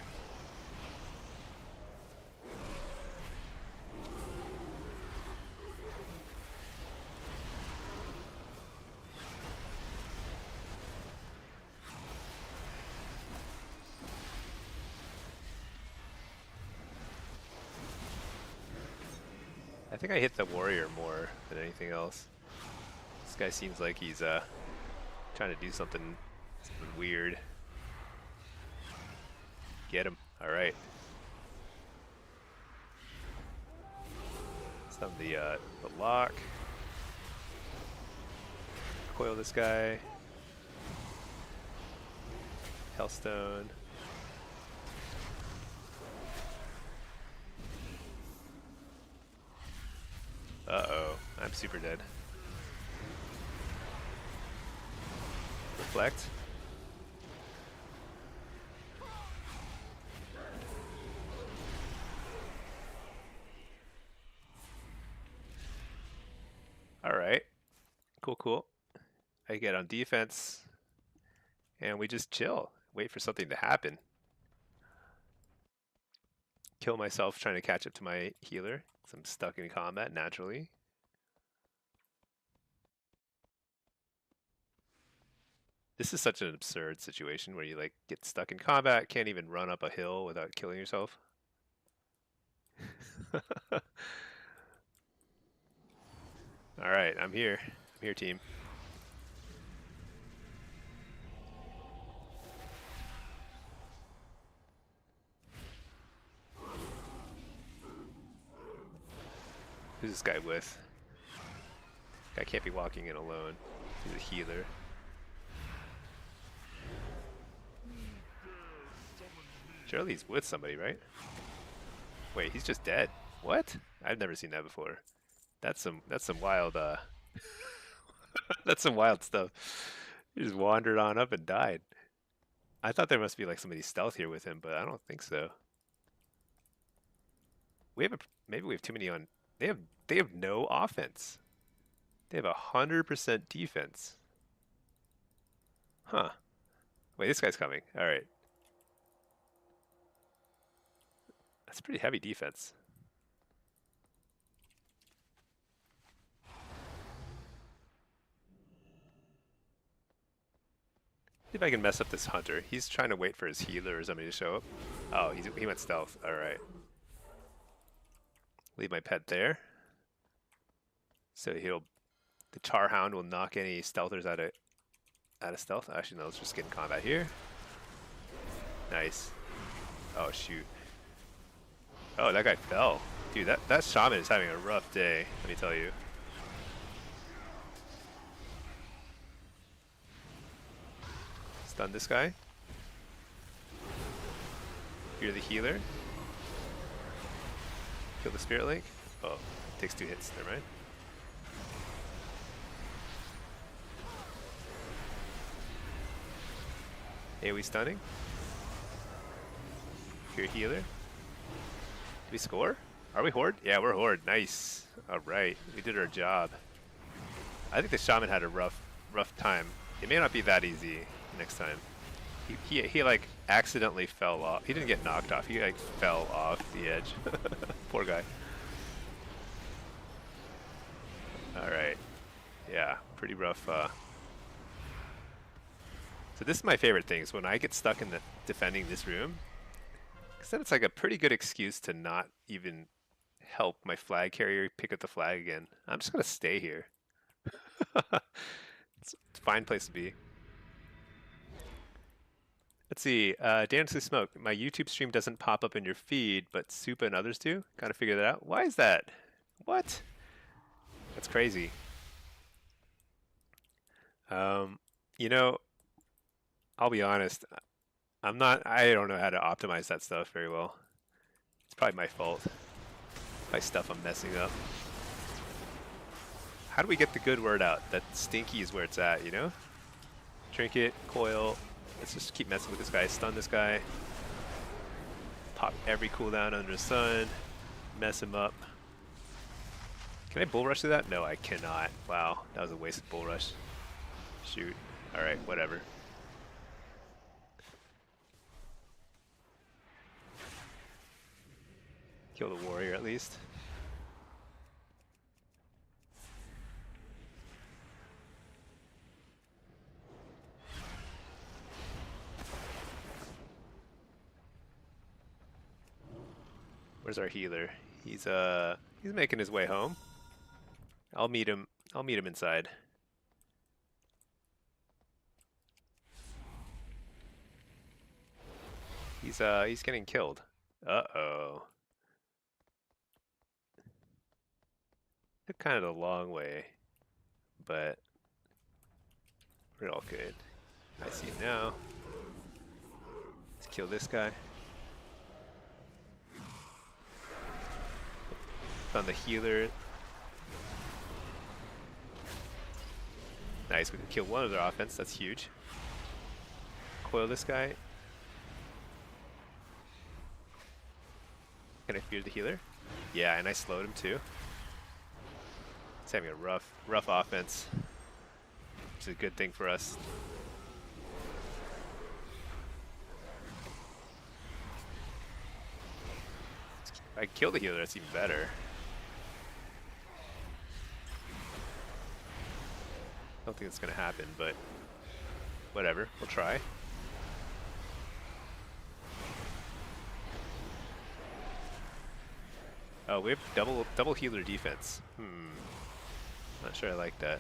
I think I hit the warrior more than anything else. This guy seems like he's trying to do something weird. Get him. All right. Stun the lock. Coil this guy. Hellstone. Uh-oh. I'm super dead. Reflect. Alright. Cool, cool. I get on defense. And we just chill. Wait for something to happen. Kill myself trying to catch up to my healer. Because I'm stuck in combat naturally. This is such an absurd situation where you like get stuck in combat, can't even run up a hill without killing yourself. Alright, I'm here. I'm here, team. Who's this guy with? Guy can't be walking in alone. He's a healer. Surely he's with somebody, right? Wait, he's just dead. What? I've never seen that before. That's some wild that's some wild stuff. He just wandered on up and died. I thought there must be like somebody stealth here with him, but I don't think so. Maybe we have too many on. They have no offense. They have 100% defense. Huh. Wait, this guy's coming. All right. That's pretty heavy defense. See if I can mess up this hunter. He's trying to wait for his healer or somebody to show up. Oh, he went stealth. All right. Leave my pet there. So the Charhound will knock any stealthers out of stealth. Actually, no, let's just get in combat here. Nice. Oh, shoot. Oh, that guy fell. Dude, that shaman is having a rough day, let me tell you. Stun this guy. You're the healer. Kill the Spirit Link. Oh, takes 2 hits, never mind. AoE stunning. You're a healer. Did we score? Are we Horde? Yeah, we're Horde. Nice. Alright, we did our job. I think the shaman had a rough time. It may not be that easy next time. He like accidentally fell off. He didn't get knocked off. He like fell off the edge. Poor guy. Alright. Yeah, pretty rough. So this is my favorite thing, is when I get stuck in defending this room. Because then it's like a pretty good excuse to not even help my flag carrier pick up the flag again. I'm just going to stay here. It's a fine place to be. Let's see. Dance to Smoke. My YouTube stream doesn't pop up in your feed, but Supa and others do. Gotta figure that out. Why is that? What? That's crazy. You know, I'll be honest. I don't know how to optimize that stuff very well. It's probably my fault. My stuff I'm messing up. How do we get the good word out? That stinky is where it's at, you know? Trinket, coil. Let's just keep messing with this guy. Stun this guy. Pop every cooldown under the sun. Mess him up. Can I bull rush through that? No, I cannot. Wow, that was a wasted bull rush. Shoot. Alright, whatever. Kill the warrior at least. Where's our healer? He's He's making his way home. I'll meet him. I'll meet him inside. He's getting killed. Uh-oh. Took kind of the long way, but we're all good. I see him now. Let's kill this guy. Found the healer. Nice, we can kill one of their offense. That's huge. Coil this guy. Can I fear the healer? Yeah, and I slowed him too. He's having a rough offense, which is a good thing for us. If I kill the healer, that's even better. I don't think it's gonna happen, but whatever, we'll try. Oh, we have double healer defense. Not sure I like that.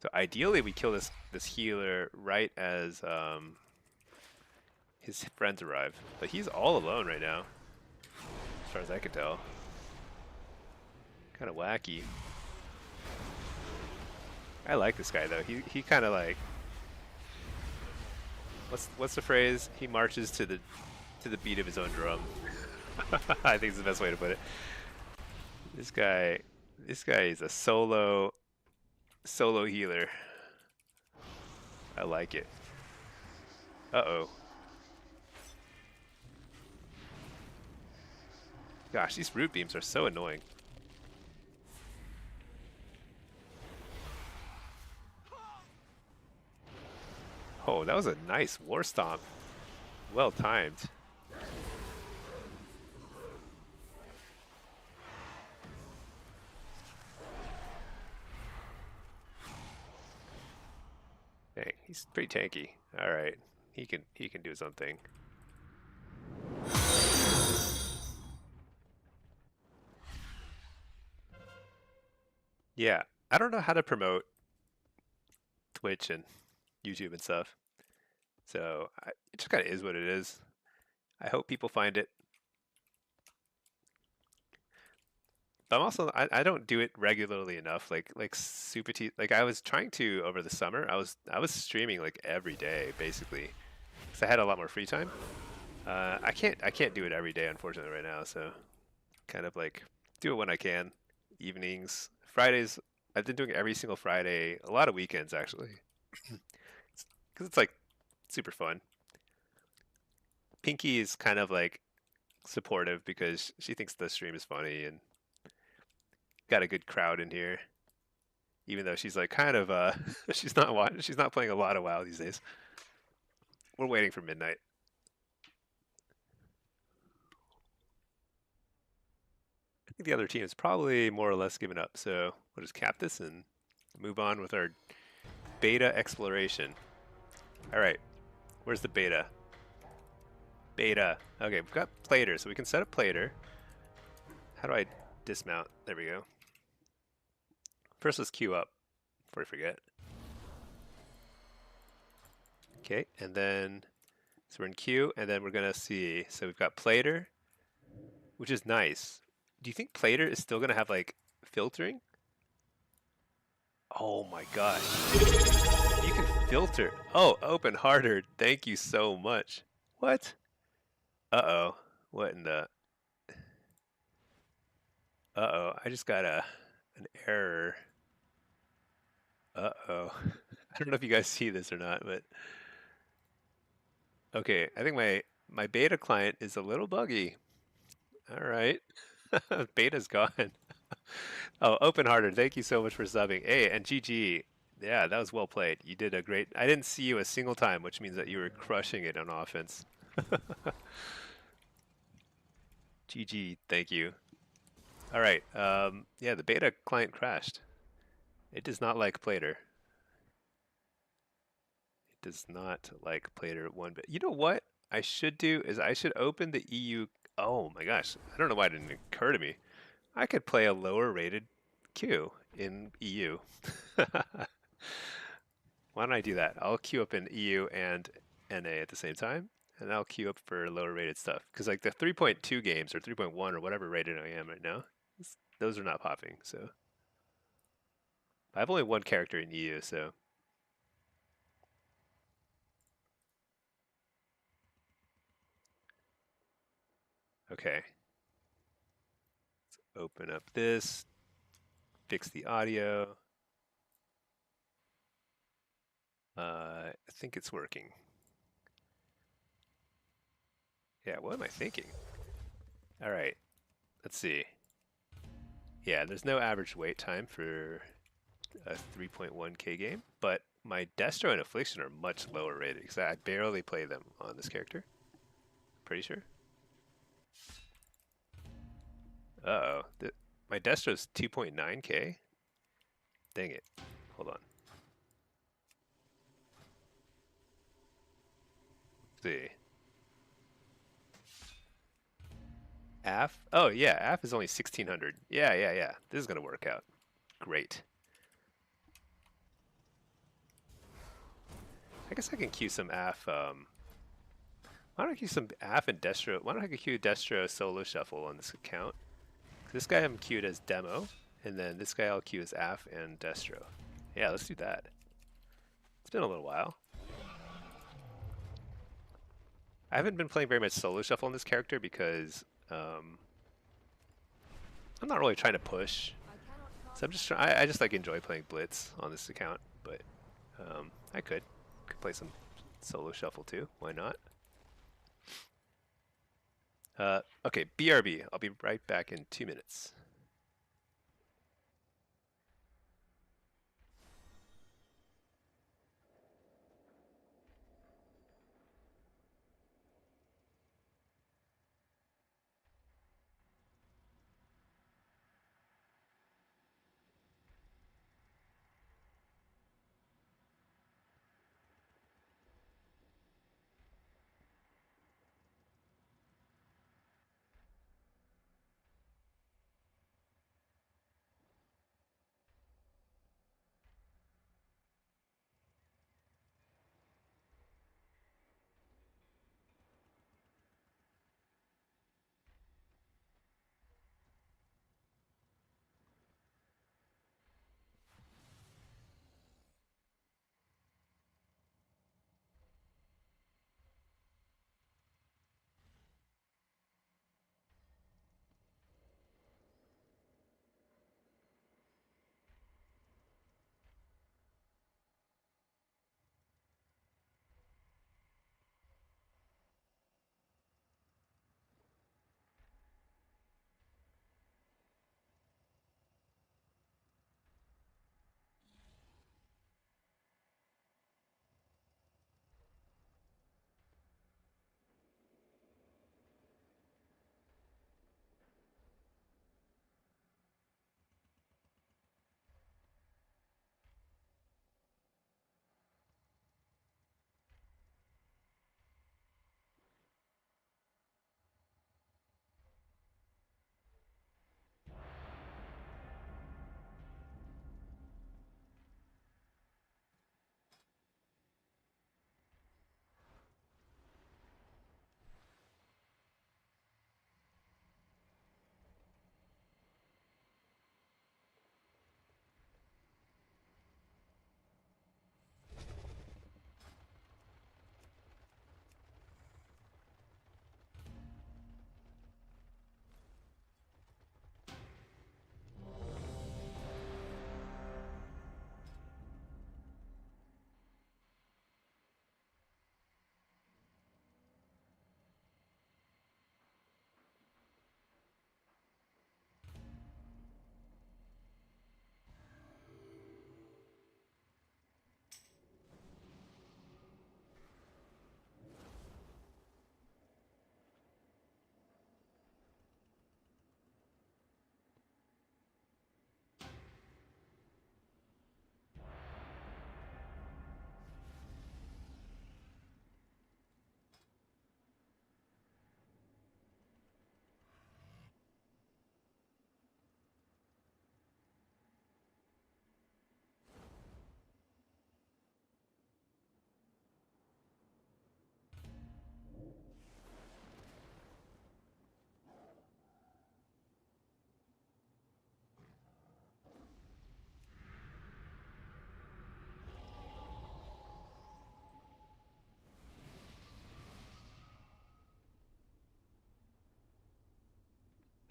So ideally we kill this healer right as his friends arrive. But he's all alone right now, as far as I can tell. Kind of wacky. I like this guy though. He kind of like, what's the phrase? He marches to the beat of his own drum. I think it's the best way to put it. This guy is a solo healer. I like it. Uh-oh. Gosh, these root beams are so annoying. Oh, that was a nice war stomp. Well timed. Dang, he's pretty tanky. All right, he can do his own thing. Yeah, I don't know how to promote Twitch and YouTube and stuff, so it just kind of is what it is. I hope people find it. But I'm also I don't do it regularly enough. Like super like I was trying to over the summer. I was streaming like every day basically, because I had a lot more free time. I can't do it every day unfortunately right now. So kind of like do it when I can. Evenings, Fridays. I've been doing it every single Friday. A lot of weekends actually, because it's like super fun. Pinky is kind of like supportive because she thinks the stream is funny and got a good crowd in here. Even though she's like kind of she's not playing a lot of WoW these days. We're waiting for midnight. I think the other team is probably more or less given up, so we'll just cap this and move on with our beta exploration. All right, where's the beta? Beta. Okay, we've got Plater, so we can set up Plater. How do I dismount? There we go. First, let's queue up before I forget. Okay, and then, so we're in queue, and then we're gonna see. So we've got Plater, which is nice. Do you think Plater is still gonna have like filtering? Oh my gosh. You can filter. Oh, open hearted. Thank you so much. What? Uh-oh. What in the... Uh-oh. I just got an error. Uh-oh. I don't know if you guys see this or not, but... Okay, I think my beta client is a little buggy. All right. Beta's gone. Oh, open hearted. Thank you so much for subbing. Hey, and GG. Yeah, that was well played. You did a great. I didn't see you a single time, which means that you were crushing it on offense. GG. Thank you. All right. Yeah, the beta client crashed. It does not like Plater. It does not like Plater one bit. You know what? I should do is I should open the EU. Oh my gosh, I don't know why it didn't occur to me. I could play a lower rated queue in EU. Why don't I do that? I'll queue up in EU and NA at the same time, and I'll queue up for lower rated stuff. Because like the 3.2 games or 3.1 or whatever rated I am right now, those are not popping. So I have only one character in EU, so okay. Open up this, fix the audio. I think it's working. Yeah, what am I thinking? All right, let's see. Yeah, there's no average wait time for a 3.1k game, but my Destro and Affliction are much lower rated because I barely play them on this character. Pretty sure. Uh-oh. My Destro's 2.9k? Dang it. Hold on. Let's see. AF? Oh, yeah, AF is only 1600. Yeah, yeah, yeah. This is going to work out. Great. I guess I can queue some AF. Why don't I queue some AF and Destro? Why don't I queue Destro solo shuffle on this account? This guy I'm queued as demo, and then this guy I'll queue as AF and Destro. Yeah, let's do that. It's been a little while. I haven't been playing very much solo shuffle on this character because I'm not really trying to push. I cannot So cast I'm just I just like enjoy playing Blitz on this account, but I could play some solo shuffle too. Why not? Okay, BRB. I'll be right back in 2 minutes.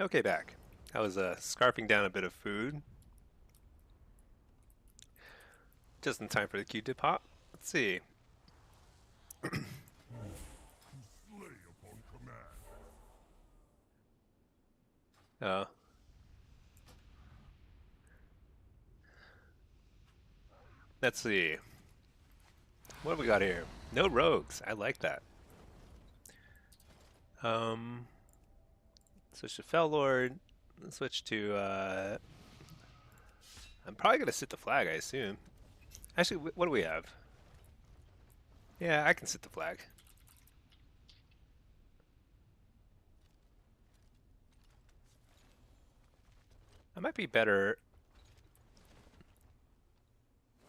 Okay, back. I was scarfing down a bit of food just in time for the Q-tip hop. Let's see. Uh, let's see. What have we got here? No rogues. I like that. Um, Switch to Fell Lord. Switch to. I'm probably gonna sit the flag. I assume. Actually, what do we have? Yeah, I can sit the flag. I might be better.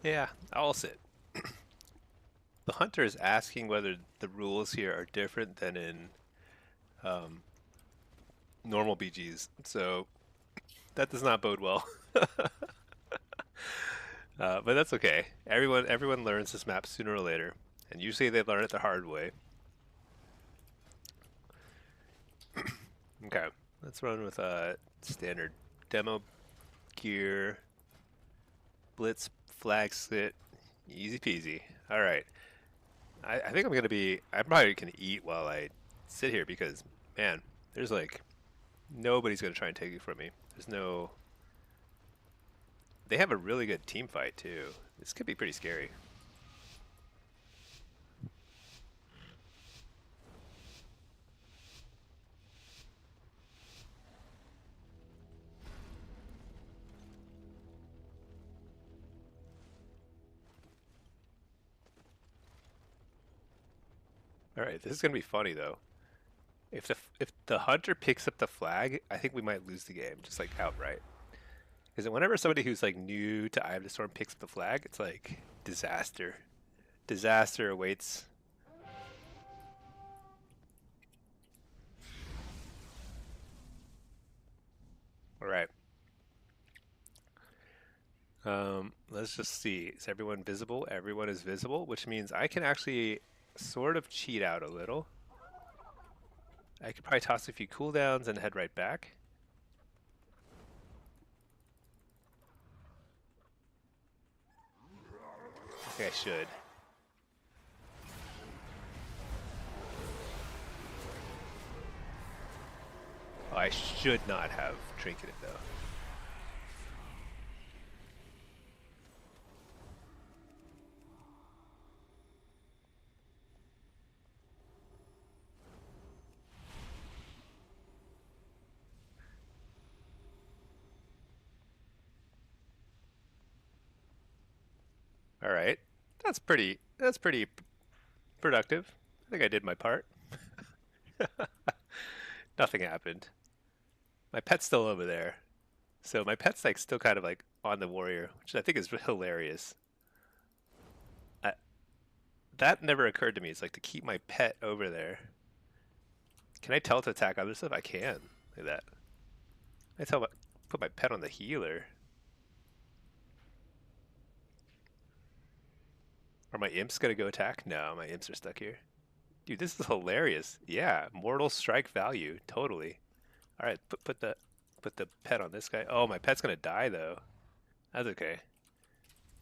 Yeah, I'll sit. The hunter is asking whether the rules here are different than in um, normal BGs, so that does not bode well. But that's okay. Everyone learns this map sooner or later, and usually they learn it the hard way. Okay, let's run with standard demo gear, blitz, flag sit, easy peasy. All right, I think I'm probably gonna eat while I sit here because man, there's like nobody's gonna try and take it from me. There's no. They have a really good team fight too. This could be pretty scary. All right, this is gonna be funny though. If the hunter picks up the flag, I think we might lose the game, just like outright. Because whenever somebody who's like new to Eye of the Storm picks up the flag, it's like disaster. Disaster awaits. All right. Let's just see. Is everyone visible? Everyone is visible, which means I can actually sort of cheat out a little. I could probably toss a few cooldowns and head right back. I think I should. Oh, I should not have trinketed though. All right. That's pretty productive. I think I did my part. Nothing happened. My pet's still over there. So my pet's like still kind of like on the warrior, which I think is hilarious. I, that never occurred to me. It's like to keep my pet over there. Can I tell it to attack other stuff? I can. Like that. I tell put my pet on the healer. Are my imps gonna go attack? No, my imps are stuck here. Dude, this is hilarious. Yeah, mortal strike value, totally. All right, put the pet on this guy. Oh, my pet's gonna die though. That's okay.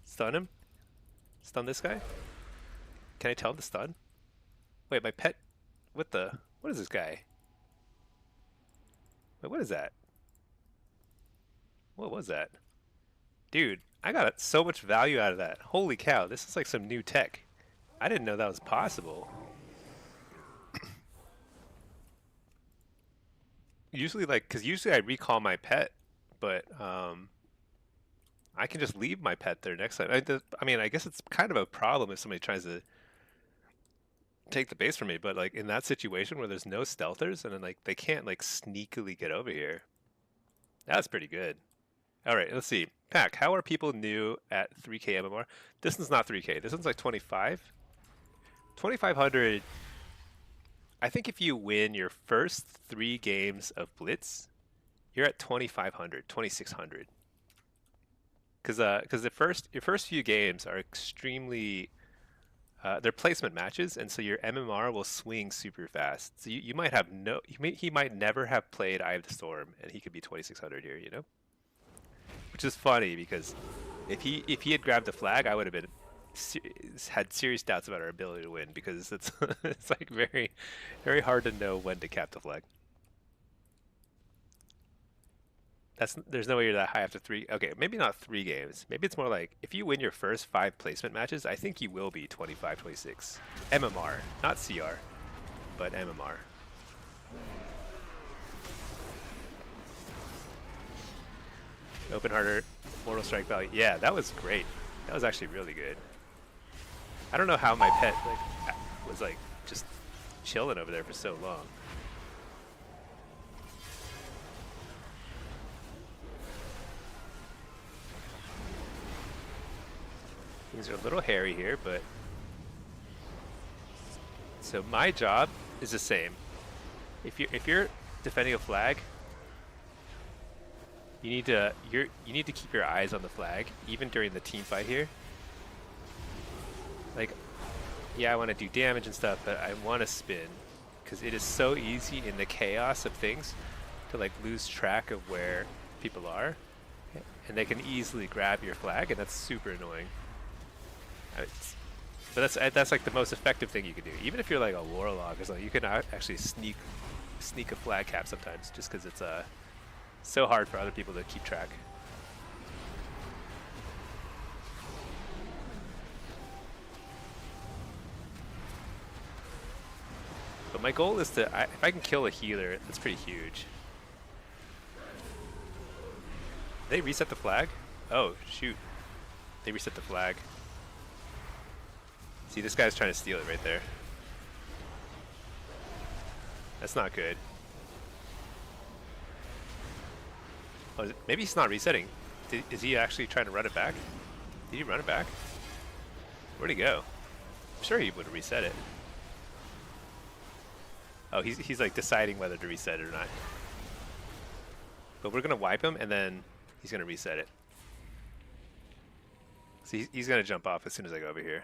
Stun him. Stun this guy. Can I tell him to stun? Wait, my pet. What is this guy? Wait, what is that? What was that? Dude, I got so much value out of that. Holy cow, this is like some new tech. I didn't know that was possible. Usually, like, because usually I recall my pet, but I can just leave my pet there next time. I mean, I guess it's kind of a problem if somebody tries to take the base from me, but like in that situation where there's no stealthers and then like they can't like sneakily get over here, that's pretty good. All right, let's see. Pack, how are people new at 3K MMR? This one's not 3K. This one's like 25. 2500. I think if you win your first 3 games of Blitz, you're at 2500, 2600. Because your first few games are extremely They're placement matches, and so your MMR will swing super fast. So you might have he might never have played Eye of the Storm, and he could be 2600 here, you know? Which is funny because if he had grabbed the flag, I would have been had serious doubts about our ability to win because it's it's like very hard to know when to cap the flag. There's no way you're that high after three. Okay, maybe not 3 games. Maybe it's more like if you win your first 5 placement matches, I think you will be 25, 26. MMR, not CR, but MMR. Open Harder, Mortal Strike Value. Yeah, that was great. That was actually really good. I don't know how my pet was like just chilling over there for so long. Things are a little hairy here, but so my job is the same. If you're defending a flag, you need to keep your eyes on the flag even during the team fight here. Like, yeah, I want to do damage and stuff, but I want to spin because it is so easy in the chaos of things to like lose track of where people are, and they can easily grab your flag, and that's super annoying. But that's like the most effective thing you can do. Even if you're like a Warlock or something, you can actually sneak a flag cap sometimes, just because it's so hard for other people to keep track. But my goal is to, if I can kill a healer, that's pretty huge. They reset the flag? Oh, shoot. They reset the flag. See, this guy's trying to steal it right there. That's not good. Oh, maybe he's not resetting. Is he actually trying to run it back? Did he run it back? Where'd he go? I'm sure he would reset it. Oh, he's like deciding whether to reset it or not. But we're gonna wipe him, and then he's gonna reset it. So he's gonna jump off as soon as I go over here.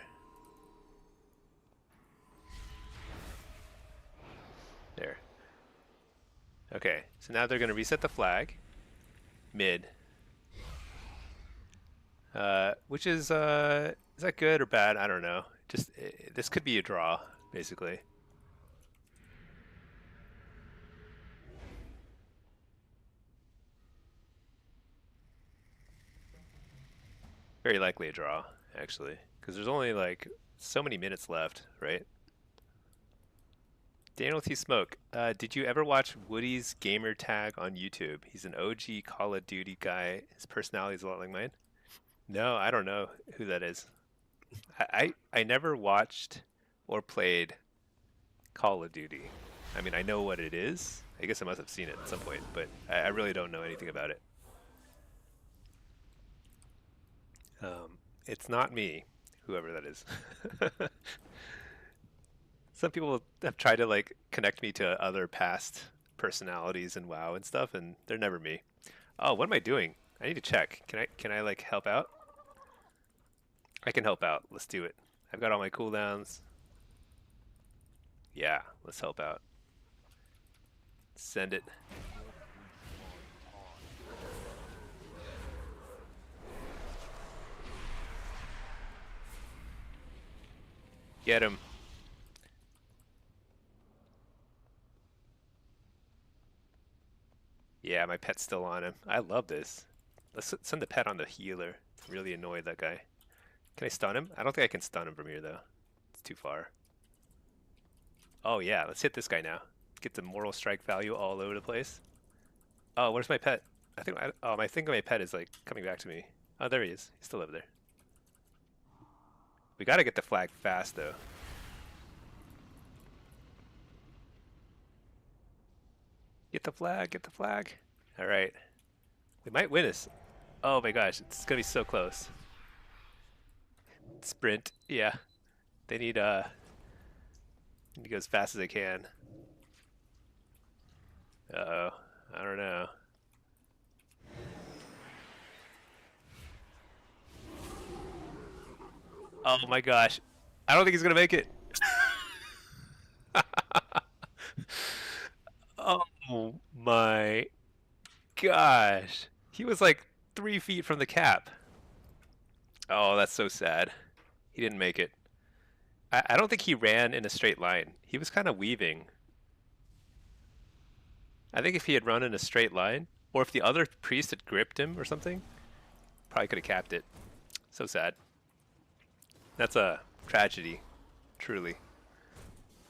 There. Okay, so now they're gonna reset the flag. Mid. Which is that good or bad? I don't know. Just this could be a draw, basically. Very likely a draw, actually, because there's only like so many minutes left, right? Daniel T. Smoke, did you ever watch Woody's gamer tag on YouTube? He's an OG Call of Duty guy. His personality is a lot like mine. No, I don't know who that is. I never watched or played Call of Duty. I mean, I know what it is. I guess I must have seen it at some point, but I really don't know anything about it. It's not me, whoever that is. Some people have tried to like connect me to other past personalities in WoW and stuff, and they're never me. Oh, what am I doing? I need to check. Can I like help out? I can help out. Let's do it. I've got all my cooldowns. Yeah, let's help out. Send it. Get him. Yeah, my pet's still on him. I love this. Let's send the pet on the healer. Really annoyed that guy. Can I stun him? I don't think I can stun him from here, though. It's too far. Oh, yeah. Let's hit this guy now. Get the mortal strike value all over the place. Oh, where's my pet? I think my pet is, like, coming back to me. Oh, there he is. He's still over there. We gotta get the flag fast, though. Get the flag, get the flag. All right. We might win this. Oh my gosh, it's gonna be so close. Sprint, yeah. They need to go as fast as they can. Uh-oh, I don't know. Oh my gosh. I don't think he's gonna make it. Oh my gosh. He was like 3 feet from the cap. Oh, that's so sad. He didn't make it. I don't think he ran in a straight line. He was kind of weaving. I think if he had run in a straight line, or if the other priest had gripped him or something, probably could have capped it. So sad. That's a tragedy, truly.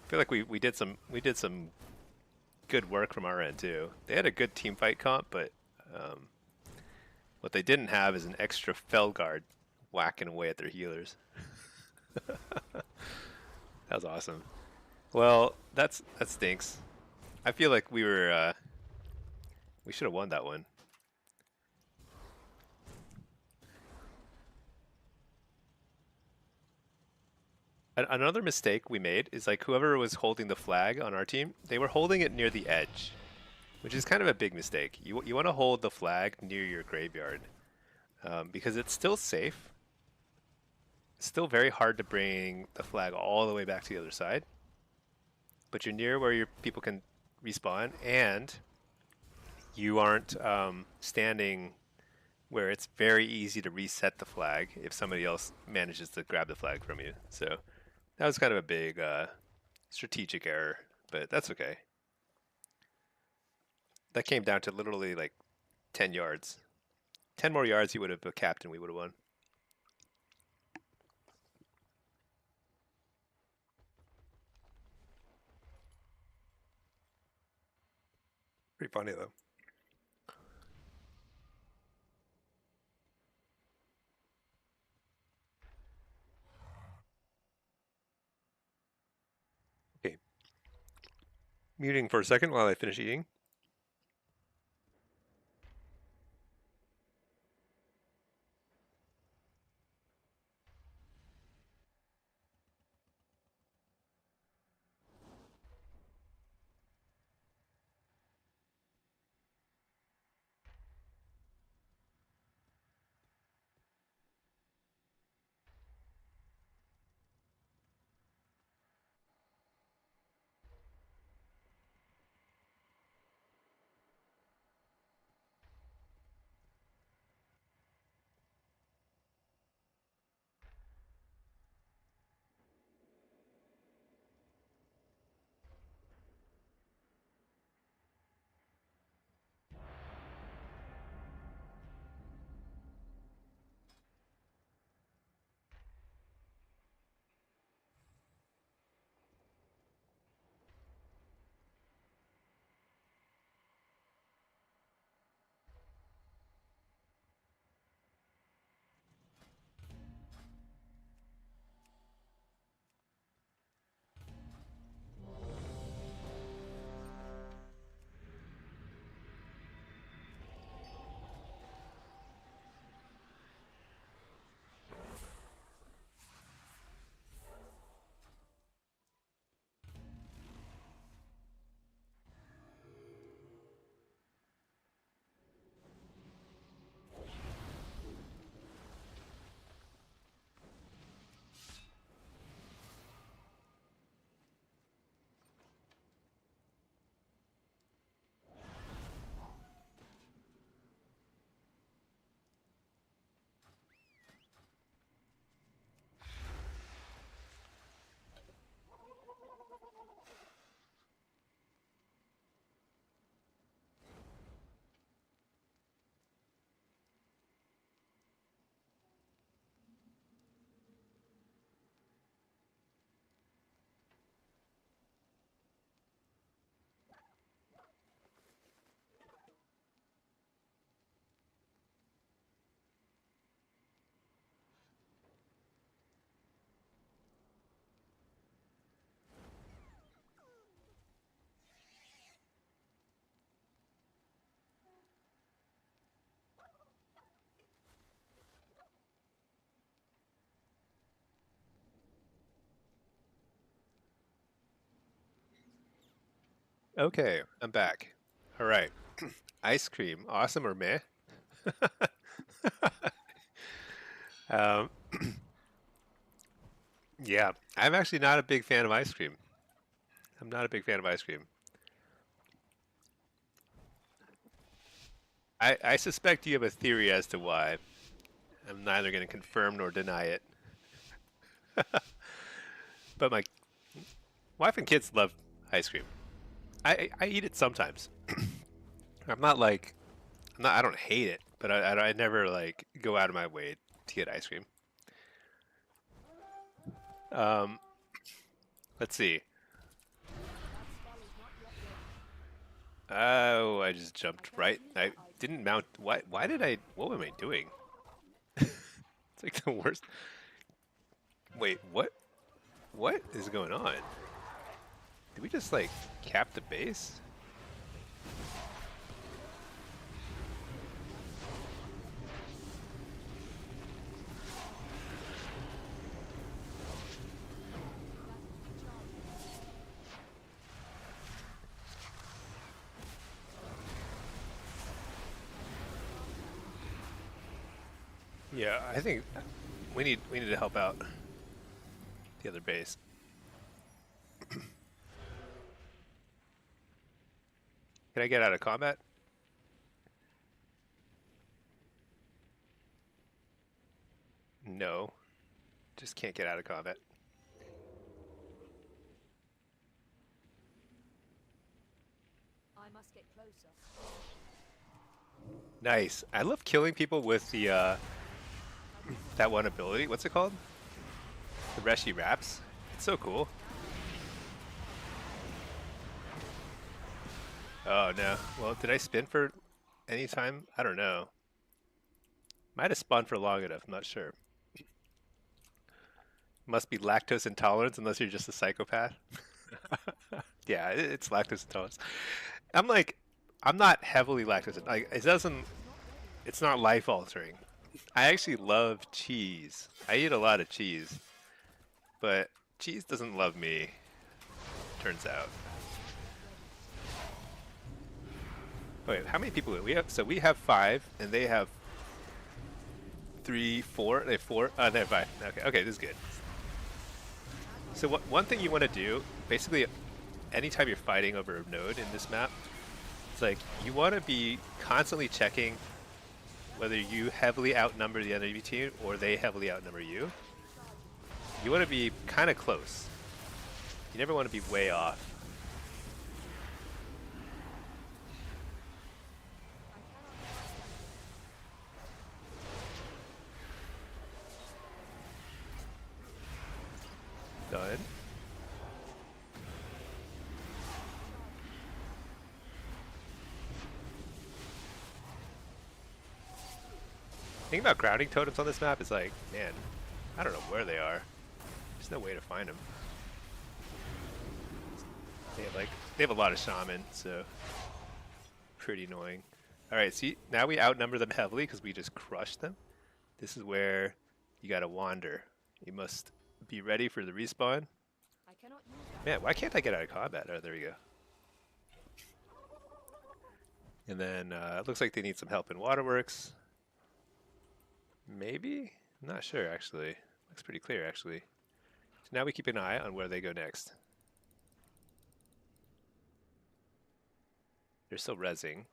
I feel like we did some good work from our end too. They had a good team fight comp, but um, what they didn't have is an extra fell guard whacking away at their healers. That was awesome. Well, that stinks. I feel like we should have won that one. Another mistake we made is like whoever was holding the flag on our team, they were holding it near the edge, which is kind of a big mistake. You want to hold the flag near your graveyard because it's still safe. It's still very hard to bring the flag all the way back to the other side, but you're near where your people can respawn, and you aren't standing where it's very easy to reset the flag if somebody else manages to grab the flag from you. So that was kind of a big strategic error, but that's okay. That came down to literally like 10 yards. 10 more yards, he would have capped and we would have won. Pretty funny though. Okay, muting for a second while I finish eating. Okay, I'm back. All right. Ice cream, awesome or meh? um, yeah, I'm actually not a big fan of ice cream. I'm not a big fan of ice cream. I suspect you have a theory as to why. I'm neither going to confirm nor deny it. But my wife and kids love ice cream. I eat it sometimes. I'm not like I'm not. I don't hate it, but I never like go out of my way to get ice cream. Um, let's see. That spell is not yet ready. Oh, I just I jumped cannot right. use I that item didn't yet. mount. Why? Why did I? What am I doing? It's like the worst. Wait, what? What is going on? Did we just like cap the base? That is recharging. I cannot stop that. Yeah, I think we need to help out the other base. Can I get out of combat? No, just can't get out of combat. I must get closer. Nice. I love killing people with the I cannot that use one that ability. item What's it yet. called? The Reshi Wraps. It's so cool. That item is not yet charged. Oh no. Well, did I spin for any time? I don't know. Might have spun for long enough. I'm not sure. Must be lactose intolerance unless you're just a psychopath. Yeah, it's lactose intolerance. I'm like, I'm not heavily lactose. Like, it That doesn't. item is not ready. It's not life altering. I actually love cheese. I eat a lot of cheese, but cheese doesn't love me. Turns out. That item is not ready. Wait, how many people do we have? So we have five, and they have three, four. They have four. They have five. Okay, okay, this is good. That So item is one not thing you ready. want to do, basically, anytime you're fighting over a node in this map, it's like you want to be constantly checking whether you heavily outnumber the enemy team or they heavily outnumber you. That is recharging. You want to be kind of close. You never want to be way off. I cannot stop that yet. Done. That is recharging. Thing about grounding totems on this map is like, man, I don't know where they are. There's no way to find them. They have a lot of shaman, so pretty annoying. All right, see now we outnumber them heavily because we just crushed them. This is where you gotta wander. You must be ready for the respawn. I cannot use that Man, why item can't yet. I get out of combat? Oh, there we go. And then it looks like they need some help in waterworks. Maybe? I'm not sure actually. Looks pretty clear actually. So now we keep an eye on where they go next. They're still rezzing.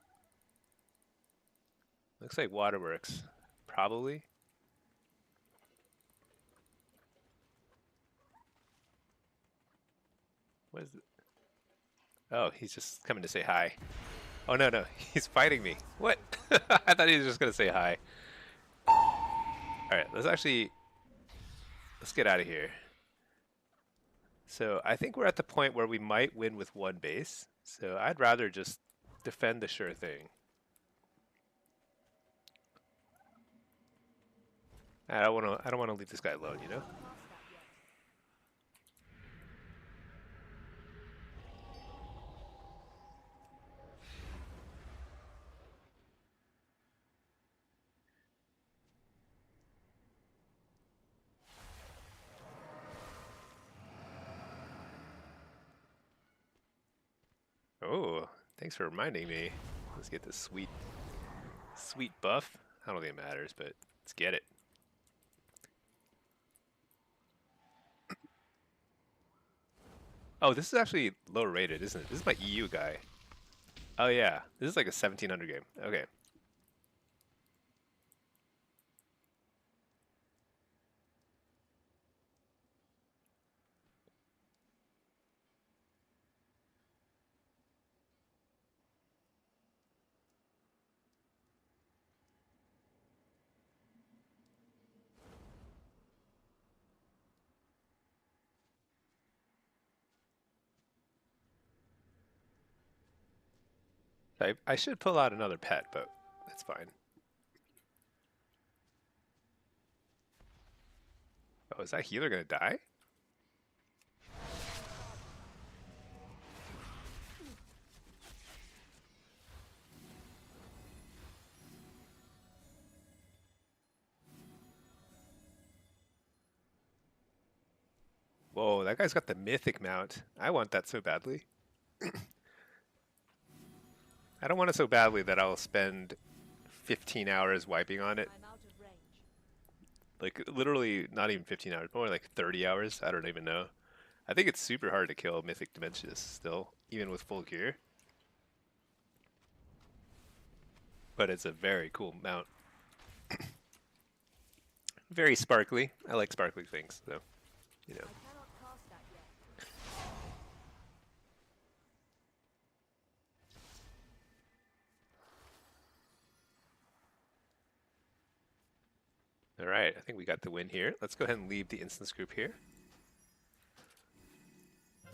Looks like waterworks. Probably. What is it? Oh, he's just coming to say hi. Oh no, no, he's fighting me. What? I thought he was just gonna say hi. Alright, let's get out of here. So I think we're at the point where we might win with one base. So I'd rather just defend the sure thing. I don't wanna leave this guy I alone, you cannot know? get past that yet. Oh, thanks for reminding me. Let's get this sweet buff. I don't think it matters, but let's get it. Oh, this is actually low rated, isn't it? This is my EU guy. Oh yeah, this is like a 1700 game. Okay. I should pull out another pet, but that's fine. Oh, is that healer gonna die? Whoa, that guy's got the mythic mount. I want that so badly. I don't want it so badly that I'll spend 15 hours wiping on it. I'm out of range. Like literally not even 15 hours, more like 30 hours. I don't even know. I think it's super hard to kill mythic dimensions still, even with full gear. But it's a very cool mount. Very sparkly. I like sparkly things, so you know. I cannot cast that yet. All right, I think we got the win here. Let's go ahead and leave the instance group here. I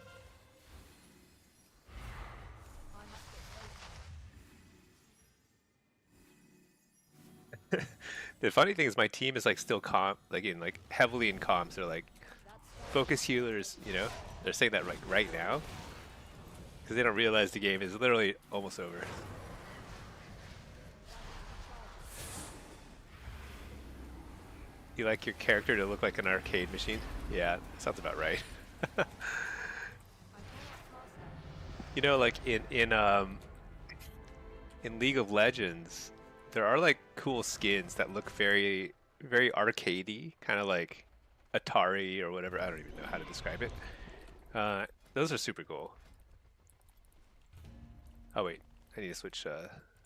must get closer. The funny thing is my team is like still like heavily in comms. They're like That's focus healers, you know? They're saying that like right now because they don't realize the game is literally almost over. You like your character to look like an arcade machine? Yeah, sounds about right. I cannot cast that. You know, like in League of Legends, there are like cool skins that look very arcadey, kind of like Atari or whatever. I don't even know how to describe it. Those are super cool. Oh wait, I need to switch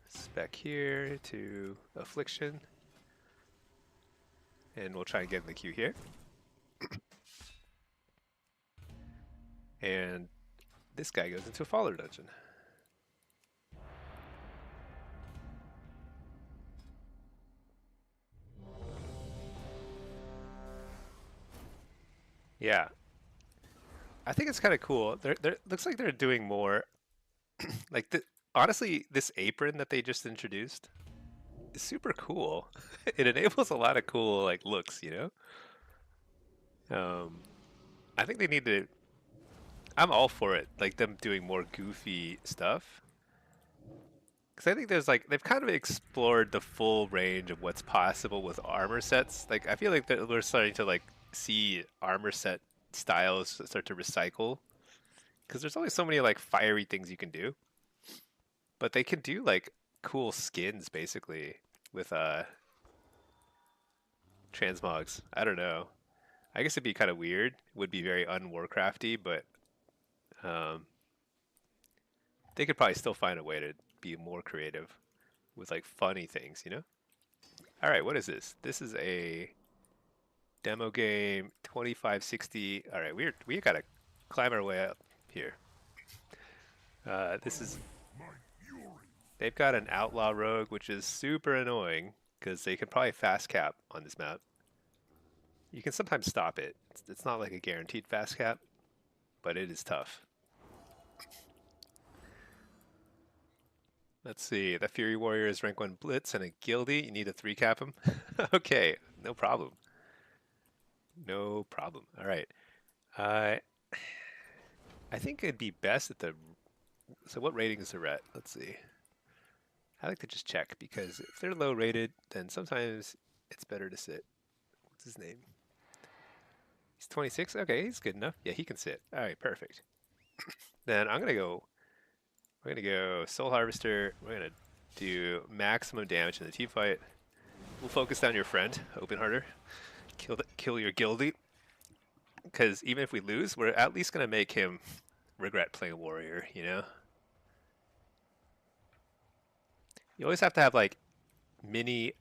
spec here to affliction, and we'll try and get in the queue here. And this guy goes into a Faller dungeon. Yeah, I think it's kind of cool. They're looks like they're doing more. Like honestly, this apron that they just introduced is super cool. It enables a lot of cool like looks, you know. I think they need to. I'm all for it, like them doing more goofy stuff. Because I think there's like they've kind of explored the full range of what's possible with armor sets. Like I feel like that we're starting to like see armor set styles start to recycle because there's only so many like fiery things you can do, but they can do like cool skins basically with transmogs. I don't know. I guess it'd be kind of weird. It would be very un-Warcrafty, but um, they could probably still find a way to be more creative with like funny things, you know? All right, what is this? This is a demo game 2560. All right, we gotta climb our way up here. This is they've got an outlaw rogue, which is super annoying because they can probably fast cap on this map. You can sometimes stop it. It's not like a guaranteed fast cap, but it is tough. Let's see. The Fury Warrior is rank 1 Blitz and a Guildie. You need to 3 cap him? Okay, no problem. No problem. All right. Uh, I think it'd be best at the. So, what rating is the at? Let's see. I like to just check because if they're low rated, then sometimes it's better to sit. What's his name? He's 26. Okay, he's good enough. Yeah, he can sit. All right, perfect. Then I'm gonna go. We're gonna go Soul Harvester. We're gonna do maximum damage in the team fight. We'll focus down your friend, Open Hearter. Kill your guildie. Because even if we lose, we're at least gonna make him regret playing warrior. You know, you always have to have like mini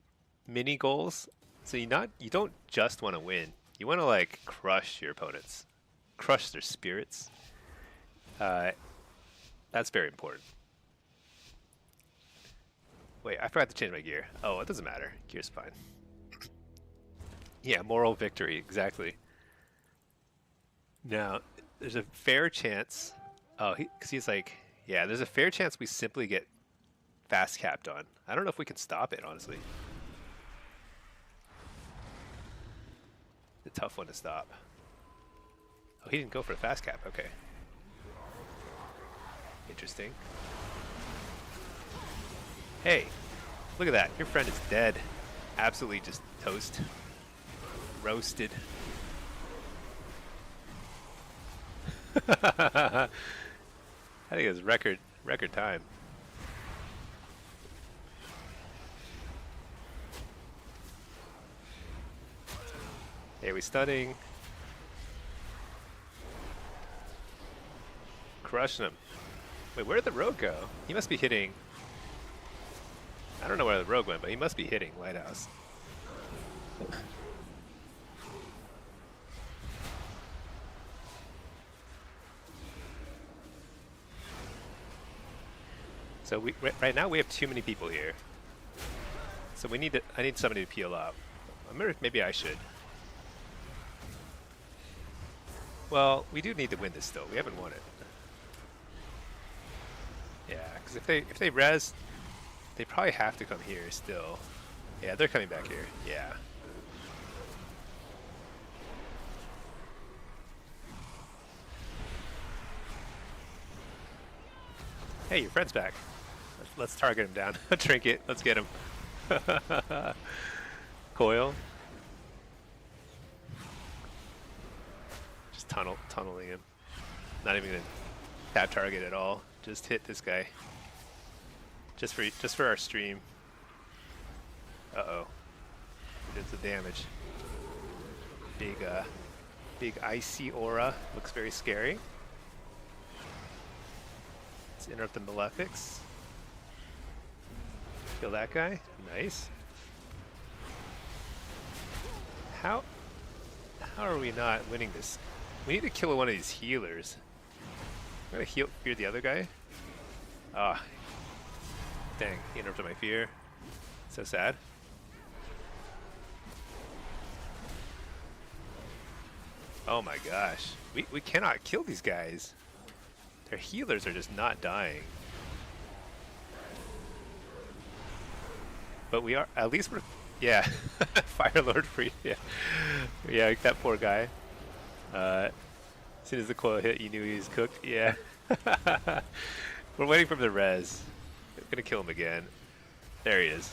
mini goals. So you don't just want to win. You want to like crush your opponents, crush their spirits. Uh, that's very important. Wait, I forgot to change my gear. Oh, it doesn't matter. Gear's fine. Yeah, moral victory, exactly. Now, there's a fair chance. Oh, because he's like, yeah, there's a fair chance we simply get fast capped on. I don't know if we can stop it, honestly. It's a tough one to stop. Oh, he didn't go for the fast cap. Okay. Interesting. Hey, look at that. Your friend is dead. Absolutely just toast. Roasted. I think it's record time. Hey, we stunning. Crushing him. Wait, where did the rogue go? He must be hitting. I don't know where the rogue went, but he must be hitting Lighthouse. So right now we have too many people here. So I need somebody to peel up. I wonder if maybe I should. Well, we do need to win this still. We haven't won it. Yeah, because if they res, they probably have to come here still. Yeah, they're coming back here. Yeah. Hey, your friend's back. Let's target him down. Trinket. Let's get him. Coil. Just tunneling him. Not even gonna tap target at all. Just hit this guy. Just for our stream. Uh-oh. Did some damage. Big icy aura. Looks very scary. Let's interrupt the malefics. Kill that guy. Nice. How are we not winning this? We need to kill one of these healers. I'm gonna fear the other guy. Ah. Dang, he interrupted my fear. So sad. Oh my gosh. We cannot kill these guys. Their healers are just not dying. But we are, at least we're, yeah. Fire Lord free, yeah. Yeah, that poor guy. As soon as the coil hit, you knew he was cooked. Yeah. We're waiting for the res. We're gonna kill him again. There he is.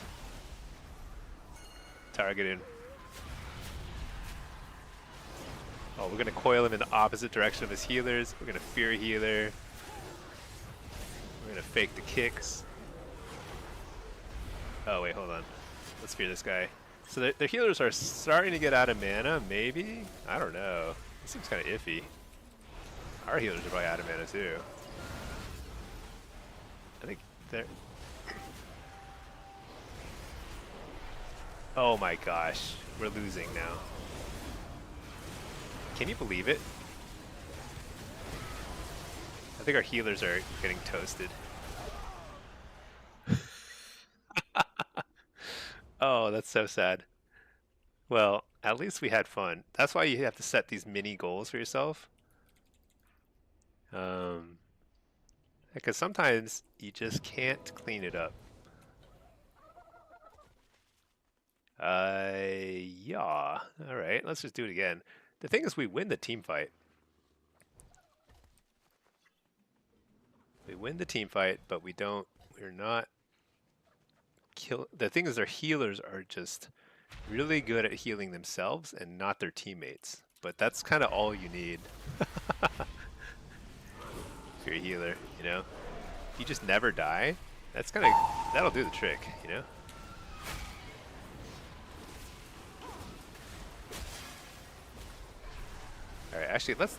Targeted. Oh, we're gonna coil him in the opposite direction of his healers. We're gonna fear healer. We're gonna fake the kicks. Oh wait, hold on. Let's fear this guy. So the healers are starting to get out of mana, maybe? I don't know. It seems kind of iffy. Our healers are probably out of mana too. I think they're... Oh my gosh. We're losing now. Can you believe it? I think our healers are getting toasted. Oh, that's so sad. Well, at least we had fun. That's why you have to set these mini goals for yourself. Because sometimes you just can't clean it up. Yeah. All right, let's just do it again. The thing is, we win the team fight. We win the team fight, but we're not kill. The thing is, our healers are just really good at healing themselves and not their teammates. But that's kind of all you need. If you're a healer, you know? If you just never die, that'll do the trick, you know? Alright, Actually, let's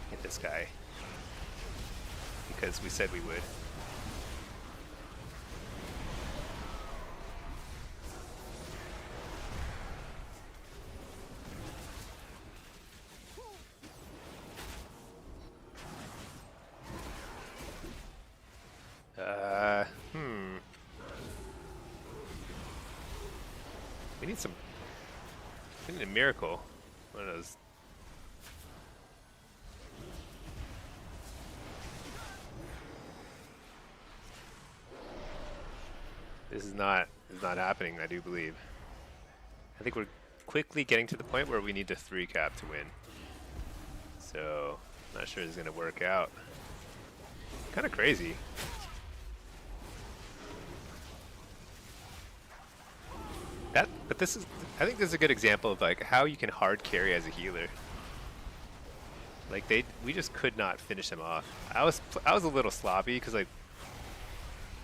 hit this guy because we said we would. Hmm. We need some. We need a miracle. One of those. This is not happening. I do believe. I think we're quickly getting to the point where we need to 3-cap to win. So, not sure this is gonna work out. Kind of crazy. But this is. I think this is a good example of like how you can hard carry as a healer. Like we just could not finish them off. I was a little sloppy because like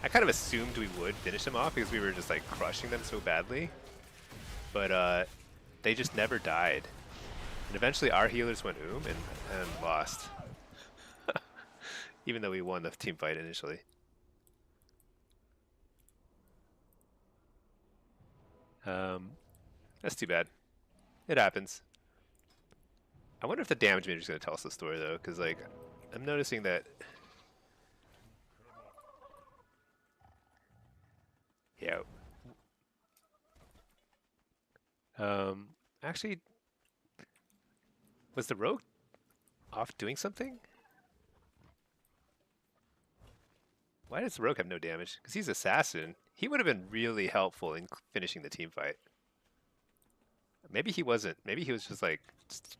I kind of assumed we would finish them off because we were just like crushing them so badly. But they just never died. And eventually our healers went and lost. Even though we won the team fight initially. That's too bad. It happens. I wonder if the damage meter is going to tell us the story though, because like I'm noticing that. Yeah. Actually, was the rogue off doing something? Why does the rogue have no damage? Because he's assassin. He would have been really helpful in finishing the team fight. Maybe he wasn't. Maybe he was just like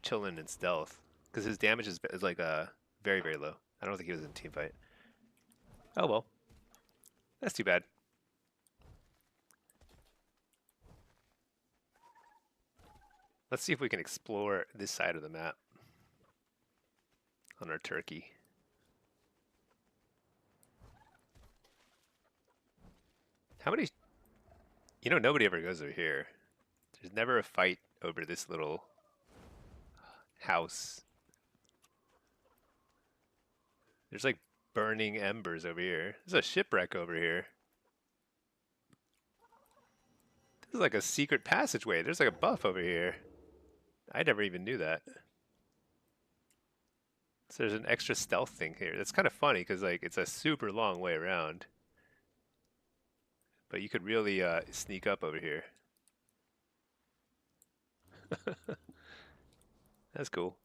chilling in stealth. Because his damage is like very, very low. I don't think he was in a team fight. Oh well. That's too bad. Let's see if we can explore this side of the map on our turkey. How many... You know, nobody ever goes over here. There's never a fight over this little house. There's like burning embers over here. There's a shipwreck over here. This is like a secret passageway. There's like a buff over here. I never even knew that. So there's an extra stealth thing here. That's kind of funny because like it's a super long way around. But you could really sneak up over here. That's cool.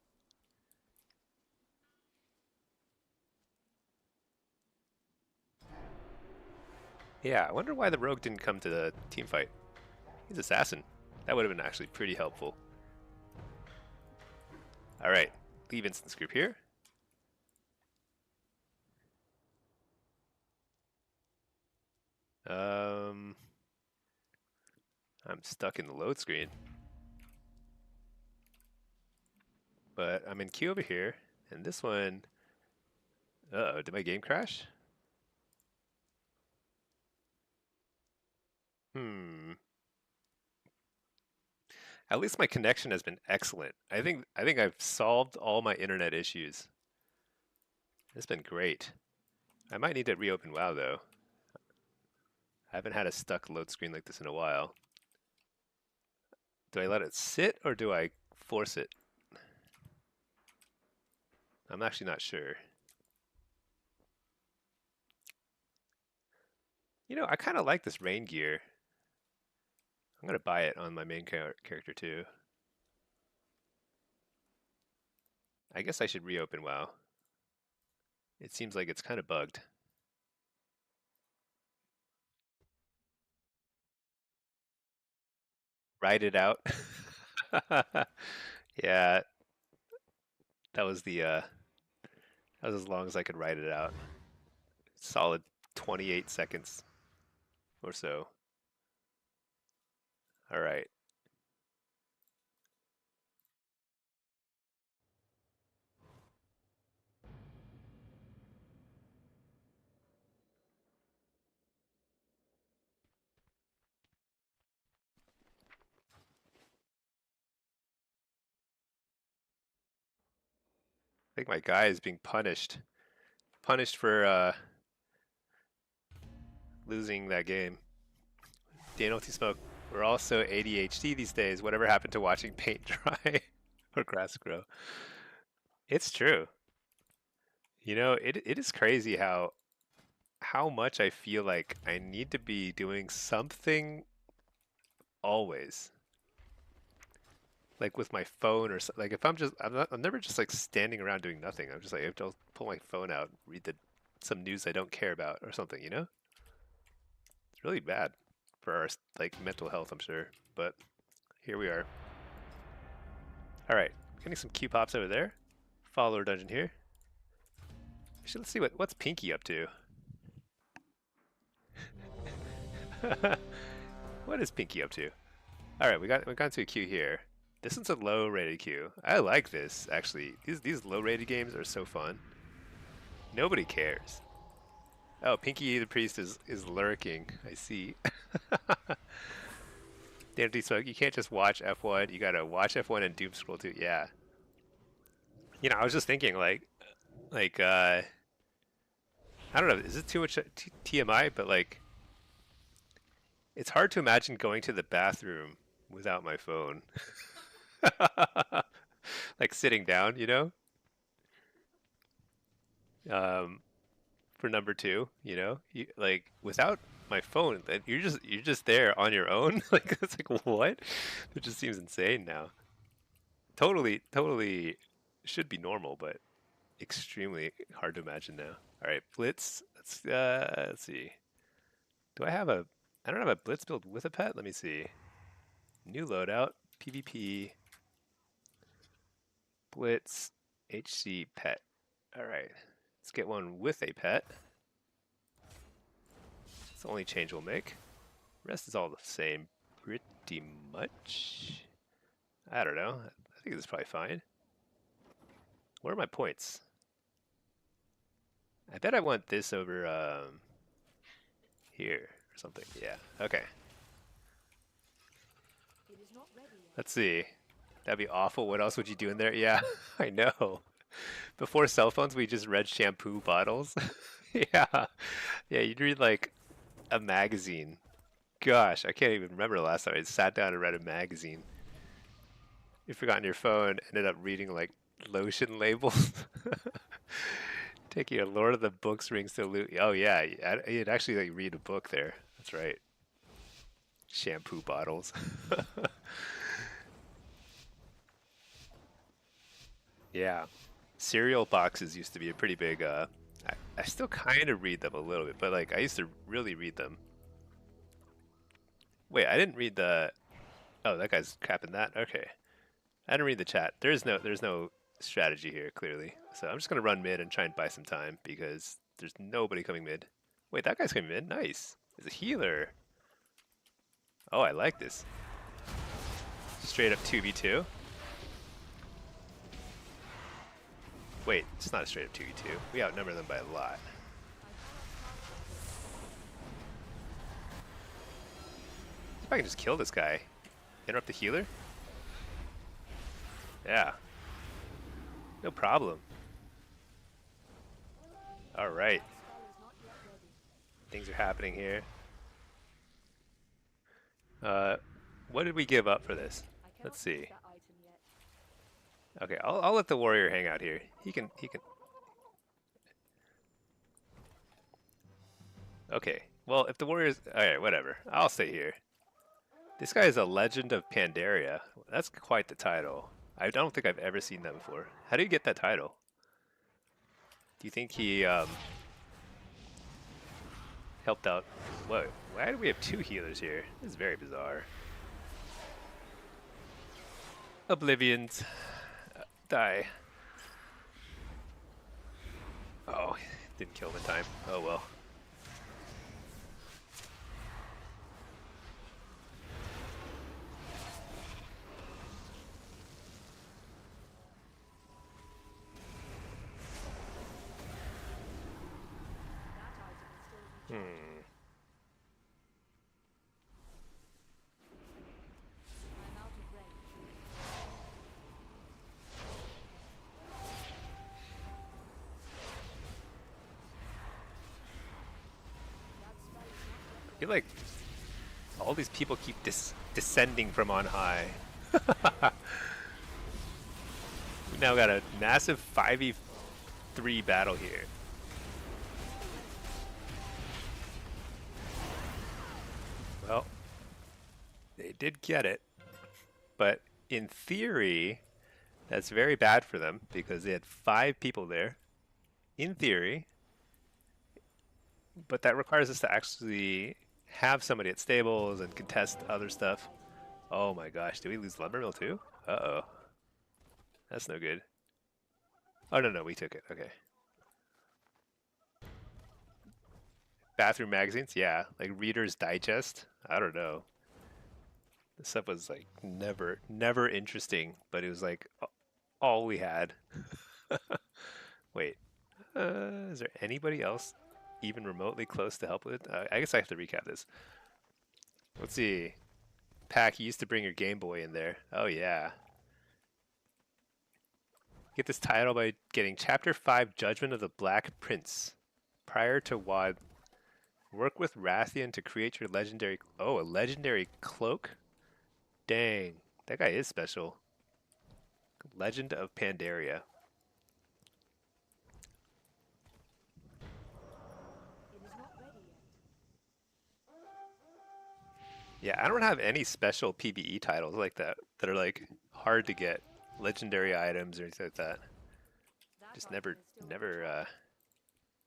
Yeah, I wonder why the rogue didn't come to the team fight. He's assassin. That would have been actually pretty helpful. Alright, leave instance group here. I'm stuck in the load screen. But I'm in queue over here, and this one... Uh-oh, did my game crash? Hmm. At least my connection has been excellent. I think I've solved all my internet issues. It's been great. I might need to reopen WoW though. I haven't had a stuck load screen like this in a while. Do I let it sit or do I force it? I'm actually not sure. You know, I kind of like this rain gear. I'm gonna buy it on my main character too. I guess I should reopen WoW. It seems like it's kind of bugged. Ride it out. Yeah, that was that was as long as I could ride it out. Solid 28 seconds or so. All right. think my guy is being punished. Punished for losing that game. Daniel T. Smoke. We're all so ADHD these days. Whatever happened to watching paint dry or grass grow? It's true. You know, it is crazy how much I feel like I need to be doing something always. Like with my phone or so, like if I'm never just like standing around doing nothing. I'm just like I have to pull my phone out, read some news I don't care about or something, you know? It's really bad for our like mental health, I'm sure. But here we are. All right, getting some Q pops over there. Follower dungeon here. Actually, let's see what's Pinky up to. What is Pinky up to? All right, we got to a queue here. This one's a low rated queue. I like this actually. These low rated games are so fun. Nobody cares. Oh, Pinky the Priest is lurking. I see. Dandy Smoke, you can't just watch F1. You gotta watch F1 and doom scroll too. Yeah. You know, I was just thinking like I don't know. Is it too much TMI? But like, it's hard to imagine going to the bathroom without my phone. Like sitting down, you know. Um, for number two, you know, like without my phone, you're just there on your own. Like it's like what? It just seems insane now. Totally should be normal, but extremely hard to imagine now. All right, Blitz. Let's see. Do I have a? I don't have a Blitz build with a pet. Let me see. New loadout. PvP. Blitz. HC pet. All right. Let's get one with a pet. It's the only change we'll make. Rest is all the same, pretty much. I don't know. I think this is probably fine. What are my points? I bet I want this over here or something. Yeah. Okay. It is not ready yet. Let's see. That'd be awful. What else would you do in there? Yeah, I know. Before cell phones, we just read shampoo bottles. Yeah. Yeah, you'd read like a magazine. Gosh, I can't even remember the last time I sat down and read a magazine. You forgotten your phone, ended up reading like lotion labels. Taking a Lord of the Books rings to loot. Oh yeah, you'd actually like read a book there. That's right. Shampoo bottles. Yeah. Cereal boxes used to be a pretty big I still kind of read them a little bit, but like I used to really read them. Wait, I didn't read the Oh, that guy's capping that. Okay. I didn't read the chat. There's no strategy here clearly. So I'm just going to run mid and try and buy some time because there's nobody coming mid. Wait, that guy's coming mid. Nice. He's a healer. Oh, I like this. Straight up 2v2. Wait, it's not a straight up 2v2. We outnumber them by a lot. If I can just kill this guy. Interrupt the healer? Yeah. No problem. Alright. Spell is not yet ready. Things are happening here. What did we give up for this? I cannot Let's use see. that item yet. Okay, I'll let the warrior hang out here. He can. Okay. Well, if the warrior's alright, whatever. I'll stay here. This guy is a legend of Pandaria. That's quite the title. I don't think I've ever seen that before. How do you get that title? Do you think he helped out? Whoa, why do we have two healers here? This is very bizarre. Oblivions. Die. Oh, didn't kill him in time. Oh well. That item is still recharging. I'm out of range. feel like all these people keep descending from on high. We now got a massive 5v3 battle here. Well, they did get it, but in theory, that's very bad for them because they had 5 people there. In theory, but that requires us to actually have somebody at stables and contest other stuff. Oh my gosh, did we lose lumber mill too? Uh-oh. That's no good. Oh, no, we took it. Okay. Bathroom magazines? Yeah. Like Reader's Digest? I don't know. This stuff was like never interesting, but it was like all we had. Wait. Is there anybody else even remotely close to help with? I guess I have to recap this. Let's see. Pack, you used to bring your Game Boy in there. Oh, yeah. Get this title by getting Chapter 5 Judgment of the Black Prince. Prior to WoD, work with Rathian to create your legendary... Oh, a legendary cloak? Dang, that guy is special. Legend of Pandaria. It is not ready yet. Yeah, I don't have any special PvE titles like that that are like hard to get. Legendary items or anything like that. That Just item is still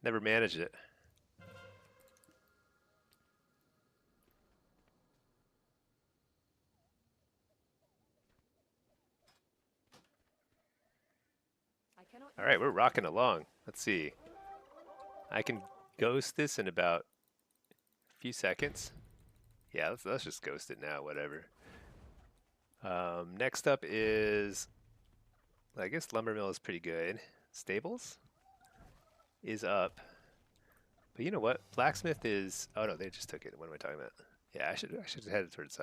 never managed it. I cannot All right, use we're that rocking item. along. Let's see. I can ghost this in about a few seconds. Yeah, let's just ghost it now, whatever. Next up is, I guess lumber mill is pretty good. Stables is up. But you know what? Blacksmith is, oh no, they just took it. What am I talking about? Yeah, I should head towards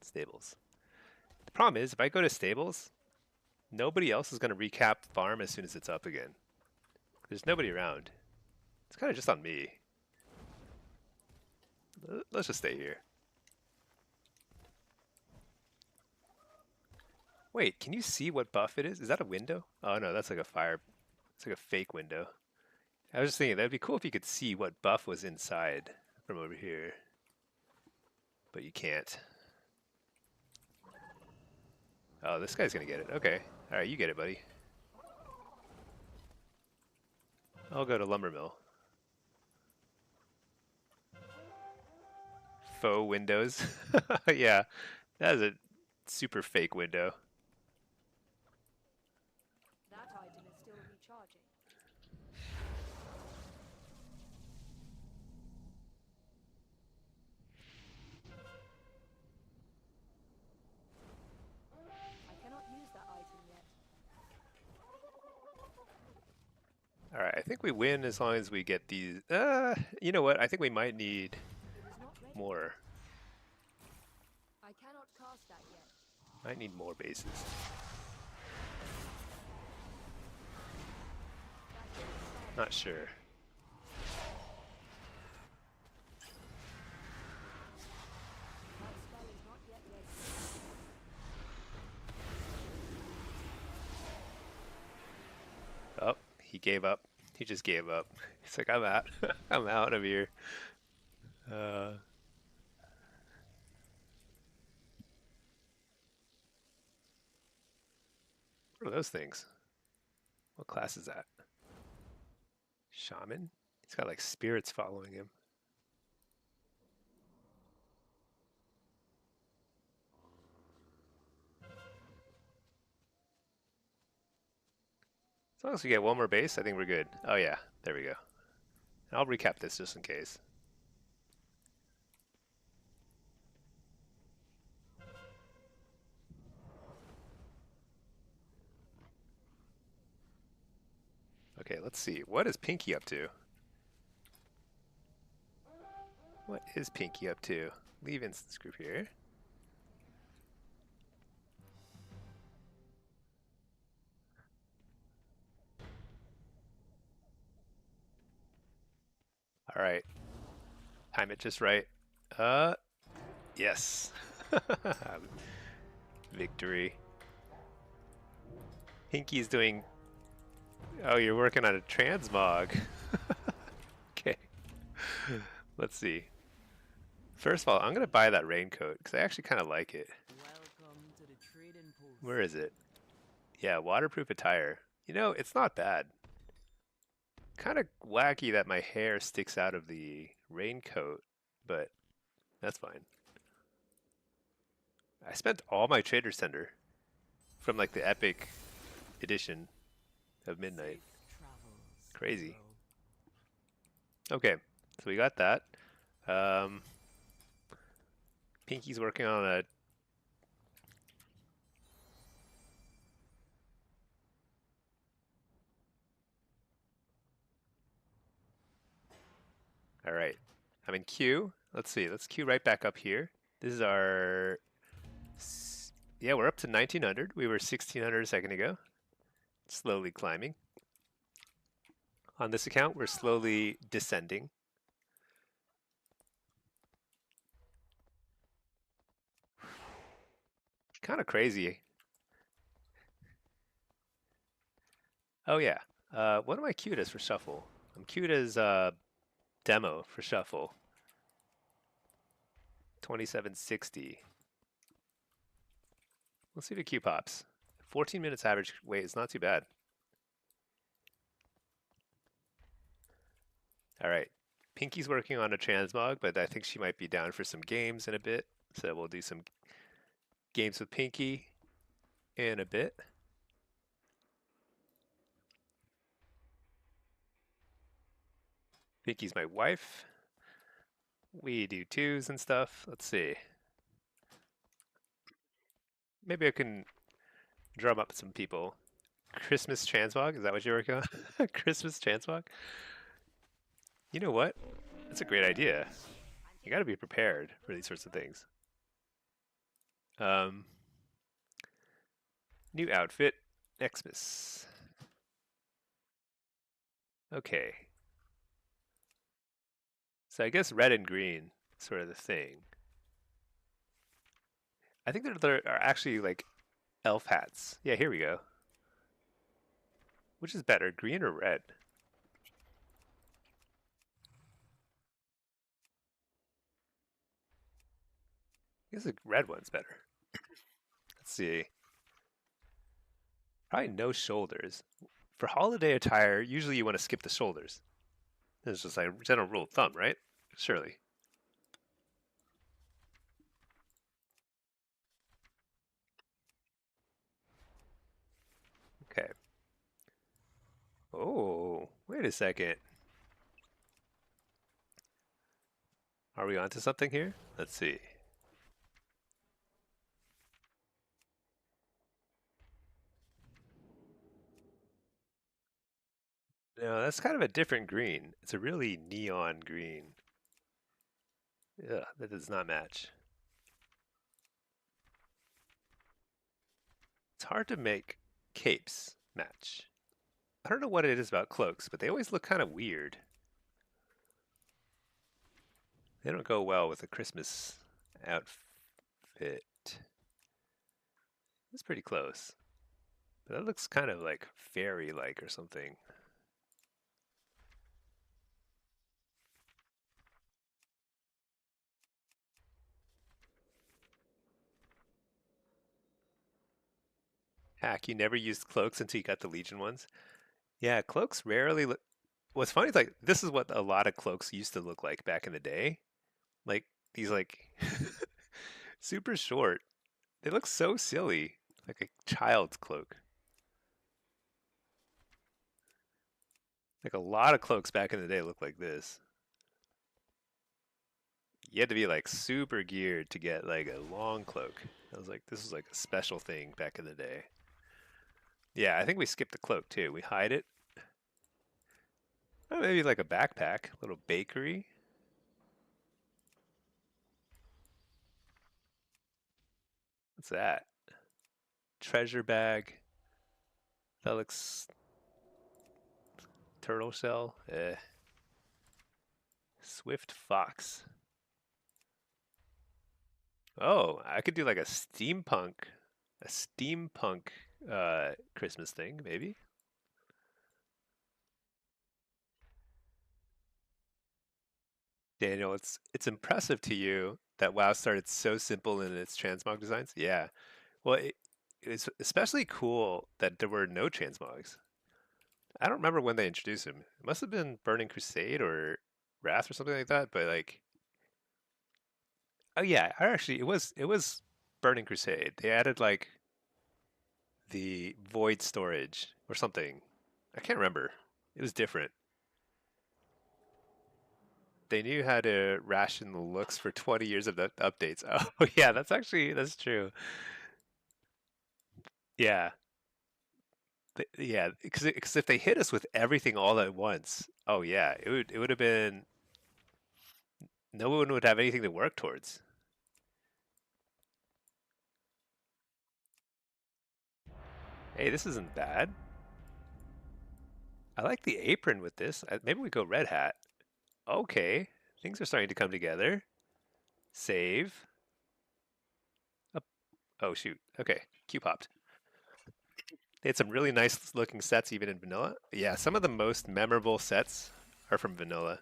stables. The problem is if I go to stables, nobody else is going to recap farm as soon as it's up again. There's nobody around. It's kind of just on me. Let's just stay here. Wait, can you see what buff it is? Is that a window? Oh no, that's like a fire. It's like a fake window. I was just thinking that'd be cool if you could see what buff was inside from over here. But you can't. Oh, this guy's gonna get it. Okay. Alright, you get it, buddy. I'll go to lumber mill. Faux windows. Yeah, that is a super fake window. That item is still recharging. I cannot use that item yet. Alright, I think we win as long as we get these. You know what? I think we might need It is not ready. more. I cannot cast that yet. Might need more bases. Not sure. My spell is not yet ready. Oh, he gave up. He just gave up. He's like, I'm out. I'm out of here. Uh, what are those things? What class is that? Shaman? He's got like spirits following him. As long as we get one more base, I think we're good. Oh yeah, there we go. And I'll recap this just in case. Okay, let's see. What is Pinky up to? What is Pinky up to? Leave instance group here. All right. Time it just right. Uh, yes. Victory. Hinky's doing. Oh, you're working on a transmog. Okay. Let's see. First of all, I'm gonna buy that raincoat because I actually kind of like it. Welcome to the trading post. Where is it? Yeah, waterproof attire. You know, it's not bad. Kind of wacky that my hair sticks out of the raincoat, but that's fine. I spent all my trader center from like the epic edition of Midnight. Safe travels, Crazy. hero. Okay, so we got that. Um, Pinky's working on a. All right, I'm in queue. Let's see. Let's queue right back up here. This is our. Yeah, we're up to 1900. We were 1600 a second ago. Slowly climbing. On this account, we're slowly descending. Kind of crazy. Oh yeah. What am I queued as for shuffle? I'm queued as demo for shuffle. 2760. Let's see if the queue pops. 14 minutes average wait is not too bad. All right. Pinky's working on a transmog, but I think she might be down for some games in a bit. So we'll do some games with Pinky in a bit. Pinky's my wife. We do twos and stuff. Let's see. Maybe I can drum up some people. Christmas transmog? Is that what you're working on? Christmas transmog? You know what? That's a great idea. You got to be prepared for these sorts of things. Um, New outfit, Xmas. Okay. So I guess red and green, sort of the thing. I think there are actually like elf hats. Yeah, here we go. Which is better, green or red? I guess the red one's better. Let's see. Probably no shoulders. For holiday attire, usually you want to skip the shoulders. It's just like general rule of thumb, right? Surely. Okay. Oh, wait a second. Are we onto something here? Let's see. No, that's kind of a different green. It's a really neon green. Yeah, that does not match. It's hard to make capes match. I don't know what it is about cloaks, but they always look kind of weird. They don't go well with a Christmas outfit. It's pretty close. But that looks kind of like fairy-like or something. Hack, you never used cloaks until you got the Legion ones? Yeah, cloaks rarely look. What's funny is like this is what a lot of cloaks used to look like back in the day. Like these like super short. They look so silly, like a child's cloak. Like a lot of cloaks back in the day looked like this. You had to be like super geared to get like a long cloak. I was like, this was like a special thing back in the day. Yeah, I think we skipped the cloak too. We hide it. Oh, maybe like a backpack, a little bakery. What's that? Treasure bag. That looks turtle shell. Swift fox. Oh, I could do like a steampunk Christmas thing, maybe. Daniel, it's impressive to you that WoW started so simple in its transmog designs. Yeah. Well, it's especially cool that there were no transmogs. I don't remember when they introduced them. It must have been Burning Crusade or Wrath or something like that. But like, oh yeah, it was Burning Crusade. They added like the void storage or something. I can't remember. It was different. They knew how to ration the looks for 20 years of the updates. Oh yeah, that's true. Yeah, yeah, because if they hit us with everything all at once, oh yeah, it would have been no one would have anything to work towards. Hey, this isn't bad. I like the apron with this. Maybe we go red hat. Okay, things are starting to come together. Save. Up. Oh shoot. Okay, Q popped. They had some really nice looking sets even in vanilla. Yeah, some of the most memorable sets are from vanilla.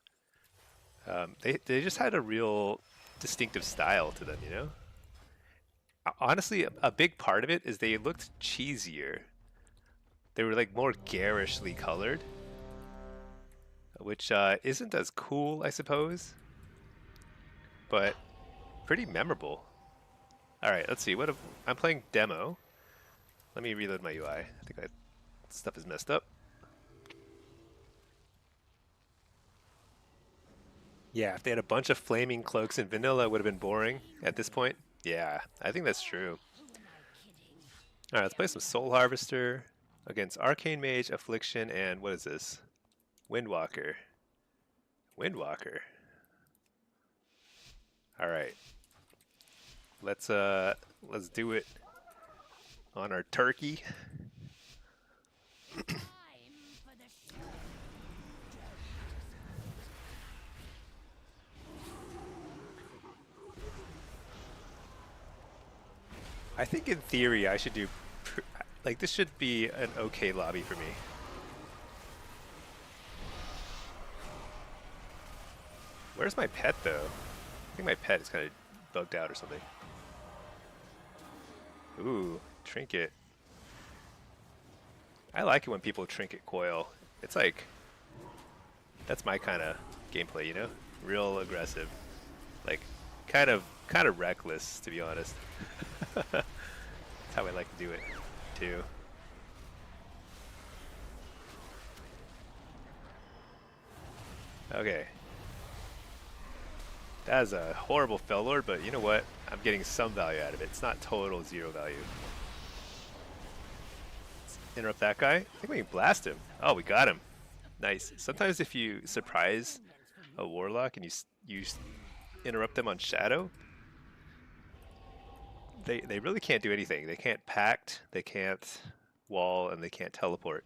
They just had a real distinctive style to them, you know? Honestly, a big part of it is they looked cheesier. They were like more garishly colored, which isn't as cool, I suppose, but pretty memorable. All right, let's see. I'm playing demo. Let me reload my UI. I think my stuff is messed up. Yeah, if they had a bunch of flaming cloaks in vanilla, it would have been boring at this point. Yeah, I think that's true. All right, let's play some Soul Harvester against Arcane Mage, Affliction, and what is this? Windwalker. Windwalker. All right, let's do it on our turkey. I think in theory I should do like this should be an okay lobby for me. Where's my pet though? I think my pet is kind of bugged out or something. Ooh, trinket. I like it when people trinket coil. It's like that's my kind of gameplay, you know? Real aggressive. Like kind of reckless to be honest. That's how I like to do it too. Okay. That is a horrible fell lord, but you know what? I'm getting some value out of it. It's not total zero value. Let's interrupt that guy. I think we can blast him. Oh, we got him. Nice. Sometimes if you surprise a warlock and you interrupt them on shadow, they really can't do anything. They can't pact, they can't wall, and they can't teleport.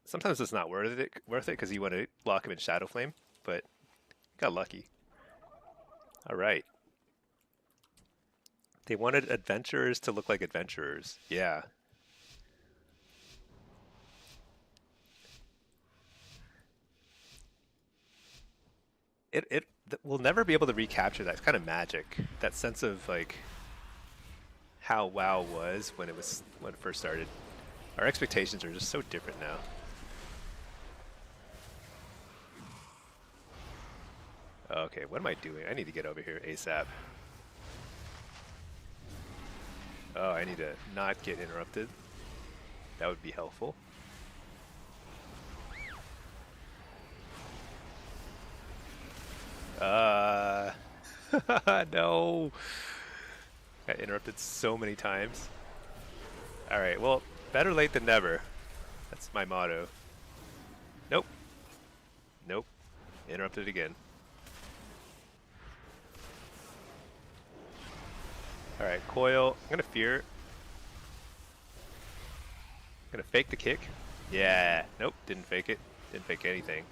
Sometimes it's not worth it because you want to lock him in shadow flame, but got lucky. All right. They wanted adventurers to look like adventurers. Yeah. We'll never be able to recapture that. It's kind of magic. That sense of like how WoW was when it first started. Our expectations are just so different now. Okay, what am I doing? I need to get over here ASAP. Oh, I need to not get interrupted. That would be helpful. Uh, no. Got interrupted so many times. All right, well, better late than never. That's my motto. Nope. Nope. Interrupted again. All right, coil. I'm gonna fear. Gonna fake the kick. Yeah. Nope. Didn't fake it. Didn't fake anything.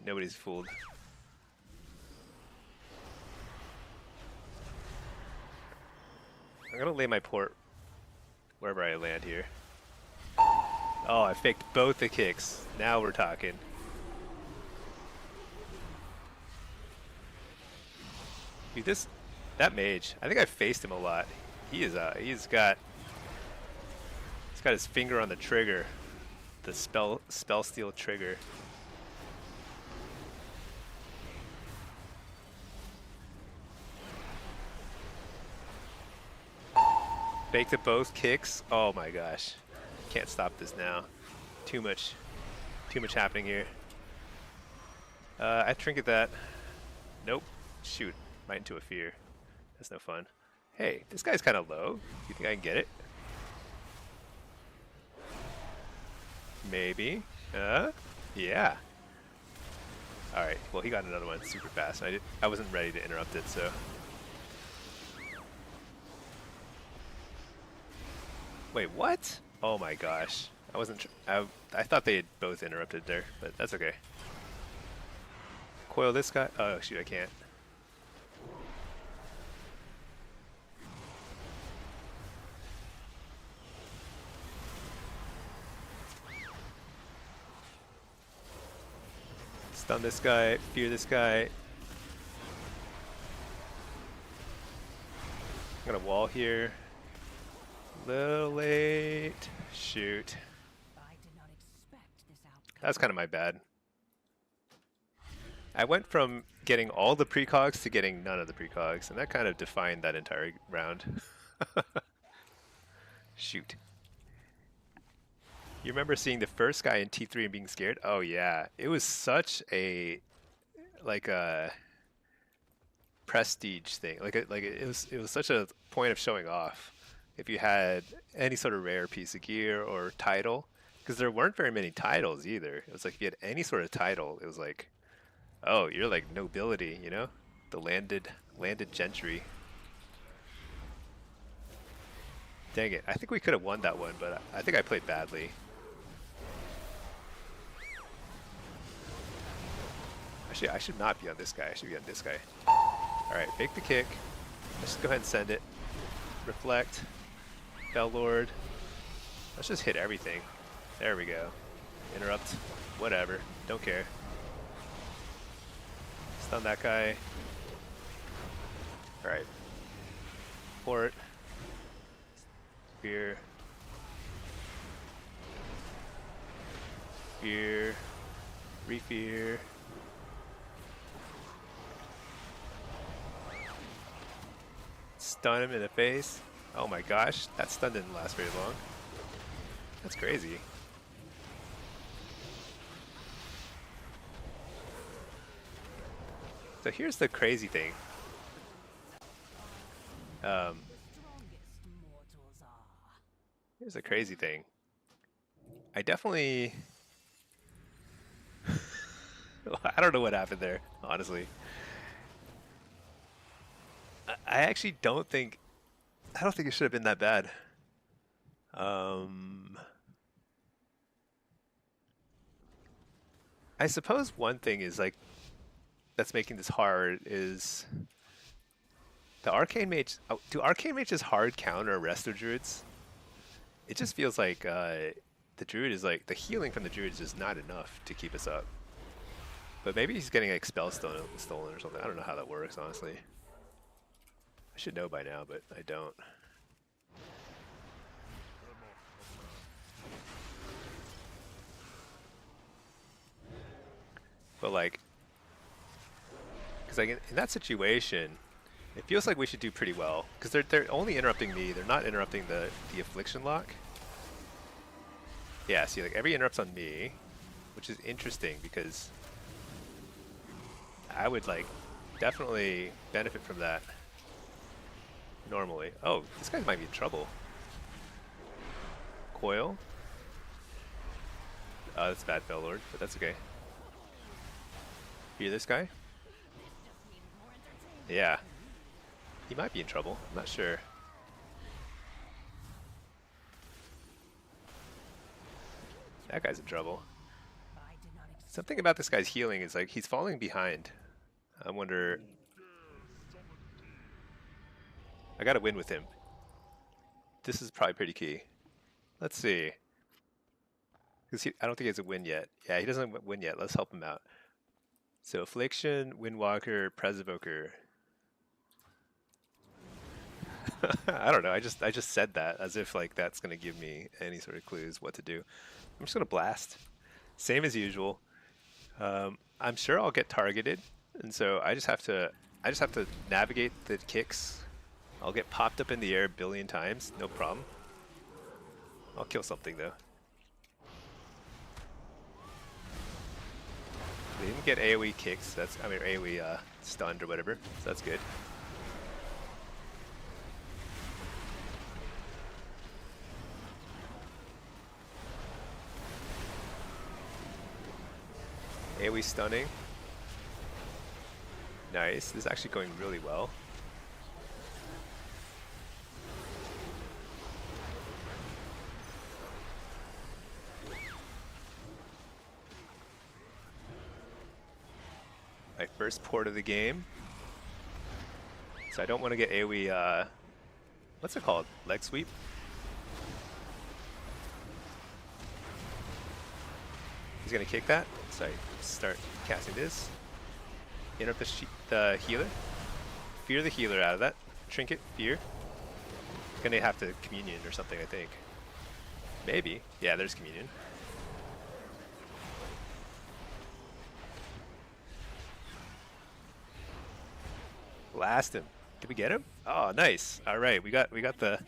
Nobody's fooled. I'm gonna lay my port wherever I land here. Oh, I faked both the kicks. Now we're talking. Dude, that mage, I think I faced him a lot. He's got his finger on the trigger, the spell steal trigger. Baked at both kicks. Oh my gosh, can't stop this now. Too much happening here. I trinket that. Nope. Shoot, right into a fear. That's no fun. Hey, this guy's kind of low. You think I can get it? Maybe. Yeah. All right. Well, he got another one super fast. I wasn't ready to interrupt it, so. Wait, what? Oh my gosh. I wasn't. I thought they had both interrupted there, but that's okay. Coil this guy. Oh shoot, I can't. Stun this guy, fear this guy. I'm gonna wall here. Little late. Shoot. I did not expect this outcome. That's kind of my bad. I went from getting all the precogs to getting none of the precogs, and that kind of defined that entire round. Shoot. You remember seeing the first guy in T3 and being scared? Oh yeah, it was such a prestige thing. It was such a point of showing off. If you had any sort of rare piece of gear or title, because there weren't very many titles either. It was like if you had any sort of title, it was like, oh, you're like nobility, you know, the landed gentry. Dang it! I think we could have won that one, but I think I played badly. Actually, I should not be on this guy. I should be on this guy. All right, bake the kick. Let's just go ahead and send it. Reflect. Bell Lord. Let's just hit everything. There we go. Interrupt. Whatever. Don't care. Stun that guy. All right. Port. Fear. Fear. Refear. Stun him in the face. Oh my gosh, that stun didn't last very long. That's crazy. So here's the crazy thing. Here's the crazy thing. I definitely... I don't know what happened there, honestly. I actually don't think... I don't think it should have been that bad. I suppose one thing is like that's making this hard is the arcane mage. Oh, do arcane mages hard counter resto druids? It just feels like the druid is like the healing from the druid is just not enough to keep us up. But maybe he's getting like spell stolen or something. I don't know how that works, honestly. I should know by now, but I don't. But like, because like in that situation, it feels like we should do pretty well. Because they're only interrupting me. They're not interrupting the affliction lock. Yeah, see, like every interrupt's on me, which is interesting because I would like definitely benefit from that normally. Oh, this guy might be in trouble. Coil. That's bad, Bellord, but that's okay. Hear this guy? Yeah. He might be in trouble. I'm not sure. That guy's in trouble. Something about this guy's healing is like he's falling behind. I wonder... I gotta win with him. this is probably pretty key. Let's see. Because I don't think he has a win yet. Yeah, he doesn't win yet. Let's help him out. So affliction, Windwalker, Presovoker. I don't know. I just said that as if like that's gonna give me any sort of clues what to do. I'm just gonna blast, same as usual. I'm sure I'll get targeted, and so I just have to navigate the kicks. I'll get popped up in the air a billion times, no problem. I'll kill something though. They didn't get AoE kicks. I mean AoE stunned or whatever. So that's good. AoE stunning. Nice. This is actually going really well. My first port of the game. So I don't want to get AoE, what's it called? Leg sweep? He's going to kick that. So I start casting this. Interrupt the healer. Fear the healer out of that. Trinket, fear. Gonna have to communion or something, I think. Maybe. Yeah, there's communion. Blast him. Did we get him? Oh, nice. All right, we got the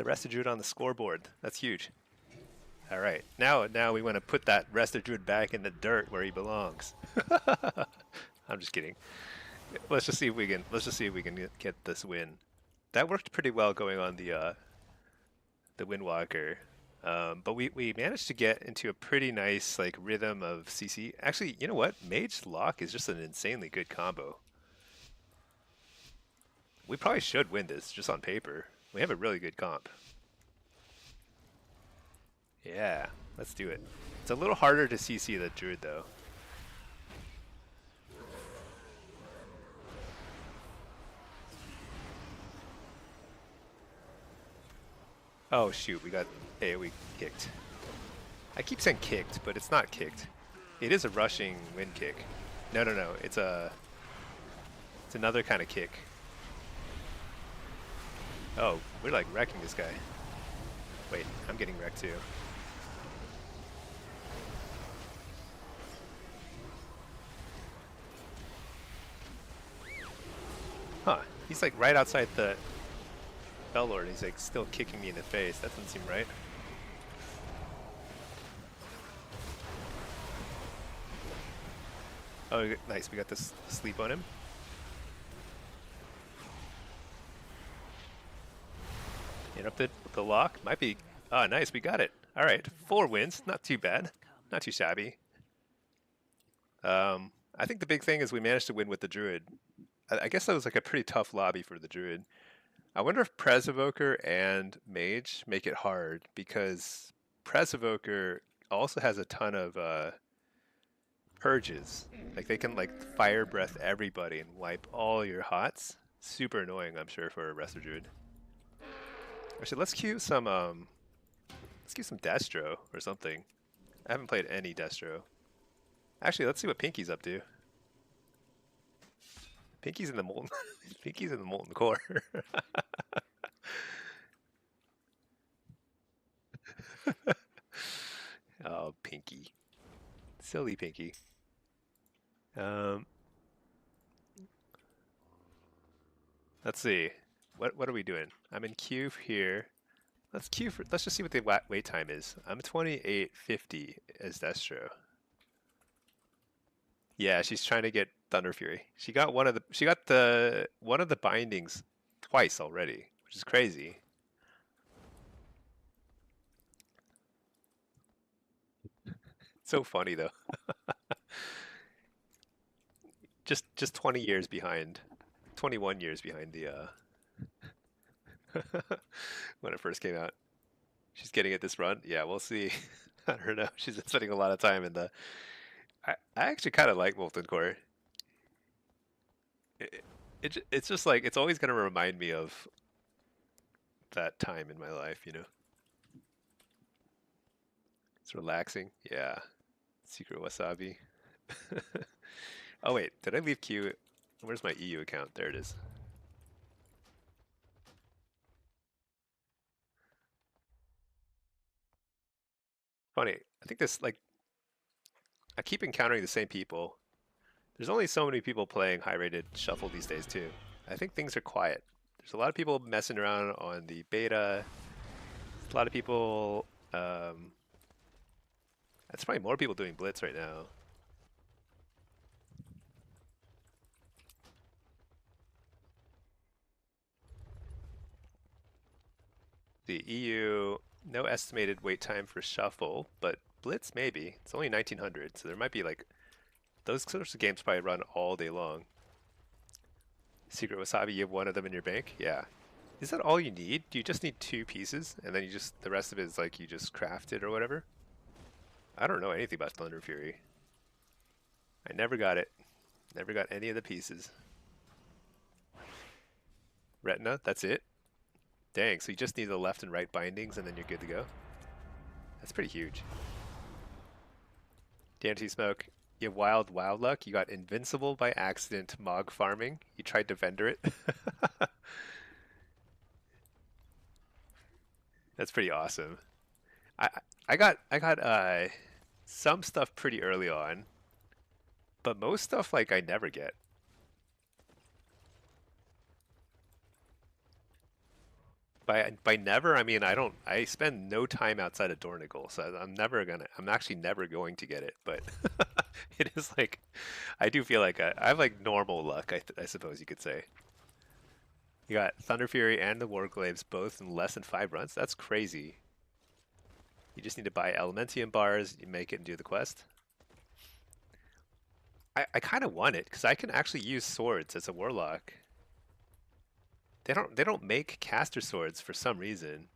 Rested Druid on the scoreboard. That's huge. All right, now we want to put that Rested Druid back in the dirt where he belongs. I'm just kidding. Let's just see if we can get this win. That worked pretty well going on the Windwalker, but we managed to get into a pretty nice like rhythm of CC. Actually, you know what? Mage Lock is just an insanely good combo. We probably should win this just on paper. We have a really good comp. Yeah, let's do it. It's a little harder to CC the Druid though. Oh shoot, we got AoE kicked. I keep saying kicked, but it's not kicked. It is a rushing wind kick. No, it's another kind of kick. Oh, we're like wrecking this guy. Wait, I'm getting wrecked too. Huh, he's like right outside the Bellord, he's like still kicking me in the face. That doesn't seem right. Oh, nice. We got this sleep on him. Interrupted the lock. Might be. Ah, nice. We got it. All right. 4 wins. Not too bad. Not too shabby. I think the big thing is we managed to win with the Druid. I guess that was like a pretty tough lobby for the Druid. I wonder if Presovoker and Mage make it hard, because Presovoker also has a ton of purges. Like they can like fire breath everybody and wipe all your hots. Super annoying, I'm sure, for a Resto Druid. Actually, let's queue some Destro or something. I haven't played any Destro. Actually, let's see what Pinky's up to. Pinky's in the molten. Pinky's in the molten core. Oh, Pinky, silly Pinky. Let's see. What are we doing? I'm in queue here. Let's queue for. Let's just see what the wait time is. I'm 28:50 as Destro. Yeah, she's trying to get Thunder Fury. She got one of the bindings twice already, which is crazy. So funny though. just 20 years behind. 21 years behind the when it first came out. She's getting it this run. Yeah, we'll see. I don't know. She's been spending a lot of time in the I actually kind of like Molten Core. It's just like, it's always going to remind me of that time in my life, you know. It's relaxing. Yeah. Secret wasabi. Oh wait, did I leave Q? Where's my EU account? There it is. Funny. I think this like I keep encountering the same people. There's only so many people playing high-rated shuffle these days too. I think things are quiet. There's a lot of people messing around on the beta. A lot of people. That's probably more people doing Blitz right now. The EU, no estimated wait time for shuffle, but Blitz maybe. It's only 1900, so there might be like those sorts of games probably run all day long. Secret Wasabi, you have one of them in your bank? Yeah. Is that all you need? Do you just need 2 pieces and then you just the rest of it is like you just craft it or whatever? I don't know anything about Thunder Fury. I never got it. Never got any of the pieces. Retina, that's it? Dang, so you just need the left and right bindings and then you're good to go? That's pretty huge. DNT Smoke, you have wild luck. You got invincible by accident Mog farming. You tried to vendor it. That's pretty awesome. I I got some stuff pretty early on, but most stuff like I never get. By never, I mean I spend no time outside of Dornigal, so I'm actually never going to get it, but it is like I do feel like I have like normal luck, I suppose you could say. You got Thunder Fury and the Warglaives both in less than 5 runs. That's crazy. You just need to buy Elementium bars, you make it and do the quest. I kind of want it because I can actually use swords as a warlock. They don't make caster swords for some reason.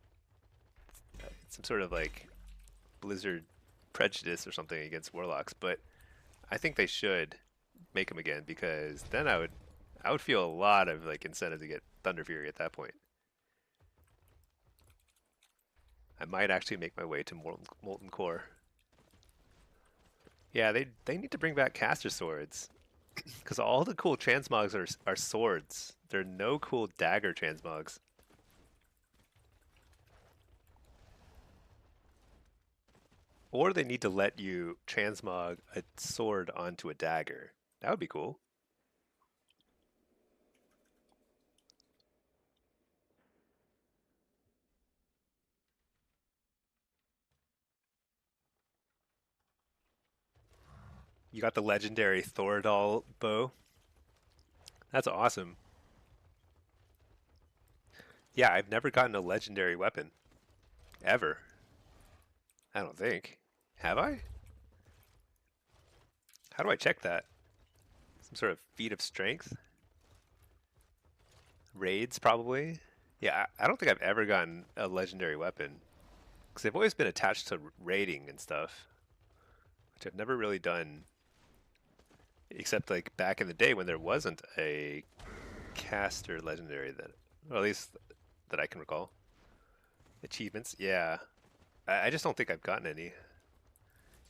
It's some sort of like Blizzard prejudice or something against warlocks, but I think they should make them again because then I would feel a lot of like incentive to get Thunder Fury at that point. I might actually make my way to Molten Core. Yeah, they need to bring back caster swords because all the cool transmogs are swords. There are no cool dagger transmogs. Or they need to let you transmog a sword onto a dagger. That would be cool. You got the legendary Thoradal bow. That's awesome. Yeah, I've never gotten a legendary weapon. Ever. I don't think. Have I? How do I check that? Some sort of feat of strength? Raids, probably? Yeah, I don't think I've ever gotten a legendary weapon. Because they've always been attached to raiding and stuff. Which I've never really done. Except like back in the day when there wasn't a caster legendary that, or at least that I can recall. Achievements, yeah. I just don't think I've gotten any.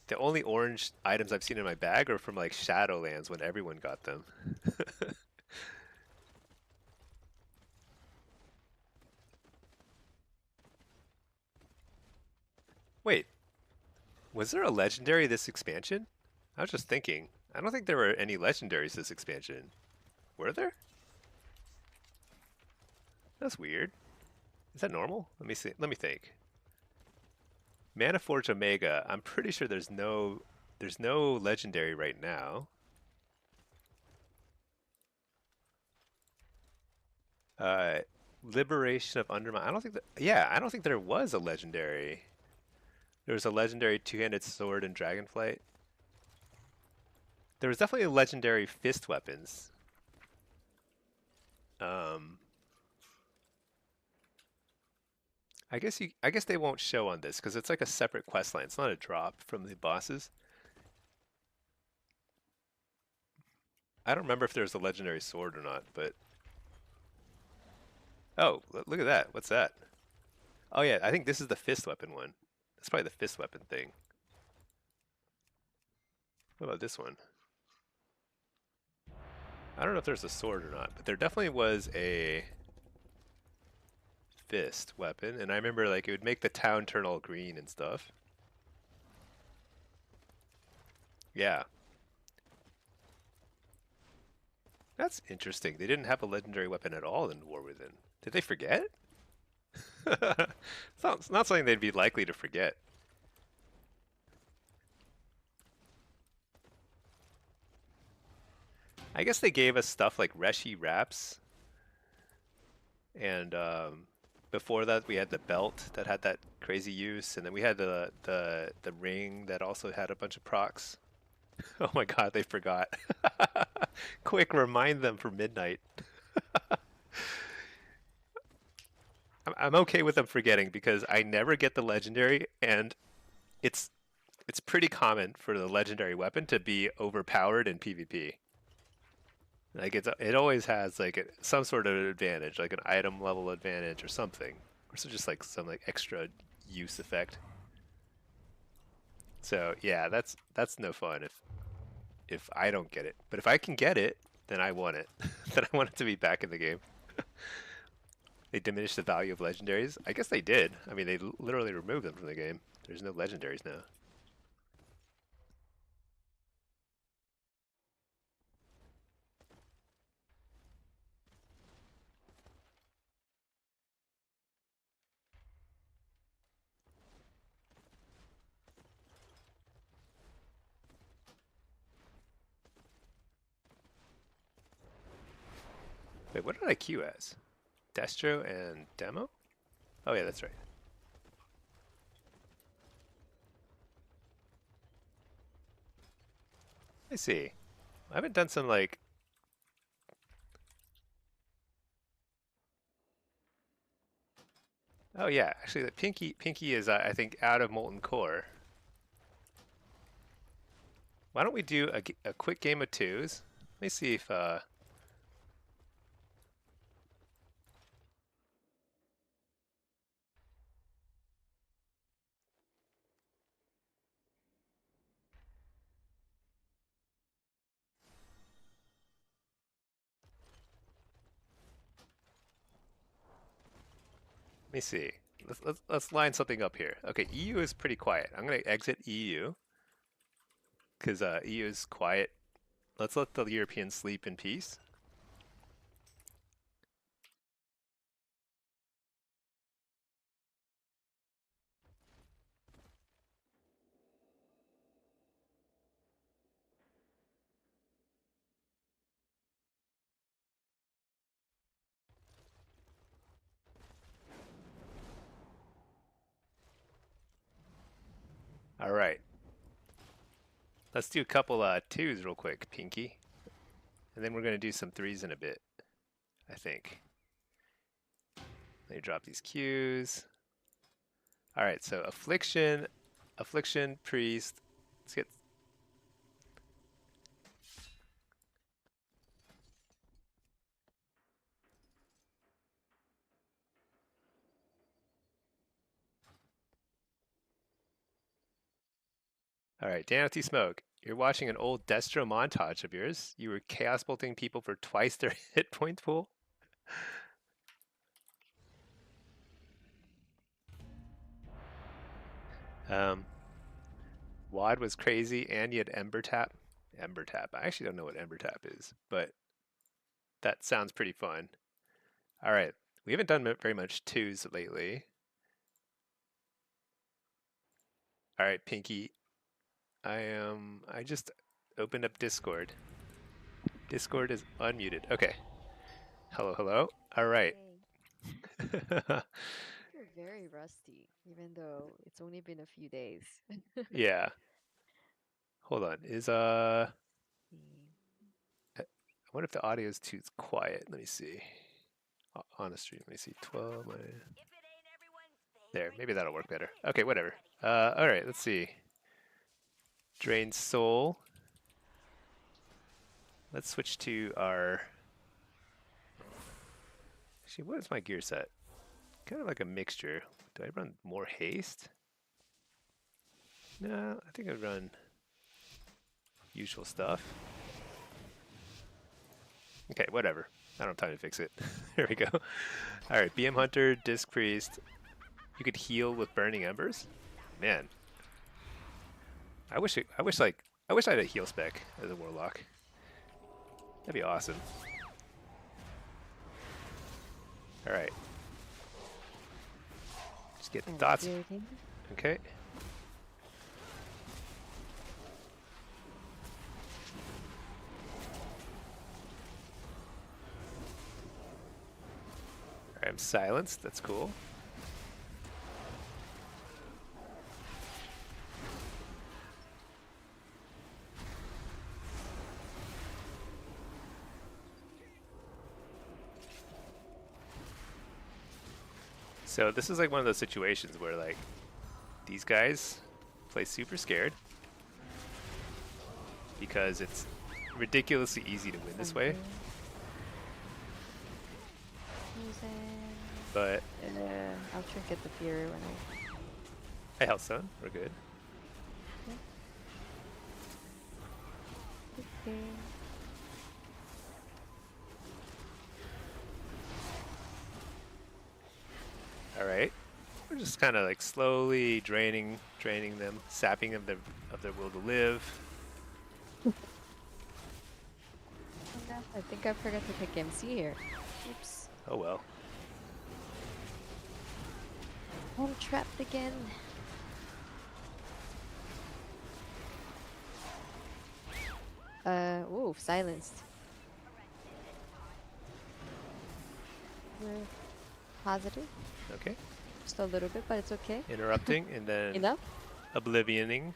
The only orange items I've seen in my bag are from like Shadowlands when everyone got them. Wait, was there a legendary this expansion? I was just thinking. I don't think there were any legendaries this expansion. Were there? That's weird. Is that normal? Let me see. Let me think. Mana Forge Omega. I'm pretty sure there's no legendary right now. Uh, Liberation of Undermine. I don't think that. Yeah, I don't think there was a legendary. There was a legendary two-handed sword in Dragonflight. There was definitely a legendary fist weapons. Um, I guess they won't show on this because it's like a separate quest line. It's not a drop from the bosses. I don't remember if there's a legendary sword or not, but oh, look at that. What's that? Oh yeah, I think this is the fist weapon one. That's probably the fist weapon thing. What about this one? I don't know if there's a sword or not, but there definitely was a fist weapon, and I remember like it would make the town turn all green and stuff. Yeah, that's interesting. They didn't have a legendary weapon at all in War Within. Did they forget? It's not something they'd be likely to forget. I guess they gave us stuff like Reshi wraps, and before that we had the belt that had that crazy use, and then we had the ring that also had a bunch of procs. Oh my god, they forgot. Quick, remind them for midnight. I'm okay with them forgetting because I never get the legendary, and it's it's pretty common for the legendary weapon to be overpowered in PvP. Like it always has like some sort of advantage, like an item level advantage or something, or so just like some like extra use effect. So yeah, that's no fun if I don't get it. But if I can get it, then I want it. Then I want it to be back in the game. They diminished the value of legendaries. I guess they did. I mean, they literally removed them from the game. There's no legendaries now. Wait, what did I queue as? Destro and Demo? Oh yeah, that's right. I see. I haven't done some like. Oh yeah, actually, the Pinky is I think out of Molten Core. Why don't we do a quick game of twos? Let me see if let me see. Let's line something up here. Okay, EU is pretty quiet. I'm gonna exit EU because EU is quiet. Let's let the Europeans sleep in peace. All right. Let's do a couple twos real quick, Pinky. And then we're going to do some threes in a bit, I think. Let me drop these Qs. All right, so affliction, priest. Let's get. All right, Danity Smoke. You're watching an old Destro montage of yours. You were chaos bolting people for twice their hit point pool. Um, Wad was crazy, and you had Ember Tap. Ember Tap. I actually don't know what Ember Tap is, but that sounds pretty fun. All right, we haven't done very much twos lately. All right, Pinky. I just opened up Discord. Discord is unmuted. Okay. Hello, hello. All right. Hey, you're very rusty, even though it's only been a few days. Yeah. Hold on. I wonder if the audio is too quiet. Let me see. On a stream. Let me see. 12. There. Maybe that'll work better. Okay, whatever. All right. Let's see. Drain Soul. Let's switch to our. Actually, what is my gear set? kind of like a mixture. Do I run more haste? No, I think I'd run usual stuff. Okay, whatever. I don't have time to fix it. Here we go. All right, BM Hunter, Disc Priest. You could heal with Burning Embers. Man, I wish I had a heal spec as a Warlock. That'd be awesome. All right. Just get the dots. Okay. I'm silenced. That's cool. So this is like one of those situations where like these guys play super scared because it's ridiculously easy to win this way. But I'll trinket the Fury when I health zone. We're good. Okay. All right. We're just kind of like slowly draining them, sapping them of their will to live. I think I forgot to pick MC here. Oops. Oh well. I'm trapped again. Ooh, silenced. We're positive. Okay. Just a little bit, but it's okay. Interrupting and then Enough? oblivioning.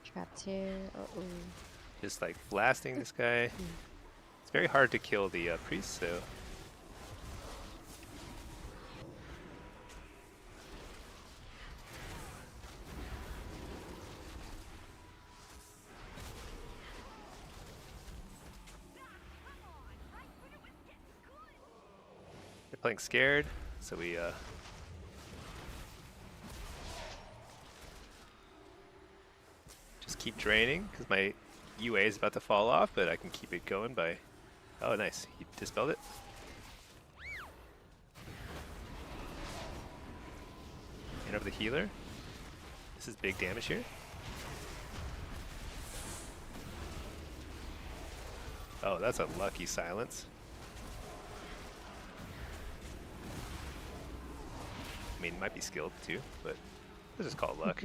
Trapped here. Uh-oh. Just like blasting this guy. It's very hard to kill the priest, so. They're playing scared, so we just keep draining because my UA is about to fall off, but I can keep it going by. Oh, nice. He dispelled it. And over the healer. This is big damage here. Oh, that's a lucky silence. I mean, it might be skilled too, but let's just call it luck.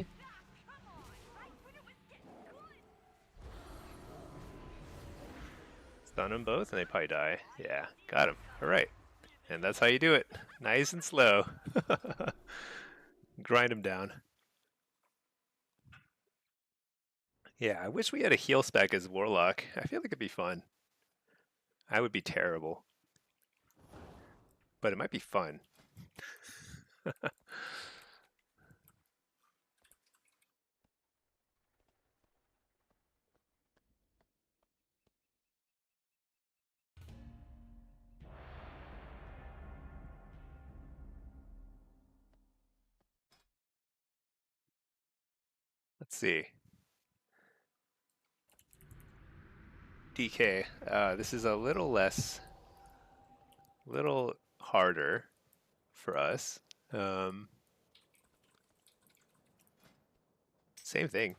Stun them both and they probably die. Yeah, got him. All right. And that's how you do it. Nice and slow. Grind them down. Yeah, I wish we had a heal spec as Warlock. I feel like it'd be fun. I would be terrible. But it might be fun. Let's see. DK. This is a little harder for us. Same thing.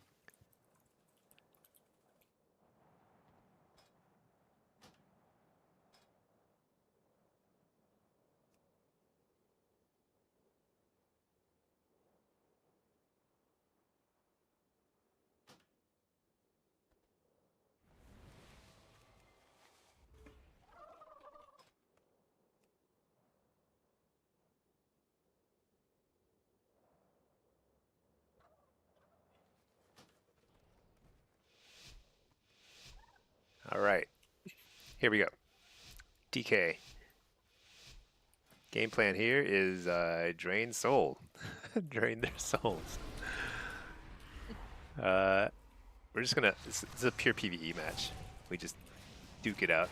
All right. Here we go. DK. Game plan here is drain soul. Drain their souls. We're just gonna, this is a pure PvE match. We just duke it out.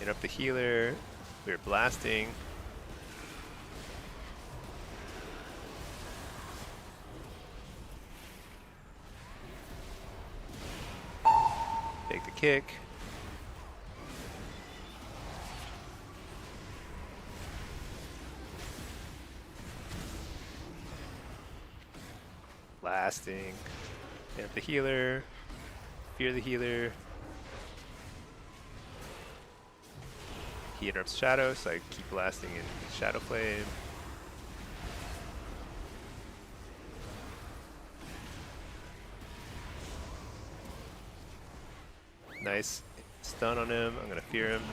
Interrupt the healer. We're blasting. Take the kick. Blasting. Interrupt the healer. Fear the healer. He interrupts Shadow, so I keep blasting in Shadow Flame. Nice stun on him. I'm gonna fear him.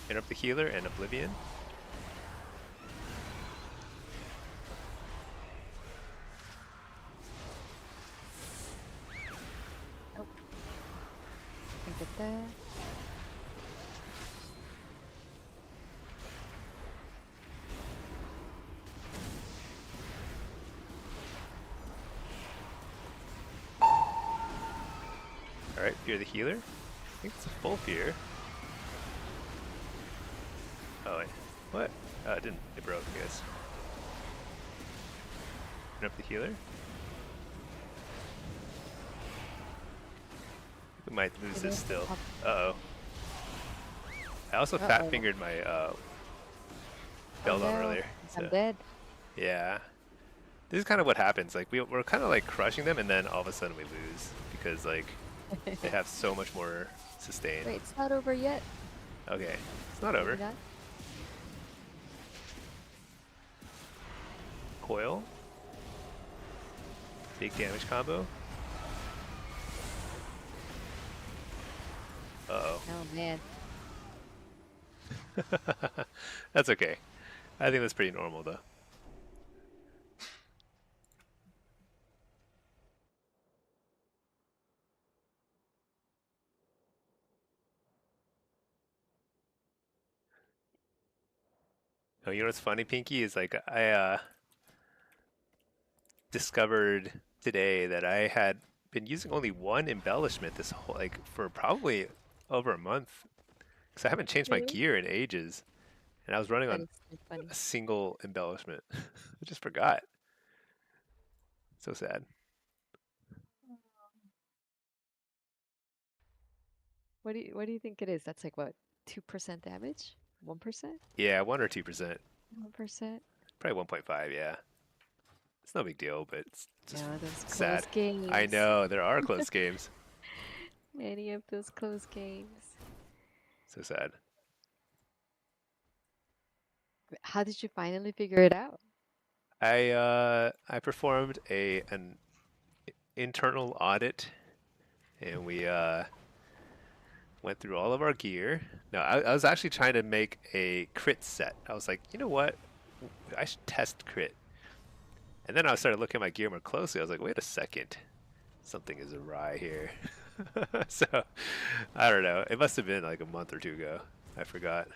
Interrupt the healer and Oblivion. Get that. Alright, fear the healer. I think it's a full fear. Oh wait, what? Oh, it didn't. It broke, I guess. Interrupt the healer. We might lose this still. Uh-oh. I also fat-fingered my Beldon earlier. So. I'm dead. Yeah. This is kind of what happens. Like, we're kind of like crushing them, and then all of a sudden we lose. Because, like, they have so much more sustain. Wait, it's not over yet. Okay. It's not over. Not? Coil. Big damage combo. Uh-oh. Oh, man. That's okay. I think that's pretty normal, though. Oh, you know what's funny, Pinky, is like I discovered today that I had been using only one embellishment this whole like for probably over a month because I haven't changed my Really? gear in ages, and I was running That on is so funny. a single embellishment. I just forgot. So sad. What do you think it is? That's like what? 2% damage? 1%? Yeah, 1 or 2%. 1%? Probably 1.5. Yeah, it's no big deal, but it's just Yeah, those close sad. games. I know there are close games. Many of those close games. So sad. How did you finally figure it out? I performed an internal audit, and we went through all of our gear. No, I was actually trying to make a crit set. I was like, you know what? I should test crit. And then I started looking at my gear more closely. I was like, wait a second. Something is awry here. So, I don't know. It must have been like a month or two ago. I forgot.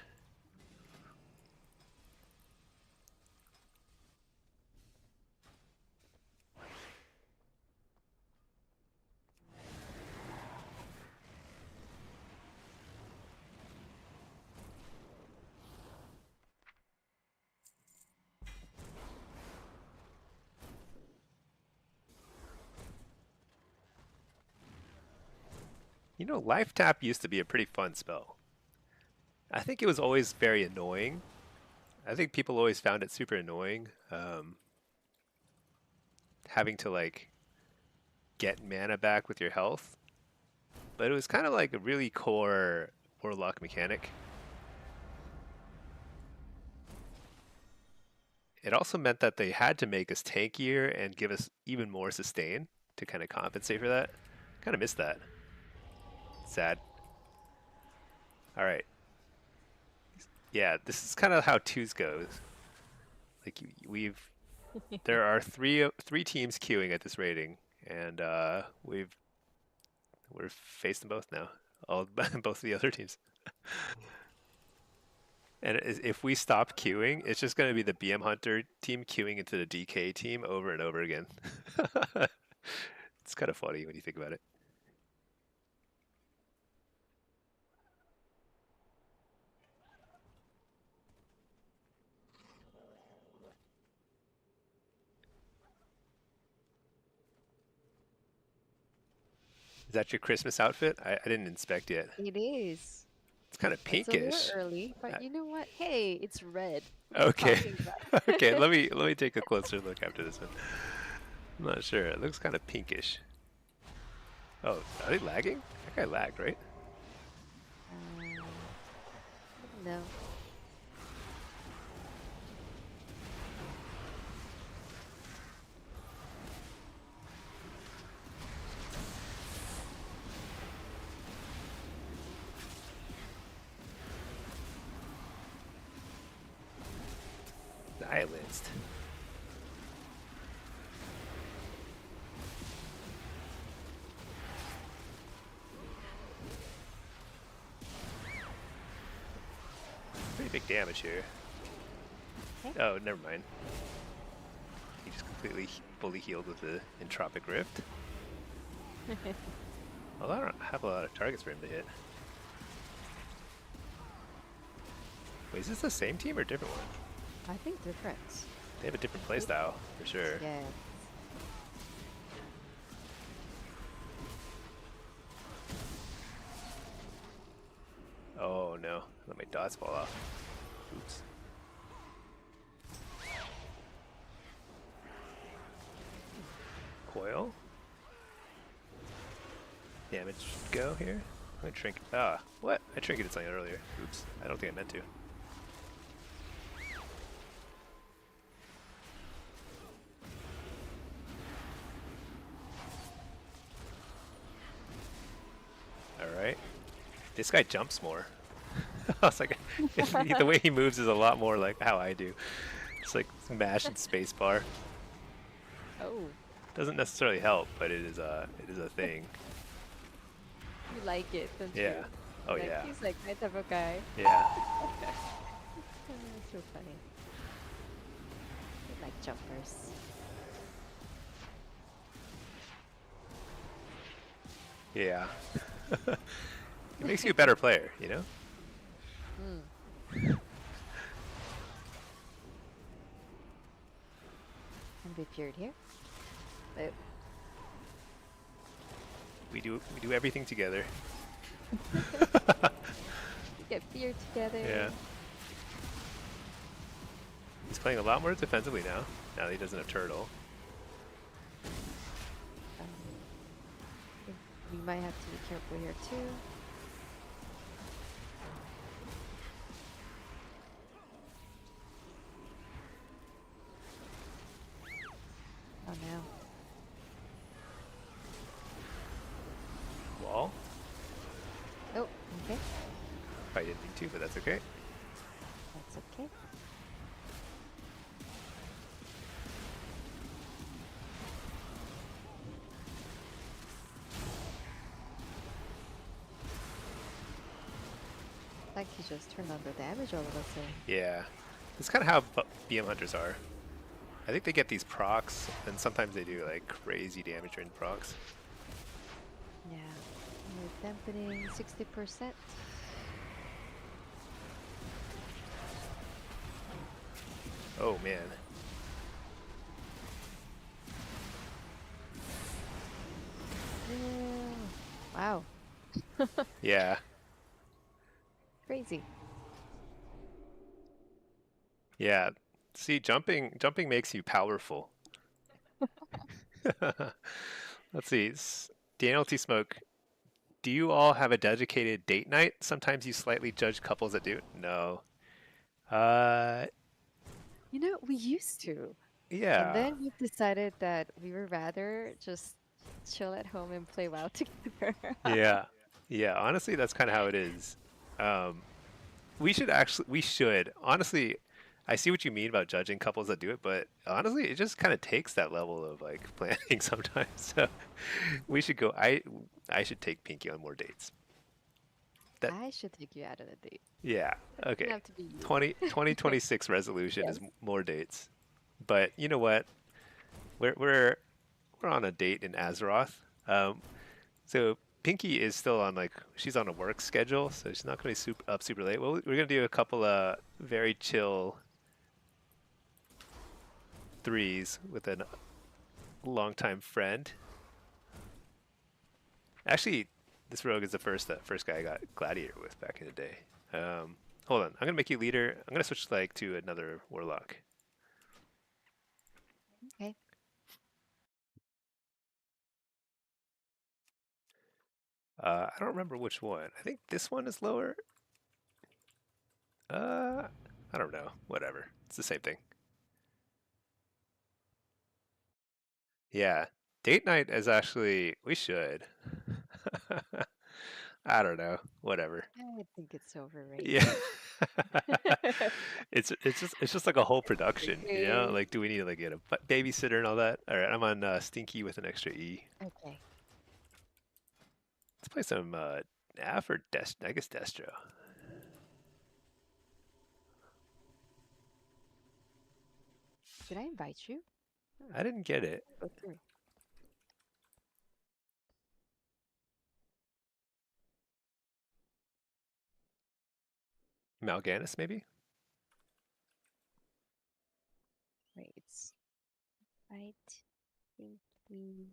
You know, Life Tap used to be a pretty fun spell. I think it was always very annoying. I think people always found it super annoying. Having to like get mana back with your health. But it was kind of like a really core Warlock mechanic. It also meant that they had to make us tankier and give us even more sustain to kind of compensate for that. Kind of missed that. Sad. All right. Yeah, this is kind of how twos goes. Like we've, there are three teams queuing at this rating, and we're facing both now. All both of the other teams. And if we stop queuing, it's just going to be the BM Hunter team queuing into the DK team over and over again. It's kind of funny when you think about it. Is that your Christmas outfit? I didn't inspect yet. It is. It's kind of It's a little pinkish. early, but you know what? Hey, it's red. What are you Okay. talking about? Okay, let me take a closer look after this one. I'm not sure. It looks kind of pinkish. Oh, are they lagging? That guy lagged, right? No. Silenced. Pretty big damage here. Okay. Oh, never mind. He just completely fully healed with the Entropic Rift. Well, I don't have a lot of targets for him to hit. Wait, is this the same team or a different one? I think different. They have a different playstyle, for sure. Yeah. Oh no, let my dots fall off. Oops. Coil. Damage go here. I'm gonna trinket. Ah, what? I trinketed something earlier. Oops. I don't think I meant to. Alright. This guy jumps more. I was like, the way he moves is a lot more like how I do. It's like mash and spacebar. Oh, Doesn't necessarily help, but it is a thing. you like it, don't you? Yeah. Oh Like, yeah. he's like my type of guy. Yeah. It's so funny. I like jumpers. Yeah. It makes you a better player, you know? Hmm. Can be feared here. Oh. We do everything together. We get feared together. Yeah. He's playing a lot more defensively now. Now that he doesn't have turtle. Think we might have to be careful here too. Oh no. Wall. Oh, okay. I didn't mean to, but that's okay. That's okay. Like he just turned on the damage all of a sudden. Yeah. That's kind of how BM hunters are. I think they get these procs, and sometimes they do like crazy damage during procs. Yeah. We're dampening 60%. Oh man. Yeah. Wow. Yeah. Crazy. Yeah. See, jumping makes you powerful. Let's see. Daniel T. Smoke, do you all have a dedicated date night? Sometimes you slightly judge couples that do. No. You know, we used to. And Yeah. then we decided that we would rather just chill at home and play WoW together. Yeah. Yeah. Honestly, that's kind of how it is. We should honestly, I see what you mean about judging couples that do it, but honestly, it just kind of takes that level of like planning sometimes. So we should go. I should take Pinky on more dates. That I should take you out on a date. yeah. Doesn't Okay. have to be you. 2026 resolution Yes. is more dates. But you know what? We're on a date in Azeroth. So Pinky is still on like she's on a work schedule, so she's not going to be up super late. Well, we're going to do a couple of very chill threes with a longtime friend. Actually, this rogue is the first guy I got gladiator with back in the day. Hold on, I'm gonna make you leader. I'm gonna switch like to another warlock. Okay. I don't remember which one. I think this one is lower. Uh, I don't know. Whatever. It's the same thing. Yeah. Date night is actually we should. I don't know. Whatever. I think it's overrated. Yeah. It's just like a whole production, you know? Okay. Like, do we need to like get a babysitter and all that? All right, I'm on Stinky with an extra E. Okay. Let's play some Nav or I guess Destro. Did I invite you? I didn't get it. Go through. Mal'Ganis, maybe? Wait. I think we.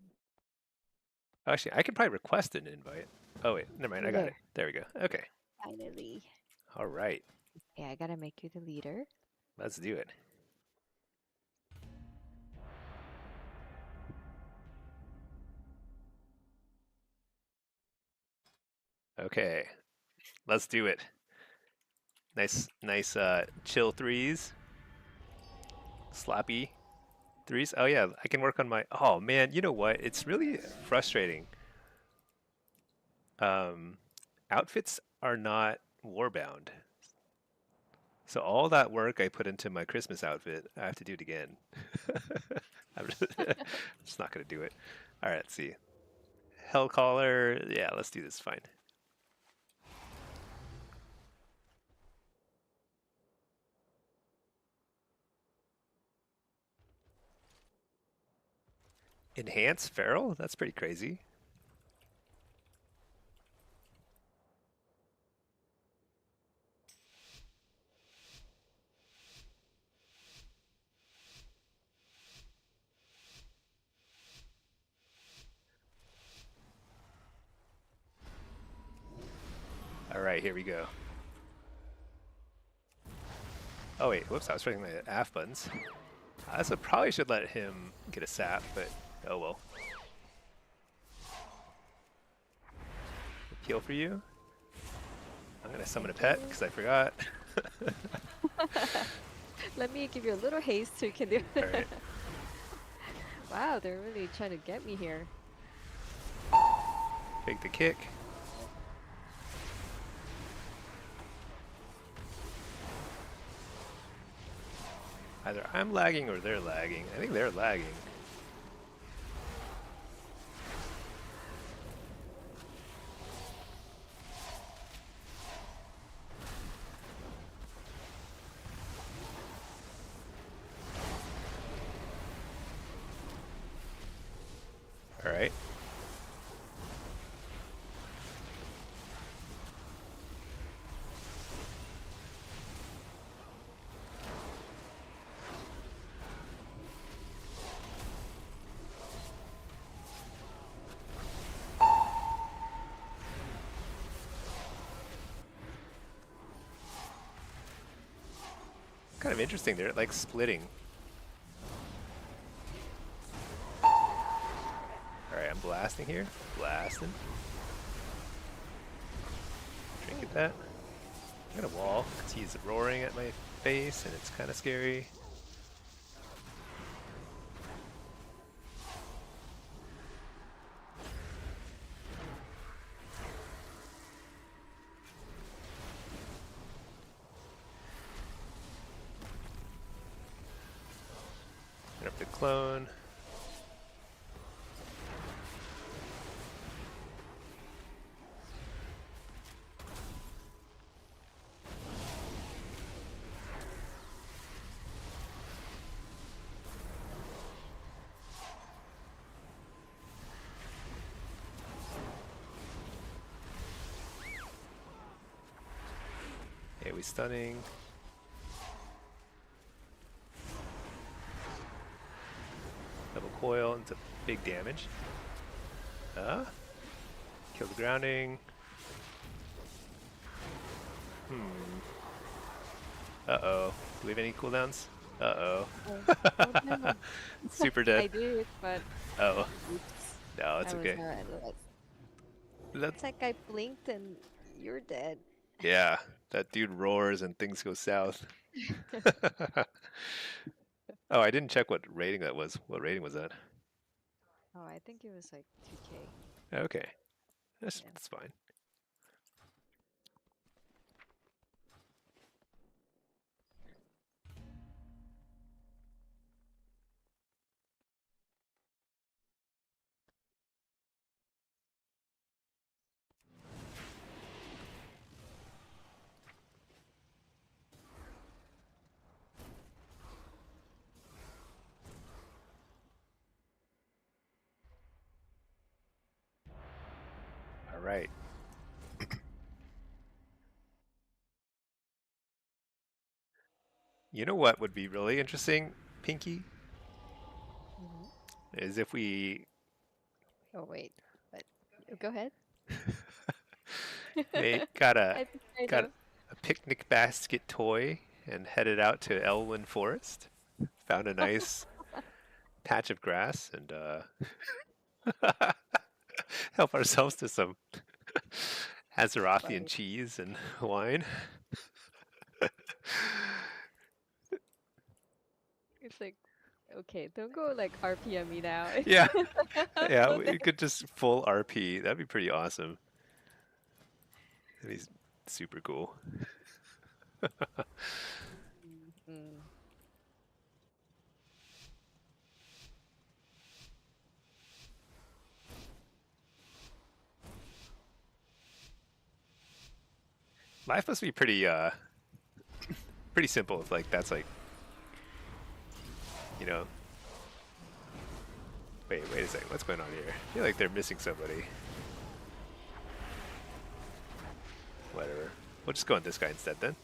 Actually, I can probably request an invite. Oh wait, never mind. I You're got it. there. There we go. Okay. Finally. All right. Yeah, I gotta make you the leader. Let's do it. Okay. Let's do it. Nice chill threes. Sloppy threes. Oh yeah, I can work on my oh man, you know what? It's really frustrating. Outfits are not warbound. So all that work I put into my Christmas outfit, I have to do it again. I'm just not gonna do it. All right, let's see. Hellcaller, yeah, let's do this. Fine. Enhance Feral? That's pretty crazy. All right, here we go. Oh wait, whoops, I was pressing my AF buttons. I probably should let him get a sap, but oh well. Appeal for you. I'm gonna summon a pet because I forgot. Let me give you a little haste so you can do All it. right. Wow, they're really trying to get me here. Take the kick. Either I'm lagging or they're lagging. I think they're lagging. All right. Kind of interesting. They're like splitting. Alright, I'm blasting here. Blasting. Trinket that. I got a wall because he's roaring at my face and it's kind of scary. Cyclone. We stunning. Double coil into big damage. Kill the grounding. Uh-oh. Do we have any cooldowns? Uh-oh. Oh no. Super I dead. did, but Oh. oops. No, it's I was okay. not. That's, It's like I blinked and you're dead. yeah, that dude roars and things go south. Oh, I didn't check what rating that was. What rating was that? Oh, I think it was like 2K. Okay. That's, Yeah. that's fine. All right. You know what would be really interesting, Pinky, Hmm. is if we Oh wait, but go ahead. got I think I got know. a picnic basket toy and headed out to Elwyn Forest. Found a nice patch of grass and help ourselves to some Hazarothian Funny. cheese and wine. It's like, okay, don't go like RPM me now. Yeah, yeah, Go there. we could just full RP. That'd be pretty awesome. That'd be super cool. Mm. Life must be pretty simple. If like that's like, you know. Wait a second. What's going on here? I feel like they're missing somebody. Whatever. We'll just go on this guy instead then.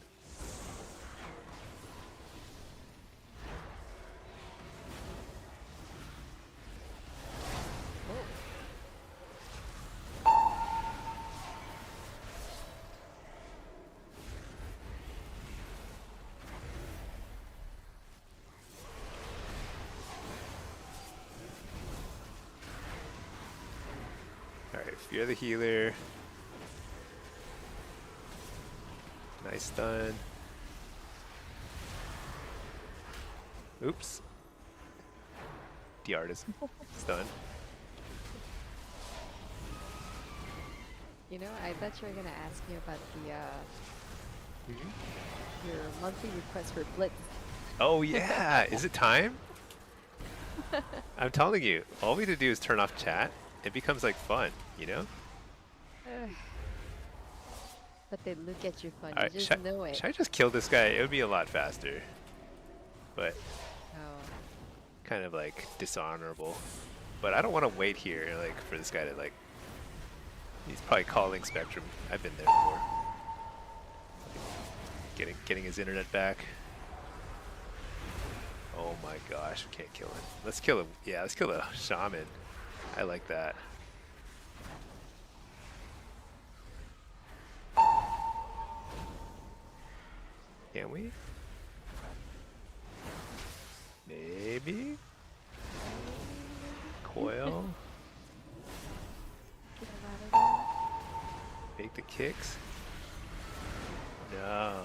Alright, Fear the Healer. Nice stun. Oops. The artist. Stun. You know, I thought you were gonna ask me about the your monthly request for Blitz. Oh yeah, is it time? I'm telling you, all we need to do is turn off chat. It becomes like fun, you know? But they look at you funny, Alright, you just know it. should I just kill this guy? It would be a lot faster. But Oh. kind of like dishonorable. But I don't want to wait here like for this guy to like. He's probably calling Spectrum. I've been there before. Getting his internet back. Oh my gosh, we can't kill him. Let's kill him. Yeah, let's kill the shaman. I like that. Can we? Maybe? Coil? Get him out of there. Make the kicks? No.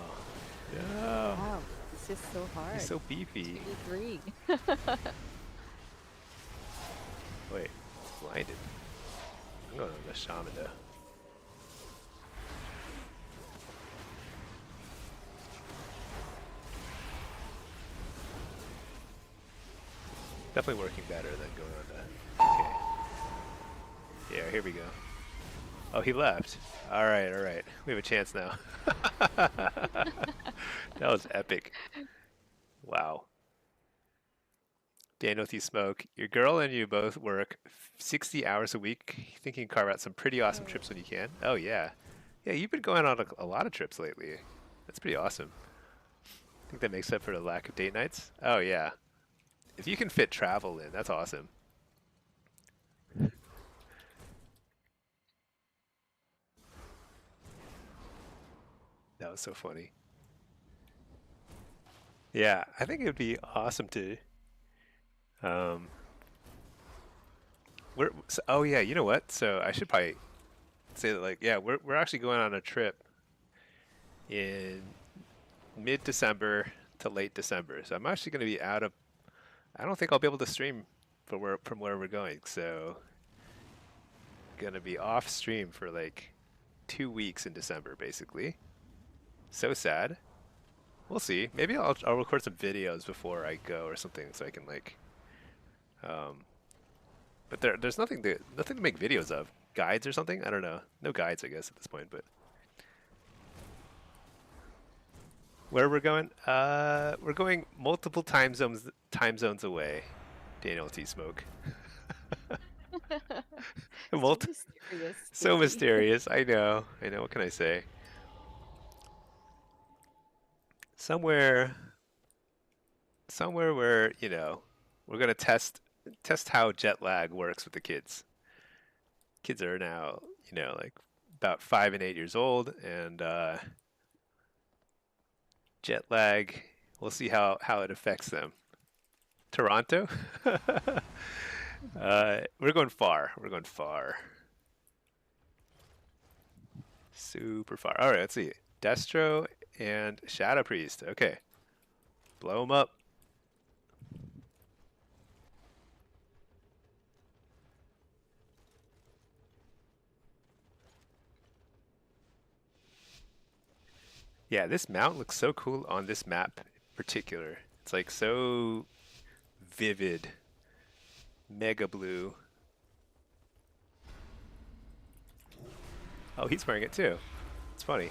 No. Wow, this is so hard. He's so beefy. 23. Wait, blinded. I'm going to the shaman though. Definitely working better than going on to. Okay. Yeah, here we go. Oh, he left. All right, all right. We have a chance now. That was epic. Wow. Daniel T. Smoke, your girl and you both work 60 hours a week. Think you can carve out some pretty awesome Oh. trips when you can? Oh, yeah. Yeah, you've been going on a lot of trips lately. That's pretty awesome. I think that makes up for the lack of date nights. Oh, yeah. If you can fit travel in, that's awesome. That was so funny. Yeah, I think it would be awesome to. Um, oh yeah, you know what? So I should probably say that, like, yeah, we're actually going on a trip in mid-December to late December. So I'm actually going to be out of. I don't think I'll be able to stream from where we're going. So gonna be off stream for like 2 weeks in December, basically. So sad. We'll see. Maybe I'll record some videos before I go or something, so I can like. Um, but there's nothing to make videos of. Guides or something? I don't know. No guides, I guess, at this point. But where we're going? We're going multiple time zones away. Daniel T. Smoke. So Multi- mysterious, so JT. mysterious. I know. I know. What can I say? Somewhere, somewhere where we're gonna test how jet lag works with the kids. Kids are now like about 5 and 8 years old, and jet lag. We'll see how it affects them. Toronto. We're going far. We're going far. Super far. All right. Let's see. Destro and Shadow Priest. Okay. Blow them up. Yeah, this mount looks so cool on this map in particular. It's like so vivid. Mega blue. Oh, he's wearing it too. It's funny.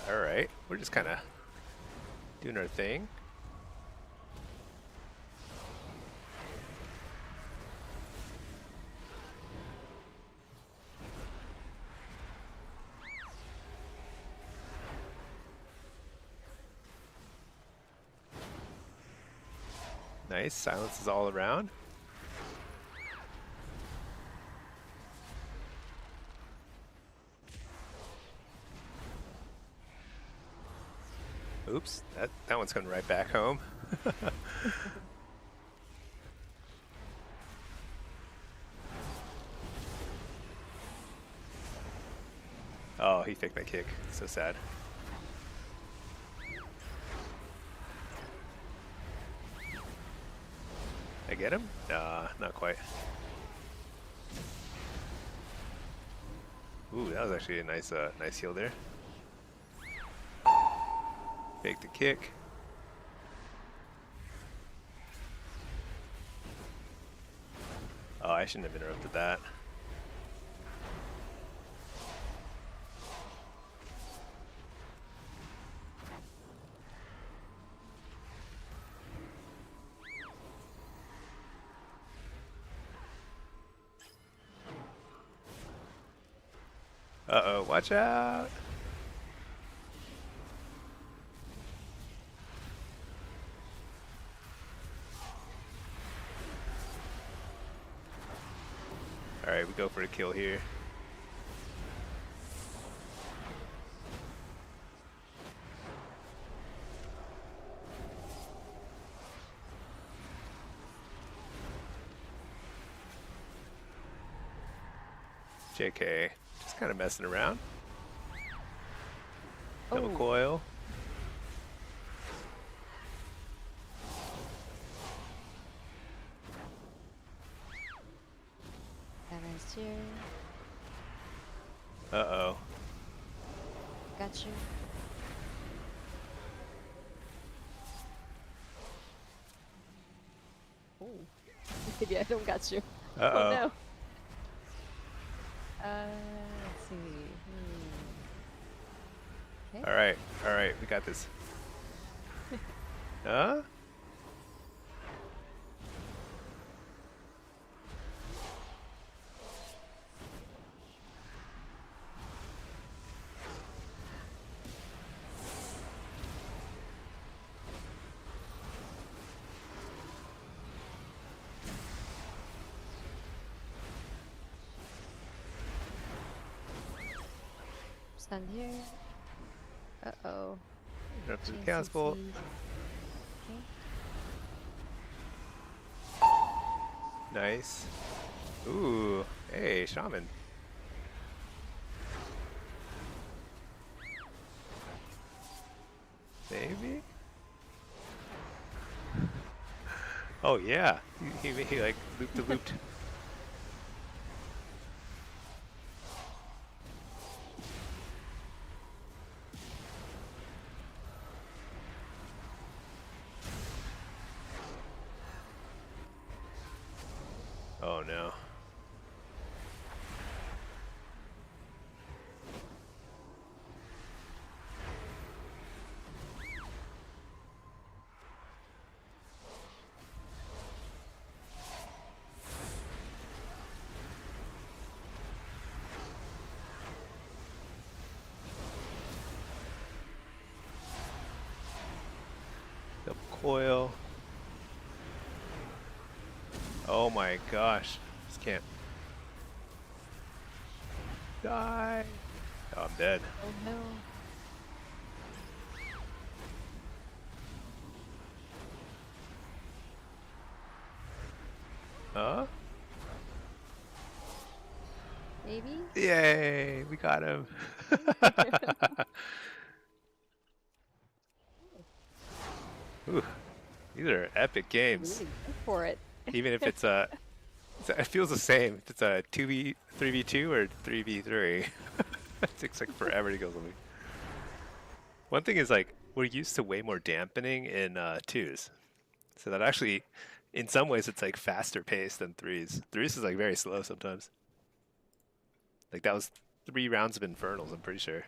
All right. We're just kind of doing our thing. Nice. Silence is all around. Oops. That one's coming right back home. Oh, he faked that kick. So sad. I get him? Nah, not quite. Ooh, that was actually a nice heal there. Fake the kick. Oh, I shouldn't have interrupted that. Uh-oh, watch out! Alright, we go for a kill here. JK. Just kind of messing around. Double Oh. coil. Damage here. Uh-oh. Got you. Oh. Maybe I don't got you. Uh-oh. Oh no. Let's see. Okay. All right, we got this. Huh? Stand here. Uh-oh. Up to the JCC. chaos bolt. Okay. Nice. Ooh, hey, shaman. Maybe? Oh yeah, he like looped. Oh no. Double coil. Oh my gosh. Just can't die. Oh, I'm dead. Oh no. Huh? Maybe? Yay, we got him. Ooh, these are epic games. Really go for it. Even if it's it feels the same. If it's a 3v2 or 3v3. It takes like forever to kill something. One thing is like we're used to way more dampening in twos, so that actually, in some ways, it's like faster paced than threes. Threes is like very slow sometimes. Like that was 3 rounds of infernals, I'm pretty sure.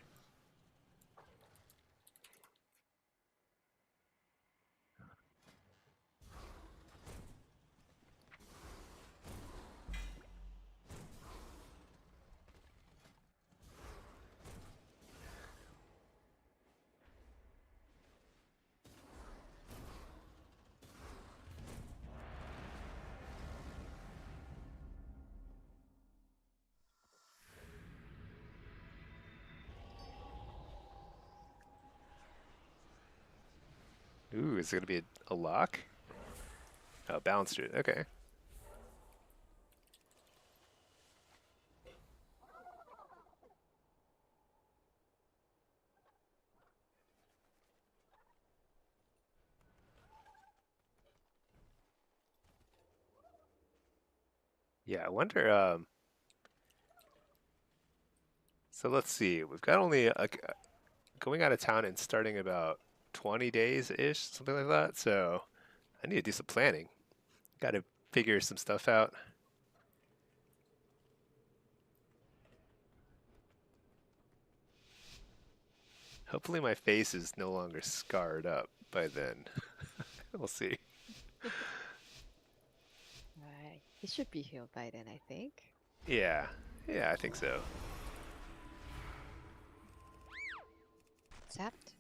Ooh, is it gonna be a lock? Oh, balanced it. Okay. Yeah, I wonder. So let's see. We've got only going out of town and starting about 20 days ish, something like that. So I need to do some planning. Got to figure some stuff out. Hopefully my face is no longer scarred up by then. We'll see. Right. He should be healed by then, I think. Yeah, I think so. Zapped.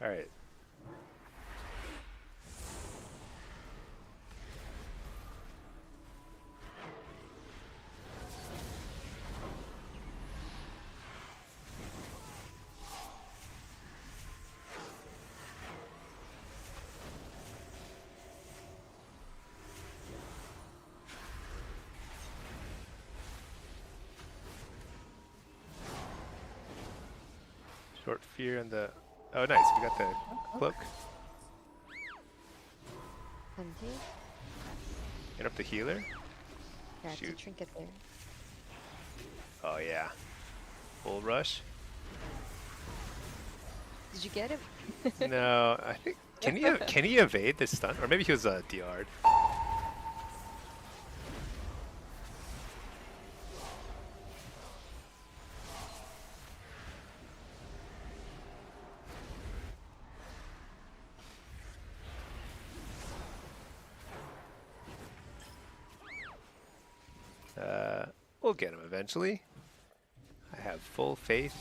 All right. Short fear and the. Oh, nice. We got the cloak. Hunting. Get up the healer. Yeah, it's a Shoot. trinket there. Oh yeah. Full rush. Did you get him? No, I think can he evade this stun? Or maybe he was DR'd. We'll get him eventually. I have full faith.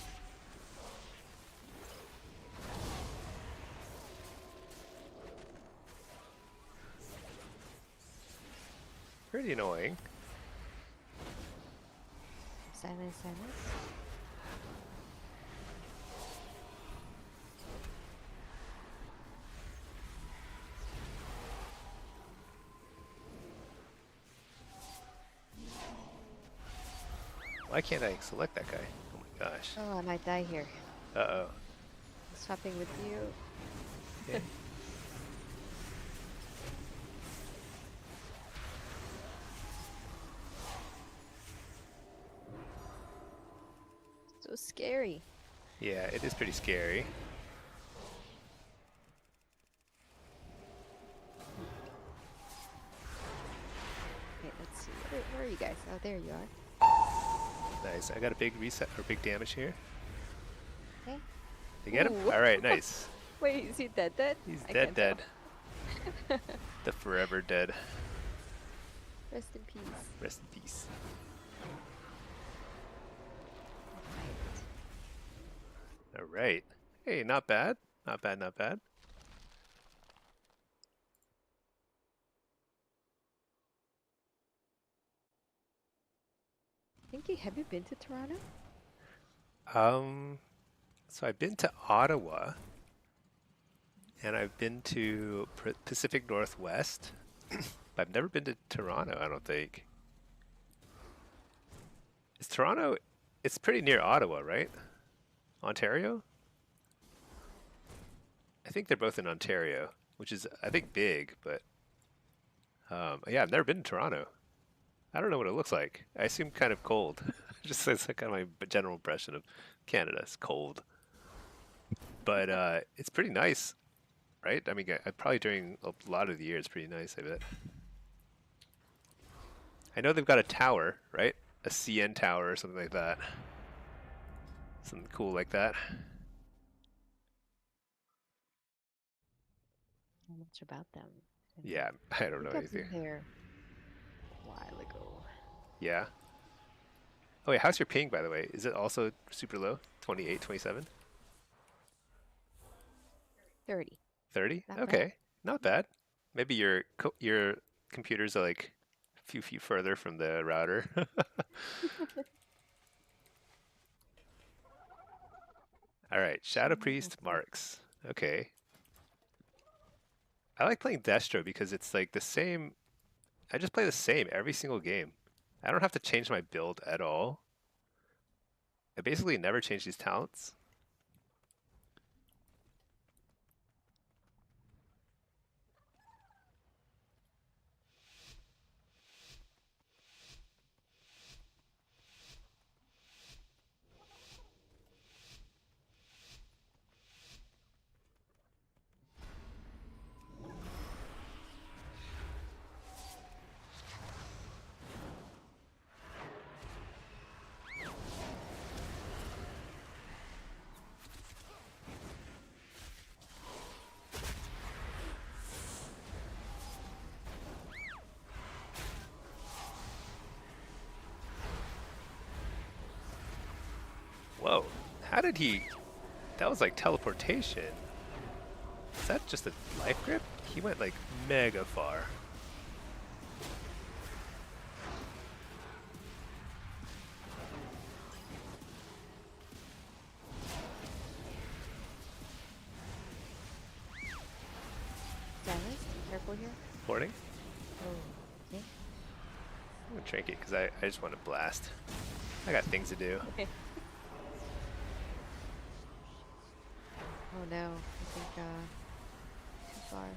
Pretty annoying. Silence, silence. Why can't I select that guy? Oh my gosh. Oh, I might die here. Uh-oh. Swapping with you. Yeah. So scary. Yeah, it is pretty scary. Okay, let's see. Where are you guys? Oh, there you are. Nice. I got a big reset or big damage here. Okay. Did you get him? Ooh. Alright, nice. Wait, is he dead? He's I dead, can't dead. tell. The forever dead. Rest in peace. Rest in peace. Right. Alright. Hey, not bad. Not bad, not bad. Have you been to Toronto? So I've been to Ottawa, and I've been to Pacific Northwest, but I've never been to Toronto, I don't think. Is Toronto, it's pretty near Ottawa, right? Ontario? I think they're both in Ontario, which is, I think, big, but yeah, I've never been to Toronto. I don't know what it looks like. I assume kind of cold. Just that's kind of my general impression of Canada. It's cold. But it's pretty nice, right? I mean, probably during a lot of the year, it's pretty nice, I bet. I know they've got a tower, right? A CN tower or something like that. Something cool like that. Not much about them. Yeah, I don't know I think I've anything. been there a while ago. Yeah. Oh wait, how's your ping, by the way? Is it also super low? 28, 27? 30. 30? Not Okay, bad. not bad. Maybe your computers are like a few feet further from the router. All right, Shadow Priest Marks. Okay. I like playing Destro because it's like the same. I just play the same every single game. I don't have to change my build at all. I basically never change these talents. Whoa, how did he... That was like teleportation. Is that just a life grip? He went like mega far. Silence, careful here. Porting? Oh, okay. I'm gonna drink it because I just want to blast. I got things to do. Okay. no. I think too far.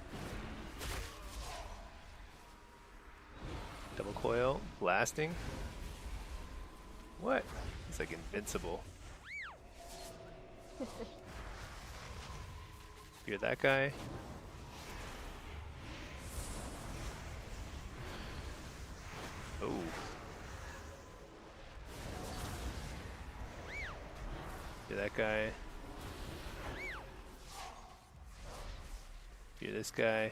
Double coil, blasting. What? It's like invincible. You're that guy. Oh. You're that guy. You're this guy.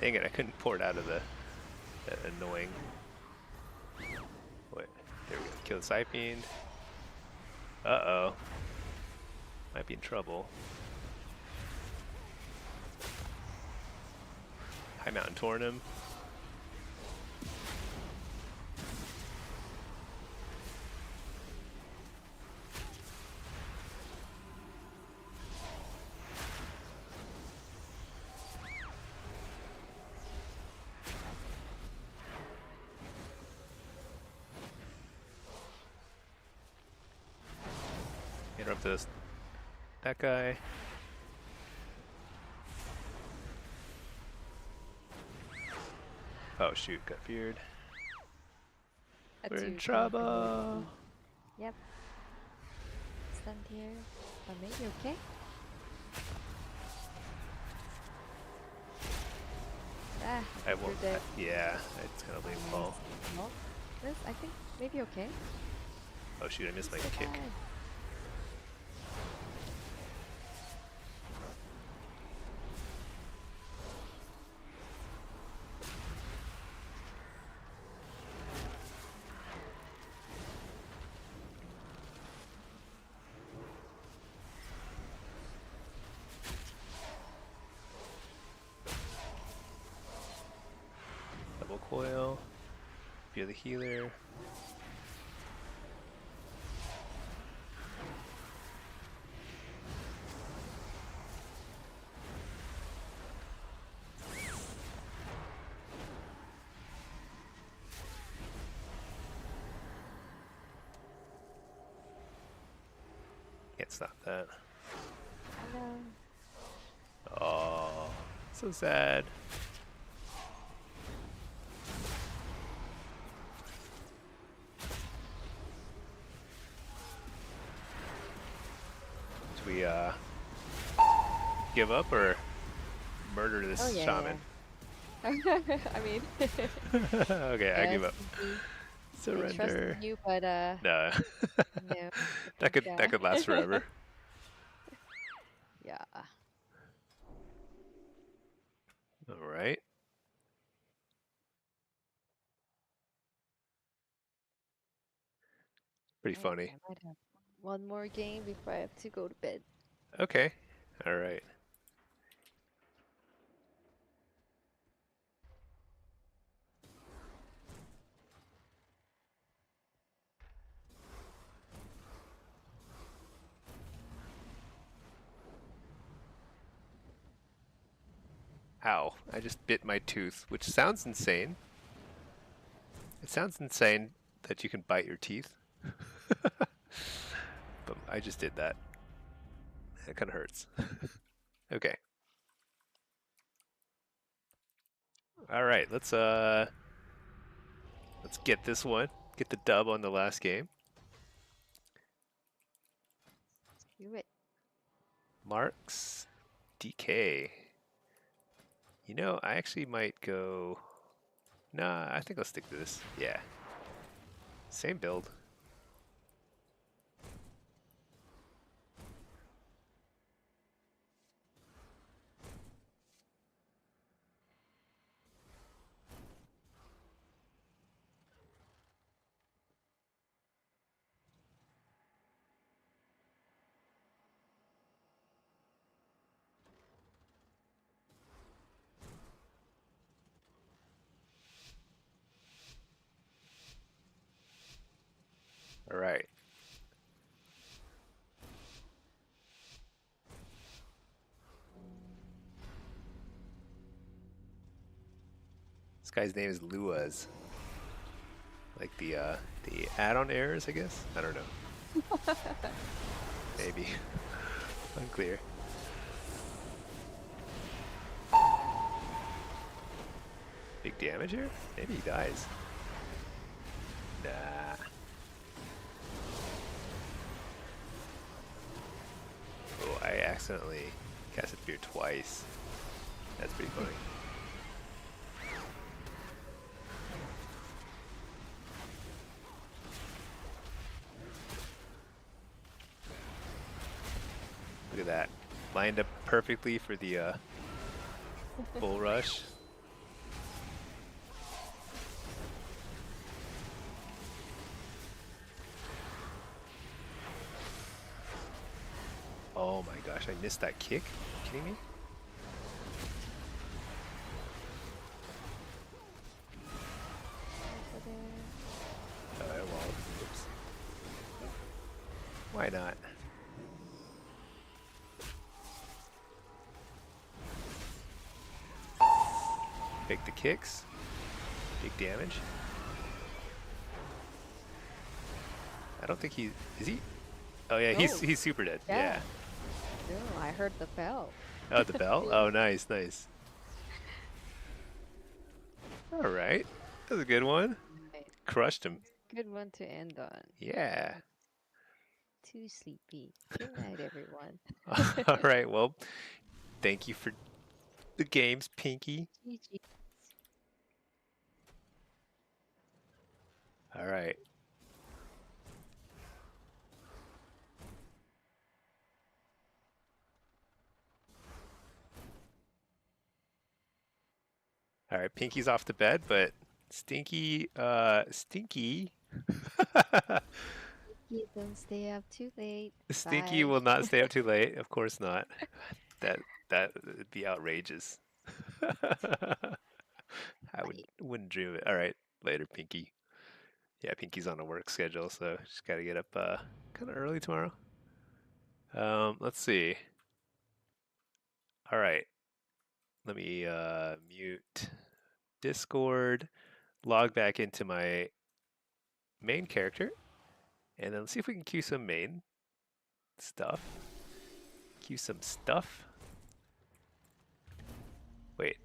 Dang it, I couldn't pour it out of that annoying. Wait, there we go. Kill the Scythe Fiend. Uh-oh. Might be in trouble. High Mountain Torn him. Interrupt this. That guy. Oh shoot, got feared. That's We're in you, trouble. Yep. Stand here. Or maybe okay? Ah, I won't. you're dead. Yeah, it's gonna leave fall. No, this I think maybe okay. Oh shoot, I missed my Not so kick. bad. Double coil. You're the healer. Can't stop that. No. Oh, so sad. Should we give up or murder this Oh yeah. shaman? Yeah. I mean. Okay, I give yes, up. we trust Surrender. in you, but No, no. I think, that could last forever. Yeah. All right. Pretty Alright, funny. I might have one more game before I have to go to bed. Okay. All right. Ow, I just bit my tooth, which sounds insane. It sounds insane that you can bite your teeth. But I just did that. It kind of hurts. Okay. All right, let's get this one. Get the dub on the last game. Do it. Marks DK. You know, I actually might go. Nah, I think I'll stick to this. Yeah. Same build. All right. This guy's name is Luaz. Like the add-on errors, I guess. I don't know. Maybe. Unclear. Big damage here? Maybe he dies. Nah. Oh, I accidentally casted Fear twice. That's pretty funny. Look at that. Lined up perfectly for the bull rush. Oh my gosh, I missed that kick? Are you kidding me? Well, oops. Why not? Pick the kicks. Big damage. I don't think he is he. Oh yeah, he's super dead. Yeah. No, I heard the bell. Oh, the bell. Oh, nice, nice. All right, that was a good one. Right. Crushed him. Good one to end on. Yeah. Too sleepy. Good night, everyone. All right. Well, thank you for the games, Pinky. GG. All right. All right, Pinky's off the bed, but Stinky, Stinky, You don't stay up too late. Stinky Bye. will not stay up too late. Of course not. That would be outrageous. I wouldn't dream of it. All right, later, Pinky. Yeah, Pinky's on a work schedule, so she's got to get up kind of early tomorrow. Let's see. All right, let me mute Discord, log back into my main character, and then let's see if we can queue some main stuff. Queue some stuff. Wait.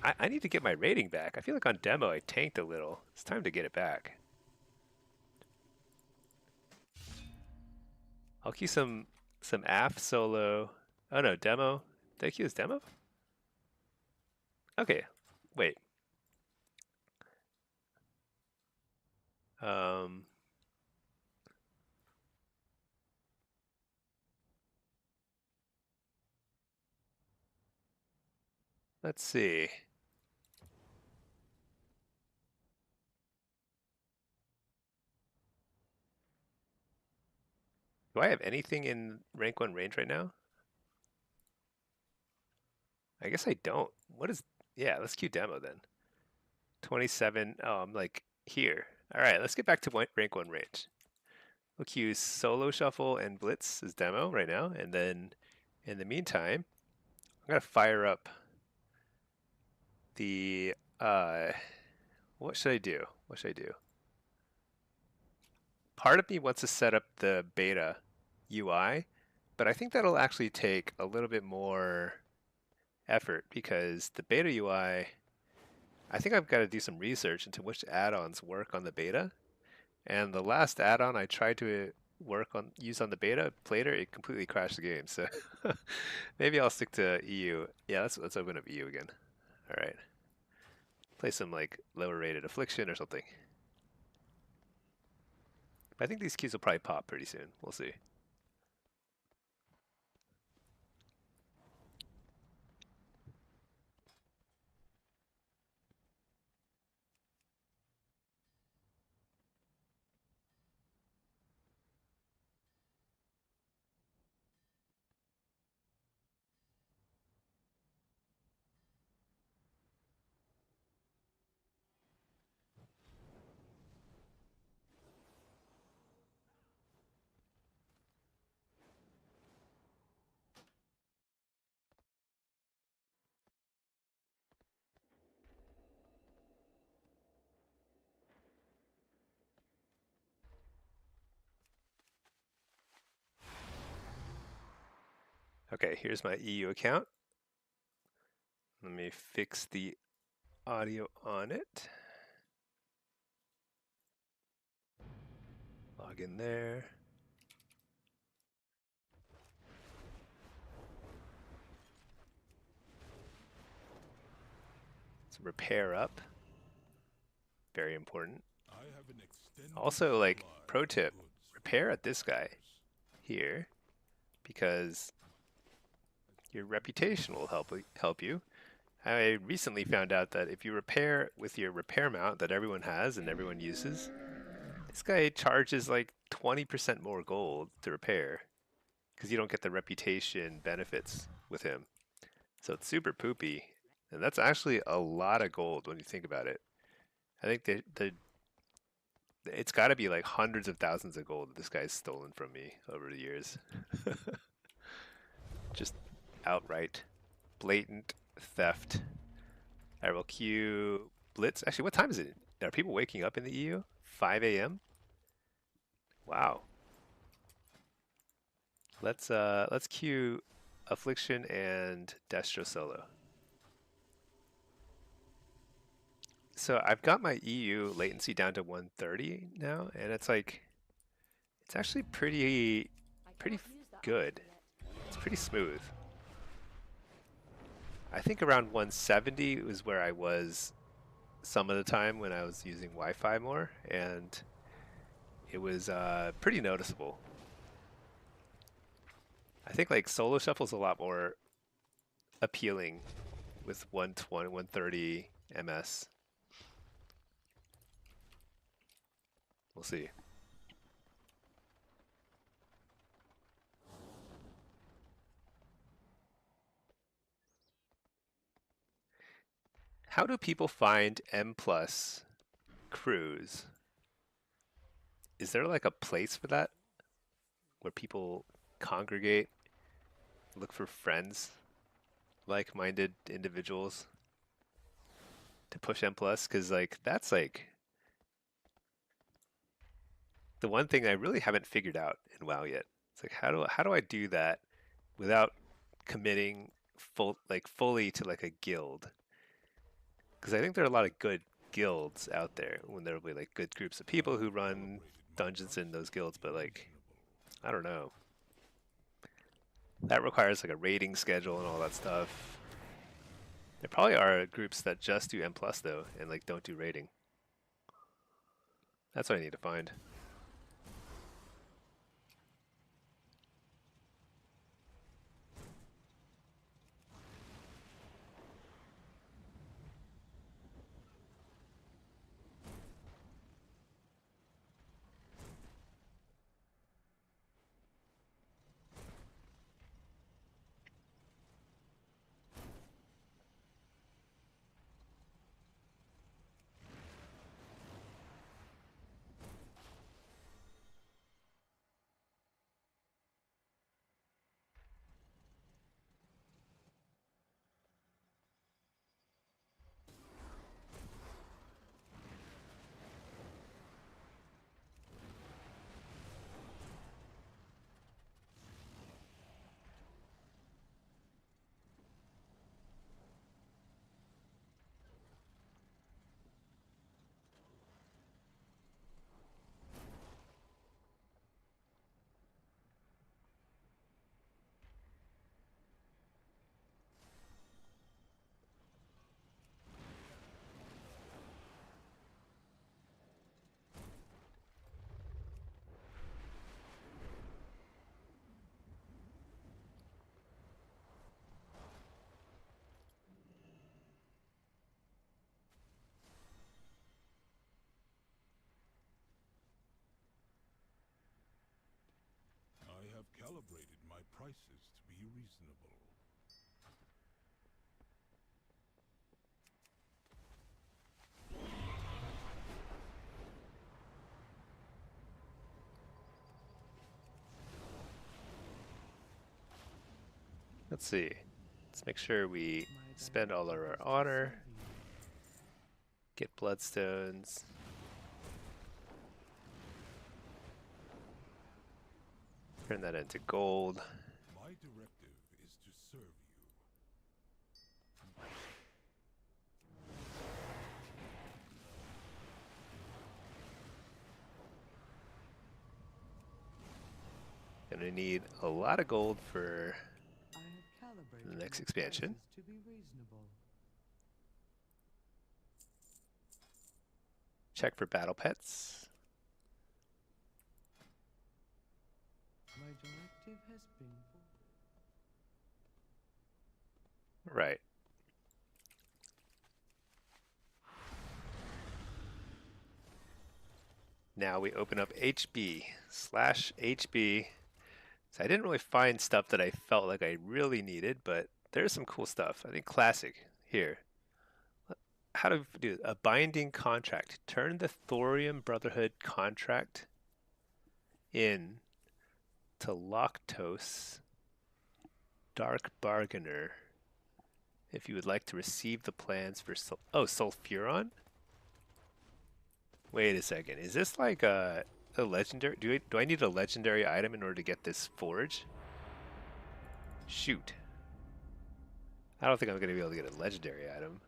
I need to get my rating back. I feel like on demo I tanked a little. It's time to get it back. I'll queue some AF solo. Oh no, demo. Did I queue this demo? Okay. Wait. Um let's see. Do I have anything in rank 1 range right now? I guess I don't. What is... Yeah, let's queue demo then. 27. Oh, I'm like here. All right, let's get back to rank 1 range. We'll queue solo shuffle and blitz as demo right now, and then in the meantime, I'm gonna fire up the what should I do? What should I do? Part of me wants to set up the beta UI, but I think that'll actually take a little bit more effort because the beta UI, I think I've got to do some research into which add-ons work on the beta. And the last add-on I tried to use on the beta, Plater, it completely crashed the game. So maybe I'll stick to EU. Yeah, let's open up EU again. All right. Play some like lower rated affliction or something. I think these keys will probably pop pretty soon. We'll see. Okay, here's my EU account. Let me fix the audio on it. Log in there. Let's repair up. Very important. Also, like, pro tip, repair at this guy here, because your reputation will help you. I recently found out that if you repair with your repair mount that everyone has and everyone uses, this guy charges like 20% more gold to repair because you don't get the reputation benefits with him. So it's super poopy. And that's actually a lot of gold when you think about it. I think it's got to be like hundreds of thousands of gold that this guy's stolen from me over the years. Just outright blatant theft. I will queue Blitz. Actually, what time is it? Are people waking up in the EU? 5 a.m. Wow. Let's queue Affliction and Destro solo. So I've got my EU latency down to 130 now, and it's like it's actually pretty good. It's pretty smooth. I think around 170 was where I was some of the time when I was using Wi-Fi more, and it was pretty noticeable. I think like solo shuffle's a lot more appealing with 120, 130 ms. We'll see. How do people find M plus crews? Is there like a place for that where people congregate, look for friends, like-minded individuals to push M plus? Because like that's like the one thing I really haven't figured out in WoW yet. It's like how do I do that without committing fully to like a guild? Because I think there are a lot of good guilds out there when there'll be like good groups of people who run dungeons in those guilds, but like I don't know. That requires like a rating schedule and all that stuff. There probably are groups that just do M plus though and like don't do rating. That's what I need to find. I have calibrated my prices to be reasonable. Let's see. Let's make sure we spend all of our honor, get bloodstones. Turn that into gold. My directive Gonna need a lot of gold for I have calibrated the next my expansion. prices to be reasonable. Check for battle pets. My directive has been fulfilled. Right. Now we open up HB/HB. So I didn't really find stuff that I felt like I really needed, but there's some cool stuff. I think classic here. How to do a binding contract. Turn the Thorium Brotherhood contract in to Lactose Dark Bargainer if you would like to receive the plans for Sulfuron? Wait a second. Is this like a legendary? Do I need a legendary item in order to get this forge? Shoot. I don't think I'm going to be able to get a legendary item.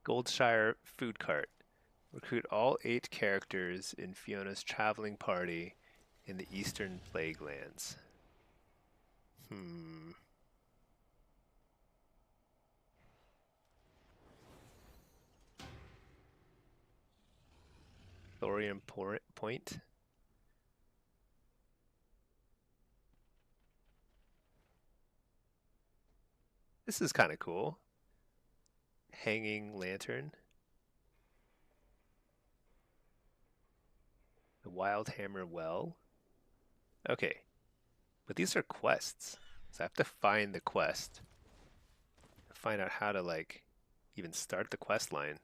Goldshire Food Cart. Recruit all 8 characters in Fiona's traveling party in the Eastern Plague Lands. Thorium Point. This is kind of cool. Hanging Lantern. The Wild Hammer Well. Okay. But these are quests. So I have to find the quest. Find out how to, like, even start the quest line.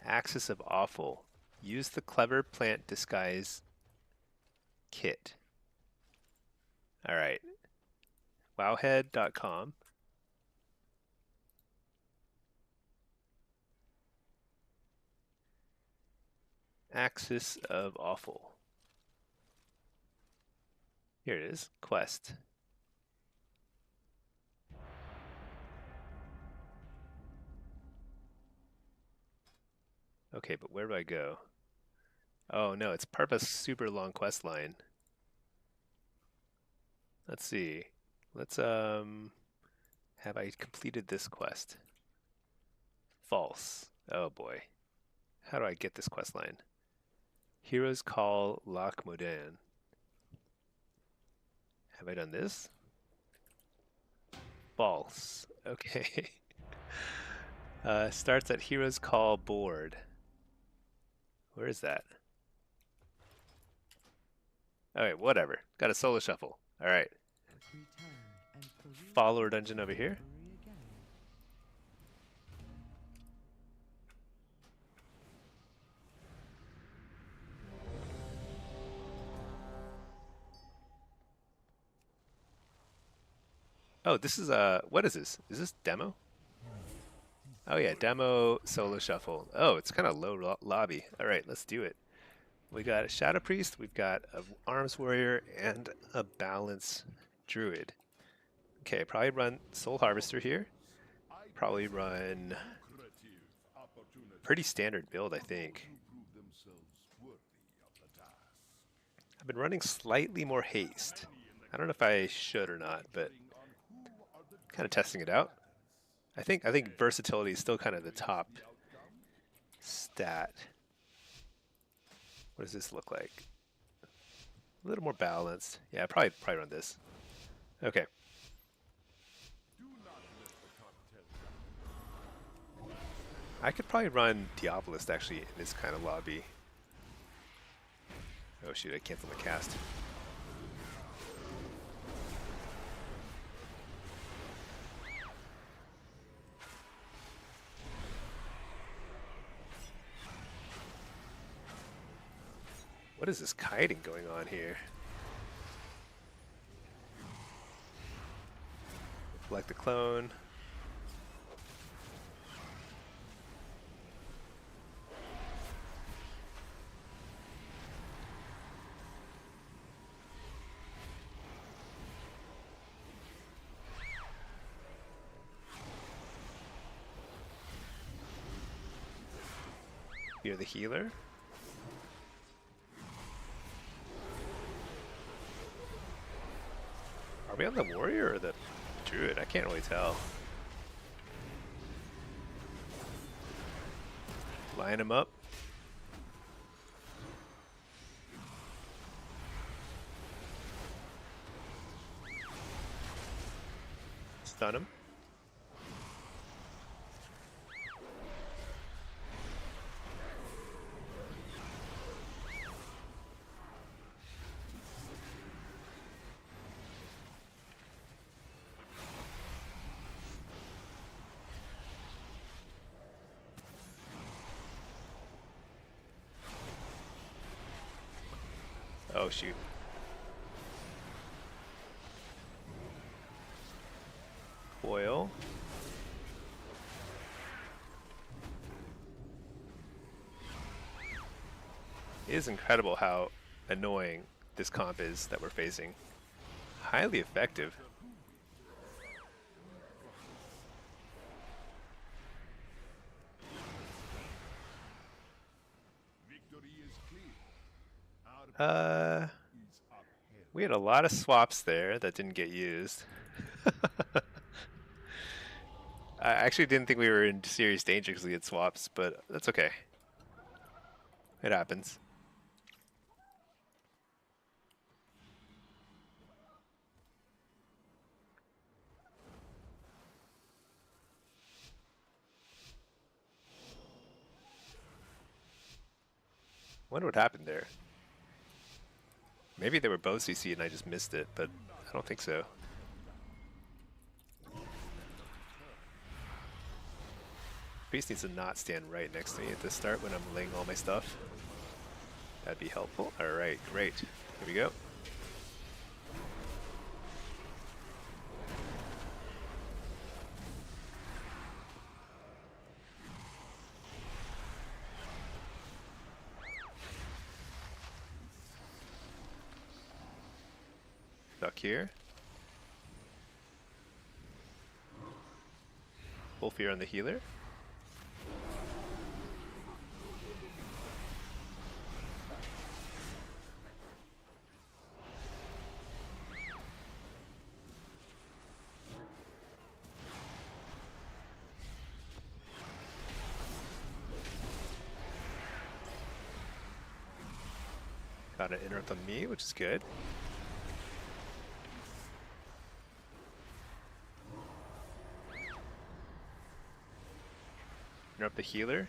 Axis of Awful. Use the Clever Plant Disguise Kit. Alright. Wowhead.com. Axis of Awful. Here it is. Quest. Okay, but where do I go? Oh no, it's part of a super long quest line. Let's see. Let's have I completed this quest? False. Oh boy. How do I get this quest line? Heroes Call Lac Modan. Have I done this? False. Okay. Starts at Heroes Call Board. Where is that? Alright, whatever. Got a solo shuffle. Alright. Follower dungeon over here. Oh, this is what is this? Is this demo? Oh yeah, demo solo shuffle. Oh, it's kind of low lobby. All right, let's do it. We got a Shadow Priest, we've got a Arms Warrior, and a Balance Druid. Okay, probably run Soul Harvester here. Probably run pretty standard build, I think. I've been running slightly more haste. I don't know if I should or not, but kind of testing it out. I think versatility is still kind of the top stat. What does this look like? A little more balanced. Yeah, probably run this. Okay. I could probably run Diabolist actually in this kind of lobby. Oh shoot, I canceled the cast. What is this kiting going on here? Like the clone. You're the healer. Are we on the warrior or the druid? I can't really tell. Line him up. Stun him. Oh shoot. Coil. It is incredible how annoying this comp is that we're facing. Highly effective. Victory is clear. Our is upheld. We had a lot of swaps there that didn't get used. I actually didn't think we were in serious danger because we had swaps, but that's okay. It happens. Wonder what happened there. Maybe they were both CC and I just missed it, but I don't think so. Priest needs to not stand right next to me at the start when I'm laying all my stuff. That'd be helpful. Alright, great. Here we go. Duck here. Full fear on the healer. Got an interrupt on me, which is good. Interrupt the healer.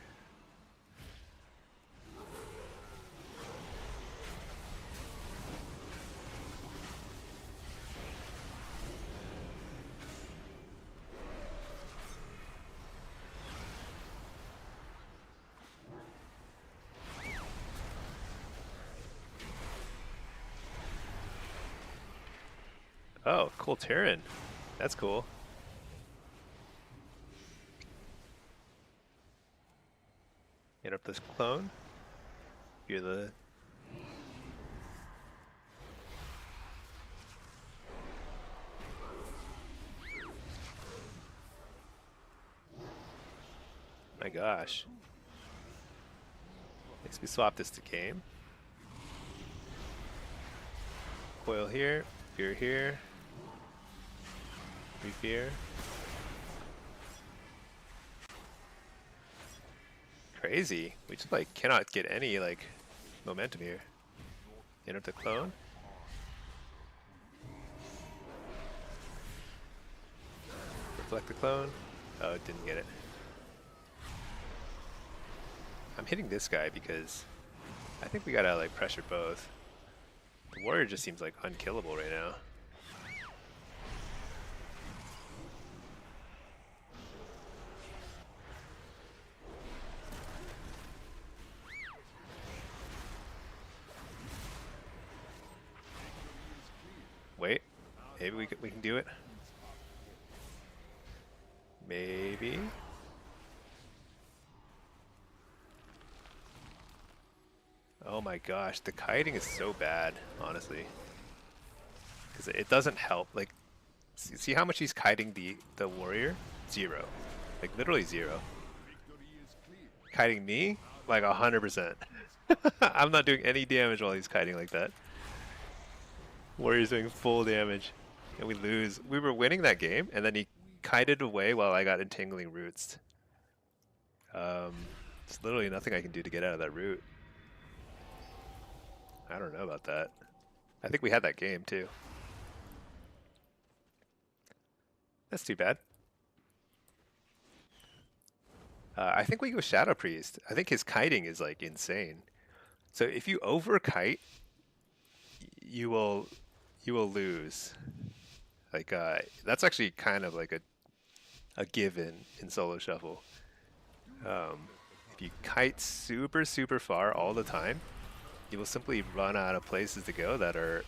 Oh, cool Terran. That's cool. Hit up this clone. You're the... My gosh. Makes me swap this to game. Coil here, fear here. Fear. Crazy. We just like cannot get any like momentum here. Interrupt the clone. Reflect the clone. Oh, it didn't get it. I'm hitting this guy because I think we gotta like pressure both. The warrior just seems like unkillable right now. Wait, maybe we can do it. Maybe. Oh my gosh, the kiting is so bad, honestly. Because it doesn't help. Like, see how much he's kiting the warrior? 0. Like, literally 0. Kiting me? like 100%. I'm not doing any damage while he's kiting like that. Warrior's doing full damage, and we lose. We were winning that game, and then he kited away while I got entangling roots. There's literally nothing I can do to get out of that root. I don't know about that. I think we had that game too. That's too bad. I think we go Shadow Priest. I think his kiting is like insane. So if you over kite, you will lose. Like that's actually kind of like a given in solo shuffle. If you kite super far all the time, you will simply run out of places to go that are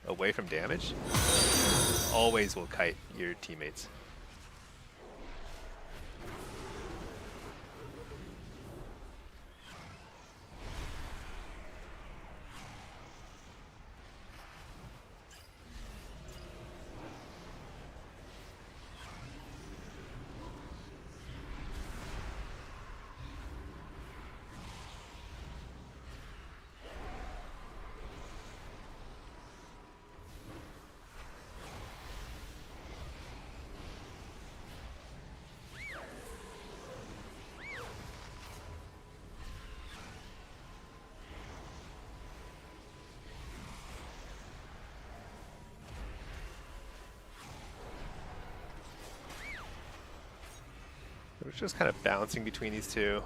away from damage. Always will kite your teammates. We're just kind of bouncing between these two.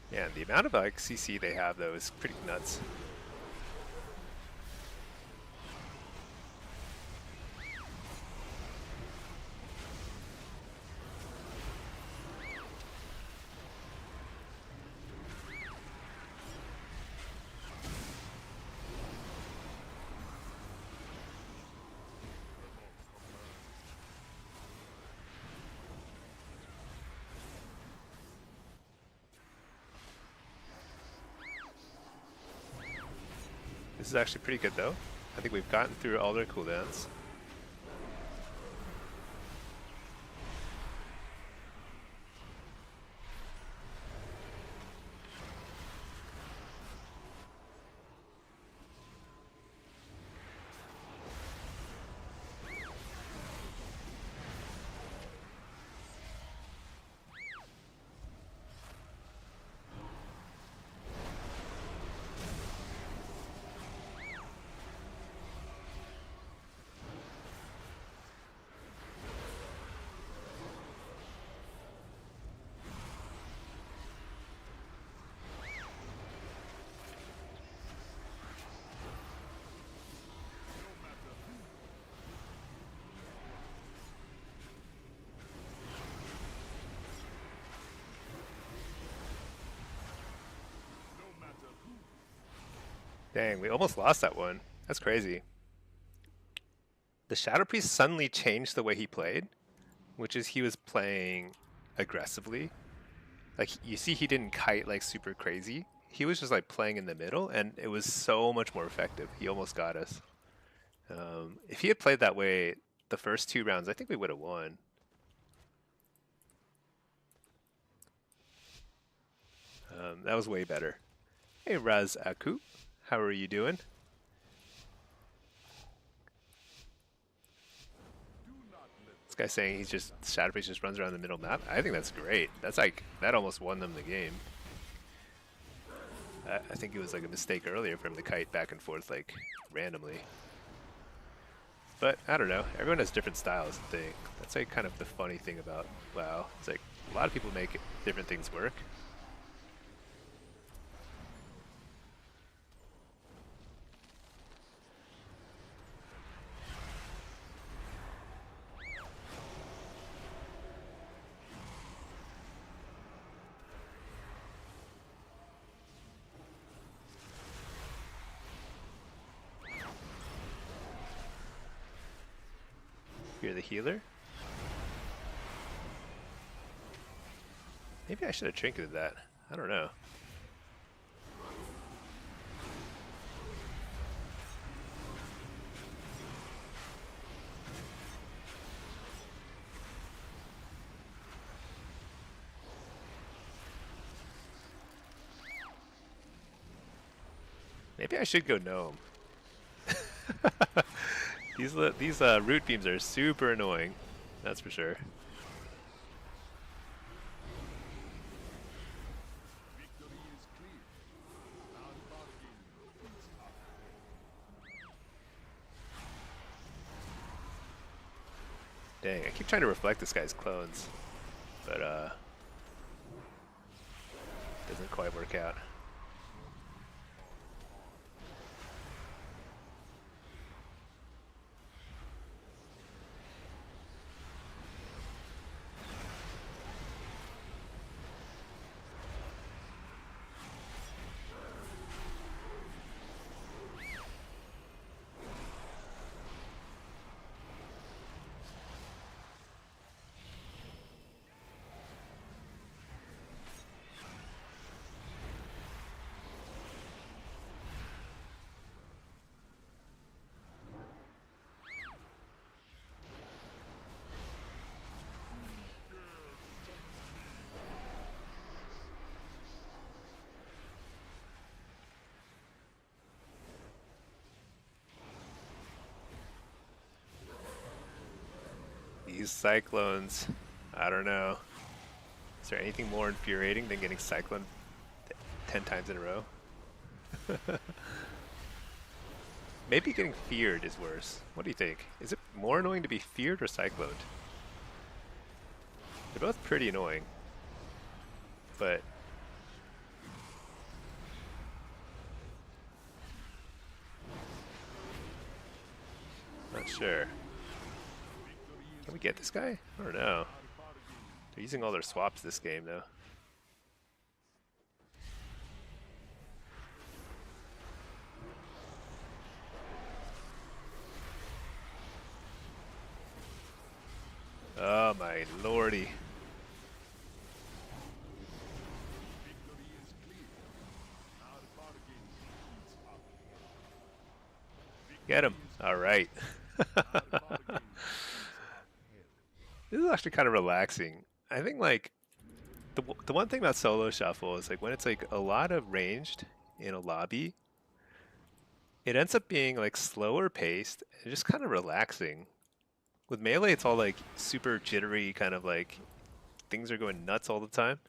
Yeah, the amount of like CC they have though is pretty nuts. This is actually pretty good though. I think we've gotten through all their cooldowns. Dang, we almost lost that one. That's crazy. The Shadow Priest suddenly changed the way he played, which is he was playing aggressively. Like, you see he didn't kite like super crazy. He was just like playing in the middle, and it was so much more effective. He almost got us. If he had played that way the first 2 rounds, I think we would have won. That was way better. Hey, Raz Aku. How are you doing? This guy's saying he's just Shadow Priest just runs around the middle map. I think that's great. That's like that almost won them the game. I think it was like a mistake earlier for him to kite back and forth like randomly. But I don't know. Everyone has different styles and things. That's like kind of the funny thing about WoW. It's like a lot of people make different things work. You're the healer? Maybe I should have trinketed that. I don't know. Maybe I should go gnome. These root beams are super annoying. That's for sure. Dang, I keep trying to reflect this guy's clones, but doesn't quite work out. These cyclones, I don't know. Is there anything more infuriating than getting cycloned 10 times in a row? Maybe getting feared is worse. What do you think? Is it more annoying to be feared or cycloned? They're both pretty annoying, but not sure. Can we get this guy? I don't know. They're using all their swaps this game, though. Oh my lordy. Get him. All right. This is actually kind of relaxing. I think like the one thing about solo shuffle is like when it's like a lot of ranged in a lobby, it ends up being like slower paced and just kind of relaxing. With melee, it's all like super jittery, kind of like things are going nuts all the time.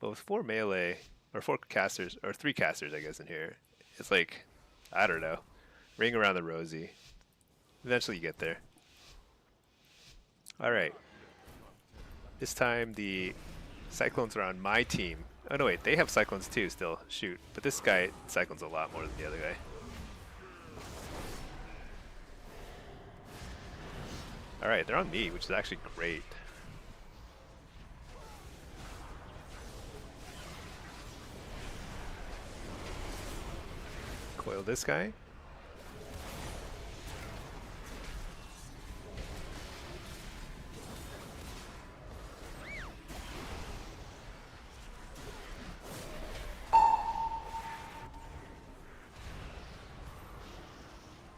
But with 4 melee, or 4 casters, or 3 casters, I guess, in here, it's like, I don't know, ring around the rosy. Eventually you get there. Alright. This time the Cyclones are on my team. Oh no wait, they have Cyclones too still. Shoot. But this guy Cyclones a lot more than the other guy. Alright, they're on me, which is actually great. Coil this guy.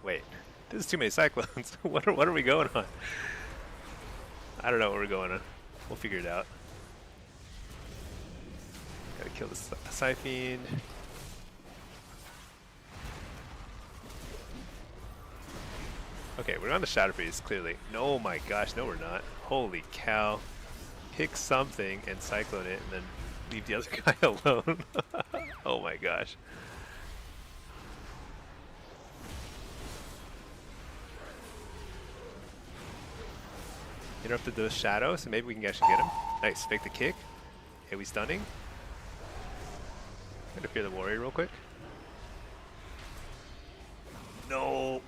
Wait, this is too many Cyclones. what are we going on? I don't know what we're going on. We'll figure it out. Gotta kill this Cyphiend. Okay, we're on the Shadow Priest, clearly. No, oh my gosh, no we're not. Holy cow. Pick something and Cyclone it and then leave the other guy alone. Oh my gosh. Interrupted the shadow, so maybe we can actually get him. Nice, fake the kick. Okay, we stunning. Interfere the warrior real quick. No.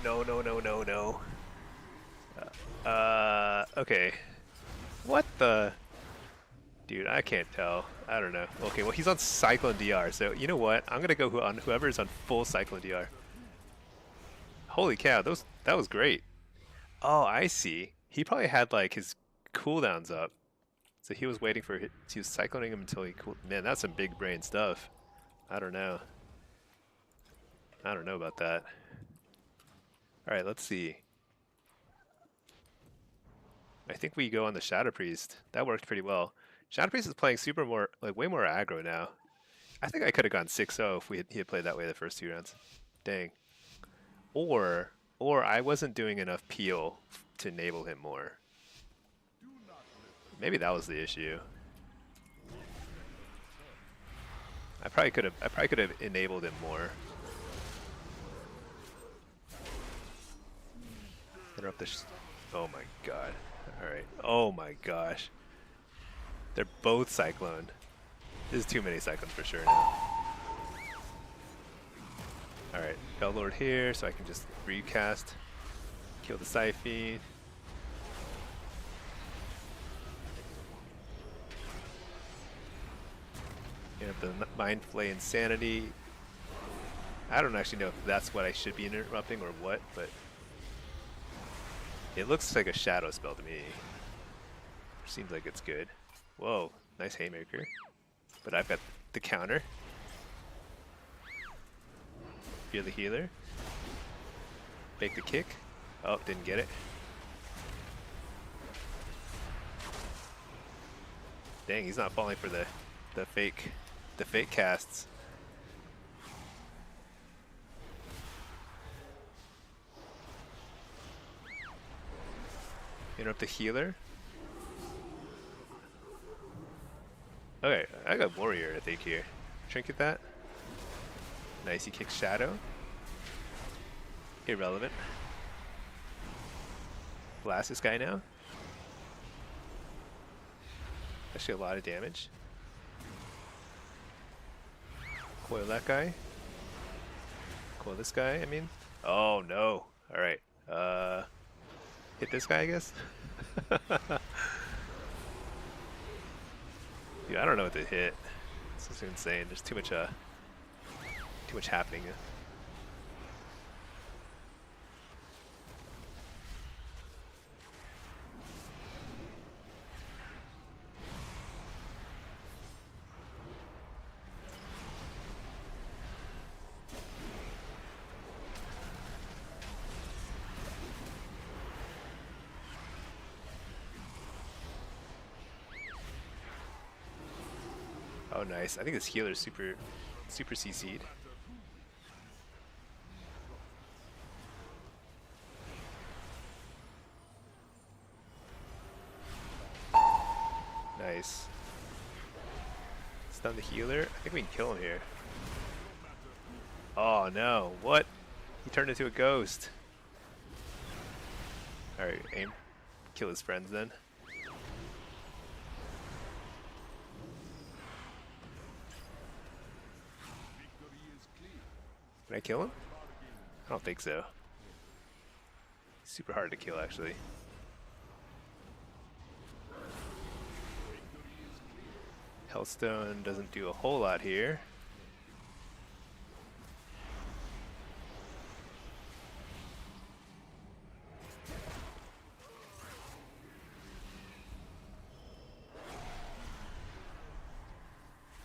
No, no, no, no, no. Okay. What the? Dude, I can't tell. I don't know. Okay, well, he's on Cyclone DR, so you know what? I'm gonna go on whoever is on full Cyclone DR. Holy cow, that was great. Oh, I see. He probably had like his cooldowns up. So he was waiting for he was cycloning him until he cooled. Man, that's some big brain stuff. I don't know. I don't know about that. Alright, let's see. I think we go on the Shadow Priest. That worked pretty well. Shadow Priest is playing way more aggro now. I think I could have gone 6-0 if he had played that way the first 2 rounds. Dang. Or I wasn't doing enough peel to enable him more. Maybe that was the issue. I probably could have enabled him more. Interrupt this. Oh my god. Alright. Oh my gosh. They're both Cyclone. This is too many Cyclones for sure now. Alright. Bellord here, so I can just recast. Kill the Siphene. You have the Mind Flay Insanity. I don't actually know if that's what I should be interrupting or what, but it looks like a shadow spell to me. Seems like it's good. Whoa, nice haymaker. But I've got the counter. Fear the healer. Fake the kick. Oh, didn't get it. Dang, he's not falling for the fake casts. Interrupt the healer. Okay, I got warrior I think here. Trinket that. Nice, he kicks shadow. Irrelevant. Blast this guy now. Actually a lot of damage. Coil that guy. Coil this guy, I mean. Oh no. Alright. Hit this guy, I guess? Dude, I don't know what to hit. This is insane. There's too much happening. Oh, nice. I think this healer is super CC'd. Nice. Stun the healer. I think we can kill him here. Oh no, what? He turned into a ghost. Alright, aim. Kill his friends then. Can I kill him? I don't think so. Super hard to kill, actually. Hellstone doesn't do a whole lot here.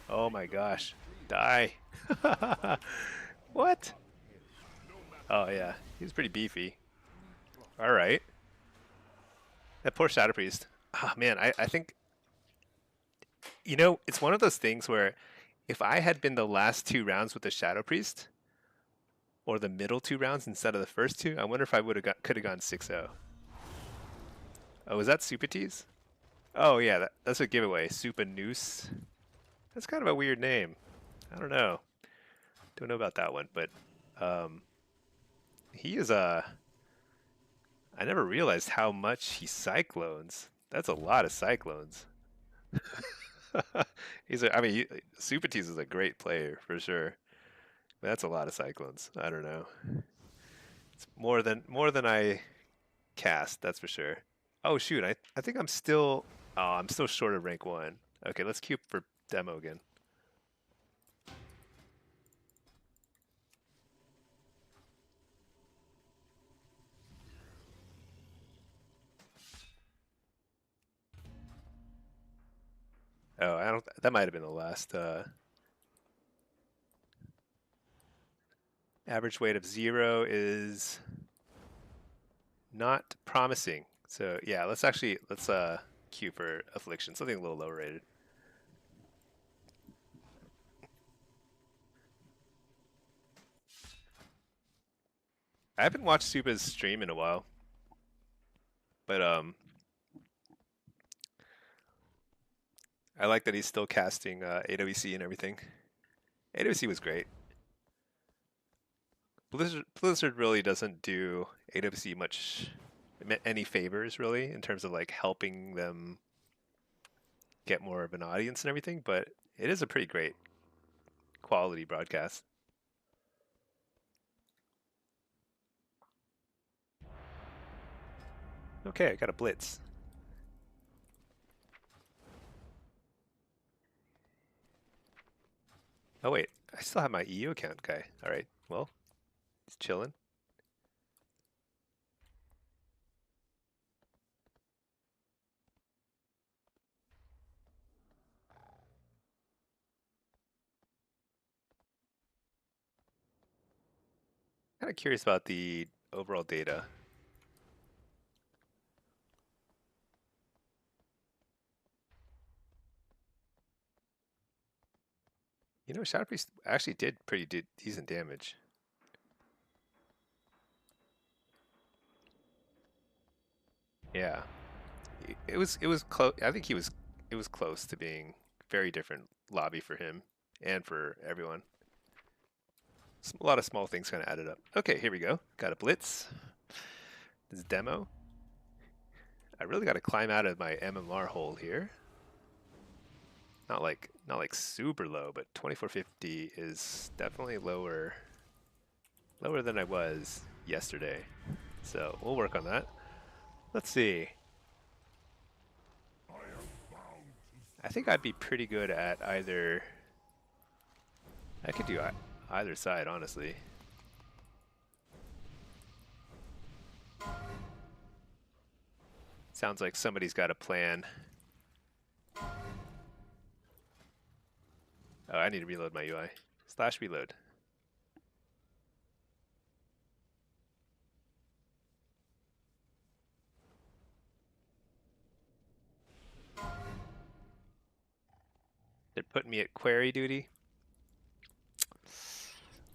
Oh my gosh. Die. What? Oh yeah, he's pretty beefy. Alright. That poor Shadow Priest. Ah man, I think... You know, it's one of those things where if I had been the last 2 rounds with the Shadow Priest, or the middle 2 rounds instead of the first 2, I wonder if I could have gone 6-0. Oh, was that Super Tease? Oh yeah, that's a giveaway. Super Noose. That's kind of a weird name. I don't know. Don't know about that one, but he is a... I never realized how much he cyclones. That's a lot of cyclones. I mean, Supatis is a great player for sure. But that's a lot of cyclones. I don't know. It's more than I cast, that's for sure. Oh shoot, I think I'm still short of rank 1. Okay, let's queue for demo again. Oh, I don't. That might have been the last. Average weight of 0 is not promising. So yeah, let's queue for affliction, something a little lower rated. I haven't watched Supa's stream in a while, but I like that he's still casting AWC and everything. AWC was great. Blizzard really doesn't do AWC any favors really in terms of like helping them get more of an audience and everything, but it is a pretty great quality broadcast. Okay, I got a blitz. Oh wait, I still have my EU account guy. All right, well, he's chilling. Kind of curious about the overall data. You know, Shadow Priest actually did decent damage. Yeah, it was close. I think it was close to being very different lobby for him and for everyone. A lot of small things kind of added up. Okay, here we go. Got a blitz. This is demo. I really got to climb out of my MMR hole here. Not like super low, but 2450 is definitely lower than I was yesterday. So we'll work on that. Let's see. I think I'd be pretty good at either. I could do either side, honestly. Sounds like somebody's got a plan. Oh, I need to reload my UI. / reload. They're putting me at query duty.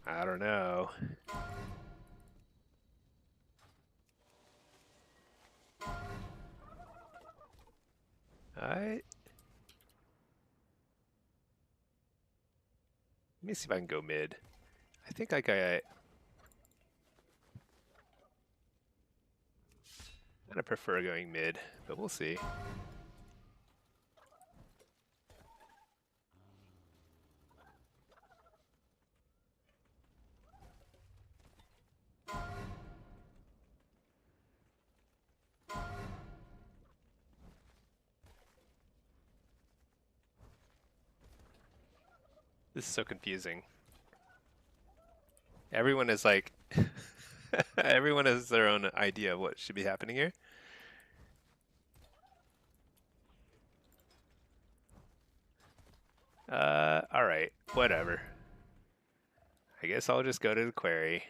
I don't know. Alright. Let me see if I can go mid. I think I kind of prefer going mid, but we'll see. This is so confusing. Everyone is like, everyone has their own idea of what should be happening here. Alright, whatever. I guess I'll just go to the query.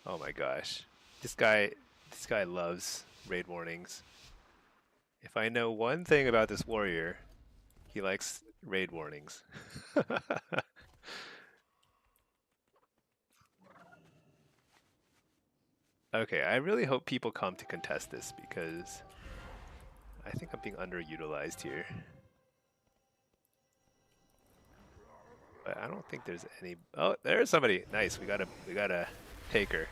Oh my gosh. This guy loves raid warnings. If I know one thing about this warrior, he likes raid warnings. Okay, I really hope people come to contest this because I think I'm being underutilized here. But I don't think there's any. Oh, there's somebody. Nice. We gotta take her.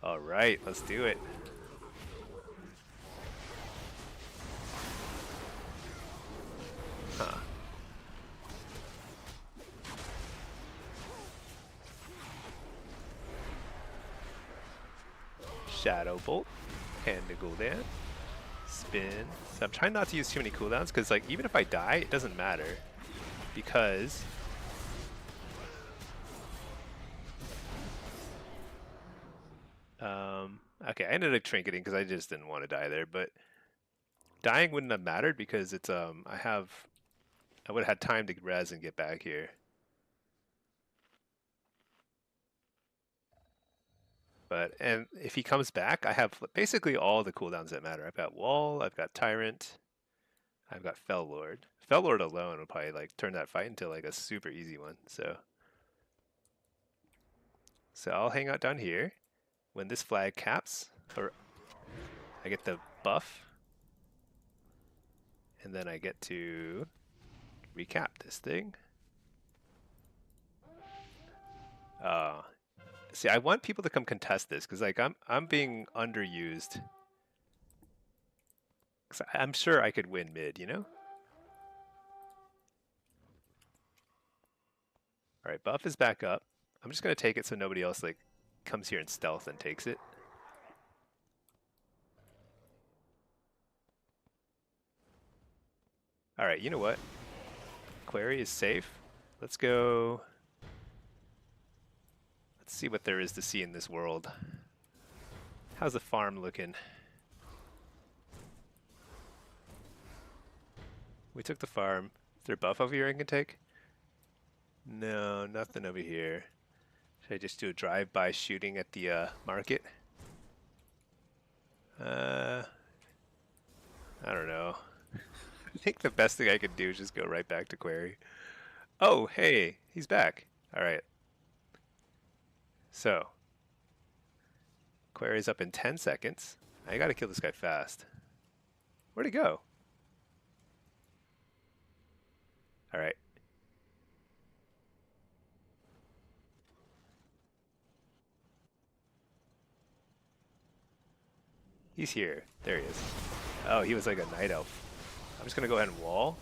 All right, let's do it. Huh. Shadow Bolt. And the cooldown. Spin. So I'm trying not to use too many cooldowns because, like, even if I die, it doesn't matter because okay, I ended up trinketing because I just didn't want to die there, but dying wouldn't have mattered because it's I would have had time to res and get back here. But and if he comes back, I have basically all the cooldowns that matter. I've got Wall, I've got Tyrant, I've got Fell Lord. Fell Lord alone would probably like turn that fight into like a super easy one. So I'll hang out down here. When this flag caps, or I get the buff, and then I get to recap this thing. See, I want people to come contest this because like I'm being underused. 'Cause I'm sure I could win mid, you know? All right, buff is back up. I'm just gonna take it so nobody else like comes here and stealth and takes it. All right, you know what? Query is safe. Let's go. Let's see what there is to see in this world. How's the farm looking? We took the farm. Is there a buff over here I can take? No, nothing over here. Should I just do a drive-by shooting at the market? I don't know. I think the best thing I could do is just go right back to Query. Oh, hey, he's back. All right. So, Query's up in 10 seconds. I gotta kill this guy fast. Where'd he go? All right. He's here. There he is. Oh, he was like a night elf. I'm just gonna go ahead and wall.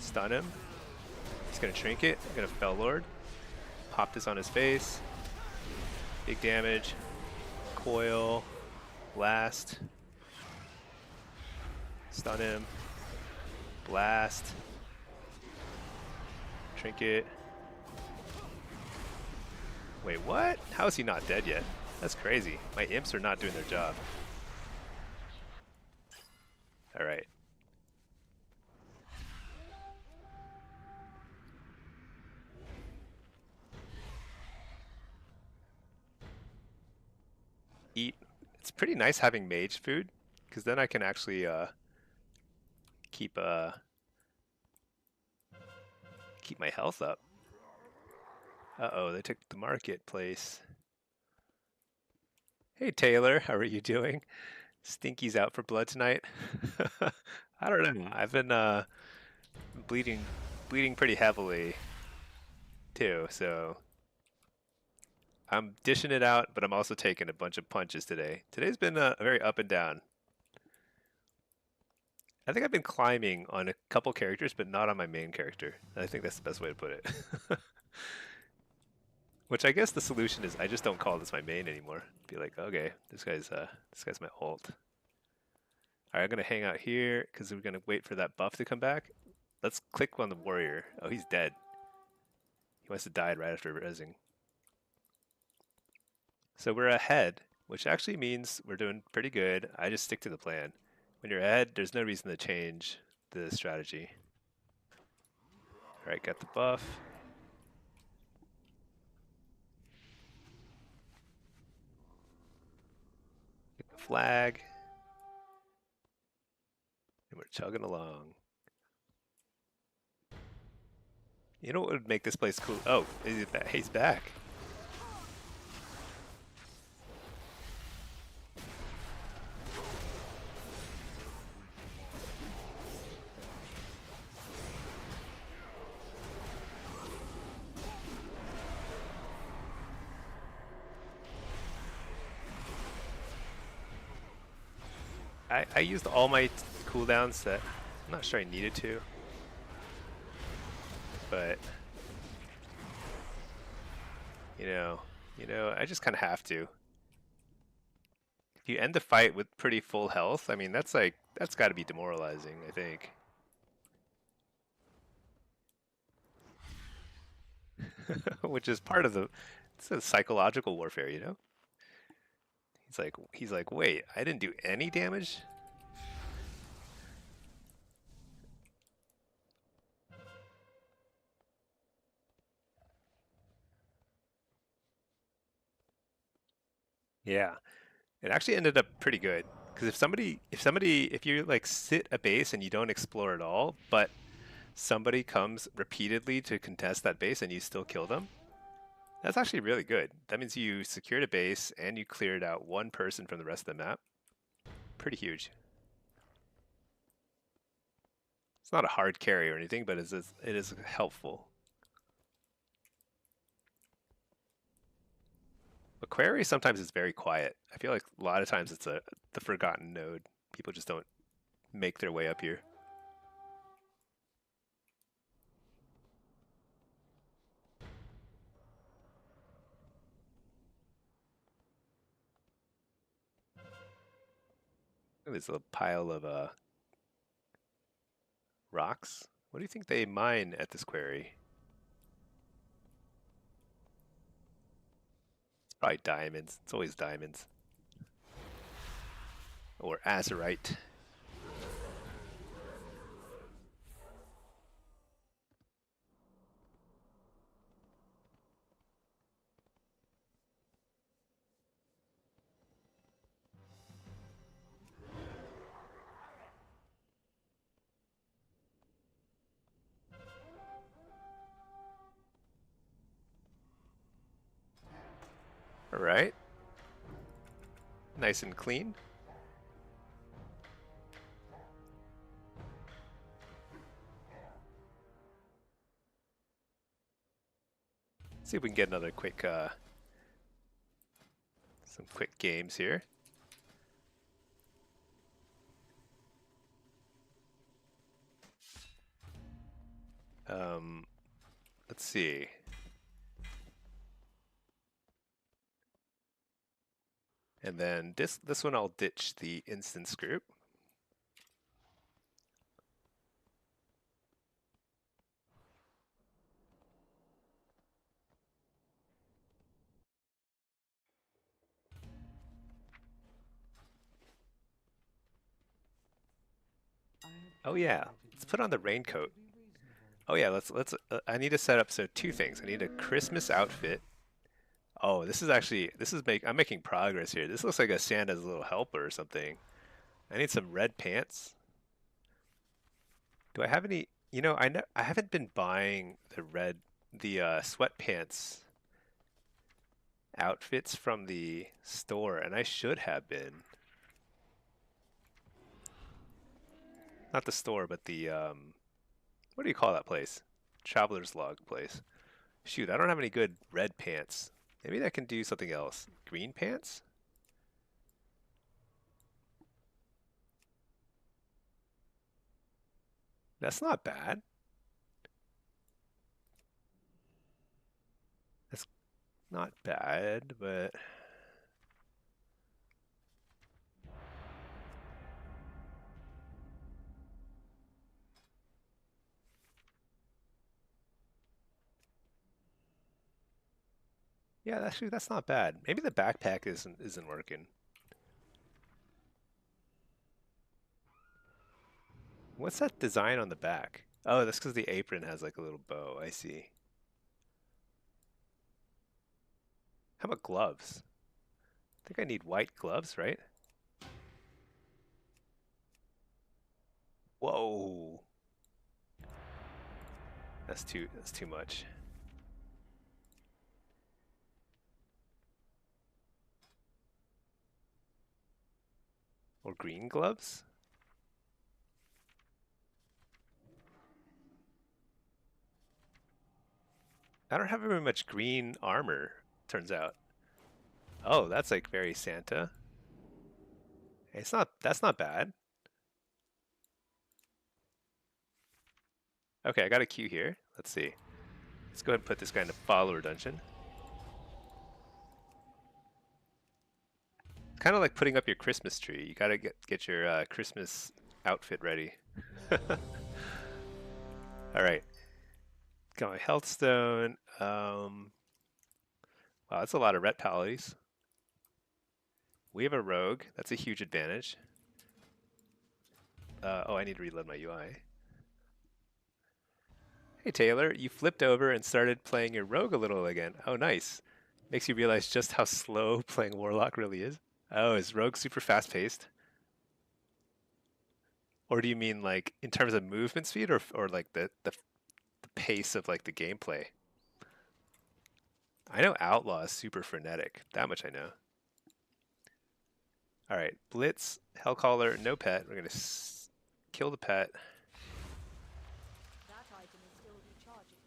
Stun him. He's gonna trinket. I'm gonna Fell Lord. Pop this on his face. Big damage. Coil. Blast. Stun him. Blast. Trinket. Wait, what? How is he not dead yet? That's crazy. My imps are not doing their job. Alright. Eat. It's pretty nice having mage food, because then I can actually keep my health up. Uh-oh, they took the marketplace. Hey Taylor, how are you doing? Stinky's out for blood tonight. I don't know. I've been bleeding pretty heavily too, so I'm dishing it out, but I'm also taking a bunch of punches today. Today's been very up and down. I think I've been climbing on a couple characters, but not on my main character. I think that's the best way to put it. Which I guess the solution is I just don't call this my main anymore. Be like, okay, this guy's my ult. Alright, I'm gonna hang out here because we're gonna wait for that buff to come back. Let's click on the warrior. Oh, he's dead. He must have died right after rezzing. So we're ahead, which actually means we're doing pretty good. I just stick to the plan. When you're ahead, there's no reason to change the strategy. Alright, got the buff. Get the flag. And we're chugging along. You know what would make this place cool? Oh, he's back. I used all my cooldowns that I'm not sure I needed to, but you know, I just kind of have to. If you end the fight with pretty full health, I mean, that's got to be demoralizing, I think. Which is part of it's a psychological warfare, you know? He's like, wait, I didn't do any damage? Yeah. It actually ended up pretty good. Because if you like sit a base and you don't explore at all, but somebody comes repeatedly to contest that base and you still kill them, that's actually really good. That means you secured a base and you cleared out one person from the rest of the map. Pretty huge. It's not a hard carry or anything, but it is helpful. But query sometimes is very quiet. I feel like a lot of times it's the forgotten node. People just don't make their way up here. There's a pile of rocks. What do you think they mine at this quarry? It's probably diamonds. It's always diamonds. Or azurite. All right. Nice and clean. See if we can get another quick, some quick games here. Let's see. And then this one I'll ditch the instance group. Oh yeah, let's put on the raincoat. Oh yeah, let's I need to set up two things. I need a Christmas outfit. Oh, I'm making progress here. This looks like a Santa's little helper or something. I need some red pants. Do I have any, I haven't been buying the sweatpants outfits from the store, and I should have been. Not the store, but the what do you call that place? Traveler's Log place. Shoot, I don't have any good red pants. Maybe I can do something else. Green pants? That's not bad. That's not bad, but yeah, actually that's not bad. Maybe the backpack isn't working. What's that design on the back? Oh, that's because the apron has like a little bow. I see. How about gloves? I think I need white gloves, right? Whoa. That's too much. Or green gloves? I don't have very much green armor, turns out. Oh, that's like very Santa. It's not. That's not bad. Okay, I got a queue here. Let's see. Let's go ahead and put this guy in the follower dungeon. Kind of like putting up your Christmas tree. You gotta get your Christmas outfit ready. All right. Got my health stone. Wow, that's a lot of ret palities. We have a rogue. That's a huge advantage. Oh, I need to reload my UI. Hey Taylor, you flipped over and started playing your rogue a little again. Oh, nice. Makes you realize just how slow playing Warlock really is. Oh, is rogue super fast paced? Or do you mean like in terms of movement speed, or like the pace of like the gameplay? I know Outlaw is super frenetic. That much I know. All right, Blitz, Hellcaller, no pet. We're gonna kill the pet. That item is still recharging.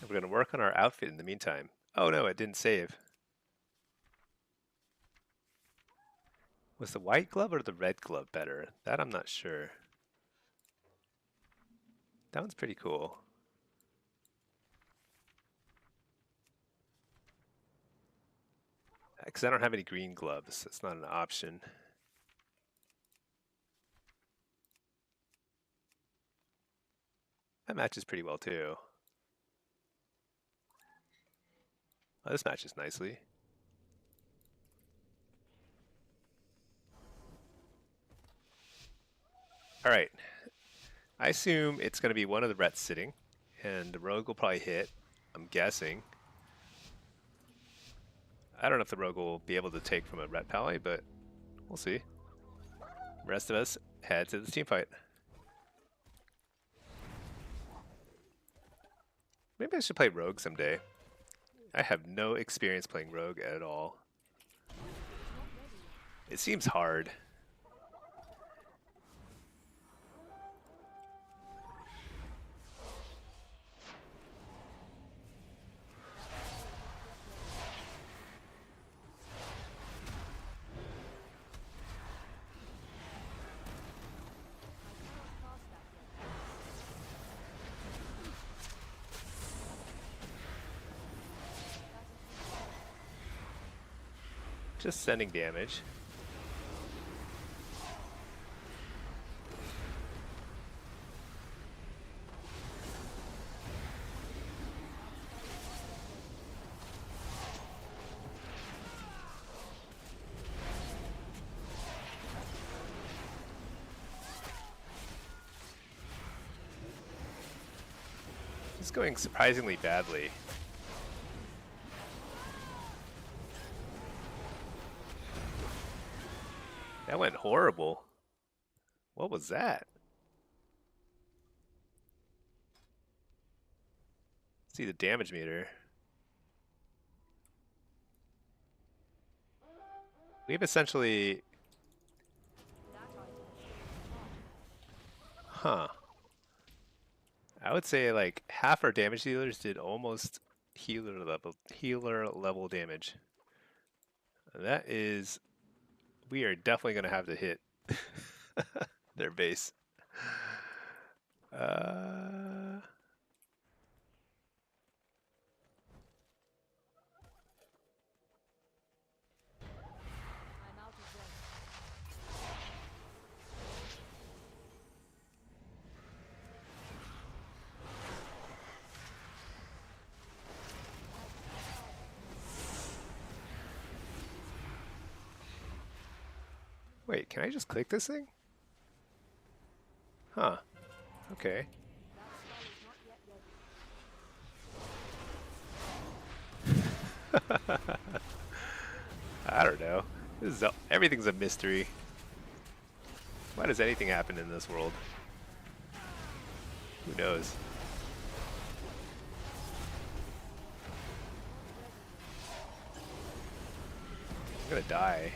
And we're gonna work on our outfit in the meantime. Oh no, it didn't save. Was the white glove or the red glove better? That I'm not sure. That one's pretty cool. Because I don't have any green gloves. It's not an option. That matches pretty well too. Oh, this matches nicely. All right. I assume it's going to be one of the rets sitting, and the rogue will probably hit, I'm guessing. I don't know if the rogue will be able to take from a ret pally, but we'll see. The rest of us head to the team fight. Maybe I should play rogue someday. I have no experience playing rogue at all. It seems hard. Just sending damage. It's going surprisingly badly. That went horrible. What was that? See the damage meter. We've essentially... Huh. I would say like half our damage dealers did almost healer level damage. And that is... We are definitely going to have to hit their base. I'm out of range. Wait, can I just click this thing? Huh. Okay. That spell is not yet ready. I don't know. This is everything's a mystery. Why does anything happen in this world? Who knows? I'm gonna die.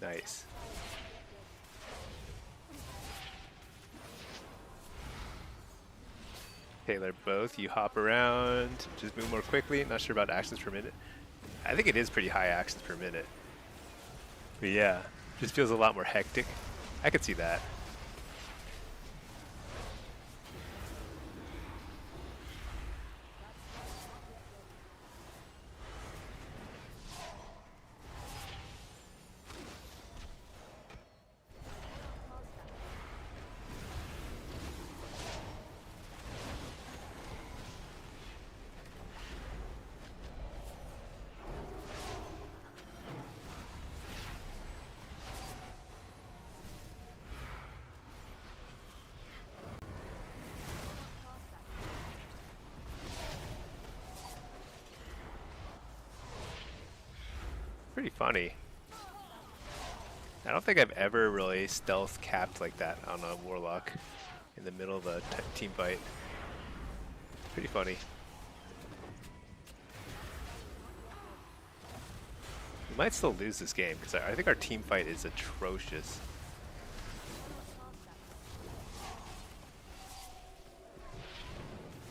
Nice. Taylor, both. You hop around, just move more quickly. Not sure about actions per minute. I think it is pretty high actions per minute. But yeah, just feels a lot more hectic. I could see that. Pretty funny. I don't think I've ever really stealth capped like that on a Warlock in the middle of a team fight. Pretty funny. We might still lose this game because I think our team fight is atrocious.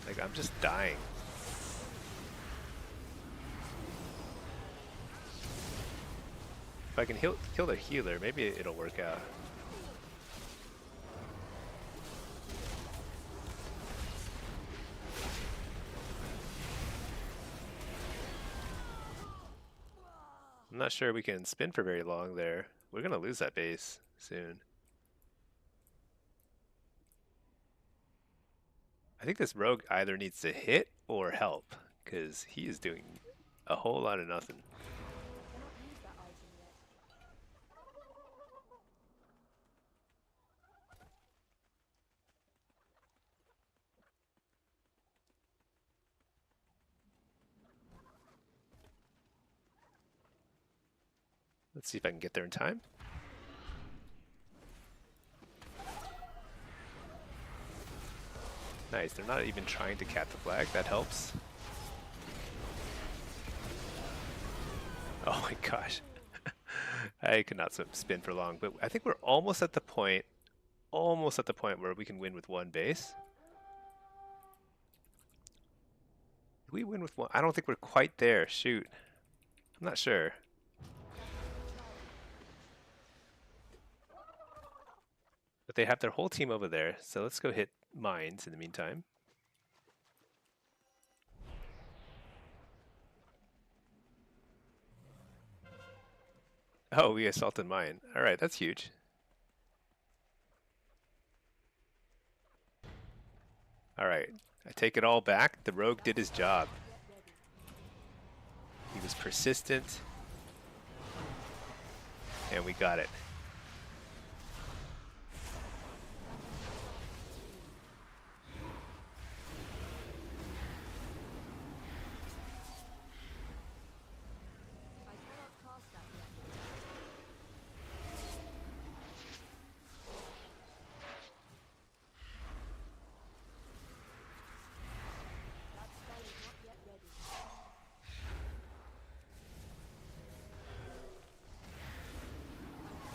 Like, I'm just dying. If I can kill the healer, maybe it'll work out. I'm not sure we can spin for very long there. We're gonna lose that base soon. I think this rogue either needs to hit or help, because he is doing a whole lot of nothing. Let's see if I can get there in time. Nice, they're not even trying to cap the flag, that helps. Oh my gosh. I could not spin for long, but I think we're almost at the point where we can win with one base. Did we win with one? I don't think we're quite there, shoot. I'm not sure. But they have their whole team over there, so let's go hit mines in the meantime. Oh, we assaulted mine. Alright, that's huge. Alright, I take it all back. The rogue did his job. He was persistent. And we got it.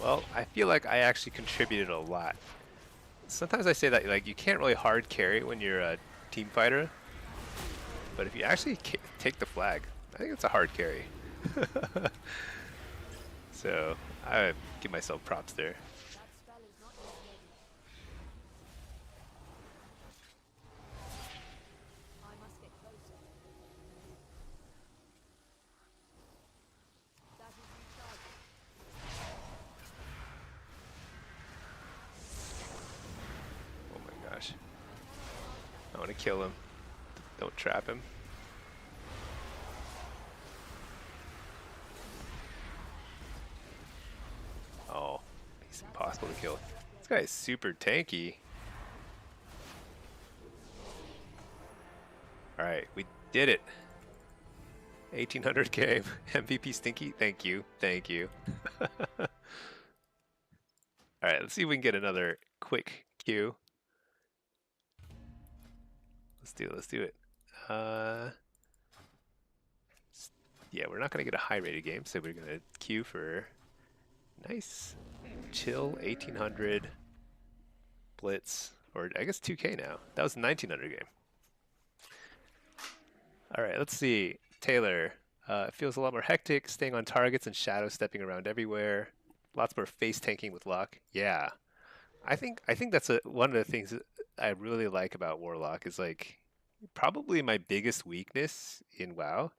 Well, I feel like I actually contributed a lot. Sometimes I say that like you can't really hard carry when you're a team fighter, but if you actually take the flag, I think it's a hard carry. So I give myself props there. I want to kill him. Don't trap him. Oh, he's impossible to kill. This guy is super tanky. Alright, we did it. 1800 game. MVP Stinky, thank you. Thank you. Alright, let's see if we can get another quick queue. Let's do it. Yeah, we're not going to get a high rated game, so we're going to queue for Nice. Chill 1800 Blitz, or I guess 2K now. That was a 1900 game. All right, let's see. Taylor, it feels a lot more hectic, staying on targets and shadow stepping around everywhere. Lots more face tanking with Lock. Yeah, I think that's one of the things that I really like about Warlock is like probably my biggest weakness in WoW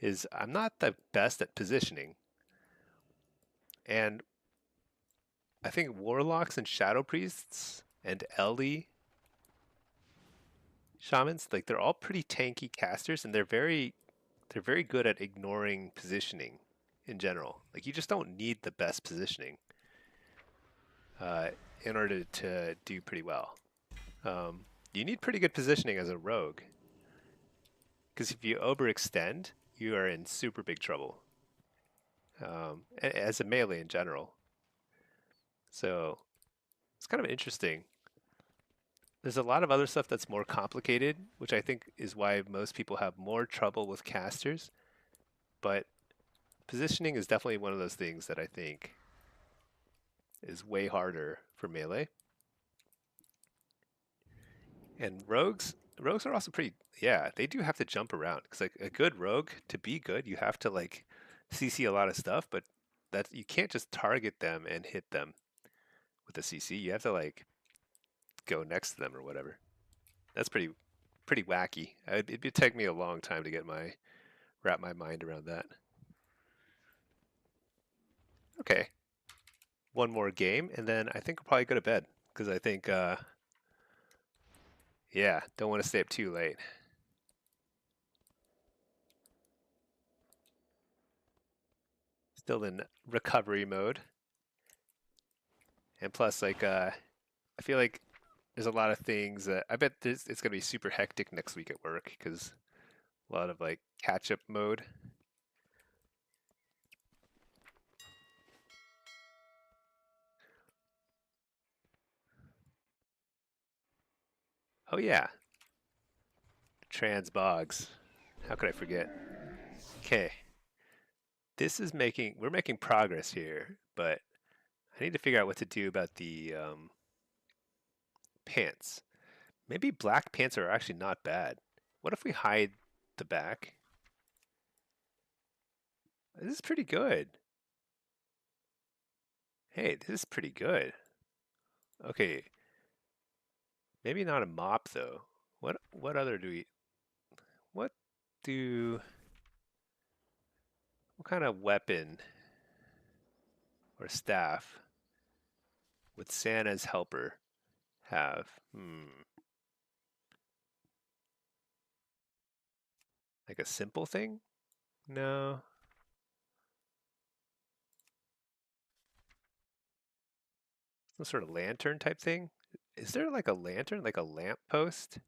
is I'm not the best at positioning. And I think warlocks and shadow priests and Ellie shamans, like they're all pretty tanky casters and they're very good at ignoring positioning in general. Like you just don't need the best positioning uh, in order to do pretty well. You need pretty good positioning as a rogue. Because if you overextend, you are in super big trouble. As a melee in general. So it's kind of interesting. There's a lot of other stuff that's more complicated, which I think is why most people have more trouble with casters. But positioning is definitely one of those things that I think is way harder for melee. And rogues are also pretty, yeah, they do have to jump around. Because like a good rogue, to be good, you have to like CC a lot of stuff, but that you can't just target them and hit them with a CC. You have to like go next to them or whatever. That's pretty wacky. It'd take me a long time to wrap my mind around that. Okay, one more game, and then I think I'll probably go to bed because I think, yeah, don't want to stay up too late. Still in recovery mode, and plus, like, I feel like there's a lot of things that I bet it's gonna be super hectic next week at work because a lot of like catch-up mode. Oh yeah, trans bogs. How could I forget? Okay, we're making progress here, but I need to figure out what to do about the pants. Maybe black pants are actually not bad. What if we hide the back? This is pretty good. Hey, this is pretty good. Okay, maybe not a mop though. What other do we what do what kind of weapon or staff would Santa's helper have? Like a simple thing? No. Some sort of lantern type thing? Is there like a lantern, like a lamp post?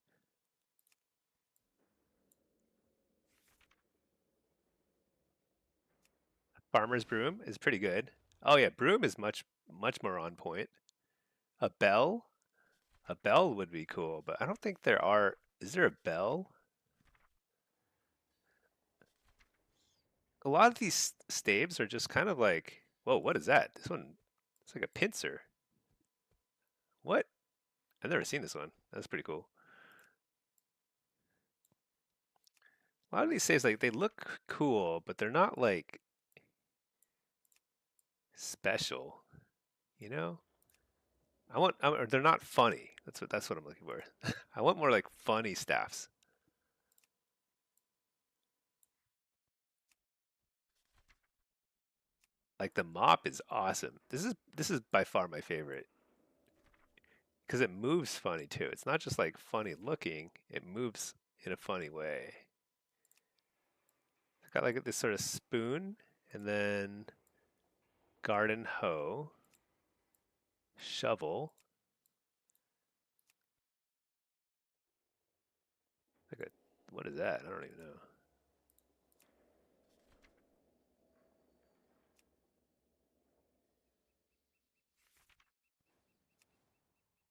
Farmer's broom is pretty good. Oh yeah, broom is much more on point. A bell? A bell would be cool, but I don't think there are. Is there a bell? A lot of these staves are just kind of like, whoa, what is that? This one, it's like a pincer. What? I've never seen this one. That's pretty cool. A lot of these staves, like, they look cool, but they're not like special, you know? Or they're not funny. That's what I'm looking for. I want more like funny staffs. Like the mop is awesome. This is by far my favorite because it moves funny too. It's not just like funny looking, it moves in a funny way. It's got like this sort of spoon and then garden hoe, shovel, like what is that? I don't even know.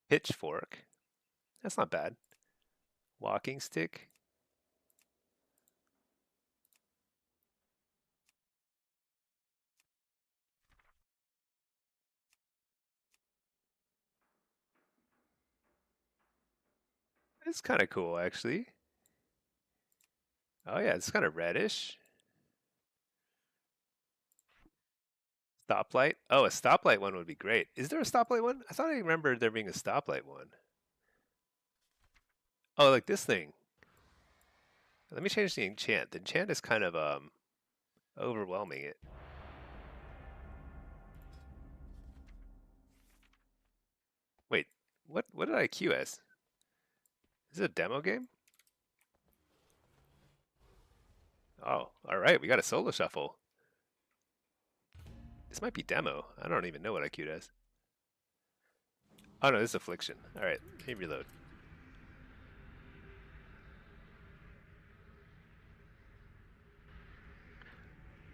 Pitchfork. That's not bad. Walking stick. It's kind of cool, actually. Oh yeah, it's kind of reddish. Stoplight. Oh, a stoplight one would be great. Is there a stoplight one? I thought I remembered there being a stoplight one. Oh, like this thing. Let me change the enchant. The enchant is kind of overwhelming it. Wait, what did I queue as? Is it a demo game? Oh, all right, we got a solo shuffle. This might be demo. I don't even know what I queued as. Oh no, this is affliction. All right, let me reload.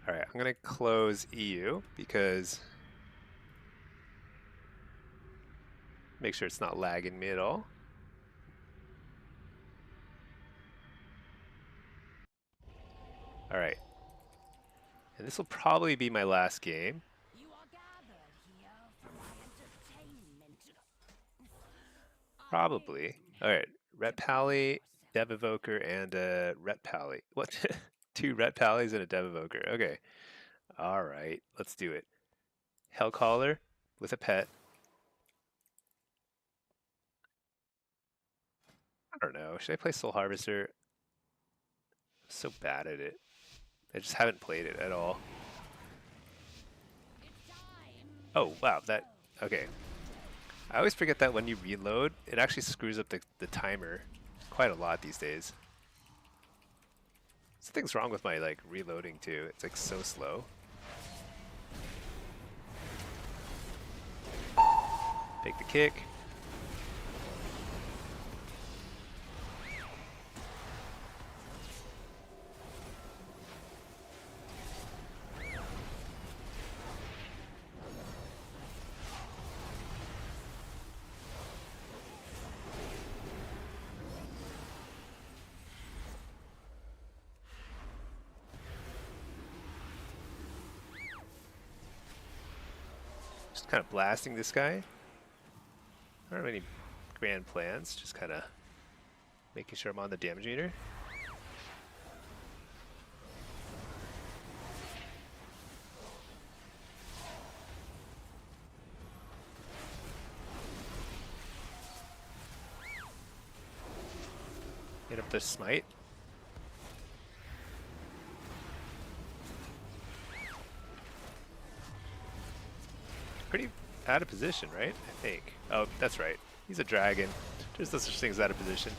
All right, I'm gonna close EU because make sure it's not lagging me at all. All right, and this will probably be my last game. You are gathered here for my entertainment. Probably. All right, Ret Pally, Dev Evoker, and a Ret Pally. What? 2 Ret Pallies and a Dev Evoker. Okay. All right, let's do it. Hellcaller with a pet. I don't know. Should I play Soul Harvester? I'm so bad at it. I just haven't played it at all. Oh, wow. Okay. I always forget that when you reload, it actually screws up the timer quite a lot these days. Something's wrong with my like reloading too. It's like so slow. Take the kick. Just kind of blasting this guy. I don't have any grand plans, just kind of making sure I'm on the damage meter. Hit up the smite. Pretty out of position, right? I think. Oh, that's right. He's a dragon. There's no such thing as out of position.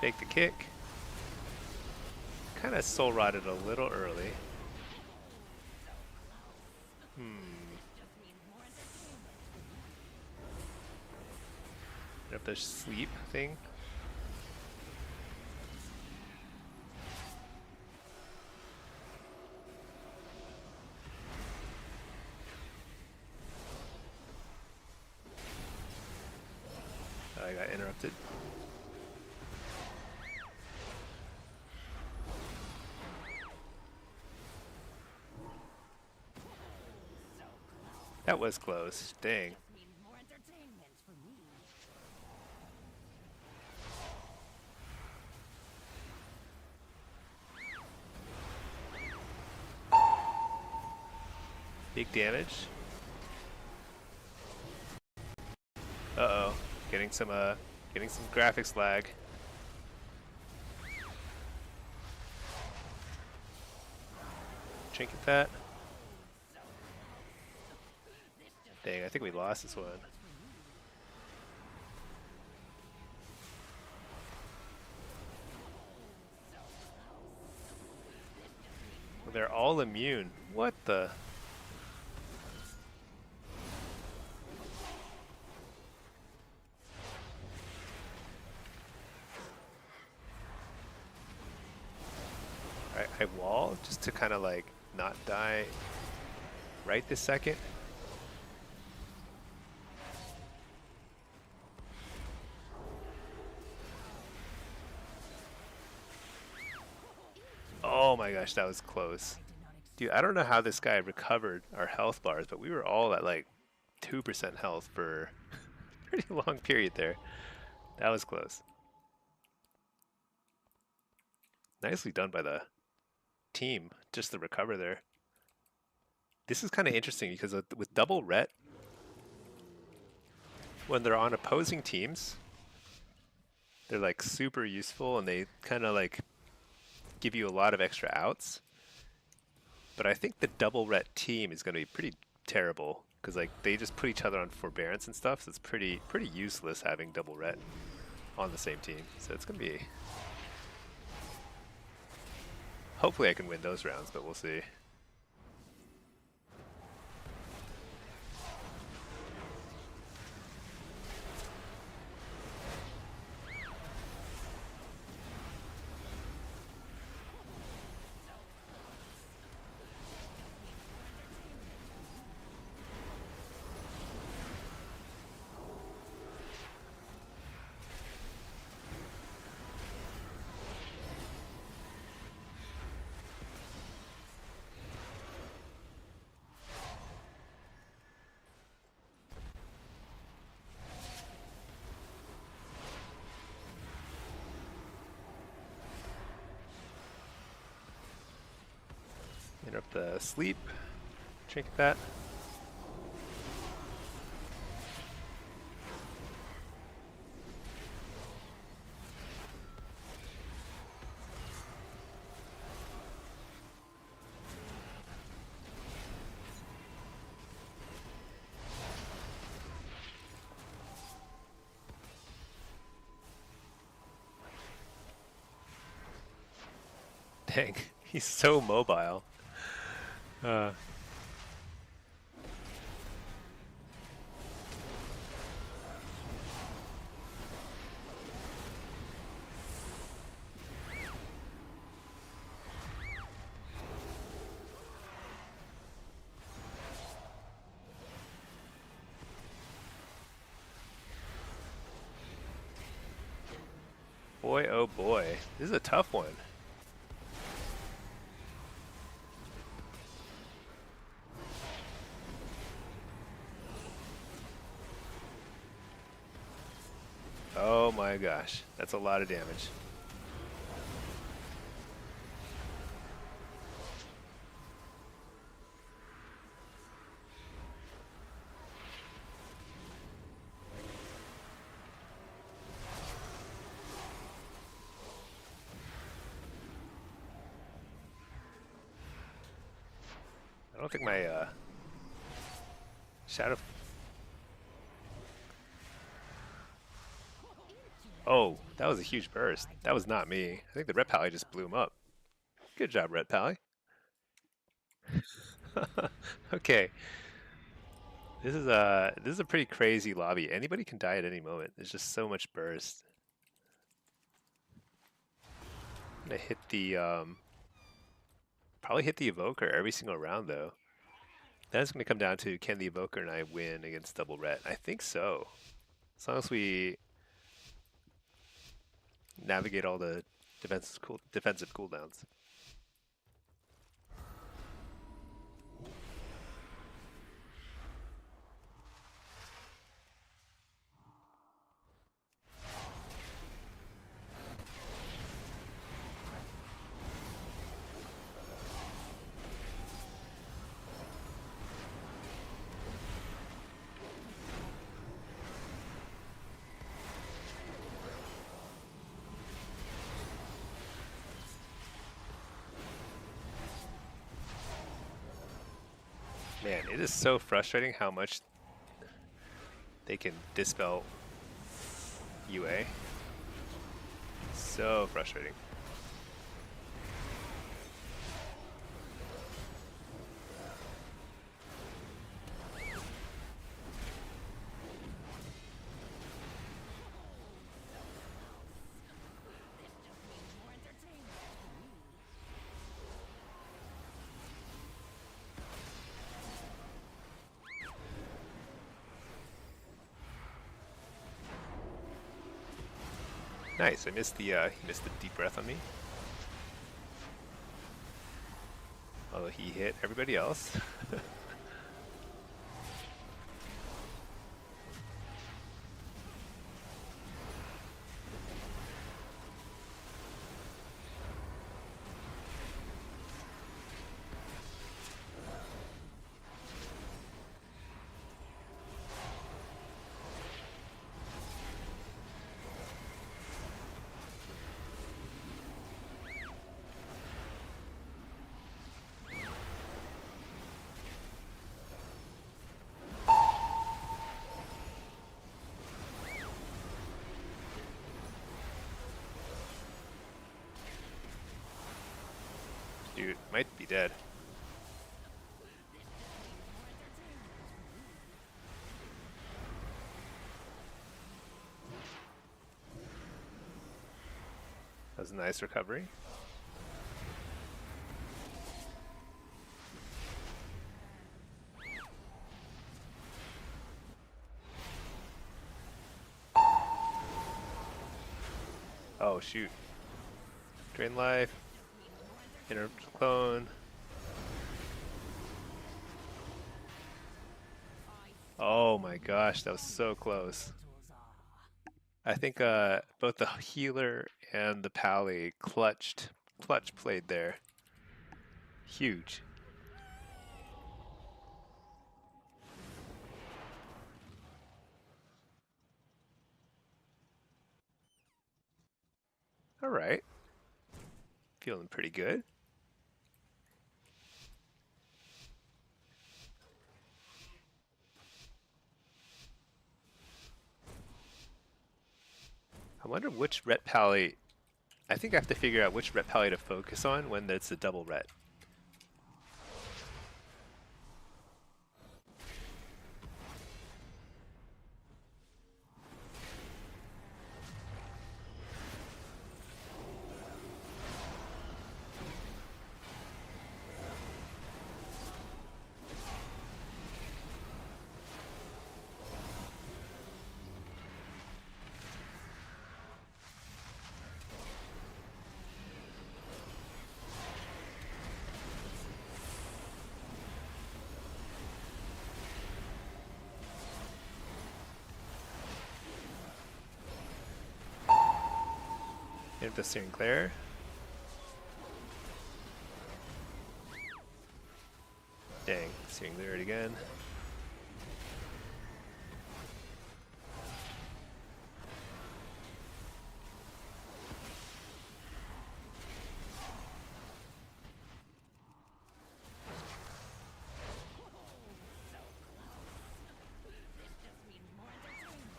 Take the kick. Kind of soul rotted a little early. Hit up the sleep thing. I got interrupted. That was close. Dang. More entertainment for me. Big damage. Uh-oh. Getting some graphics lag. Trinket that. Dang, I think we lost this one. Well, they're all immune. What the? I wall just to kind of like not die right this second. Oh my gosh, that was close. Dude, I don't know how this guy recovered our health bars, but we were all at like 2% health for a pretty long period there. That was close. Nicely done by the team, just the recover there. This is kind of interesting because with double ret, when they're on opposing teams, they're like super useful and they kind of like give you a lot of extra outs. But I think the double ret team is going to be pretty terrible because like they just put each other on forbearance and stuff, so it's pretty useless having double ret on the same team. So it's going to be... Hopefully I can win those rounds, but we'll see. Interrupt the sleep. Trinket that. Dang, he's so mobile. Boy, oh boy, this is a tough one. Oh my gosh, that's a lot of damage. I don't think my shadow... Oh, that was a huge burst. That was not me. I think the Ret Pally just blew him up. Good job, Ret Pally. Okay. This is a pretty crazy lobby. Anybody can die at any moment. There's just so much burst. I'm gonna hit the probably hit the Evoker every single round though. Then it's gonna come down to can the Evoker and I win against double ret? I think so. As long as we navigate all the defensive cooldowns. Man, it is so frustrating how much they can dispel UA. So frustrating. Nice. I missed the he missed the deep breath on me. Although he hit everybody else. shoot, might be dead. That was a nice recovery. Oh shoot. Drain life. Interrupt clone. Oh my gosh, that was so close. I think both the healer and the pally clutch played there. Huge. All right. Feeling pretty good. I wonder which ret pally. I think I have to figure out which ret pally to focus on when it's a double ret. Hit the Searing Glare. Dang, Searing Glare it again.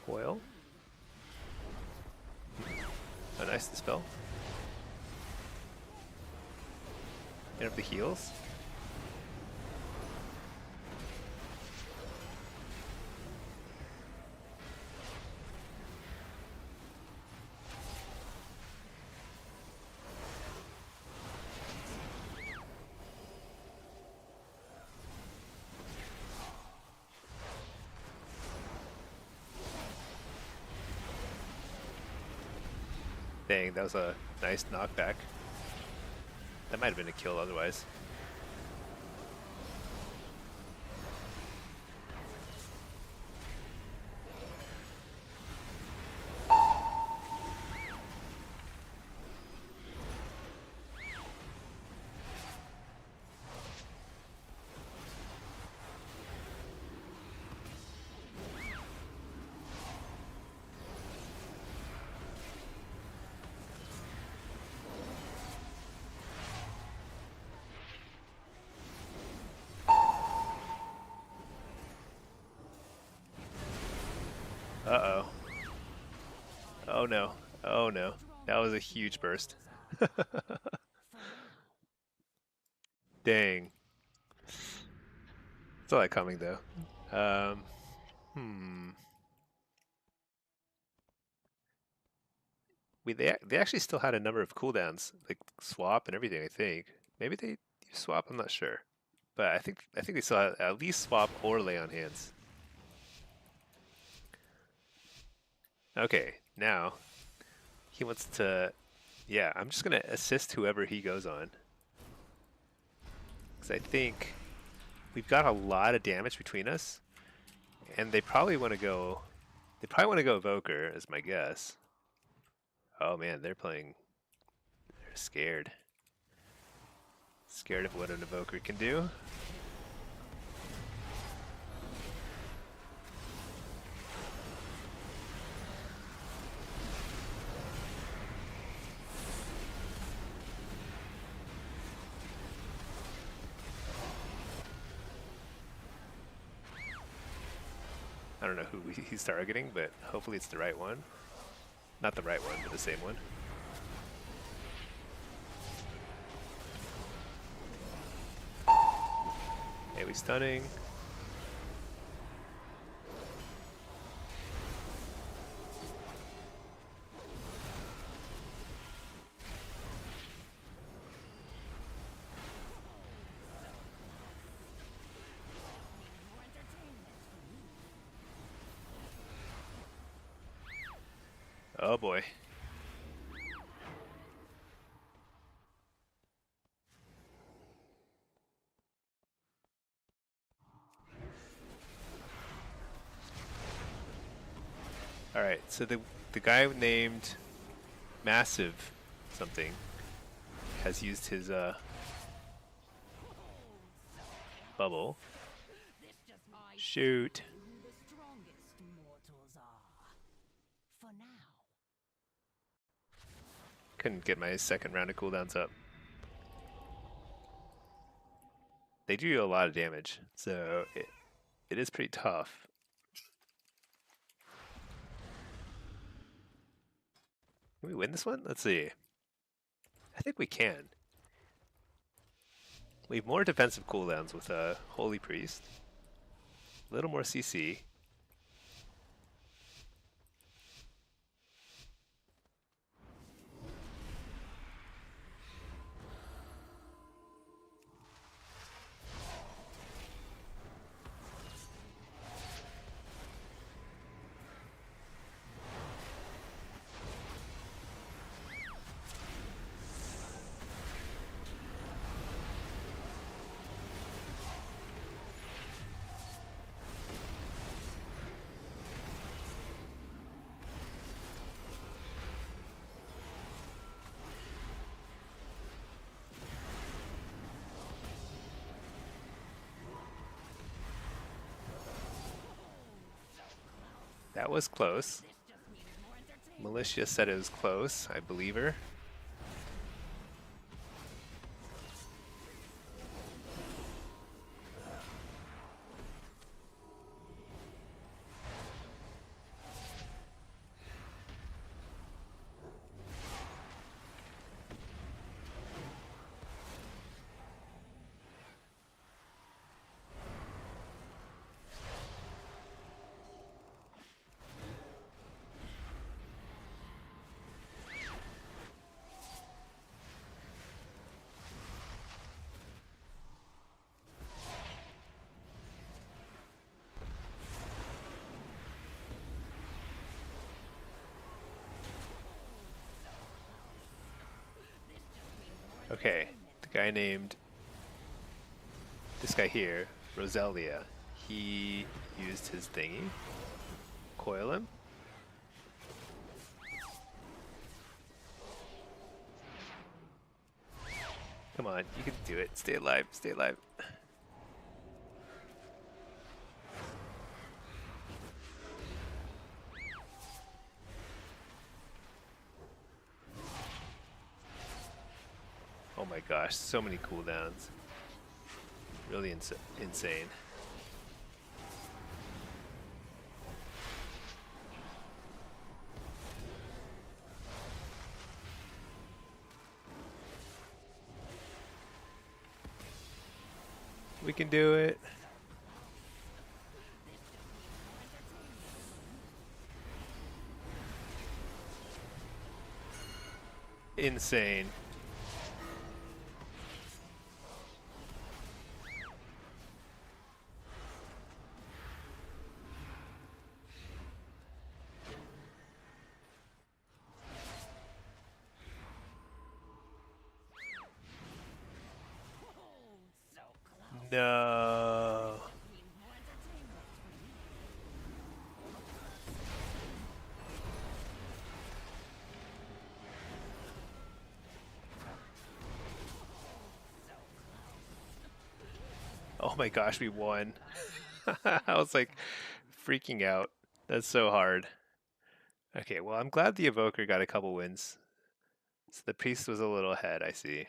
Foil. Oh, nice dispel. Hit up the heals. Dang, that was a nice knockback. That might have been a kill otherwise. Uh-oh. Oh no. Oh no. That was a huge burst. Dang. Saw that coming though. Hmm. They actually still had a number of cooldowns, like swap and everything, I think. Maybe they swap, I'm not sure. But I think they still had at least swap or lay on hands. Okay, now he wants to, yeah, I'm just gonna assist whoever he goes on. Because I think we've got a lot of damage between us, and they probably want to go Evoker, is my guess. Oh man, they're scared. Scared of what an Evoker can do. I don't know who he's targeting, but hopefully it's the right one. Not the right one, but the same one. stunning. Oh boy. All right, so the guy named Massive something has used his bubble. Shoot. Who the strongest mortals are. For now. Couldn't get my second round of cooldowns up. They do a lot of damage, so it is pretty tough. Can we win this one? Let's see. I think we can. We have more defensive cooldowns with a Holy Priest. A little more CC. That was close. Militia said it was close. I believe her. Okay, the guy named, this guy here, Roselia, he used his thingy. Coil him. Come on, you can do it. Stay alive, stay alive. Oh my gosh, so many cooldowns. Really insane. We can do it. Insane. No. Oh my gosh, we won. I was like freaking out. That's so hard. Okay, well, I'm glad the Evoker got a couple wins. So the Priest was a little ahead, I see.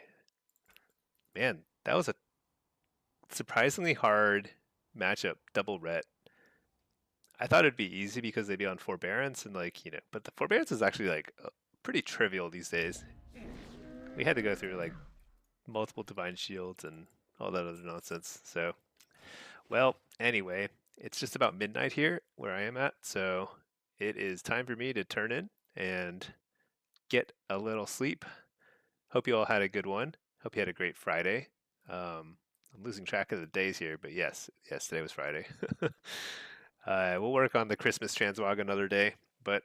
Man, that was a surprisingly hard matchup, double ret. I thought it'd be easy because they'd be on Forbearance and like, you know, but the Forbearance is actually like pretty trivial these days. We had to go through like multiple Divine Shields and all that other nonsense, so Well, anyway, it's just about midnight here where I am at, so it is time for me to turn in and get a little sleep. Hope you all had a good one. Hope you had a great Friday. I'm losing track of the days here, but yes, today was Friday. We'll work on the Christmas transwog another day, but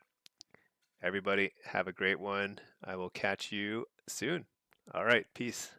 everybody have a great one. I will catch you soon. All right, peace.